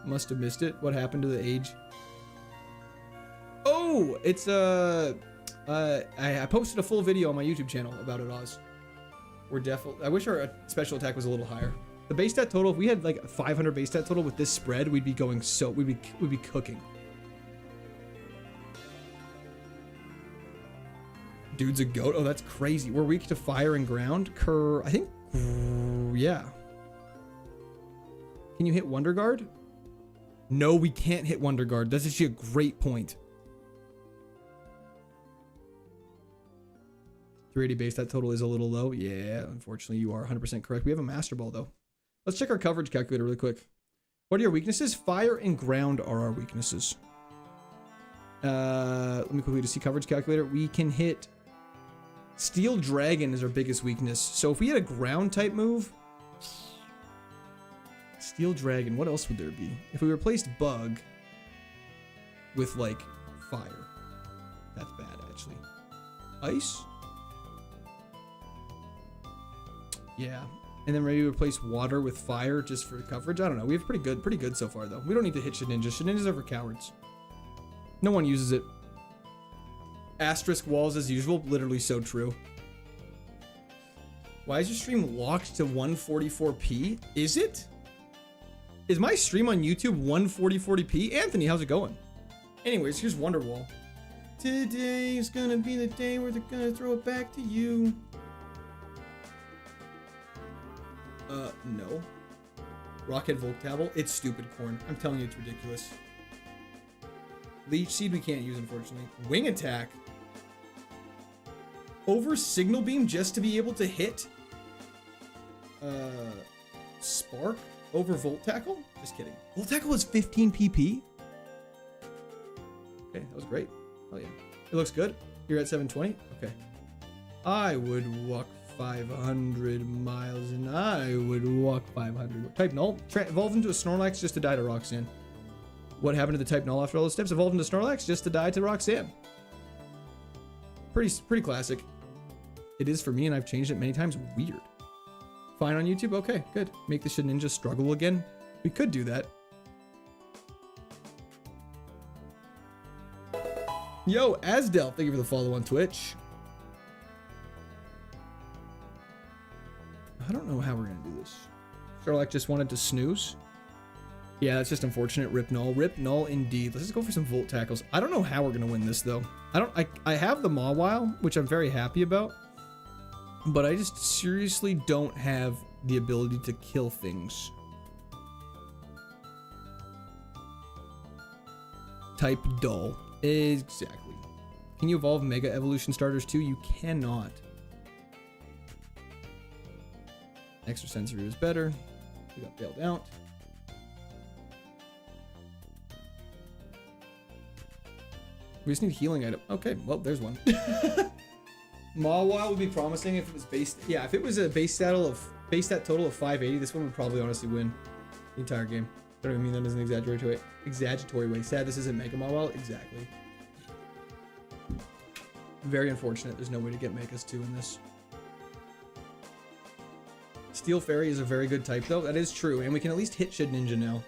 Must have missed it. What happened to the age? Oh, it's I posted a full video on my YouTube channel about it, Oz. We're definitely. I wish our special attack was a little higher. The base stat total, if we had like 500 base stat total with this spread, we'd be going so we'd be cooking. Dude's a goat. Oh, that's crazy. We're weak to fire and ground. I think, yeah. Can you hit Wonder Guard? No, we can't hit Wonder Guard. That's actually a great point. 380 base, that total is a little low. Yeah, unfortunately, you are 100% correct. We have a Master Ball, though. Let's check our coverage calculator really quick. What are your weaknesses? Fire and ground are our weaknesses. Let me quickly just see coverage calculator. We can hit... Steel Dragon is our biggest weakness. So if we had a ground type move, Steel Dragon. What else would there be? If we replaced Bug with, like, Fire. That's bad, actually. Ice? Yeah. And then maybe replace Water with Fire just for coverage. I don't know. We have pretty good so far, though. We don't need to hit Shedinja. Shedinjas are for cowards. No one uses it. Asterisk walls as usual. Literally so true. Why is your stream locked to 144p? Is it? Is my stream on YouTube 140p? Anthony, how's it going? Anyways, here's Wonderwall. Today's gonna be the day where they're gonna throw it back to you. No. Rockhead Voltable. It's stupid corn. I'm telling you, it's ridiculous. Leech Seed we can't use, unfortunately. Wing Attack. Over Signal Beam just to be able to hit Spark over Volt Tackle? Just kidding. Volt Tackle is 15 PP? Okay, that was great. Oh yeah. It looks good. You're at 720? Okay. I would walk 500 miles and I would walk 500. Type Null. Evolve into a Snorlax just to die to Roxanne. What happened to the Type Null after all those steps? Evolved into Snorlax just to die to Roxanne. Pretty classic. It is for me, and I've changed it many times. Weird. Fine on YouTube? Okay, good. Make the Shedinja struggle again? We could do that. Yo, Asdel, thank you for the follow on Twitch. I don't know how we're gonna do this. Sherlock just wanted to snooze. Yeah, that's just unfortunate. Rip Null. Rip Null indeed. Let's just go for some Volt Tackles. I don't know how we're gonna win this though. I have the Mawile, which I'm very happy about. But I just seriously don't have the ability to kill things. Type Dull. Exactly. Can you evolve Mega Evolution starters too? You cannot. Extra Sensory was better. We got bailed out. We just need healing item. Okay, well, there's one. Mawile would be promising if it was based. Yeah, if it was a base stat total of 580, this one would probably honestly win the entire game. I don't even mean that as an exaggeratory way. Sad this isn't Mega Mawile. Exactly. Very unfortunate. There's no way to get Megas 2 in this. Steel Fairy is a very good type though. That is true, and we can at least hit Shedinja now.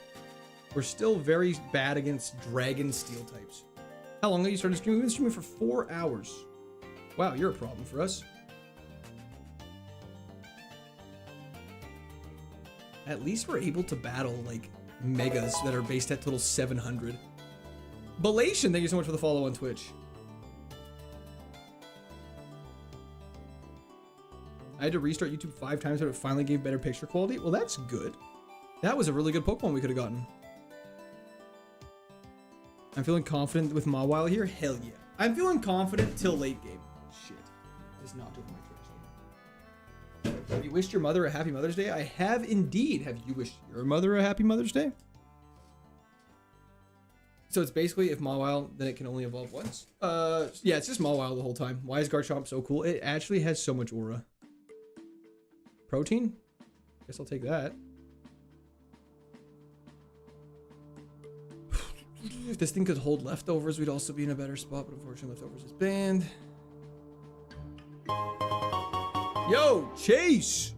We're still very bad against Dragon Steel types. How long have you started streaming? We've been streaming for 4 hours. Wow, you're a problem for us. At least we're able to battle, like, Megas that are based at total 700. Belation, thank you so much for the follow on Twitch. I had to restart YouTube 5 times, but it finally gave better picture quality. Well, that's good. That was a really good Pokemon we could have gotten. I'm feeling confident with Mawile here. Hell yeah. I'm feeling confident till late game. Shit. Just knocked over my trash can. Have you wished your mother a happy Mother's Day? I have indeed. Have you wished your mother a happy Mother's Day? So it's basically if Mawile, then it can only evolve once. Yeah, it's just Mawile the whole time. Why is Garchomp so cool? It actually has so much aura. Protein? Guess I'll take that. If this thing could hold leftovers, we'd also be in a better spot, but unfortunately leftovers is banned. Yo, Chase!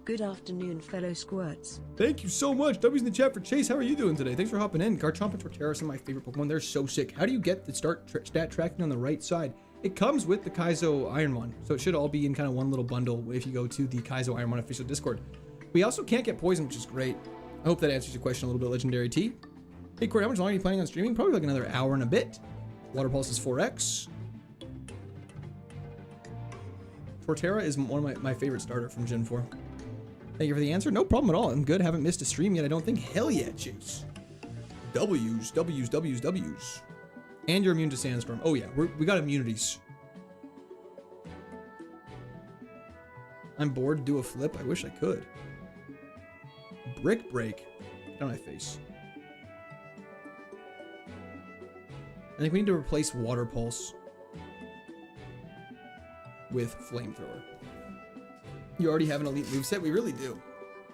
Good afternoon, fellow squirts. Thank you so much. W's in the chat for Chase. How are you doing today? Thanks for hopping in. Garchomp and Torterra are some of my favorite Pokemon. They're so sick. How do you get the stat tracking on the right side? It comes with the KAIZO Ironmon, so it should all be in kind of one little bundle if you go to the KAIZO Ironmon official Discord. We also can't get poison, which is great. I hope that answers your question a little bit, Legendary T. Hey, Corey, how much longer are you planning on streaming? Probably like another hour and a bit. Water Pulse is 4x. Torterra is one of my favorite starter from Gen 4. Thank you for the answer. No problem at all. I'm good. Haven't missed a stream yet, I don't think. Hell yeah, Chase. W's. And you're immune to Sandstorm. Oh yeah, we got immunities. I'm bored. Do a flip. I wish I could. Brick Break. Get on my face. I think we need to replace Water Pulse with Flamethrower. You already have an elite moveset? We really do.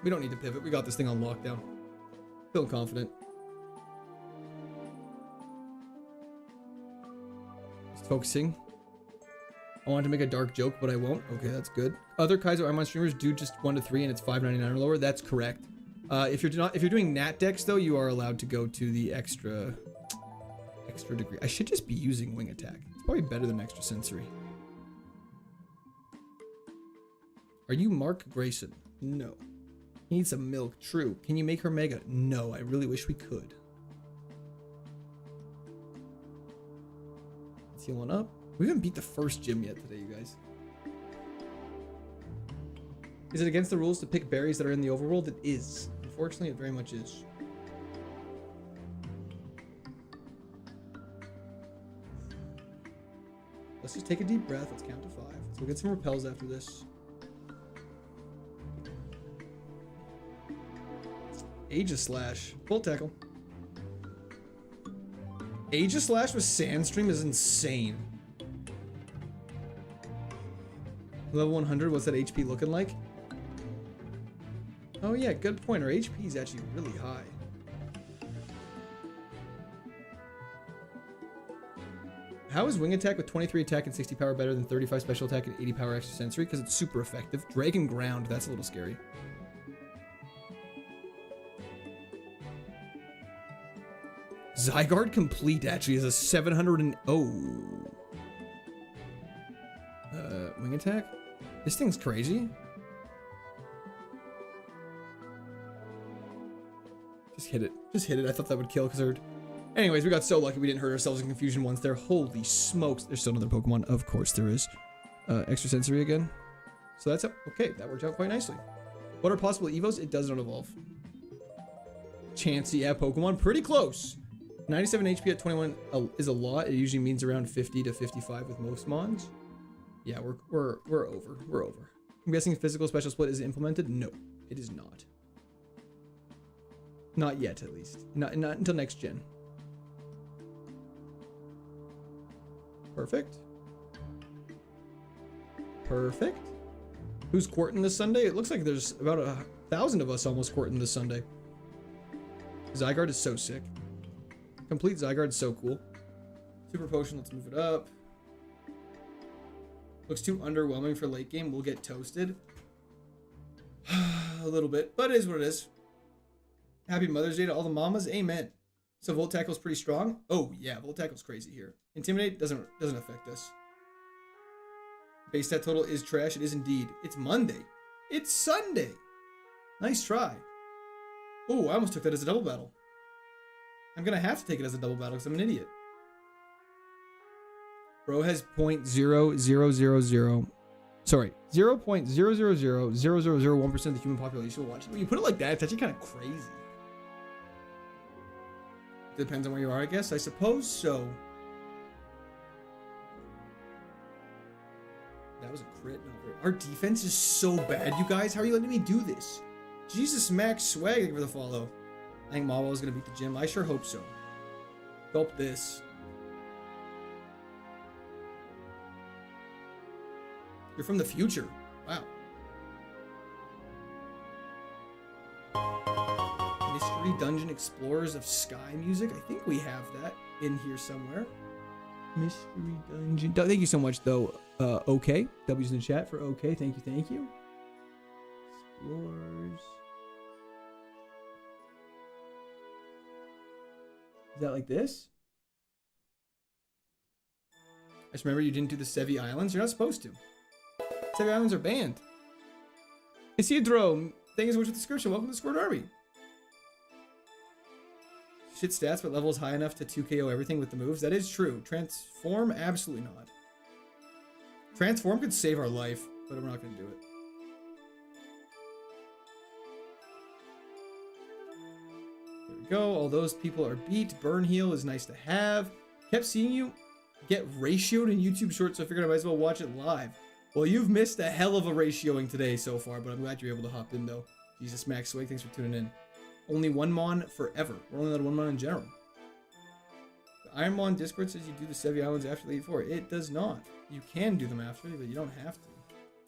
We don't need to pivot. We got this thing on lockdown. Feeling confident. Just focusing. I wanted to make a dark joke, but I won't. Okay, that's good. Other Kaizo Ironmon streamers do just 1 to 3 and it's $5.99 or lower. That's correct. If you're doing nat decks though, you are allowed to go to the extra degree. I should just be using wing attack. It's probably better than extra sensory. Are you Mark Grayson? No. He needs some milk. True. Can you make her mega? No, I really wish we could. Let's heal one up. We haven't beat the first gym yet today, you guys. Is it against the rules to pick berries that are in the overworld? It is. Unfortunately, it very much is. Let's just take a deep breath. Let's count to 5. Let's go get some repels after this. Aegislash. Full tackle. Aegislash with Sandstream is insane. Level 100, what's that HP looking like? Oh yeah, good point. Our HP is actually really high. How is Wing Attack with 23 attack and 60 power better than 35 special attack and 80 power extra sensory? Because it's super effective. Dragon Ground, that's a little scary. Zygarde Complete actually is a 700 and... Oh. Wing Attack? This thing's crazy. Just hit it. Just hit it. I thought that would kill because they're... Anyways, we got so lucky we didn't hurt ourselves in confusion once there. Holy smokes. There's still another Pokemon. Of course there is. Extra sensory again. So that's... Okay, that worked out quite nicely. What are possible Evos? It does not evolve. Chansey at Pokemon. Pretty close. 97 HP at 21 is a lot. It usually means around 50 to 55 with most mons. Yeah, we're over. We're over. I'm guessing physical special split is implemented? No, it is not. Not yet, at least. Not until next gen. Perfect. Perfect. Who's courting this Sunday? It looks like there's about 1,000 of us almost courting this Sunday. Zygarde is so sick. Complete Zygarde is so cool. Super Potion, let's move it up. Looks too underwhelming for late game. We'll get toasted. A little bit, but it is what it is. Happy Mother's Day to all the mamas. Amen. So Volt Tackle's pretty strong. Oh yeah, Volt Tackle's crazy here. Intimidate doesn't affect us. Base stat total is trash. It is indeed. It's Monday. It's Sunday. Nice try. Oh, I almost took that as a double battle. I'm gonna have to take it as a double battle because I'm an idiot. Bro has 0.0000. Sorry, 0.0000001% of the human population will watch it. When you put it like that, it's actually kind of crazy. Depends on where you are, I guess. I suppose so. That was a crit. Our defense is so bad, you guys. How are you letting me do this? Jesus, Max Swag, thank you for the follow. I think Mawa is going to beat the gym. I sure hope so. Gulp this. You're from the future. Wow. Mystery Dungeon Explorers of Sky music. I think we have that in here somewhere. Mystery Dungeon. Thank you so much, though. Okay. W's in the chat for okay. Thank you. Thank you. Explorers. Is that like this? I just remember you didn't do the Sevi Islands. You're not supposed to. Sevi Islands are banned. Isidro, thank you so much for the description. Welcome to the Squirt Army. Shit stats, but level is high enough to 2KO everything with the moves. That is true. Transform, absolutely not. Transform could save our life, but we're not going to do it. There we go. All those people are beat. Burn heal is nice to have. Kept seeing you get ratioed in YouTube Shorts, so I figured I might as well watch it live. Well, you've missed a hell of a ratioing today so far, but I'm glad you're able to hop in, though. Jesus, Max Swag, thanks for tuning in. Only one Mon forever. We're only allowed one Mon in general. The Ironmon Discord says you do the Sevi Islands after the 84. It does not. You can do them after, but you don't have to.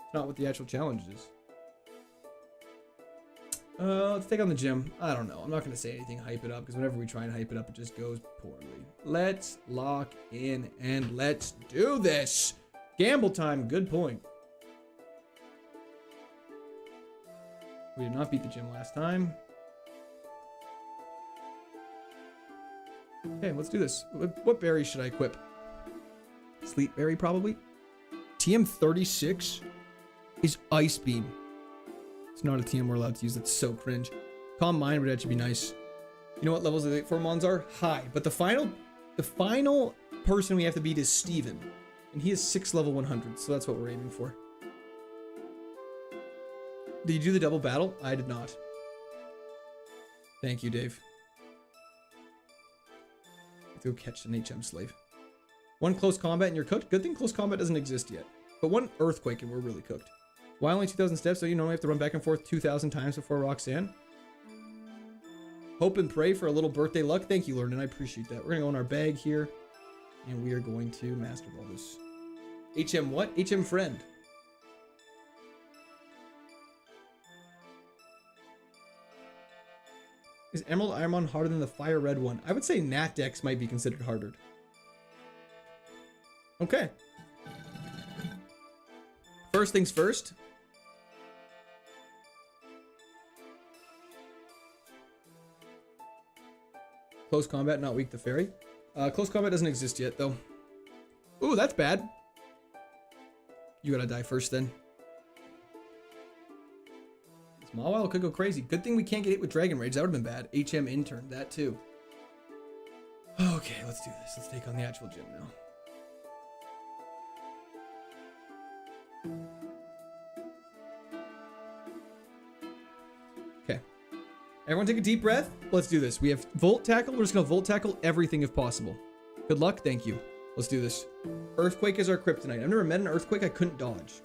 It's not what the actual challenge is. Let's take on the gym. I don't know. I'm not going to say anything, hype it up, because whenever we try and hype it up, it just goes poorly. Let's lock in and let's do this. Gamble time. Good point. We did not beat the gym last time. Okay, let's do this. What berry should I equip? Sleep berry, probably. TM36 is Ice Beam. It's not a TM we're allowed to use. That's so cringe. Calm Mind would actually be nice. You know what levels the Elite Four Mons are? High. But the final person we have to beat is Steven. And he is 6 level 100, so that's what we're aiming for. Did you do the double battle? I did not. Thank you, Dave. Let's go catch an HM slave. One close combat and you're cooked? Good thing close combat doesn't exist yet. But one earthquake and we're really cooked. Why only 2,000 steps? So you normally have to run back and forth 2,000 times before Roxanne? Hope and pray for a little birthday luck. Thank you, Lordan. I appreciate that. We're going to go in our bag here. And we are going to master ball this. HM what? HM friend. Is Emerald Ironmon harder than the Fire Red one? I would say Nat Dex might be considered harder. Okay. First things first. Close combat, not weak to fairy. Close combat doesn't exist yet, though. Ooh, that's bad. You gotta die first, then. Mawile could go crazy. Good thing we can't get hit with Dragon Rage. That would have been bad. HM intern, that too. Okay, let's do this. Let's take on the actual gym now. Okay. Everyone take a deep breath. Let's do this. We have Volt Tackle. We're just going to Volt Tackle everything if possible. Good luck. Thank you. Let's do this. Earthquake is our kryptonite. I've never met an Earthquake I couldn't dodge.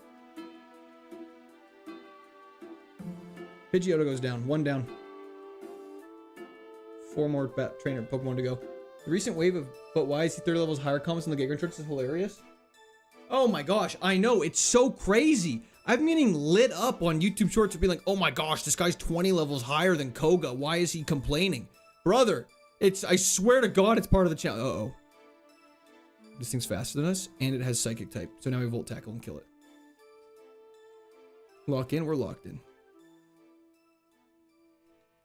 Pidgeotto goes down. 1 down. 4 more trainer Pokemon to go. The recent wave of but why is he 30 levels higher comments on the Giga Church is hilarious. Oh my gosh, I know, it's so crazy. I've been getting lit up on YouTube Shorts to be like, oh my gosh, this guy's 20 levels higher than Koga. Why is he complaining? Brother, I swear to God, it's part of the challenge. Uh-oh. This thing's faster than us, and it has Psychic type. So now we Volt Tackle and kill it. Lock in, we're locked in.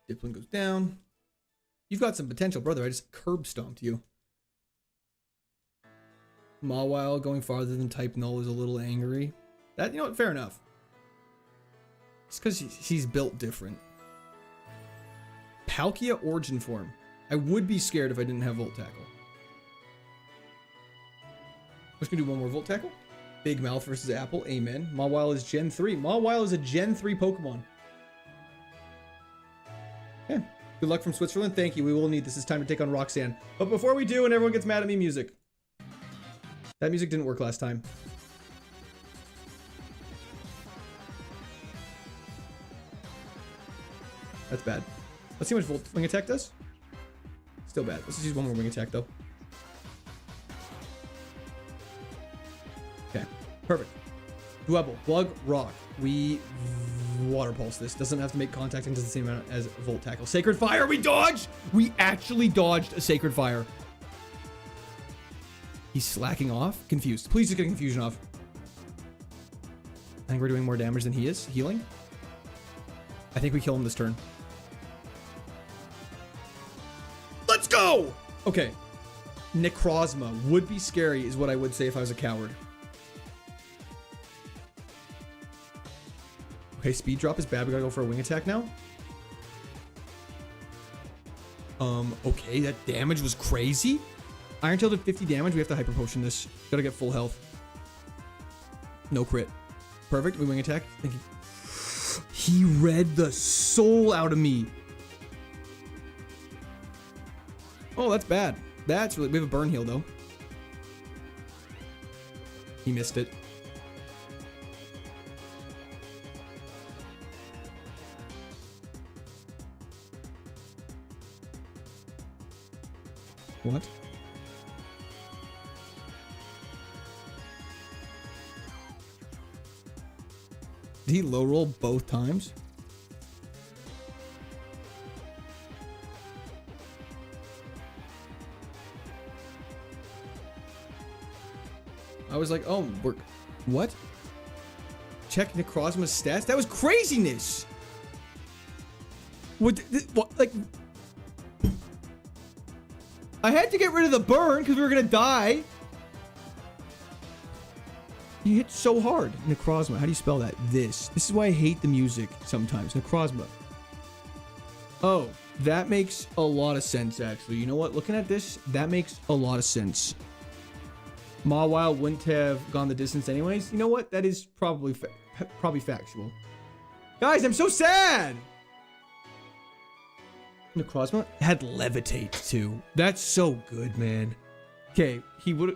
Dipplin goes down. You've got some potential, brother. I just curb stomped you. Mawile going farther than type null is a little angry. That, you know what, fair enough. It's because she's built different. Palkia Origin Form. I would be scared if I didn't have Volt Tackle. I'm just gonna do one more Volt Tackle. Big Mouth versus Apple. Amen. Mawile is Gen 3. Mawile is a Gen 3 Pokemon. Okay. Good luck from Switzerland. Thank you. We will need this. It's time to take on Roxanne. But before we do, and everyone gets mad at me, music. That music didn't work last time. That's bad. Let's see how much Volt Wing Attack does. Still bad. Let's just use one more Wing Attack, though. Okay. Perfect. Dwebble. Bug. Rock. We Water Pulse this. Doesn't have to make contact and does the same amount as Volt Tackle. Sacred Fire. We dodged! We actually dodged a Sacred Fire. He's slacking off. Confused. Please just get confusion off. I think we're doing more damage than he is. Healing. I think we kill him this turn. Let's go! Okay. Necrozma would be scary is what I would say if I was a coward. Okay, speed drop is bad. We gotta go for a wing attack now. Okay, that damage was crazy. Iron Tail did 50 damage. We have to hyper potion this. Gotta get full health. No crit. Perfect. We wing attack. Thank you. He read the soul out of me. Oh, that's bad. That's really... We have a burn heal, though. He missed it. What? Did he low roll both times? I was like, oh, what? Check Necrozma's stats? That was craziness! What, like... I had to get rid of the burn because we were gonna die. You hit so hard. Necrozma. How do you spell that? This is why I hate the music sometimes. Necrozma. Oh, that makes a lot of sense, actually. You know what? Looking at this, that makes a lot of sense. Mawile wouldn't have gone the distance anyways. You know what? That is probably factual. Guys, I'm so sad! Necrozma had levitate too. That's so good, man. Okay, he would.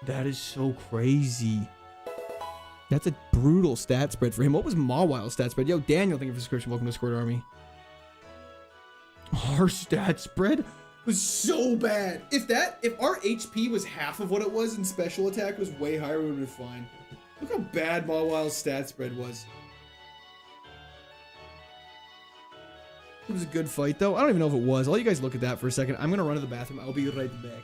That is so crazy. That's a brutal stat spread for him. What was Mawile's stat spread? Yo, Daniel, thank you for the subscription. Welcome to Squirt Army. Our stat spread was so bad. If our HP was half of what it was and special attack was way higher, we would have been fine. Look how bad Mawile's stat spread was. It was a good fight, though. I don't even know if it was. I'll let you guys look at that for a second. I'm going to run to the bathroom. I'll be right back.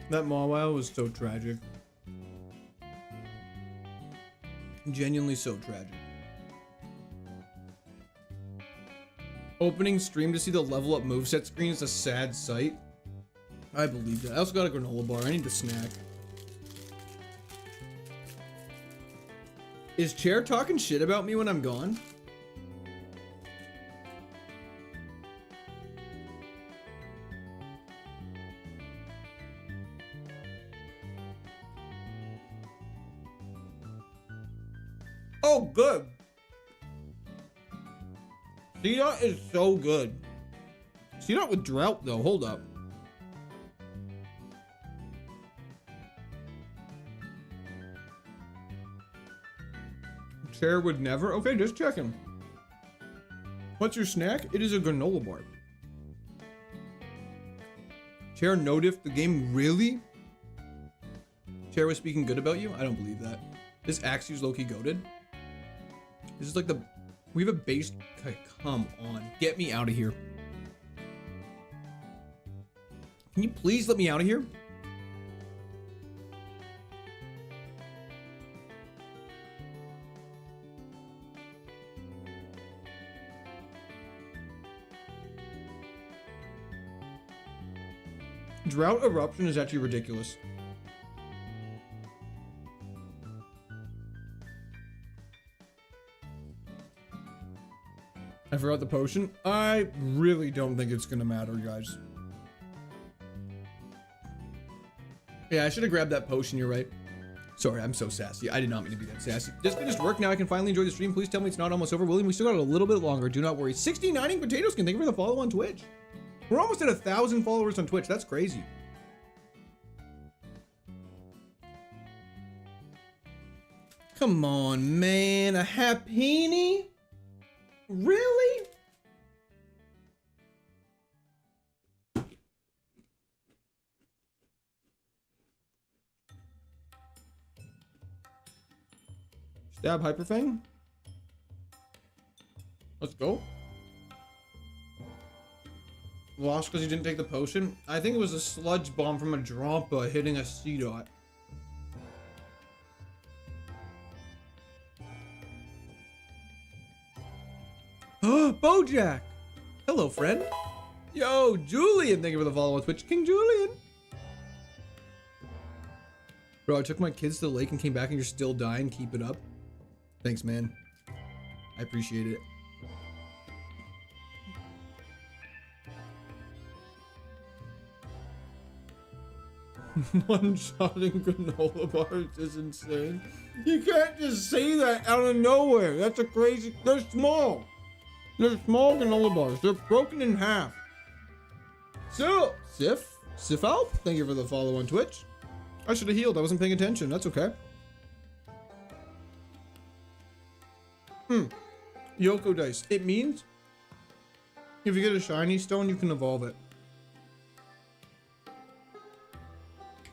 That Mawile was so tragic. Genuinely so tragic. Opening stream to see the level up moveset screen is a sad sight. I believe that. I also got a granola bar. I need a snack. Is Chair talking shit about me when I'm gone? Oh, good. Seedot is so good. Seedot with drought, though. Hold up. Chair would never? Okay, just checking. What's your snack? It is a granola bar. Chair, no diff, the game really? Chair was speaking good about you? I don't believe that. This Axio's low-key goated. This is like the... We have a base... Okay, come on. Get me out of here. Can you please let me out of here? Drought eruption is actually ridiculous. I forgot the potion. I really don't think it's gonna matter, guys. Yeah, I should have grabbed that potion, you're right. Sorry, I'm so sassy. I did not mean to be that sassy. Just finished work, now I can finally enjoy the stream. Please tell me it's not almost over. William, we still got a little bit longer. Do not worry. 69ing Potatoes can thank you for the follow on Twitch. We're almost at 1,000 followers on Twitch. That's crazy. Come on, man. A Happini? Really? Stab Hyperfang. Let's go. Lost because he didn't take the potion. I think it was a sludge bomb from a Drampa hitting a C-Dot. Bojack! Hello, friend. Yo, Julian, thank you for the follow on Twitch. King Julian. Bro, I took my kids to the lake and came back and you're still dying. Keep it up. Thanks, man. I appreciate it. One-shotting granola bars is insane. You can't just say that out of nowhere. That's a crazy... They're small. They're small granola bars. They're broken in half. So, Sifalp, thank you for the follow on Twitch. I should have healed. I wasn't paying attention. That's okay. Yoko dice. It means if you get a shiny stone, you can evolve it.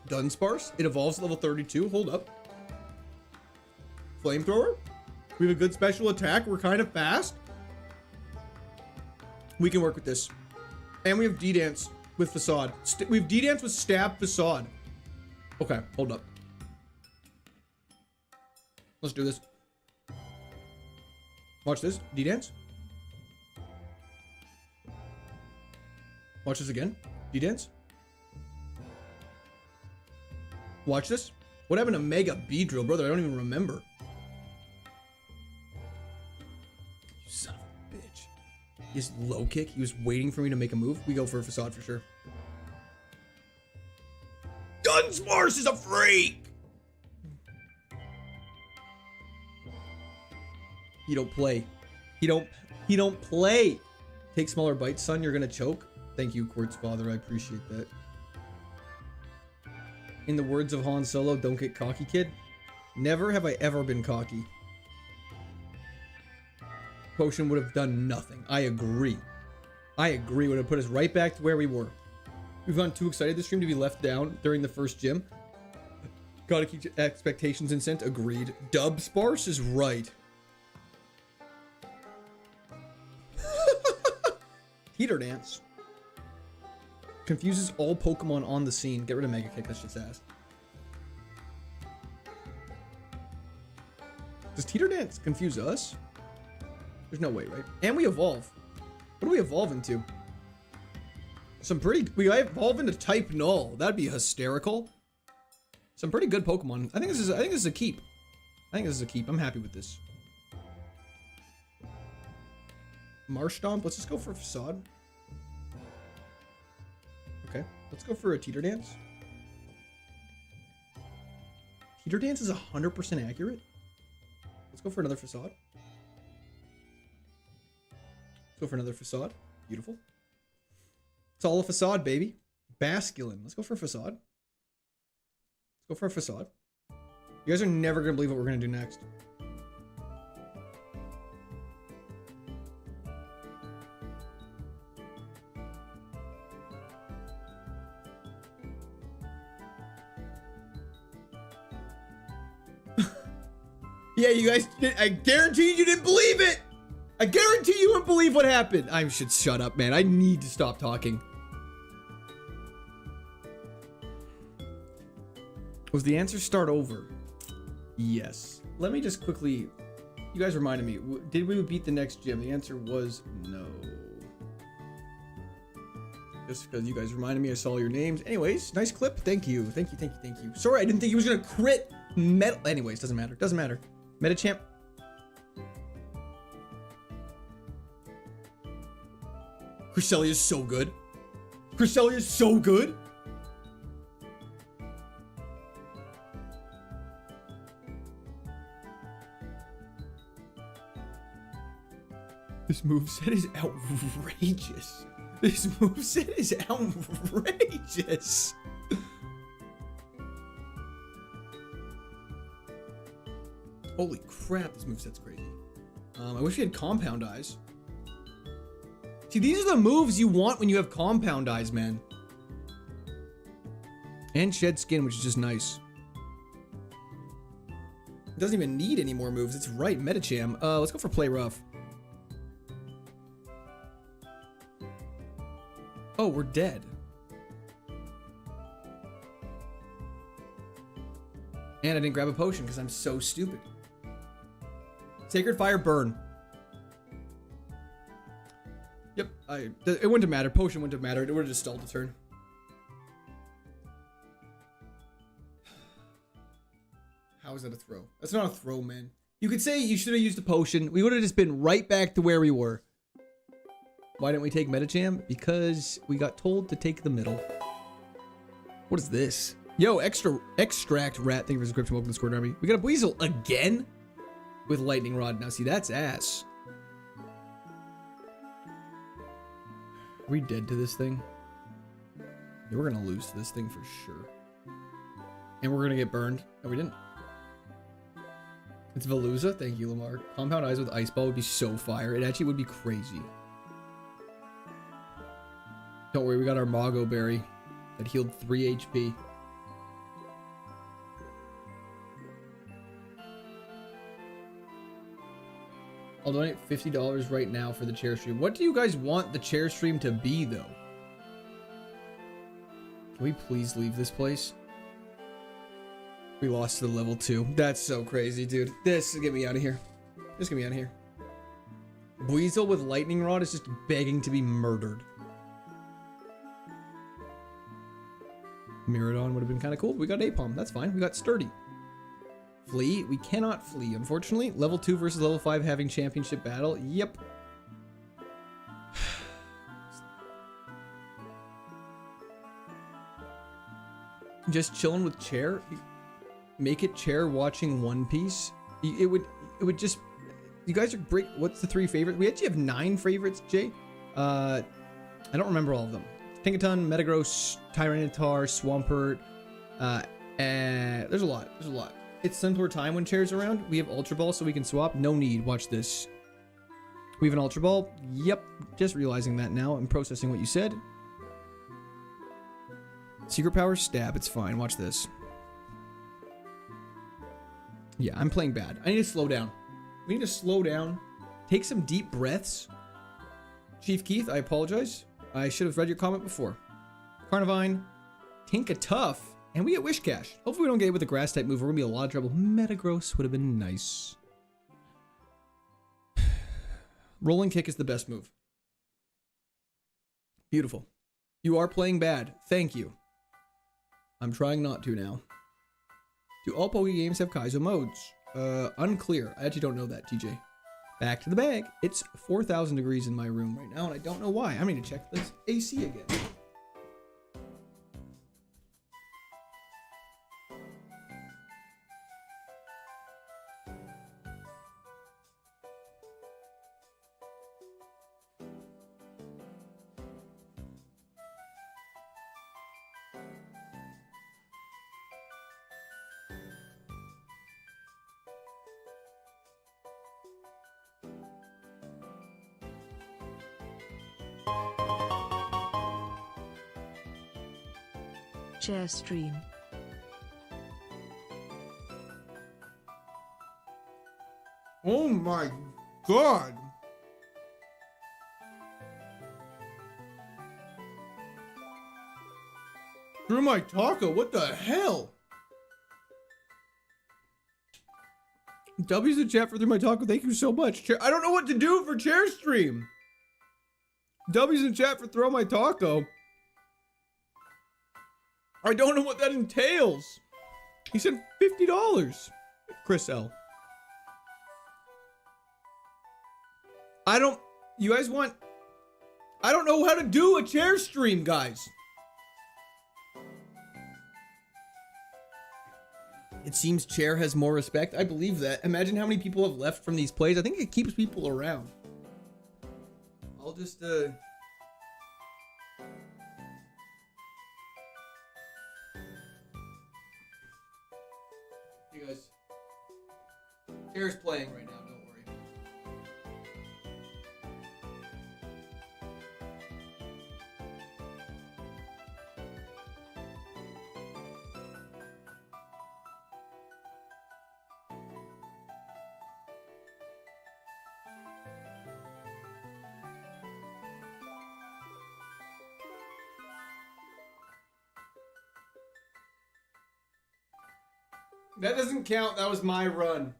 Dunsparce. It evolves at level 32. Hold up. Flamethrower. We have a good special attack. We're kind of fast. We can work with this. And we have D-Dance with Facade. We have D-Dance with Stab Facade. Okay, hold up. Let's do this. Watch this. D-Dance. Watch this again. D-Dance. Watch this. What happened to Mega Beedrill, brother? I don't even remember. You son of a bitch. He's low kick. He was waiting for me to make a move. We go for a Facade for sure. Dunsparce is a freak! He don't play. He don't play. Take smaller bites, son. You're gonna choke. Thank you, Quartz Father. I appreciate that. In the words of Han Solo, don't get cocky, kid. Never have I ever been cocky. Potion would have done nothing. I agree. I agree. Would have put us right back to where we were. We've gotten too excited this stream to be left down during the first gym. Gotta keep expectations in sync. Agreed. Dubsparce is right. Heater Dance. Confuses all Pokemon on the scene. Get rid of Mega Kick. That's just ass. Does Teeter Dance confuse us? There's no way, right? And we evolve. What do we evolve into? Some pretty... We evolve into Type Null. That'd be hysterical. Some pretty good Pokemon. I think this is a keep. I'm happy with this. Marshtomp. Let's just go for Facade. Okay. Let's go for a Teeter Dance. Teeter Dance is 100% accurate. Let's go for another Facade. Let's go for another Facade. Beautiful. It's all a Facade, baby. Basculin. Let's go for a Facade. Let's go for a Facade. You guys are never going to believe what we're going to do next. Yeah, you guys, I guarantee you didn't believe it. I guarantee you wouldn't believe what happened. I should shut up, man. I need to stop talking. Was the answer start over? Yes. Let me just quickly, you guys reminded me, did we beat the next gym? The answer was no. Just because you guys reminded me, I saw your names. Anyways, nice clip. Thank you. Thank you, thank you, thank you. Sorry, I didn't think he was going to crit metal. Anyways, doesn't matter. Doesn't matter. Metachamp. Cresselia is so good. Cresselia is so good. This moveset is outrageous. This moveset is outrageous. Holy crap, this moveset's crazy. I wish we had compound eyes. See, these are the moves you want when you have compound eyes, man. And shed skin, which is just nice. It doesn't even need any more moves. It's right, Metacham. Let's go for play rough. Oh, we're dead. And I didn't grab a potion because I'm so stupid. Sacred Fire burn. Yep, it wouldn't have mattered. Potion wouldn't have mattered. It would have just stalled the turn. How is that a throw? That's not a throw, man. You could say you should have used a potion. We would have just been right back to where we were. Why didn't we take Metacham? Because we got told to take the middle. What is this? Yo, extract rat. Thank you for the subscription. Welcome to the Squad Army. We got a Weasel again with Lightning Rod. Now, see, that's ass. Are we dead to this thing? Yeah, we're gonna lose to this thing for sure. And we're gonna get burned. No, we didn't. It's Veluza. Thank you, Lamar. Compound Eyes with Ice Ball would be so fire. It actually would be crazy. Don't worry, we got our Mago Berry that healed 3 HP. I'll donate $50 right now for the chair stream. What do you guys want the chair stream to be, though? Can we please leave this place? We lost to the level 2. That's so crazy, dude. This, get me out of here. Just get me out of here. Weasel with Lightning Rod is just begging to be murdered. Miradon would have been kind of cool. We got Apom. That's fine. We got Sturdy. Flee. We cannot flee, unfortunately. Level 2 versus level 5 having championship battle. Yep. Just chilling with chair. Make it chair watching One Piece. It would just. You guys are great. What's the 3 favorites? We actually have 9 favorites, Jay. I don't remember all of them. Tinkaton, Metagross, Tyranitar, Swampert, and there's a lot. There's a lot. It's simpler time when chair's around. We have Ultra Ball, so we can swap. No need. Watch this. We have an Ultra Ball. Yep. Just realizing that now. I'm processing what you said. Secret Power, Stab. It's fine. Watch this. Yeah, I'm playing bad. I need to slow down. We need to slow down. Take some deep breaths. Chief Keith, I apologize. I should have read your comment before. Carnivine, Tinkatuff, and we get Wish Cash. Hopefully we don't get it with a grass type move. We're gonna be in a lot of trouble. Metagross would have been nice. Rolling Kick is the best move. Beautiful. You are playing bad. Thank you. I'm trying not to now. Do all Poke games have Kaizo modes? Unclear. I actually don't know that, TJ. Back to the bag. It's 4,000 degrees in my room right now, and I don't know why. I need to check this AC again. Chair stream. Oh my god. Through my taco, what the hell? W's in chat for through my taco. Thank you so much. I don't know what to do for chair stream. W's in chat for throw my taco. I don't know what that entails. He said $50. Chris L. You guys want, I don't know how to do a chair stream, guys. It seems chair has more respect. I believe that. Imagine how many people have left from these plays. I think it keeps people around. I'll just, Hey guys. Chair's playing right now, don't worry. That doesn't count. That was my run.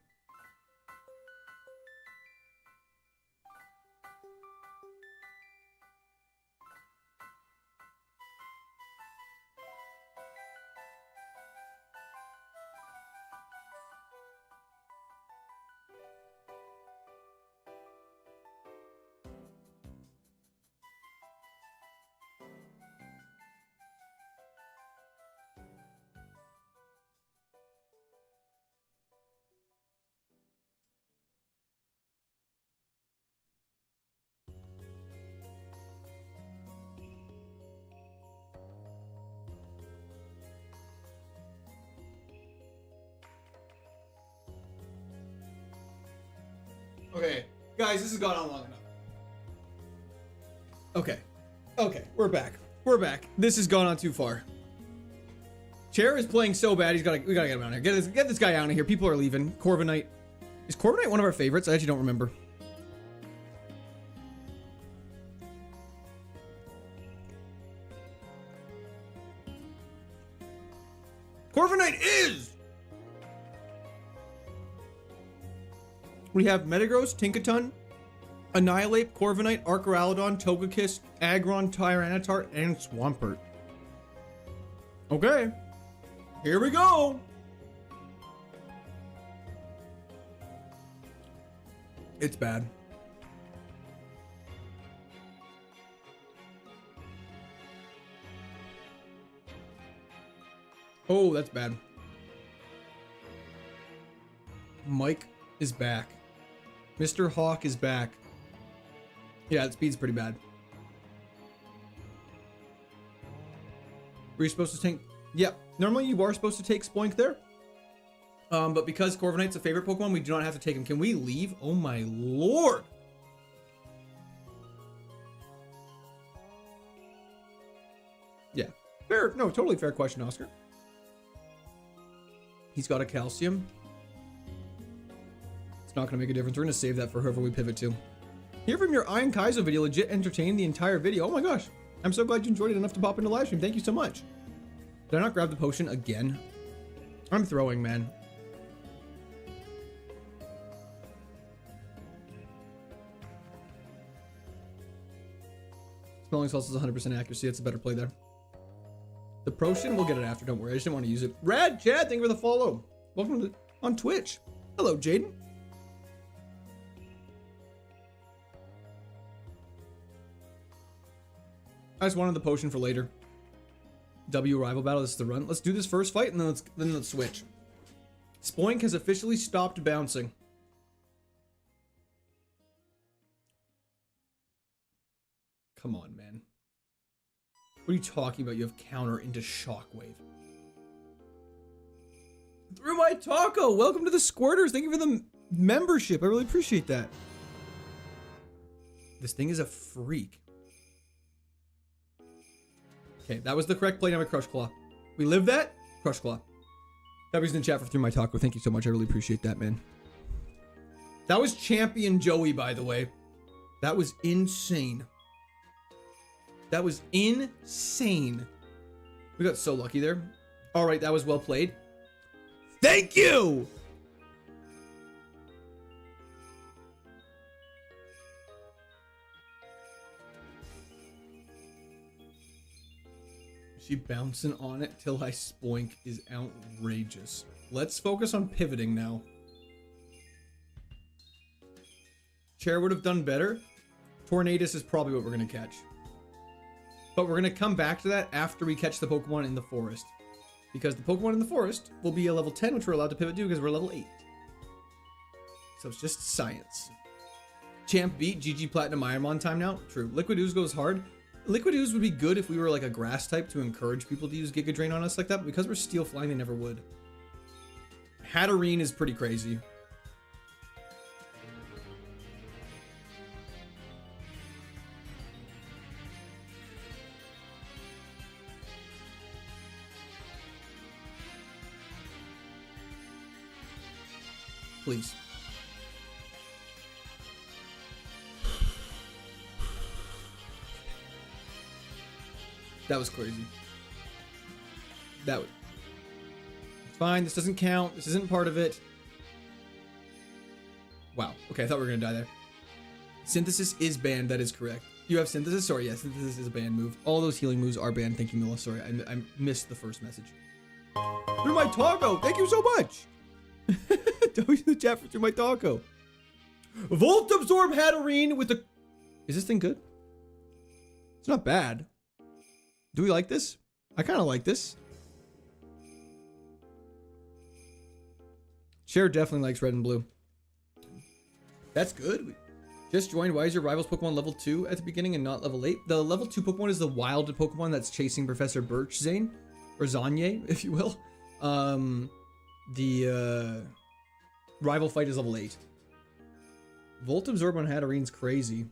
Okay, guys, this has gone on long enough. Okay, we're back. We're back. This has gone on too far. Chair is playing so bad. We gotta get him out of here. Get this guy out of here. People are leaving. Corviknight. Is Corviknight one of our favorites? I actually don't remember. Corviknight is! We have Metagross, Tinkaton, Annihilate, Corviknight, Archaeolodon, Togekiss, Aggron, Tyranitar, and Swampert. Okay. Here we go. It's bad. Oh, that's bad. Mike is back. Mr. Hawk is back. Yeah, the speed's pretty bad. Were you supposed to take... Yeah, normally you are supposed to take Spoink there. But because Corviknight's a favorite Pokemon, we do not have to take him. Can we leave? Oh my lord! Yeah, fair. No, totally fair question, Oscar. He's got a Calcium. It's not going to make a difference. We're going to save that for whoever we pivot to. Hear from your Iron Kaizo video. Legit entertained the entire video. Oh my gosh. I'm so glad you enjoyed it enough to pop into live stream. Thank you so much. Did I not grab the potion again? I'm throwing, man. Smelling salts is 100% accuracy. That's a better play there. The potion, we'll get it after. Don't worry. I just didn't want to use it. Rad Chad, thank you for the follow. Welcome to on Twitch. Hello, Jaden. I just wanted the potion for later. W rival battle. This is the run. Let's do this first fight and then let's switch. Spoink has officially stopped bouncing. Come on, man. What are you talking about? You have counter into Shockwave. Through my taco. Welcome to the Squirters. Thank you for the membership. I really appreciate that. This thing is a freak. Okay, that was the correct play. Now with Crush Claw. We live that? Crush Claw. That was in the chat for Through My Taco. Thank you so much. I really appreciate that, man. That was Champion Joey, by the way. That was insane. That was insane. We got so lucky there. All right, that was well played. Thank you! She bouncing on it till I spoink is outrageous. Let's focus on pivoting now. Chair would have done better. Tornadus is probably what we're going to catch. But we're going to come back to that after we catch the Pokemon in the forest. Because the Pokemon in the forest will be a level 10, which we're allowed to pivot to because we're level 8. So it's just science. Champ beat, GG Platinum Ironmon time now. True. Liquid Ooze goes hard. Liquid Ooze would be good if we were like a grass type to encourage people to use Giga Drain on us like that. But because we're Steel Flying, they never would. Hatterene is pretty crazy. Please. That was crazy. That was... It's fine. This doesn't count. This isn't part of it. Wow. Okay, I thought we were going to die there. Synthesis is banned. That is correct. You have Synthesis? Sorry, yeah, Synthesis is a banned move. All those healing moves are banned. Thank you, Mila. Sorry, I missed the first message. Through my taco. Thank you so much. W in the chat for through my taco. Volt Absorb Hatterene with the... Is this thing good? It's not bad. Do we like this? I kind of like this. Cher definitely likes red and blue. That's good. We just joined. Why is your rival's Pokemon level 2 at the beginning and not level 8? The level 2 Pokemon is the wild Pokemon that's chasing Professor Birch Zane. Or Zanye, if you will. The rival fight is level 8. Volt Absorb on Hatterene's crazy.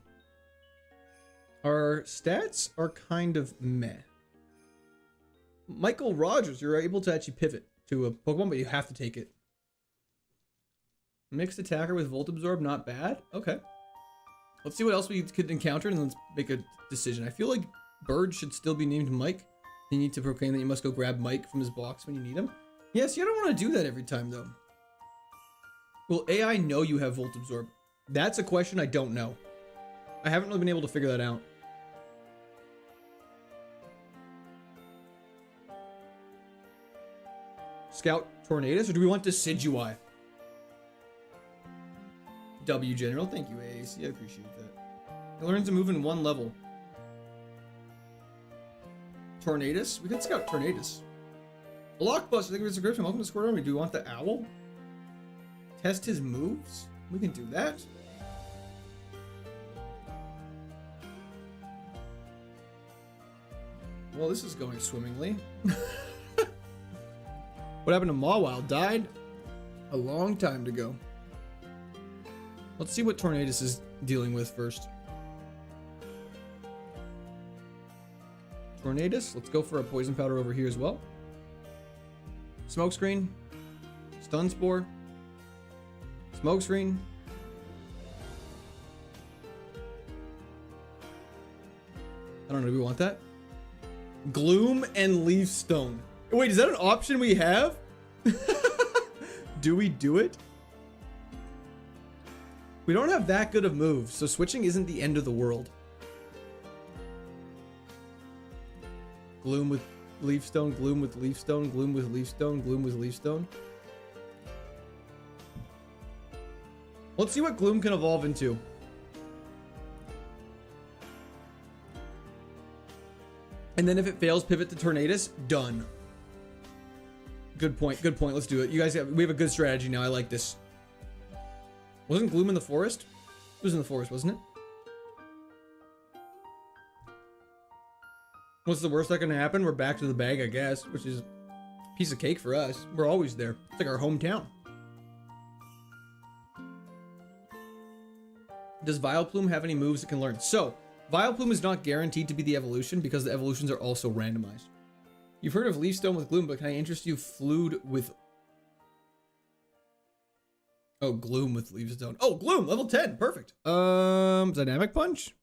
Our stats are kind of meh. Michael Rogers, you're able to actually pivot to a Pokemon, but you have to take it. Mixed attacker with Volt Absorb, not bad. Okay. Let's see what else we could encounter and let's make a decision. I feel like Bird should still be named Mike. You need to proclaim that you must go grab Mike from his box when you need him. Yes, you don't want to do that every time, though. Will AI know you have Volt Absorb? That's a question I don't know. I haven't really been able to figure that out. Scout Tornadus, or do we want Decidueye? W General, thank you, AAC. I appreciate that. It learns to move in 1 level. Tornadus? We can scout Tornadus. Blockbuster, thank you for the subscription. Welcome to Square Army. Do we want the owl? Test his moves? We can do that. Well, this is going swimmingly. What happened to Mawile? Died a long time ago. Let's see what Tornadus is dealing with first. Tornadus, let's go for a poison powder over here as well. Smokescreen, Stun Spore, Smokescreen. I don't know, do we want that? Gloom and Leaf Stone. Wait, is that an option we have? Do we do it? We don't have that good of moves, so switching isn't the end of the world. Gloom with Leaf Stone, Gloom with Leaf Stone, Gloom with Leaf Stone, Gloom with Leaf Stone. Let's see what Gloom can evolve into. And then if it fails, pivot to Tornadus. Done. Good point. Good point. Let's do it. You guys we have a good strategy now. I like this. Wasn't Gloom in the forest? It was in the forest, wasn't it? What's the worst that can happen? We're back to the bag, I guess, which is a piece of cake for us. We're always there. It's like our hometown. Does Vileplume have any moves it can learn? So, Vileplume is not guaranteed to be the evolution because the evolutions are also randomized. You've heard of Leaf Stone with Gloom, but can I interest you Flood with... Oh, Gloom with Leaves Zone. Oh, Gloom, level 10. Perfect. Dynamic Punch.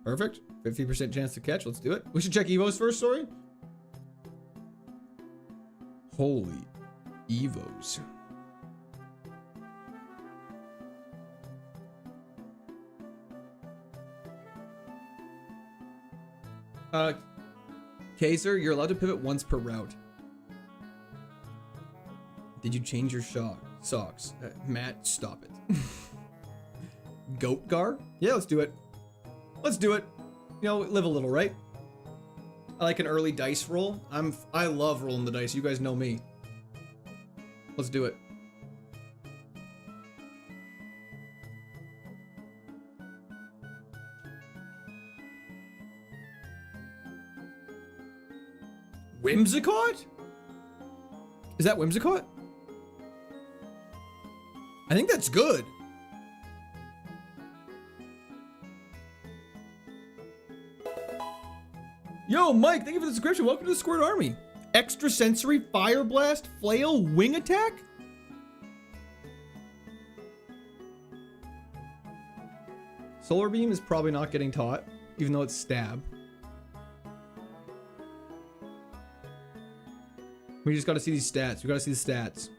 Perfect. 50% chance to catch. Let's do it. We should check Evos first, sorry. Holy Evos. Kaiser, you're allowed to pivot once per route. Did you change your socks? Matt, stop it. Goatgar? Yeah, let's do it. Let's do it. You know, live a little, right? I like an early dice roll. I love rolling the dice. You guys know me. Let's do it. Whimsicott? Is that Whimsicott? I think that's good. Yo, Mike, thank you for the subscription. Welcome to the Squirt Army. Extrasensory, Fire Blast, Flail, Wing Attack? Solar Beam is probably not getting taught, even though it's Stab. We just gotta see these stats. We gotta see the stats.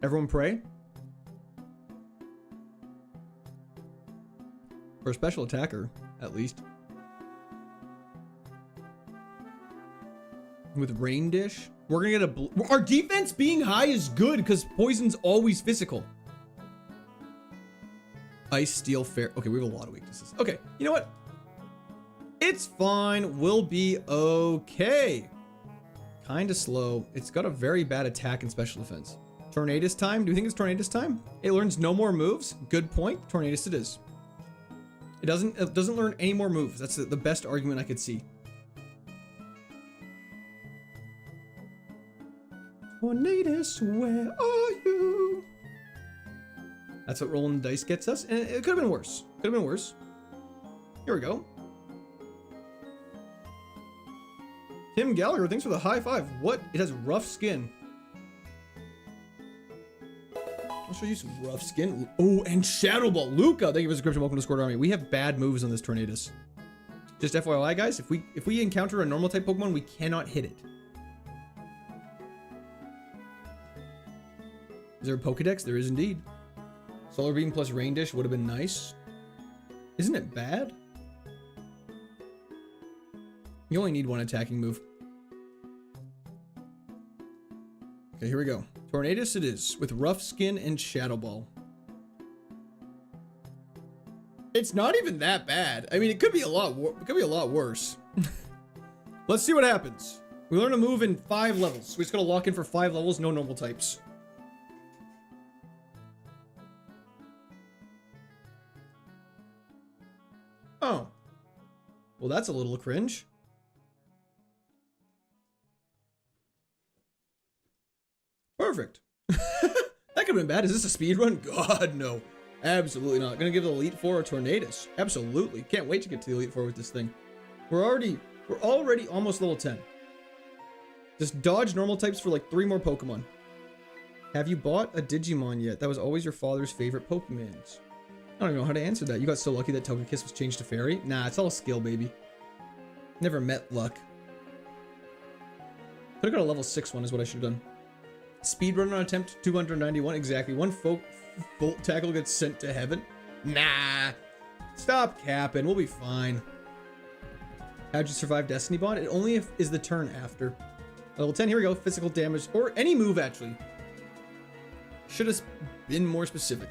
Everyone pray. For a special attacker, at least. With Rain Dish, we're gonna get a... Our defense being high is good because Poison's always physical. Ice, Steel, Fair. Okay, we have a lot of weaknesses. Okay, you know what? It's fine. We'll be okay. Kind of slow. It's got a very bad attack and special defense. Tornadus time? Do you think it's Tornadus time? It learns no more moves. Good point. Tornadus it is. It doesn't learn any more moves. That's the best argument I could see. Tornadus, where are you? That's what rolling the dice gets us, and it could have been worse. Could have been worse. Here we go. Tim Gallagher, thanks for the high five. What? It has rough skin. I'll show you some rough skin. Oh, and Shadow Ball. Luca, thank you for the subscription. Welcome to Squirt Army. We have bad moves on this Tornadus. Just FYI, guys, if we encounter a normal type Pokemon, we cannot hit it. Is there a Pokedex? There is indeed. Solar Beam plus Rain Dish would have been nice. Isn't it bad? You only need one attacking move. Okay, here we go. Tornadus it is, with Rough Skin and Shadow Ball. It's not even that bad. I mean, it could be a lot worse. Let's see what happens. We learn a move in 5 levels. We just gotta lock in for 5 levels, no normal types. Oh. Well, that's a little cringe. Perfect. That could have been bad. Is this a speed run? God, no. Absolutely not. Gonna give the Elite Four a Tornadus. Absolutely. Can't wait to get to the Elite Four with this thing. We're already almost level 10. Just dodge normal types for like 3 more Pokemon. Have you bought a Digimon yet? That was always your father's favorite Pokemons. I don't even know how to answer that. You got so lucky that Togekiss was changed to Fairy? Nah, it's all skill, baby. Never met luck. Could've got a level 6 one is what I should have done. Speedrun on attempt 291. Exactly. One Volt Tackle gets sent to heaven. Nah. Stop capping. We'll be fine. How'd you survive Destiny Bond? It only is the turn after. Level 10. Here we go. Physical damage. Or any move, actually. Should have been more specific.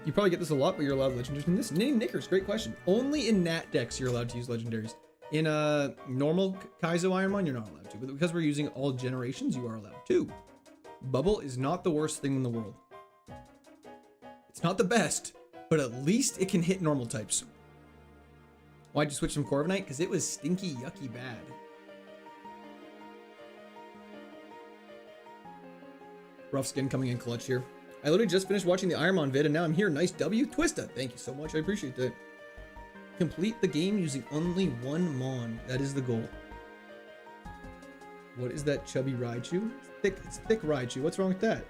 You probably get this a lot, but you're allowed legendaries in this. Knitting Knickers, great question. Only in Nat decks you're allowed to use legendaries. In a normal Kaizo Ironmon, you're not allowed to. But because we're using all generations, you are allowed to. Bubble is not the worst thing in the world. It's not the best, but at least it can hit normal types. Why'd you switch from Corviknight? Because it was stinky, yucky bad. Rough Skin coming in clutch here. I literally just finished watching the Ironmon vid and now I'm here. Nice W. Twista. Thank you so much. I appreciate that. Complete the game using only one Mon. That is the goal. What is that chubby Raichu? It's thick Raichu. What's wrong with that?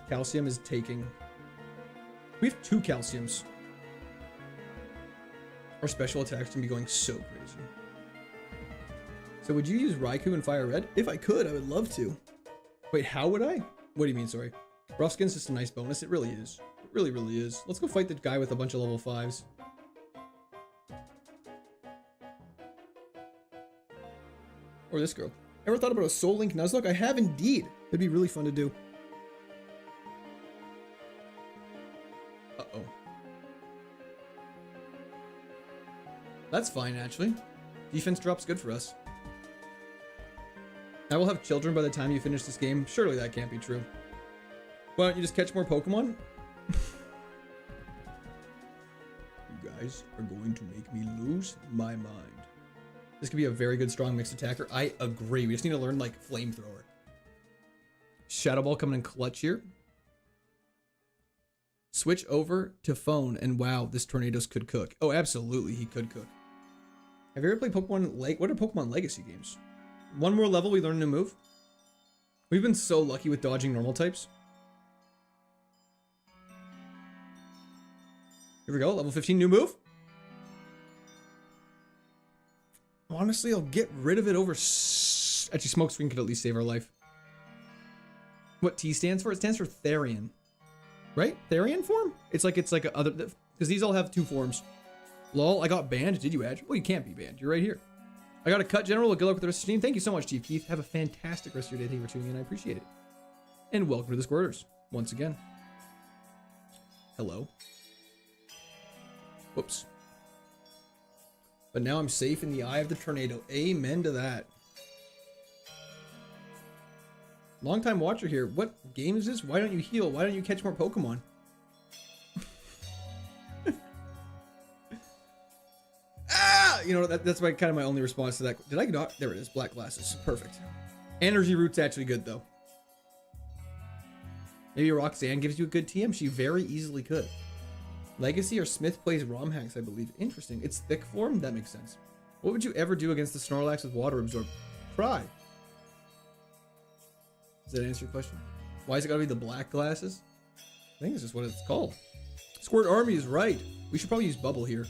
Calcium is taking. We have 2 calciums. Our special attacks can be going so crazy. So would you use Raikou in Fire Red? If I could, I would love to. Wait, how would I? What do you mean, sorry? Rough Skin's just a nice bonus. It really is. It really, really is. Let's go fight the guy with a bunch of level 5s. Or this girl. Ever thought about a Soul Link Nuzlocke? I have indeed. It'd be really fun to do. Uh-oh. That's fine, actually. Defense drop's good for us. I will have children by the time you finish this game. Surely that can't be true. Why don't you just catch more Pokemon? You guys are going to make me lose my mind. This could be a very good strong mixed attacker. I agree. We just need to learn like Flamethrower. Shadow Ball coming in clutch here. Switch over to phone and wow, this Tornadoes could cook. Oh, absolutely, he could cook. Have you ever played Pokemon what are Pokemon Legacy games? One more level, we learn a new move. We've been so lucky with dodging normal types. Here we go, level 15, new move. Honestly, I'll get rid of it over... Actually, Smoke Screen could at least save our life. What T stands for? It stands for Therian. Right? Therian form? It's like a other... Because these all have 2 forms. Lol, I got banned. Did you, Edge? Well, you can't be banned. You're right here. I got a cut, General. Good luck with the rest of the team. Thank you so much, Chief Keith. Have a fantastic rest of your day. Thank you for tuning in. I appreciate it. And welcome to the Squirters. Once again. Hello. Whoops. But now I'm safe in the eye of the tornado. Amen to that. Long time watcher here. What game is this? Why don't you heal? Why don't you catch more Pokemon? Ah! You know, that's my kind of my only response to that. Did I not? There it is. Black glasses. Perfect. Energy Root's actually good, though. Maybe Roxanne gives you a good TM. She very easily could. Legacy or Smith plays ROM hacks, I believe. Interesting. It's thick form? That makes sense. What would you ever do against the Snorlax with Water Absorb? Cry. Does that answer your question? Why is it gotta be the black glasses? I think it's just what it's called. Squirt Army is right. We should probably use Bubble here.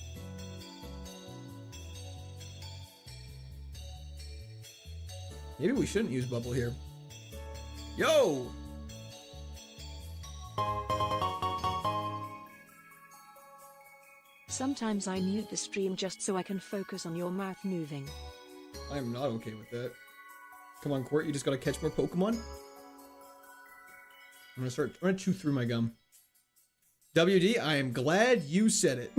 Maybe we shouldn't use Bubble here. Yo! Sometimes I mute the stream just so I can focus on your mouth moving. I am not okay with that. Come on, Court, you just gotta catch more Pokemon. I'm gonna chew through my gum. WD, I am glad you said it.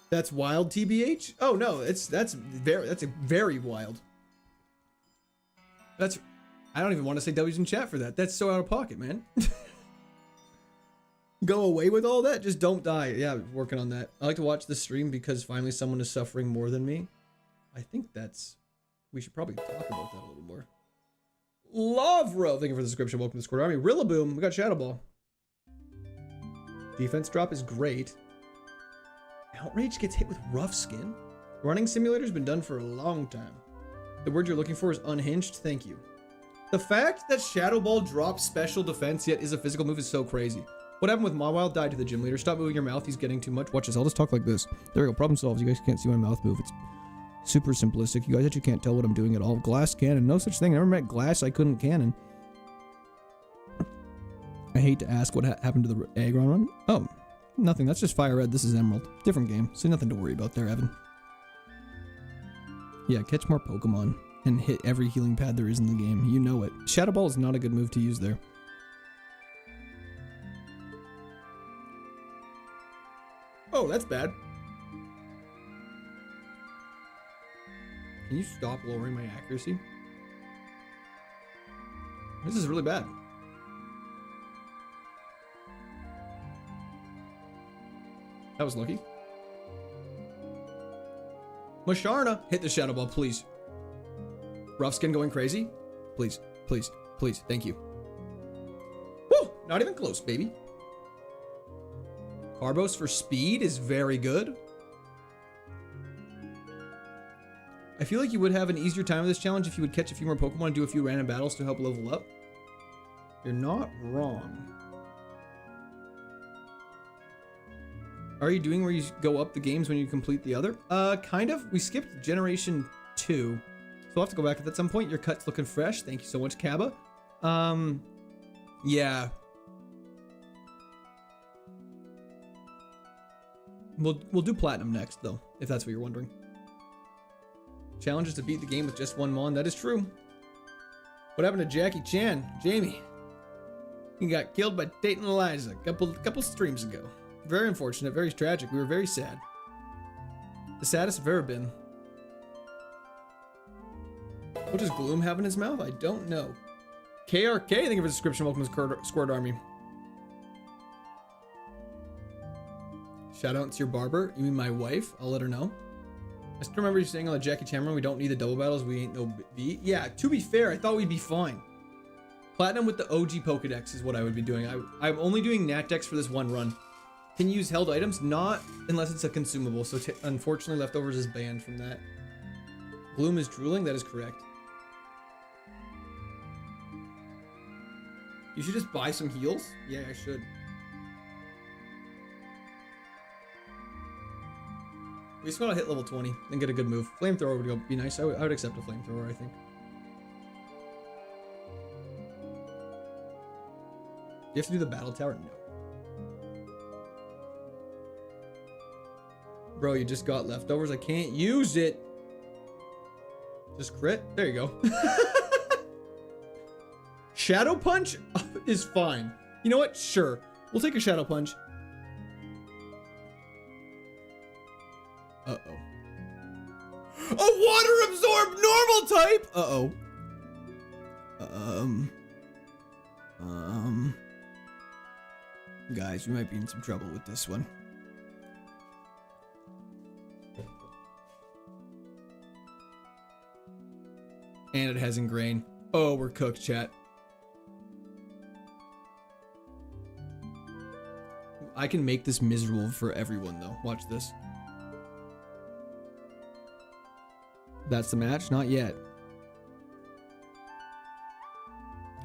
That's wild, TBH? Oh no, that's very wild. I don't even want to say W's in chat for that. That's so out of pocket, man. Go away with all that. Just don't die. Yeah, working on that. I like to watch the stream because finally someone is suffering more than me. I think we should probably talk about that a little more. Lovro, thank you for the description. Welcome to the Squirtle Army. Rillaboom, we got Shadow Ball. Defense drop is great. Outrage gets hit with Rough Skin. Running simulator's been done for a long time. The word you're looking for is unhinged. Thank you. The fact that Shadow Ball drops special defense yet is a physical move is so crazy. What happened with Mawile? Died to the gym leader. Stop moving your mouth. He's getting too much. Watch this. I'll just talk like this. There we go. Problem solved. You guys can't see my mouth move. It's super simplistic. You guys actually can't tell what I'm doing at all. Glass cannon. No such thing. I never met glass I couldn't cannon. I hate to ask what happened to the Aggron run. Oh, nothing. That's just Fire Red. This is Emerald. Different game. So nothing to worry about there, Evan. Yeah, catch more Pokemon and hit every healing pad there is in the game. You know it. Shadow Ball is not a good move to use there. Oh, that's bad. Can you stop lowering my accuracy? This is really bad. That was lucky. Masharna, hit the Shadow Ball, please. Rough Skin going crazy? Please, please, please, thank you. Woo! Not even close, baby. Carbos for speed is very good. I feel like you would have an easier time with this challenge if you would catch a few more Pokemon and do a few random battles to help level up. You're not wrong. Are you doing where you go up the games when you complete the other? Kind of. We skipped Generation 2. So we'll have to go back at some point. Your cut's looking fresh. Thank you so much, Kaba. Yeah. We'll do Platinum next, though, if that's what you're wondering. Challenge is to beat the game with just one Mon. That is true. What happened to Jackie Chan? Jamie. He got killed by Tate and Eliza a couple streams ago. Very unfortunate, very tragic. We were very sad. The saddest I've ever been. What does Gloom have in his mouth? I don't know. KRK, thank you for the subscription. Welcome to Squared Army. Shout out to your barber. You mean my wife? I'll let her know. I still remember you saying on the Jackie Chan run, we don't need the double battles. We ain't no beat. Yeah, to be fair, I thought we'd be fine. Platinum with the OG Pokedex is what I would be doing. I'm only doing Nat Dex for this one run. Can you use held items? Not unless it's a consumable. So unfortunately, Leftovers is banned from that. Gloom is drooling. That is correct. You should just buy some heals. Yeah, I should. We just want to hit level 20 and get a good move. Flamethrower would be nice. I would accept a flamethrower, I think. You have to do the battle tower? No. Bro, you just got leftovers. I can't use it. Just crit. There you go. Shadow Punch is fine. You know what? Sure. We'll take a Shadow Punch. Uh-oh. A water absorb normal type! Uh-oh. Guys, we might be in some trouble with this one. And it has Ingrain. Oh, we're cooked, chat. I can make this miserable for everyone, though. Watch this. That's the match? Not yet.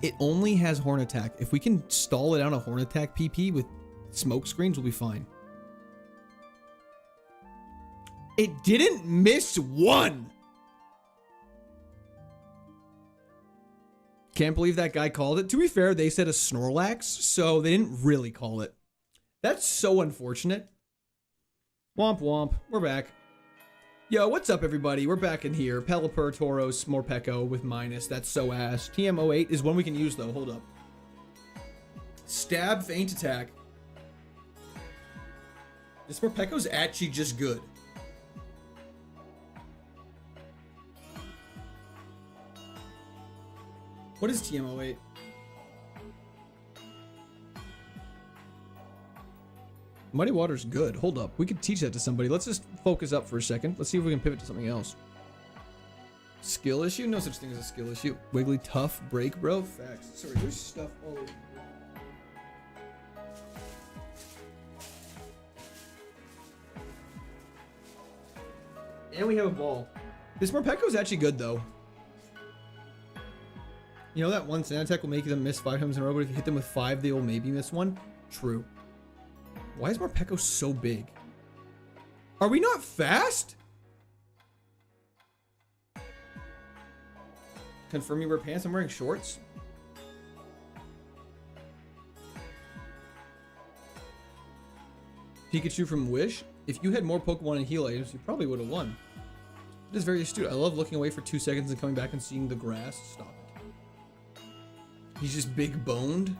It only has Horn Attack. If we can stall it out a Horn Attack PP with smoke screens, we'll be fine. It didn't miss one! Can't believe that guy called it. To be fair, they said a Snorlax, so they didn't really call it. That's so unfortunate. Womp womp. We're back. Yo, what's up, everybody? We're back in here. Pelipper, Tauros, Morpeko with minus. That's so ass. TM08 is one we can use, though. Hold up. Stab, Feint Attack. This Morpeko's actually just good. What is TM08? Muddy Water's good. Hold up. We could teach that to somebody. Let's just focus up for a second. Let's see if we can pivot to something else. Skill issue? No such thing as a skill issue. Wiggly, tough, break, bro. Facts. Sorry, there's stuff all over. And we have a ball. This Morpeko is actually good, though. You know that one Sand Attack will make them miss 5 times in a row, but if you hit them with 5, they will maybe miss 1? True. Why is Morpeko so big? Are we not fast? Confirm you wear pants. I'm wearing shorts. Pikachu from Wish. If you had more Pokemon and heal items, you probably would have won. It is very astute. I love looking away for 2 seconds and coming back and seeing the grass. Stop it. He's just big boned.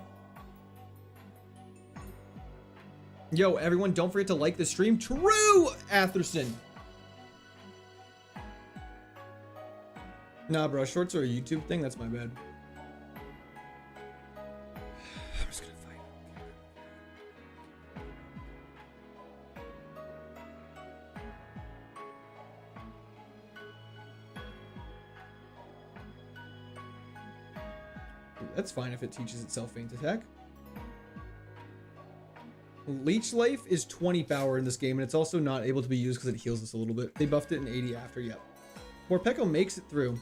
Yo, everyone, don't forget to like the stream. True, Atherson. Nah, bro, shorts are a YouTube thing. That's my bad. I'm just gonna fight. That's fine if it teaches itself Feint Attack. Leech Life is 20 power in this game, and it's also not able to be used because it heals us a little bit. They buffed it in 80 after, yep. Morpeko makes it through.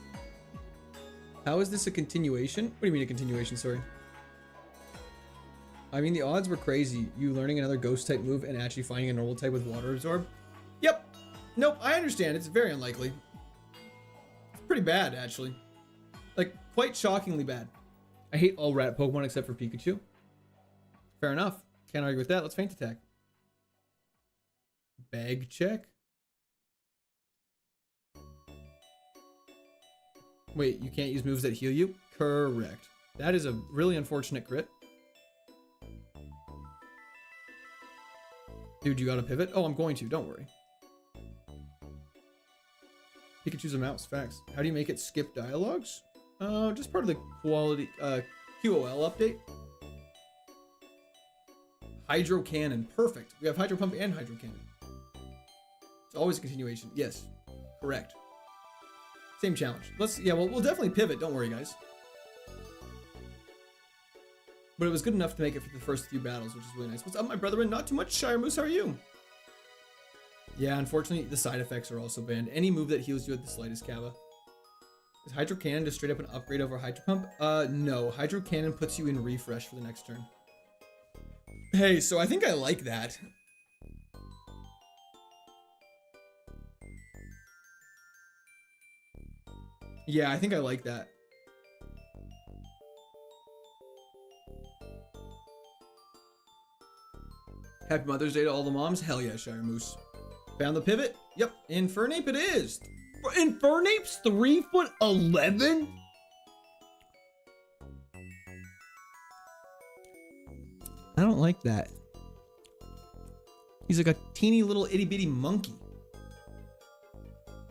How is this a continuation? What do you mean a continuation, sorry? I mean, the odds were crazy. You learning another ghost type move and actually finding a normal type with water absorb. Yep. Nope, I understand. It's very unlikely. It's pretty bad, actually. Like, quite shockingly bad. I hate all rat Pokemon except for Pikachu. Fair enough. Can't argue with that. Let's Feint Attack. Bag check. Wait, you can't use moves that heal you? Correct. That is a really unfortunate crit. Dude, you gotta pivot? Oh, I'm going to. Don't worry. Pikachu's a mouse. Facts. How do you make it skip dialogues? Just part of the quality QOL update. Hydro Cannon. Perfect. We have Hydro Pump and Hydro Cannon. It's always a continuation. Yes. Correct. Same challenge. Yeah, well, we'll definitely pivot. Don't worry, guys. But it was good enough to make it for the first few battles, which is really nice. What's up, my brethren? Not too much, Shire Moose. How are you? Yeah, unfortunately, the side effects are also banned. Any move that heals you at the slightest, Kava. Is Hydro Cannon just straight up an upgrade over Hydro Pump? No. Hydro Cannon puts you in refresh for the next turn. Hey, so I think I like that. Yeah, I think I like that. Happy Mother's Day to all the moms. Hell yeah, Shire Moose. Found the pivot? Yep, Infernape it is. Infernape's 3'11"? I don't like that. He's like a teeny little itty bitty monkey.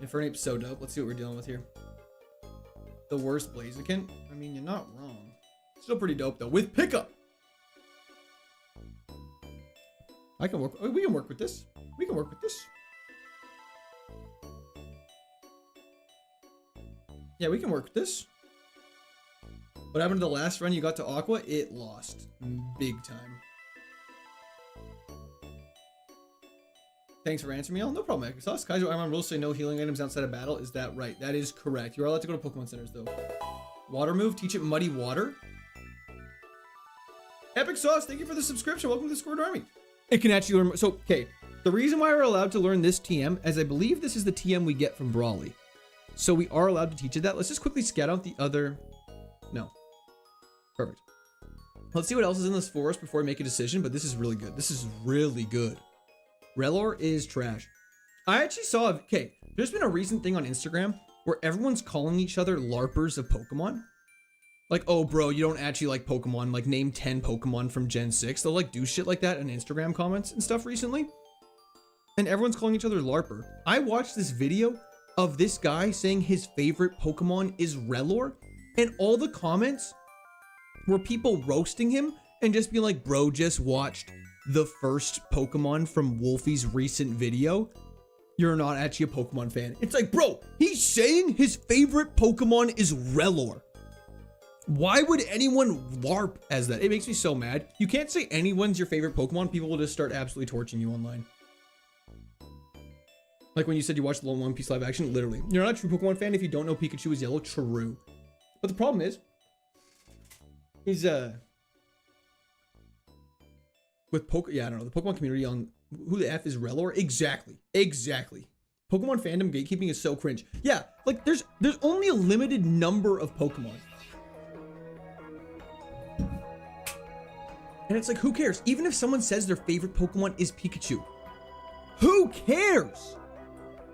Infernape's so dope. Let's see what we're dealing with here. The worst Blaziken? I mean, you're not wrong. Still pretty dope though. With pickup. I can work. We can work with this. We can work with this. Yeah, we can work with this. What happened to the last run you got to Aqua? It lost. Big time. Thanks for answering me all. No problem, Microsoft. KAIZO IRONMON rules say no healing items outside of battle. Is that right? That is correct. You are allowed to go to Pokemon centers though. Water move. Teach it Muddy Water. Epic Sauce, thank you for the subscription. Welcome to the Squared Army. It can actually learn. So, okay. The reason why we're allowed to learn this TM, as I believe this is the TM we get from Brawly. So we are allowed to teach it that. Let's just quickly scout out the other. No. Perfect. Let's see what else is in this forest before we make a decision, but this is really good. This is really good. Relor is trash. I actually saw, okay, there's been a recent thing on Instagram where everyone's calling each other LARPers of Pokemon. Like, oh, bro, you don't actually like Pokemon. Like, name 10 Pokemon from Gen 6. They'll, like, do shit like that in Instagram comments and stuff recently. And everyone's calling each other LARPer. I watched this video of this guy saying his favorite Pokemon is Relor. And all the comments were people roasting him and just being like, bro, just watched the first Pokemon from Wolfie's recent video. You're not actually a Pokemon fan. It's like, bro, he's saying his favorite Pokemon is Relor. Why would anyone LARP as that? It makes me so mad. You can't say anyone's your favorite Pokemon. People will just start absolutely torching you online. Like when you said you watched the One Piece live action, literally. You're not a true Pokemon fan if you don't know Pikachu is yellow. True. But the problem is with yeah, I don't know, the Pokemon community on who the F is Relor? Exactly. Pokemon fandom gatekeeping is so cringe. Yeah, like there's only a limited number of Pokemon. And it's like, who cares? Even if someone says their favorite Pokemon is Pikachu, who cares?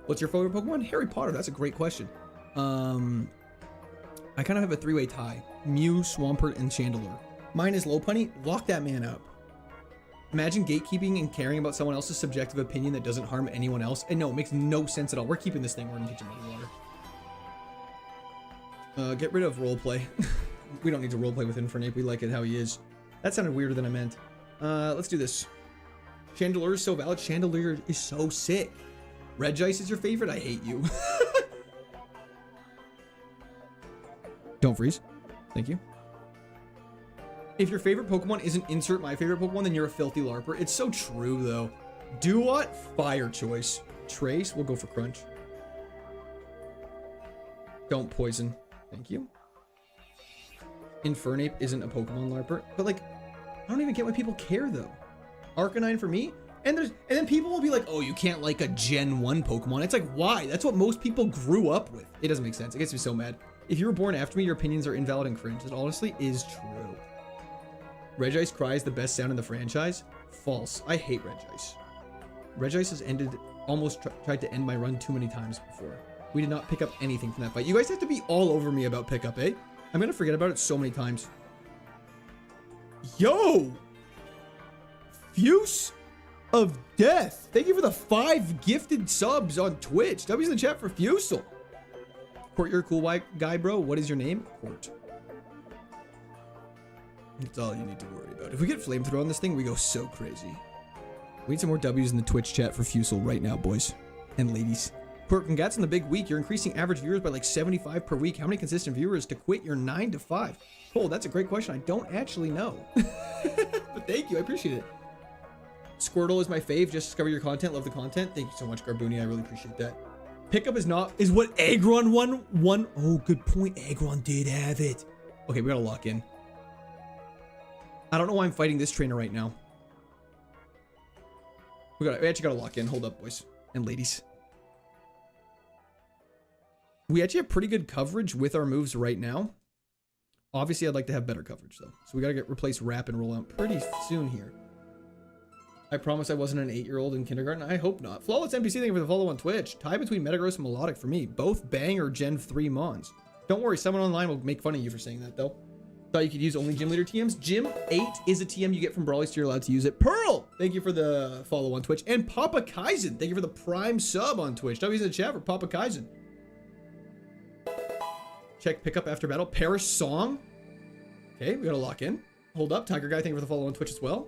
What's your favorite Pokemon? Harry Potter. That's a great question. I kind of have a three-way tie. Mew, Swampert, and Chandelure. Mine is Lopunny. Lock that man up. Imagine gatekeeping and caring about someone else's subjective opinion that doesn't harm anyone else. And no, it makes no sense at all. We're keeping this thing. We're gonna teach him Muddy Water. Get rid of roleplay. We don't need to roleplay with Infernape. We like it how he is. That sounded weirder than I meant. Let's do this. Chandelure is so valid. Chandelure is so sick. Regice is your favorite? I hate you. Don't freeze. Thank you. If your favorite Pokemon isn't insert my favorite Pokemon, then you're a filthy LARPer. It's so true, though. Duot, fire choice. Trace, we'll go for Crunch. Don't poison. Thank you. Infernape isn't a Pokemon LARPer. But, like, I don't even get why people care, though. Arcanine for me? And then people will be like, oh, you can't like a Gen 1 Pokemon. It's like, why? That's what most people grew up with. It doesn't make sense. It gets me so mad. If you were born after me, your opinions are invalid and cringe. It honestly is true. Regice cry is the best sound in the franchise. False. I hate Regice. Regice has almost tried to end my run too many times before. We did not pick up anything from that fight. You guys have to be all over me about pickup, eh? I'm gonna forget about it so many times. Yo! Fuse of Death. Thank you for the 5 gifted subs on Twitch. W's in the chat for Fusel. Court, you're a cool white guy, bro. What is your name? Court. That's all you need to worry about. If we get flamethrower on this thing, we go so crazy. We need some more W's in the Twitch chat for Fusel right now, boys and ladies. Court, congrats on the big week. You're increasing average viewers by like 75 per week. How many consistent viewers to quit your 9 to 5? Oh, that's a great question. I don't actually know. But thank you. I appreciate it. Squirtle is my fave. Just discover your content. Love the content. Thank you so much, Garbooni. I really appreciate that. Pickup is what Aggron won. Oh, good point. Aggron did have it. Okay, we gotta lock in. I don't know why I'm fighting this trainer right now. We actually gotta lock in. Hold up, boys and ladies. We actually have pretty good coverage with our moves right now. Obviously, I'd like to have better coverage, though. So we gotta replace Wrap and roll out pretty soon here. I promise I wasn't an 8-year-old in kindergarten. I hope not. Flawless NPC, thank you for the follow on Twitch. Tie between Metagross and Melodic for me. Both banger Gen 3 Mons. Don't worry, someone online will make fun of you for saying that, though. Thought you could use only Gym Leader TMs. Gym 8 is a TM you get from Brawlies, so you're allowed to use it. Pearl, thank you for the follow on Twitch. And Papa Kaizen, thank you for the Prime sub on Twitch. W's in the chat for Papa Kaizen. Check pickup after battle. Parish Song. Okay, we gotta lock in. Hold up, Tiger Guy, thank you for the follow on Twitch as well.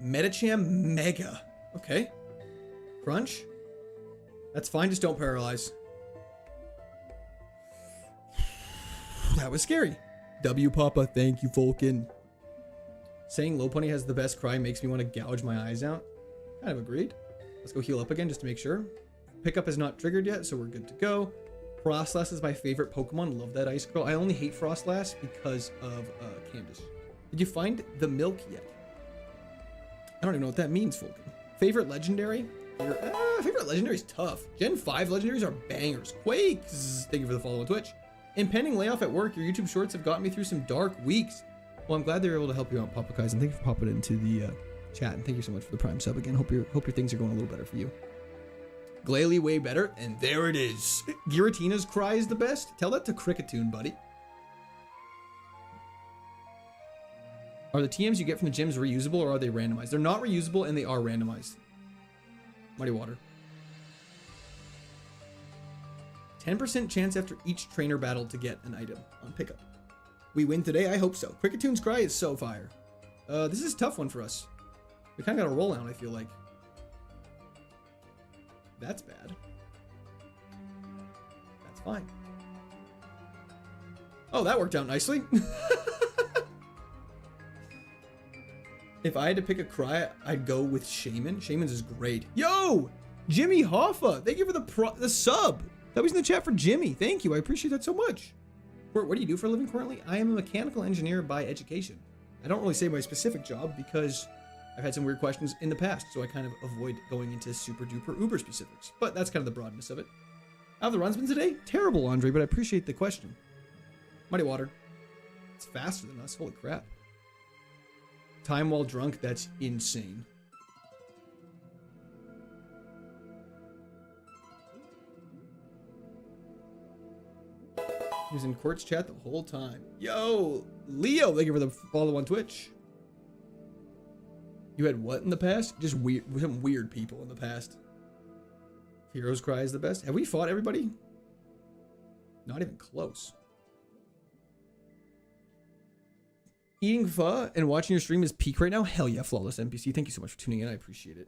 Metacham Mega. Okay. Crunch. That's fine, just don't paralyze. That was scary. W Papa, thank you, Falcon. Saying Lopunny has the best cry makes me want to gouge my eyes out. Kind of agreed. Let's go heal up again just to make sure. Pickup is not triggered yet, so we're good to go. Frostlass is my favorite Pokemon. Love that Ice Girl. I only hate Frostlass because of Candace. Did you find the milk yet? I don't even know what that means, Falcon. Favorite legendary? Favorite legendary is tough. Gen 5 legendaries are bangers. Quakes! Thank you for the follow on Twitch. Impending layoff at work. Your YouTube shorts have gotten me through some dark weeks. Well, I'm glad they were able to help you out, Papa Kaizen. Thank you for popping into the chat, and thank you so much for the Prime sub again. Hope your things are going a little better for you. Glalie way better, and there it is. Giratina's cry is the best. Tell that to Cricketune, buddy. Are the TMs you get from the gyms reusable or are they randomized? They're not reusable and they are randomized. Muddy Water. 10% chance after each trainer battle to get an item on pickup. We win today? I hope so. Cricketune cry is so fire. This is a tough one for us. We kind of got a roll out, I feel like. That's bad. That's fine. Oh, that worked out nicely. If I had to pick a cry, I'd go with Shaman. Shaman's is great. Yo! Jimmy Hoffa! Thank you for the sub! That was in the chat for Jimmy. Thank you. I appreciate that so much. What do you do for a living currently? I am a mechanical engineer by education. I don't really say my specific job because I've had some weird questions in the past, so I kind of avoid going into super duper uber specifics. But that's kind of the broadness of it. How have the runs been today? Terrible, Andre, but I appreciate the question. Muddy Water. It's faster than us. Holy crap. Time while drunk, that's insane. He was in Court's chat the whole time. Yo, Leo, thank you for the follow on Twitch. You had what in the past? Just weird, some weird people in the past. Heroes Cry is the best. Have we fought everybody? Not even close. Eating pho and watching your stream is peak right now? Hell yeah, Flawless NPC. Thank you so much for tuning in. I appreciate it.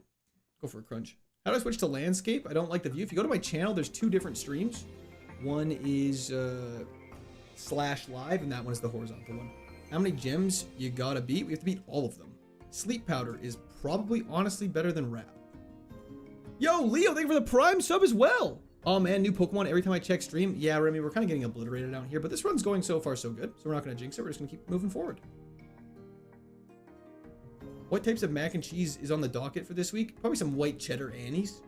Go for a crunch. How do I switch to landscape? I don't like the view. If you go to my channel, there's 2 different streams. One is /live, and that one is the horizontal one. How many gems you gotta beat? We have to beat all of them. Sleep powder is probably honestly better than rap. Yo, Leo, thank you for the prime sub as well. Oh man, new Pokemon every time I check stream. Yeah, Remy, we're kind of getting obliterated down here, but this run's going so far so good. So we're not gonna jinx it. We're just gonna keep moving forward. What types of mac and cheese is on the docket for this week? Probably some white cheddar Annie's.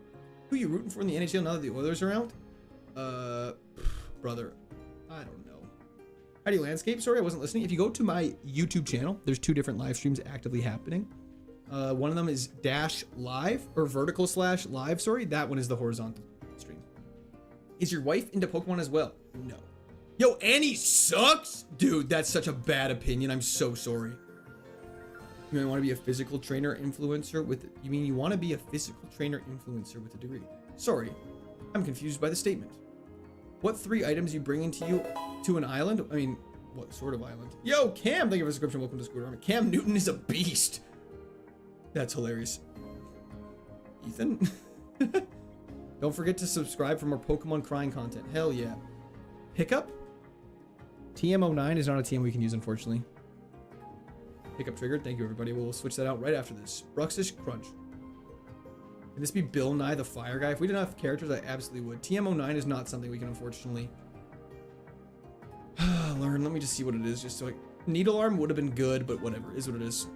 Who are you rooting for in the NHL now that the Oilers are out? Brother, I don't know. How do you landscape? Sorry, I wasn't listening. If you go to my YouTube channel, there's 2 different live streams actively happening. One of them is dash live or vertical slash live. Sorry, that one is the horizontal stream. Is your wife into Pokemon as well? No. Yo, Annie sucks? Dude, that's such a bad opinion. I'm so sorry. You want to be a physical trainer influencer with, you mean you want to be a physical trainer influencer with a degree? Sorry, I'm confused by the statement. What 3 items you bring into you to an island? I mean, what sort of island? Yo, Cam, thank you for the subscription. Welcome to Squid Army. Cam Newton is a beast. That's hilarious. Ethan? Don't forget to subscribe for more Pokemon crying content. Hell yeah. Pickup? TM09 is not a TM we can use, unfortunately. Pickup triggered. Thank you, everybody. We'll switch that out right after this. Bruxish Crunch. Can this be Bill Nye the Fire Guy? If we didn't have characters, I absolutely would. TM09 is not something we can unfortunately learn. Let me just see what it is. Just so Needle Arm would have been good, but whatever. Is what it is.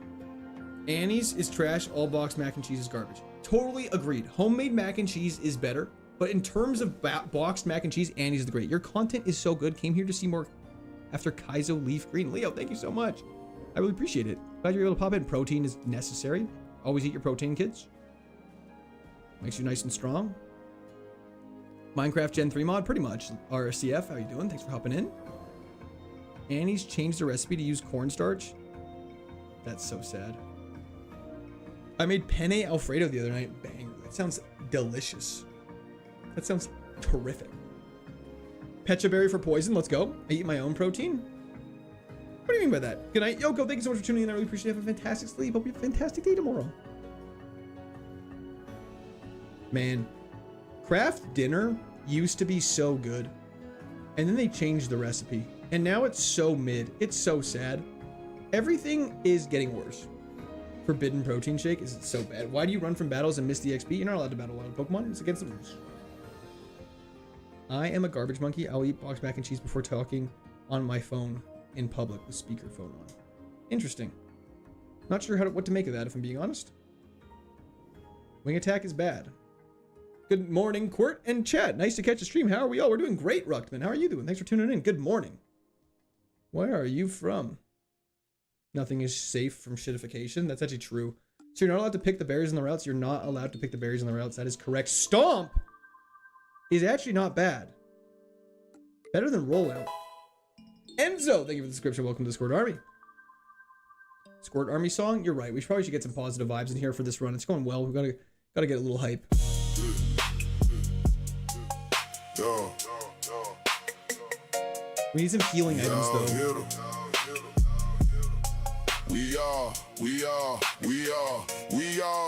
Annie's is trash. All boxed mac and cheese is garbage. Totally agreed. Homemade mac and cheese is better, but in terms of boxed mac and cheese, Annie's is the great. Your content is so good. Came here to see more after Kaizo Leaf Green. Leo, thank you so much. I really appreciate it. Glad you're able to pop in. Protein is necessary. Always eat your protein, kids. Makes you nice and strong. Minecraft Gen 3 mod, pretty much. RCF, how you doing? Thanks for hopping in. Annie's changed the recipe to use cornstarch. That's so sad. I made penne Alfredo the other night. Bang. That sounds delicious. That sounds terrific. Pecha berry for poison. Let's go. I eat my own protein. What do you mean by that? Good night. Yoko, thank you so much for tuning in. I really appreciate it. Have a fantastic sleep. Hope you have a fantastic day tomorrow. Man, Kraft dinner used to be so good. And then they changed the recipe. And now it's so mid. It's so sad. Everything is getting worse. Forbidden protein shake is so bad. Why do you run from battles and miss the XP? You're not allowed to battle a lot of Pokemon. It's against the rules. I am a garbage monkey. I'll eat boxed mac and cheese before talking on my phone in public with speakerphone on. Interesting. Not sure what to make of that, if I'm being honest. Wing attack is bad. Good morning, Quirt and Chad. Nice to catch a stream. How are we all? We're doing great, Ruckman. How are you doing? Thanks for tuning in. Good morning. Where are you from? Nothing is safe from shitification. That's actually true. So you're not allowed to pick the berries in the routes. You're not allowed to pick the berries in the routes. That is correct. Stomp is actually not bad. Better than rollout. Enzo, thank you for the description. Welcome to the Squirt Army. Squirt Army song? You're right. We probably should get some positive vibes in here for this run. It's going well. We've gotta get a little hype. We need some healing items though. We all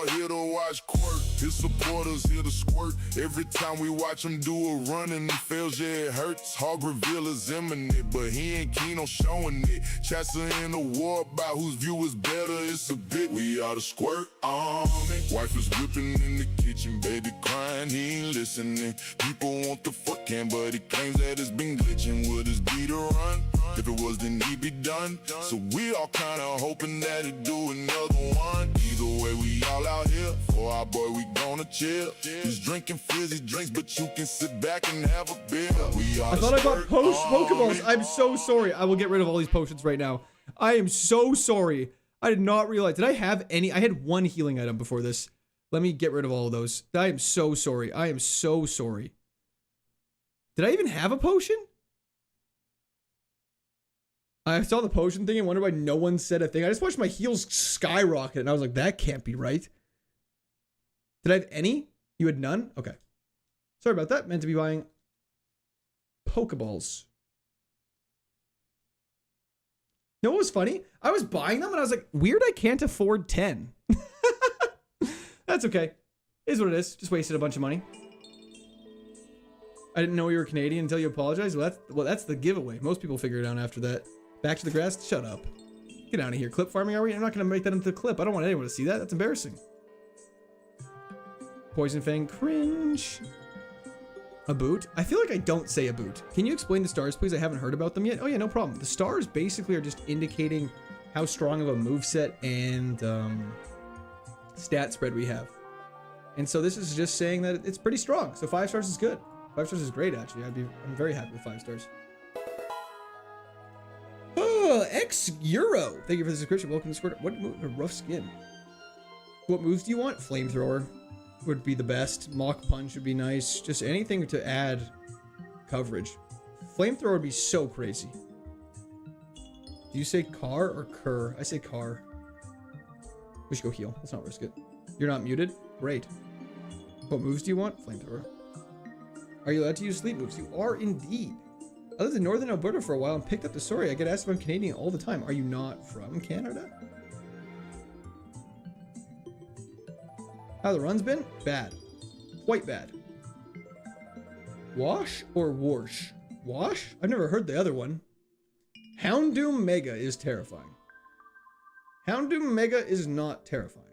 here to watch Quirk. His supporters here to squirt. Every time we watch him do a run and he fails, yeah, it hurts. Hog reveal is imminent, but he ain't keen on showing it. Chats are in a war about whose view is better. It's a bit. We are the Squirt Army. Wife is whipping in the kitchen, baby crying, he ain't listening. People want the fuck him, but he claims that it's been glitching. Would his beat a run? If it was, then he'd be done. So we all kinda hoping that he'd do another one. Either way, we all out here. For our boy, we gonna chill. He's drinking fizzy drinks, but you can sit back and have a beer. I thought I got Pokeballs. I'm so sorry. I will get rid of all these potions right now. I am so sorry. I did not realize. Did I have any? I had one healing item before this. Let me get rid of all of those. I am so sorry. I am so sorry. Did I even have a potion? I saw the potion thing and wondered why no one said a thing. I just watched my heals skyrocket and I was like, that can't be right. Did I have any? You had none? Okay. Sorry about that. Meant to be buying Pokeballs. You know what was funny? I was buying them and I was like, weird I can't afford 10. That's okay. It is what it is. Just wasted a bunch of money. I didn't know you were Canadian until you apologized. Well, that's the giveaway. Most people figure it out after that. Back to the grass? Shut up. Get out of here. Clip farming, are we? I'm not going to make that into the clip. I don't want anyone to see that. That's embarrassing. Poison Fang, cringe. A boot? I feel like I don't say a boot. Can you explain the stars, please? I haven't heard about them yet. Oh yeah, no problem. The stars basically are just indicating how strong of a moveset and stat spread we have. And so this is just saying that it's pretty strong. So 5 stars is good. 5 stars is great, actually. I'm very happy with 5 stars. Oh, X Euro. Thank you for the subscription. Welcome to Discord. What move? A rough skin. What moves do you want? Flamethrower would be the best. Mach Punch would be nice. Just anything to add coverage. Flamethrower would be so crazy. Do you say car or cur? I say car. We should go heal. Let's not risk it. You're not muted? Great. What moves do you want? Flamethrower. Are you allowed to use sleep moves? You are indeed. I lived in Northern Alberta for a while and picked up the story. I get asked if I'm Canadian all the time. Are you not from Canada? How the run's been? Bad. Quite bad. Wash or Warsh? Wash? I've never heard the other one. Houndoom Mega is terrifying. Houndoom Mega is not terrifying.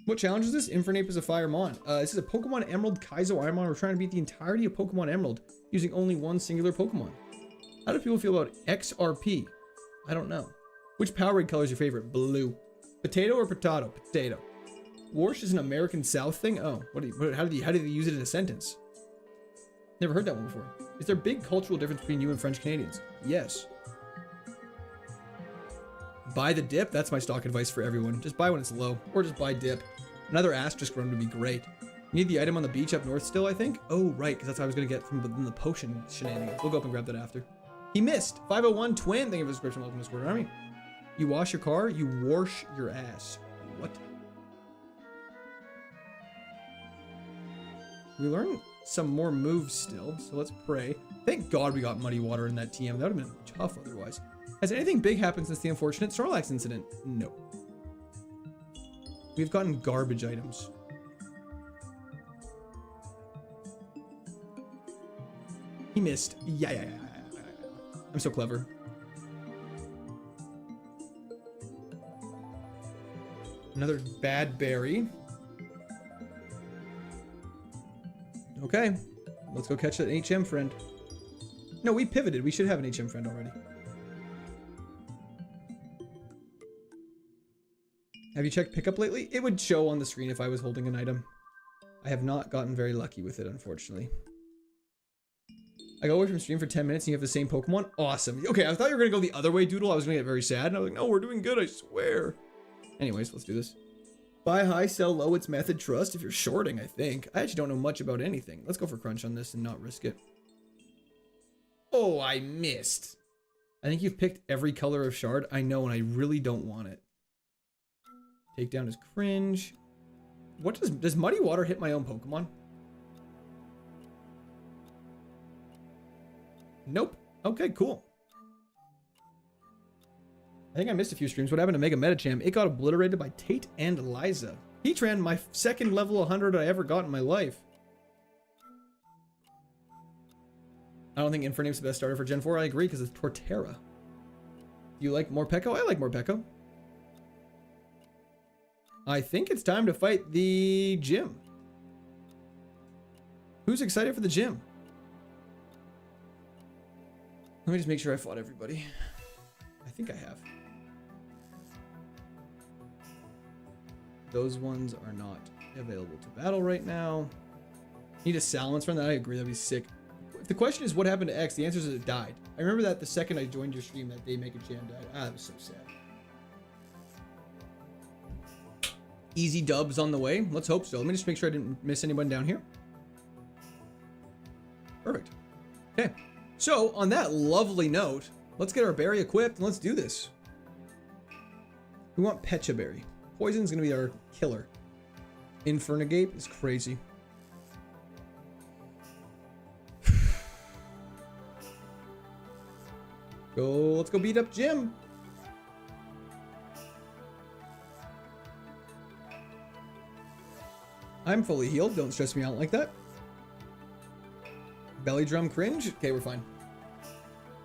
What challenge is this? Infernape is a Fire Mon. This is a Pokemon Emerald KAIZO IRONMON. We're trying to beat the entirety of Pokemon Emerald using only one singular Pokemon. How do people feel about XRP? I don't know. Which Powerade color is your favorite? Blue. Potato or potato? Potato. Warsh is an American South thing? Oh, how did they use it in a sentence? Never heard that one before. Is there a big cultural difference between you and French Canadians? Yes. Buy the dip? That's my stock advice for everyone. Just buy when it's low, or just buy dip. Another asterisk run would be great. You need the item on the beach up north still, I think? Oh, right, because that's what I was going to get from the potion shenanigans. We'll go up and grab that after. He missed. 501 Twin. Thank you for the subscription. Welcome to Square Army. You wash your car, you wash your ass. What? We learn some more moves still, so let's pray. Thank God we got Muddy Water in that TM. That would have been tough otherwise. Has anything big happened since the unfortunate Snorlax incident? No. We've gotten garbage items. He missed. Yeah. I'm so clever. Another bad berry. Okay. Let's go catch that HM friend. No, we pivoted. We should have an HM friend already. Have you checked pickup lately? It would show on the screen if I was holding an item. I have not gotten very lucky with it, unfortunately. I go away from stream for 10 minutes and you have the same Pokemon? Awesome. Okay, I thought you were going to go the other way, Doodle. I was going to get very sad. And I was like, no, we're doing good, I swear. Anyways, let's do this. Buy high, sell low. It's method trust if you're shorting, I think. I actually don't know much about anything. Let's go for crunch on this and not risk it. Oh, I missed. I think you've picked every color of shard. I know, and I really don't want it. Takedown is cringe. What does Muddy Water hit my own Pokemon? Nope. Okay, cool. I think I missed a few streams. What happened to Mega Metacham? It got obliterated by Tate and Liza. Heatran, my second level 100 I ever got in my life. I don't think Infernape's the best starter for Gen 4. I agree, because it's Torterra. You like Morpeko? I like Morpeko. I think it's time to fight the gym. Who's excited for the gym? Let me just make sure I fought everybody. I think I have. Those ones are not available to battle right now. Need a Salamence run? I agree, that'd be sick. If the question is what happened to X, the answer is it died. I remember that the second I joined your stream that day Mega Jam died. Ah, that was so sad. Easy dubs on the way. Let's hope so. Let me just make sure I didn't miss anyone down here. Perfect. Okay. So, on that lovely note, let's get our berry equipped and let's do this. We want Pecha Berry. Poison's gonna be our killer. Infernape is crazy. Let's go beat up Jim. I'm fully healed. Don't stress me out like that. Belly drum cringe. Okay, we're fine.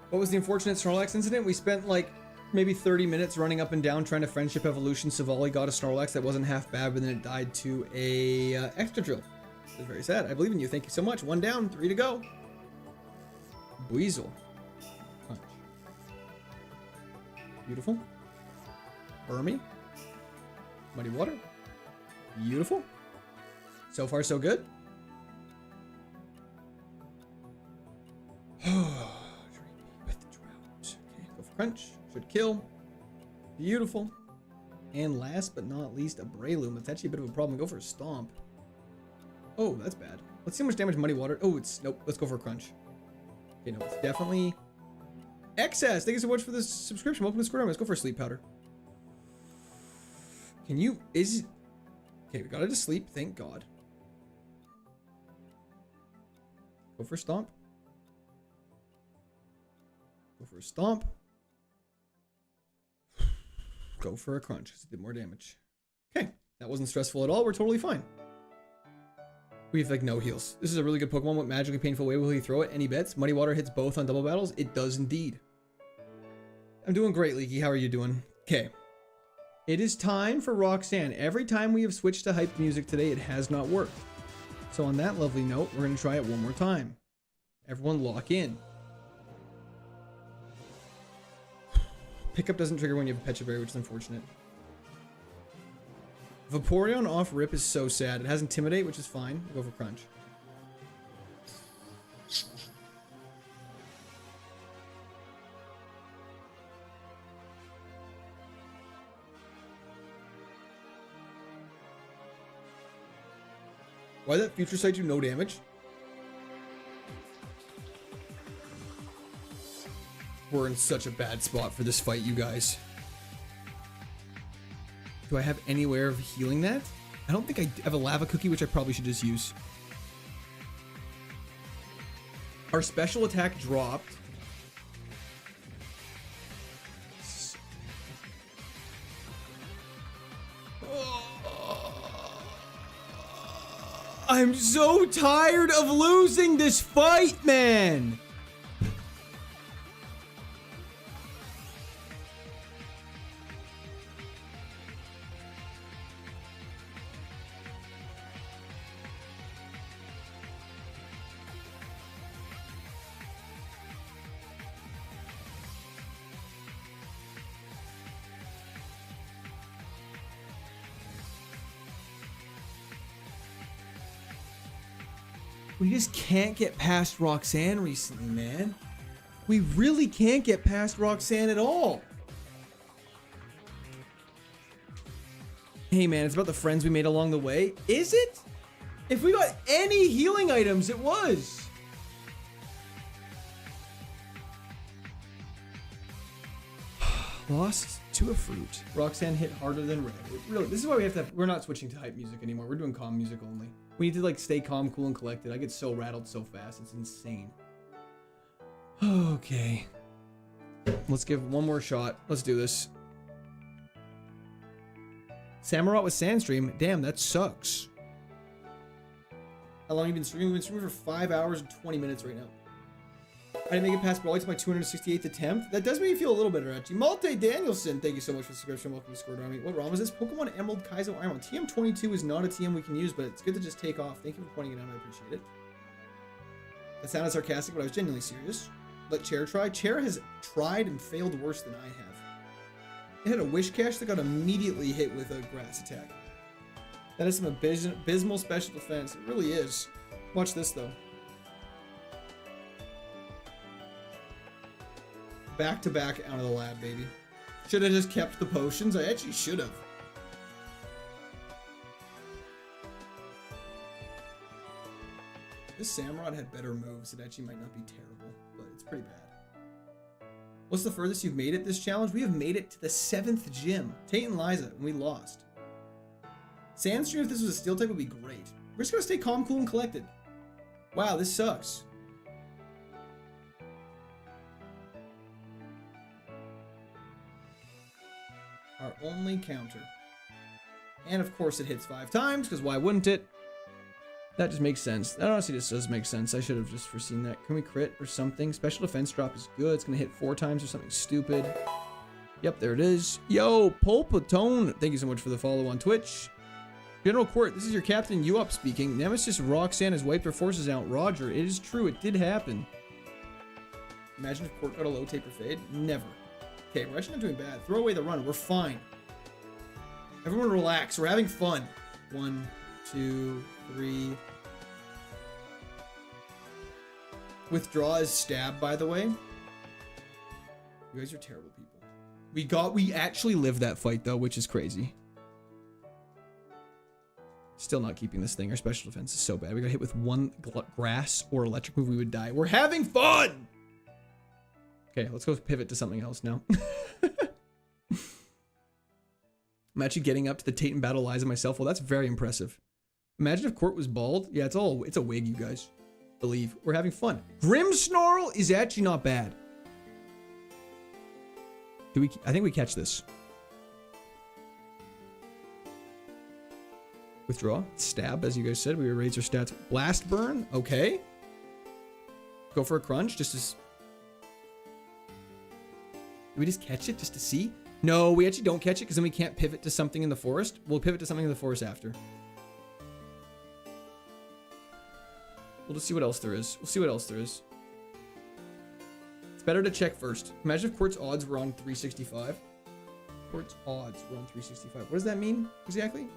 What was the unfortunate Snorlax incident? We spent like maybe 30 minutes running up and down trying to friendship evolution. Savali got a Snorlax that wasn't half bad, but then it died to a extra drill. It was very sad. I believe in you. Thank you so much. 1 down, 3 to go. Buizel. Punch. Beautiful. Burmy. Muddy Water. Beautiful. So far, so good. With the drought. Okay, go for crunch. Should kill. Beautiful. And last but not least, a Breloom. It's actually a bit of a problem. Go for a Stomp. Oh, that's bad. Let's see how much damage Muddy Water. Oh, it's nope. Let's go for a crunch. Okay, no, it's definitely excess. Thank you so much for this subscription. Welcome to Square. Let's go for a Sleep Powder. Can you okay, we got it to sleep, thank God. Go for a Stomp. Go for a Stomp. Go for a crunch. It did more damage. Okay, that wasn't stressful at all. We're totally fine. We have like no heals. This is a really good Pokemon. What magically painful way will he throw it? Any bets? Muddy Water hits both on double battles? It does indeed. I'm doing great, Leaky. How are you doing? Okay. It is time for Roxanne. Every time we have switched to hype music today, it has not worked. So on that lovely note, we're going to try it one more time. Everyone lock in. Pickup doesn't trigger when you have a Pecha Berry, which is unfortunate. Vaporeon off rip is so sad. It has Intimidate, which is fine. We'll go for Crunch. Why did that Future Sight do no damage? We're in such a bad spot for this fight, you guys. Do I have any way of healing that? I don't think I have a lava cookie, which I probably should just use. Our special attack dropped. I'm so tired of losing this fight, man. We just can't get past Roxanne recently, man. We really can't get past Roxanne at all. Hey, man, it's about the friends we made along the way. Is it? If we got any healing items, it was. Lost to a fruit. Roxanne hit harder than red. Really, this is why we have to we're not switching to hype music anymore. We're doing calm music only. We need to like stay calm, cool, and collected. I get so rattled so fast. It's insane. Okay. Let's give one more shot. Let's do this. Samurott with Sandstream. Damn, that sucks. How long have you been streaming? We've been streaming for 5 hours and 20 minutes right now. I didn't make it past Brawley to my 268th attempt. That does make me feel a little better, actually. Malte Danielson, thank you so much for the subscription. Welcome to Squared Army. What ROM is this? Pokemon Emerald Kaizo Ironmon. TM22 is not a TM we can use, but it's good to just take off. Thank you for pointing it out. I appreciate it. That sounded sarcastic, but I was genuinely serious. Let Chair try. Chair has tried and failed worse than I have. It had a Wish Cache that got immediately hit with a Grass attack. That is some abysmal special defense. It really is. Watch this, though. Back to back out of the lab, baby. Should have just kept the potions. I actually should have. This Samurott had better moves. It actually might not be terrible, but it's pretty bad. What's the furthest you've made it this challenge? We have made it to the 7th gym. Tate and Liza, and we lost. Sandstream, if this was a steel type, would be great. We're just gonna stay calm, cool, and collected. Wow, this sucks. Our only counter. And of course it hits 5 times, because why wouldn't it? That just makes sense. That honestly just does make sense. I should have just foreseen that. Can we crit or something? Special defense drop is good. It's going to hit 4 times or something stupid. Yep, there it is. Yo, Pulpatone, thank you so much for the follow on Twitch. General Court, this is your Captain Uop speaking. Nemesis Roxanne has wiped her forces out. Roger, it is true, it did happen. Imagine if Court got a low taper fade. Never. Okay, we're actually not doing bad. Throw away the run. We're fine. Everyone relax. We're having fun. 1, 2, 3. Withdraw is stab, by the way. You guys are terrible people. We actually lived that fight, though, which is crazy. Still not keeping this thing. Our special defense is so bad. We got hit with one grass or electric move, we would die. We're having fun! Okay, let's go pivot to something else now. I'm actually getting up to the Tate and Battle Liza myself. Well, that's very impressive. Imagine if Court was bald. Yeah, it's a wig, you guys. Believe. We're having fun. Grim Snarl is actually not bad. I think we catch this. Withdraw. Stab, as you guys said. We raise our stats. Blast Burn. Okay. Go for a crunch just as... Do we just catch it just to see? No, we actually don't catch it because then we can't pivot to something in the forest. We'll pivot to something in the forest after. We'll just see what else there is. We'll see what else there is. It's better to check first. Imagine if Quart's odds were on 365. Quart's odds were on 365. What does that mean exactly?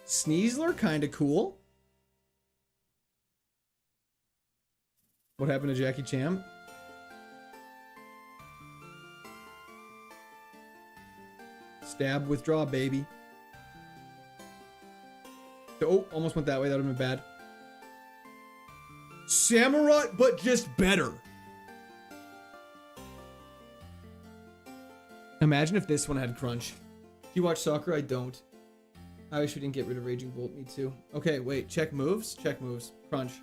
Sneasler, kind of cool. What happened to Jackie Chan? Stab, withdraw, baby. Oh, almost went that way. That would have been bad. Samurai, but just better. Imagine if this one had crunch. Do you watch soccer? I don't. I wish we didn't get rid of Raging Bolt. Me too. Okay, wait. Check moves. Check moves. Crunch.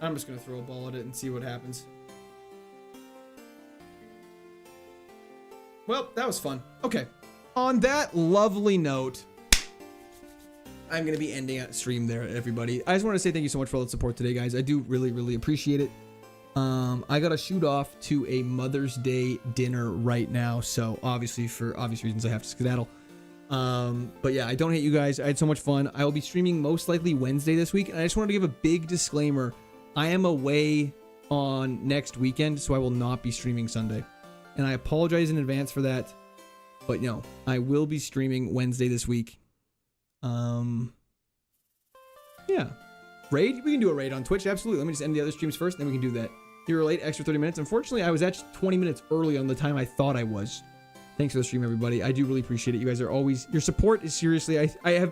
I'm just going to throw a ball at it and see what happens. Well, that was fun. Okay. On that lovely note, I'm going to be ending that stream there, everybody. I just want to say thank you so much for all the support today, guys. I do really, really appreciate it. I got to shoot off to a Mother's Day dinner right now. So obviously, for obvious reasons, I have to skedaddle. But yeah, I don't hate you guys. I had so much fun. I will be streaming most likely Wednesday this week. And I just wanted to give a big disclaimer. I am away on next weekend, so I will not be streaming Sunday. And I apologize in advance for that. But no, I will be streaming Wednesday this week. Yeah. Raid? We can do a raid on Twitch, absolutely. Let me just end the other streams first, then we can do that. You were late, extra 30 minutes. Unfortunately, I was actually 20 minutes early on the time I thought I was. Thanks for the stream, everybody. I do really appreciate it. You guys are always... Your support is seriously... I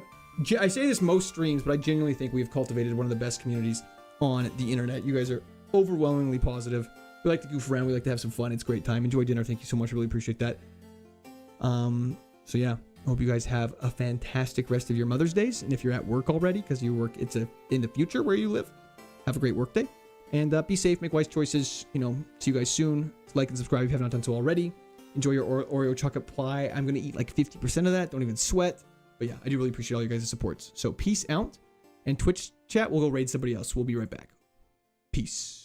say this most streams, but I genuinely think we have cultivated one of the best communities on the internet. You guys are overwhelmingly positive. We like to goof around. We like to have some fun. It's a great time. Enjoy dinner. Thank you so much. I really appreciate that. So yeah, I hope you guys have a fantastic rest of your Mother's Days. And if you're at work already, because you work, it's in the future where you live, have a great work day. And be safe, make wise choices. You know, see you guys soon. Like and subscribe if you have not done so already. Enjoy your Oreo chocolate pie. I'm going to eat like 50% of that. Don't even sweat. But yeah, I do really appreciate all you guys' supports. So peace out. And Twitch chat, we'll go raid somebody else. We'll be right back. Peace.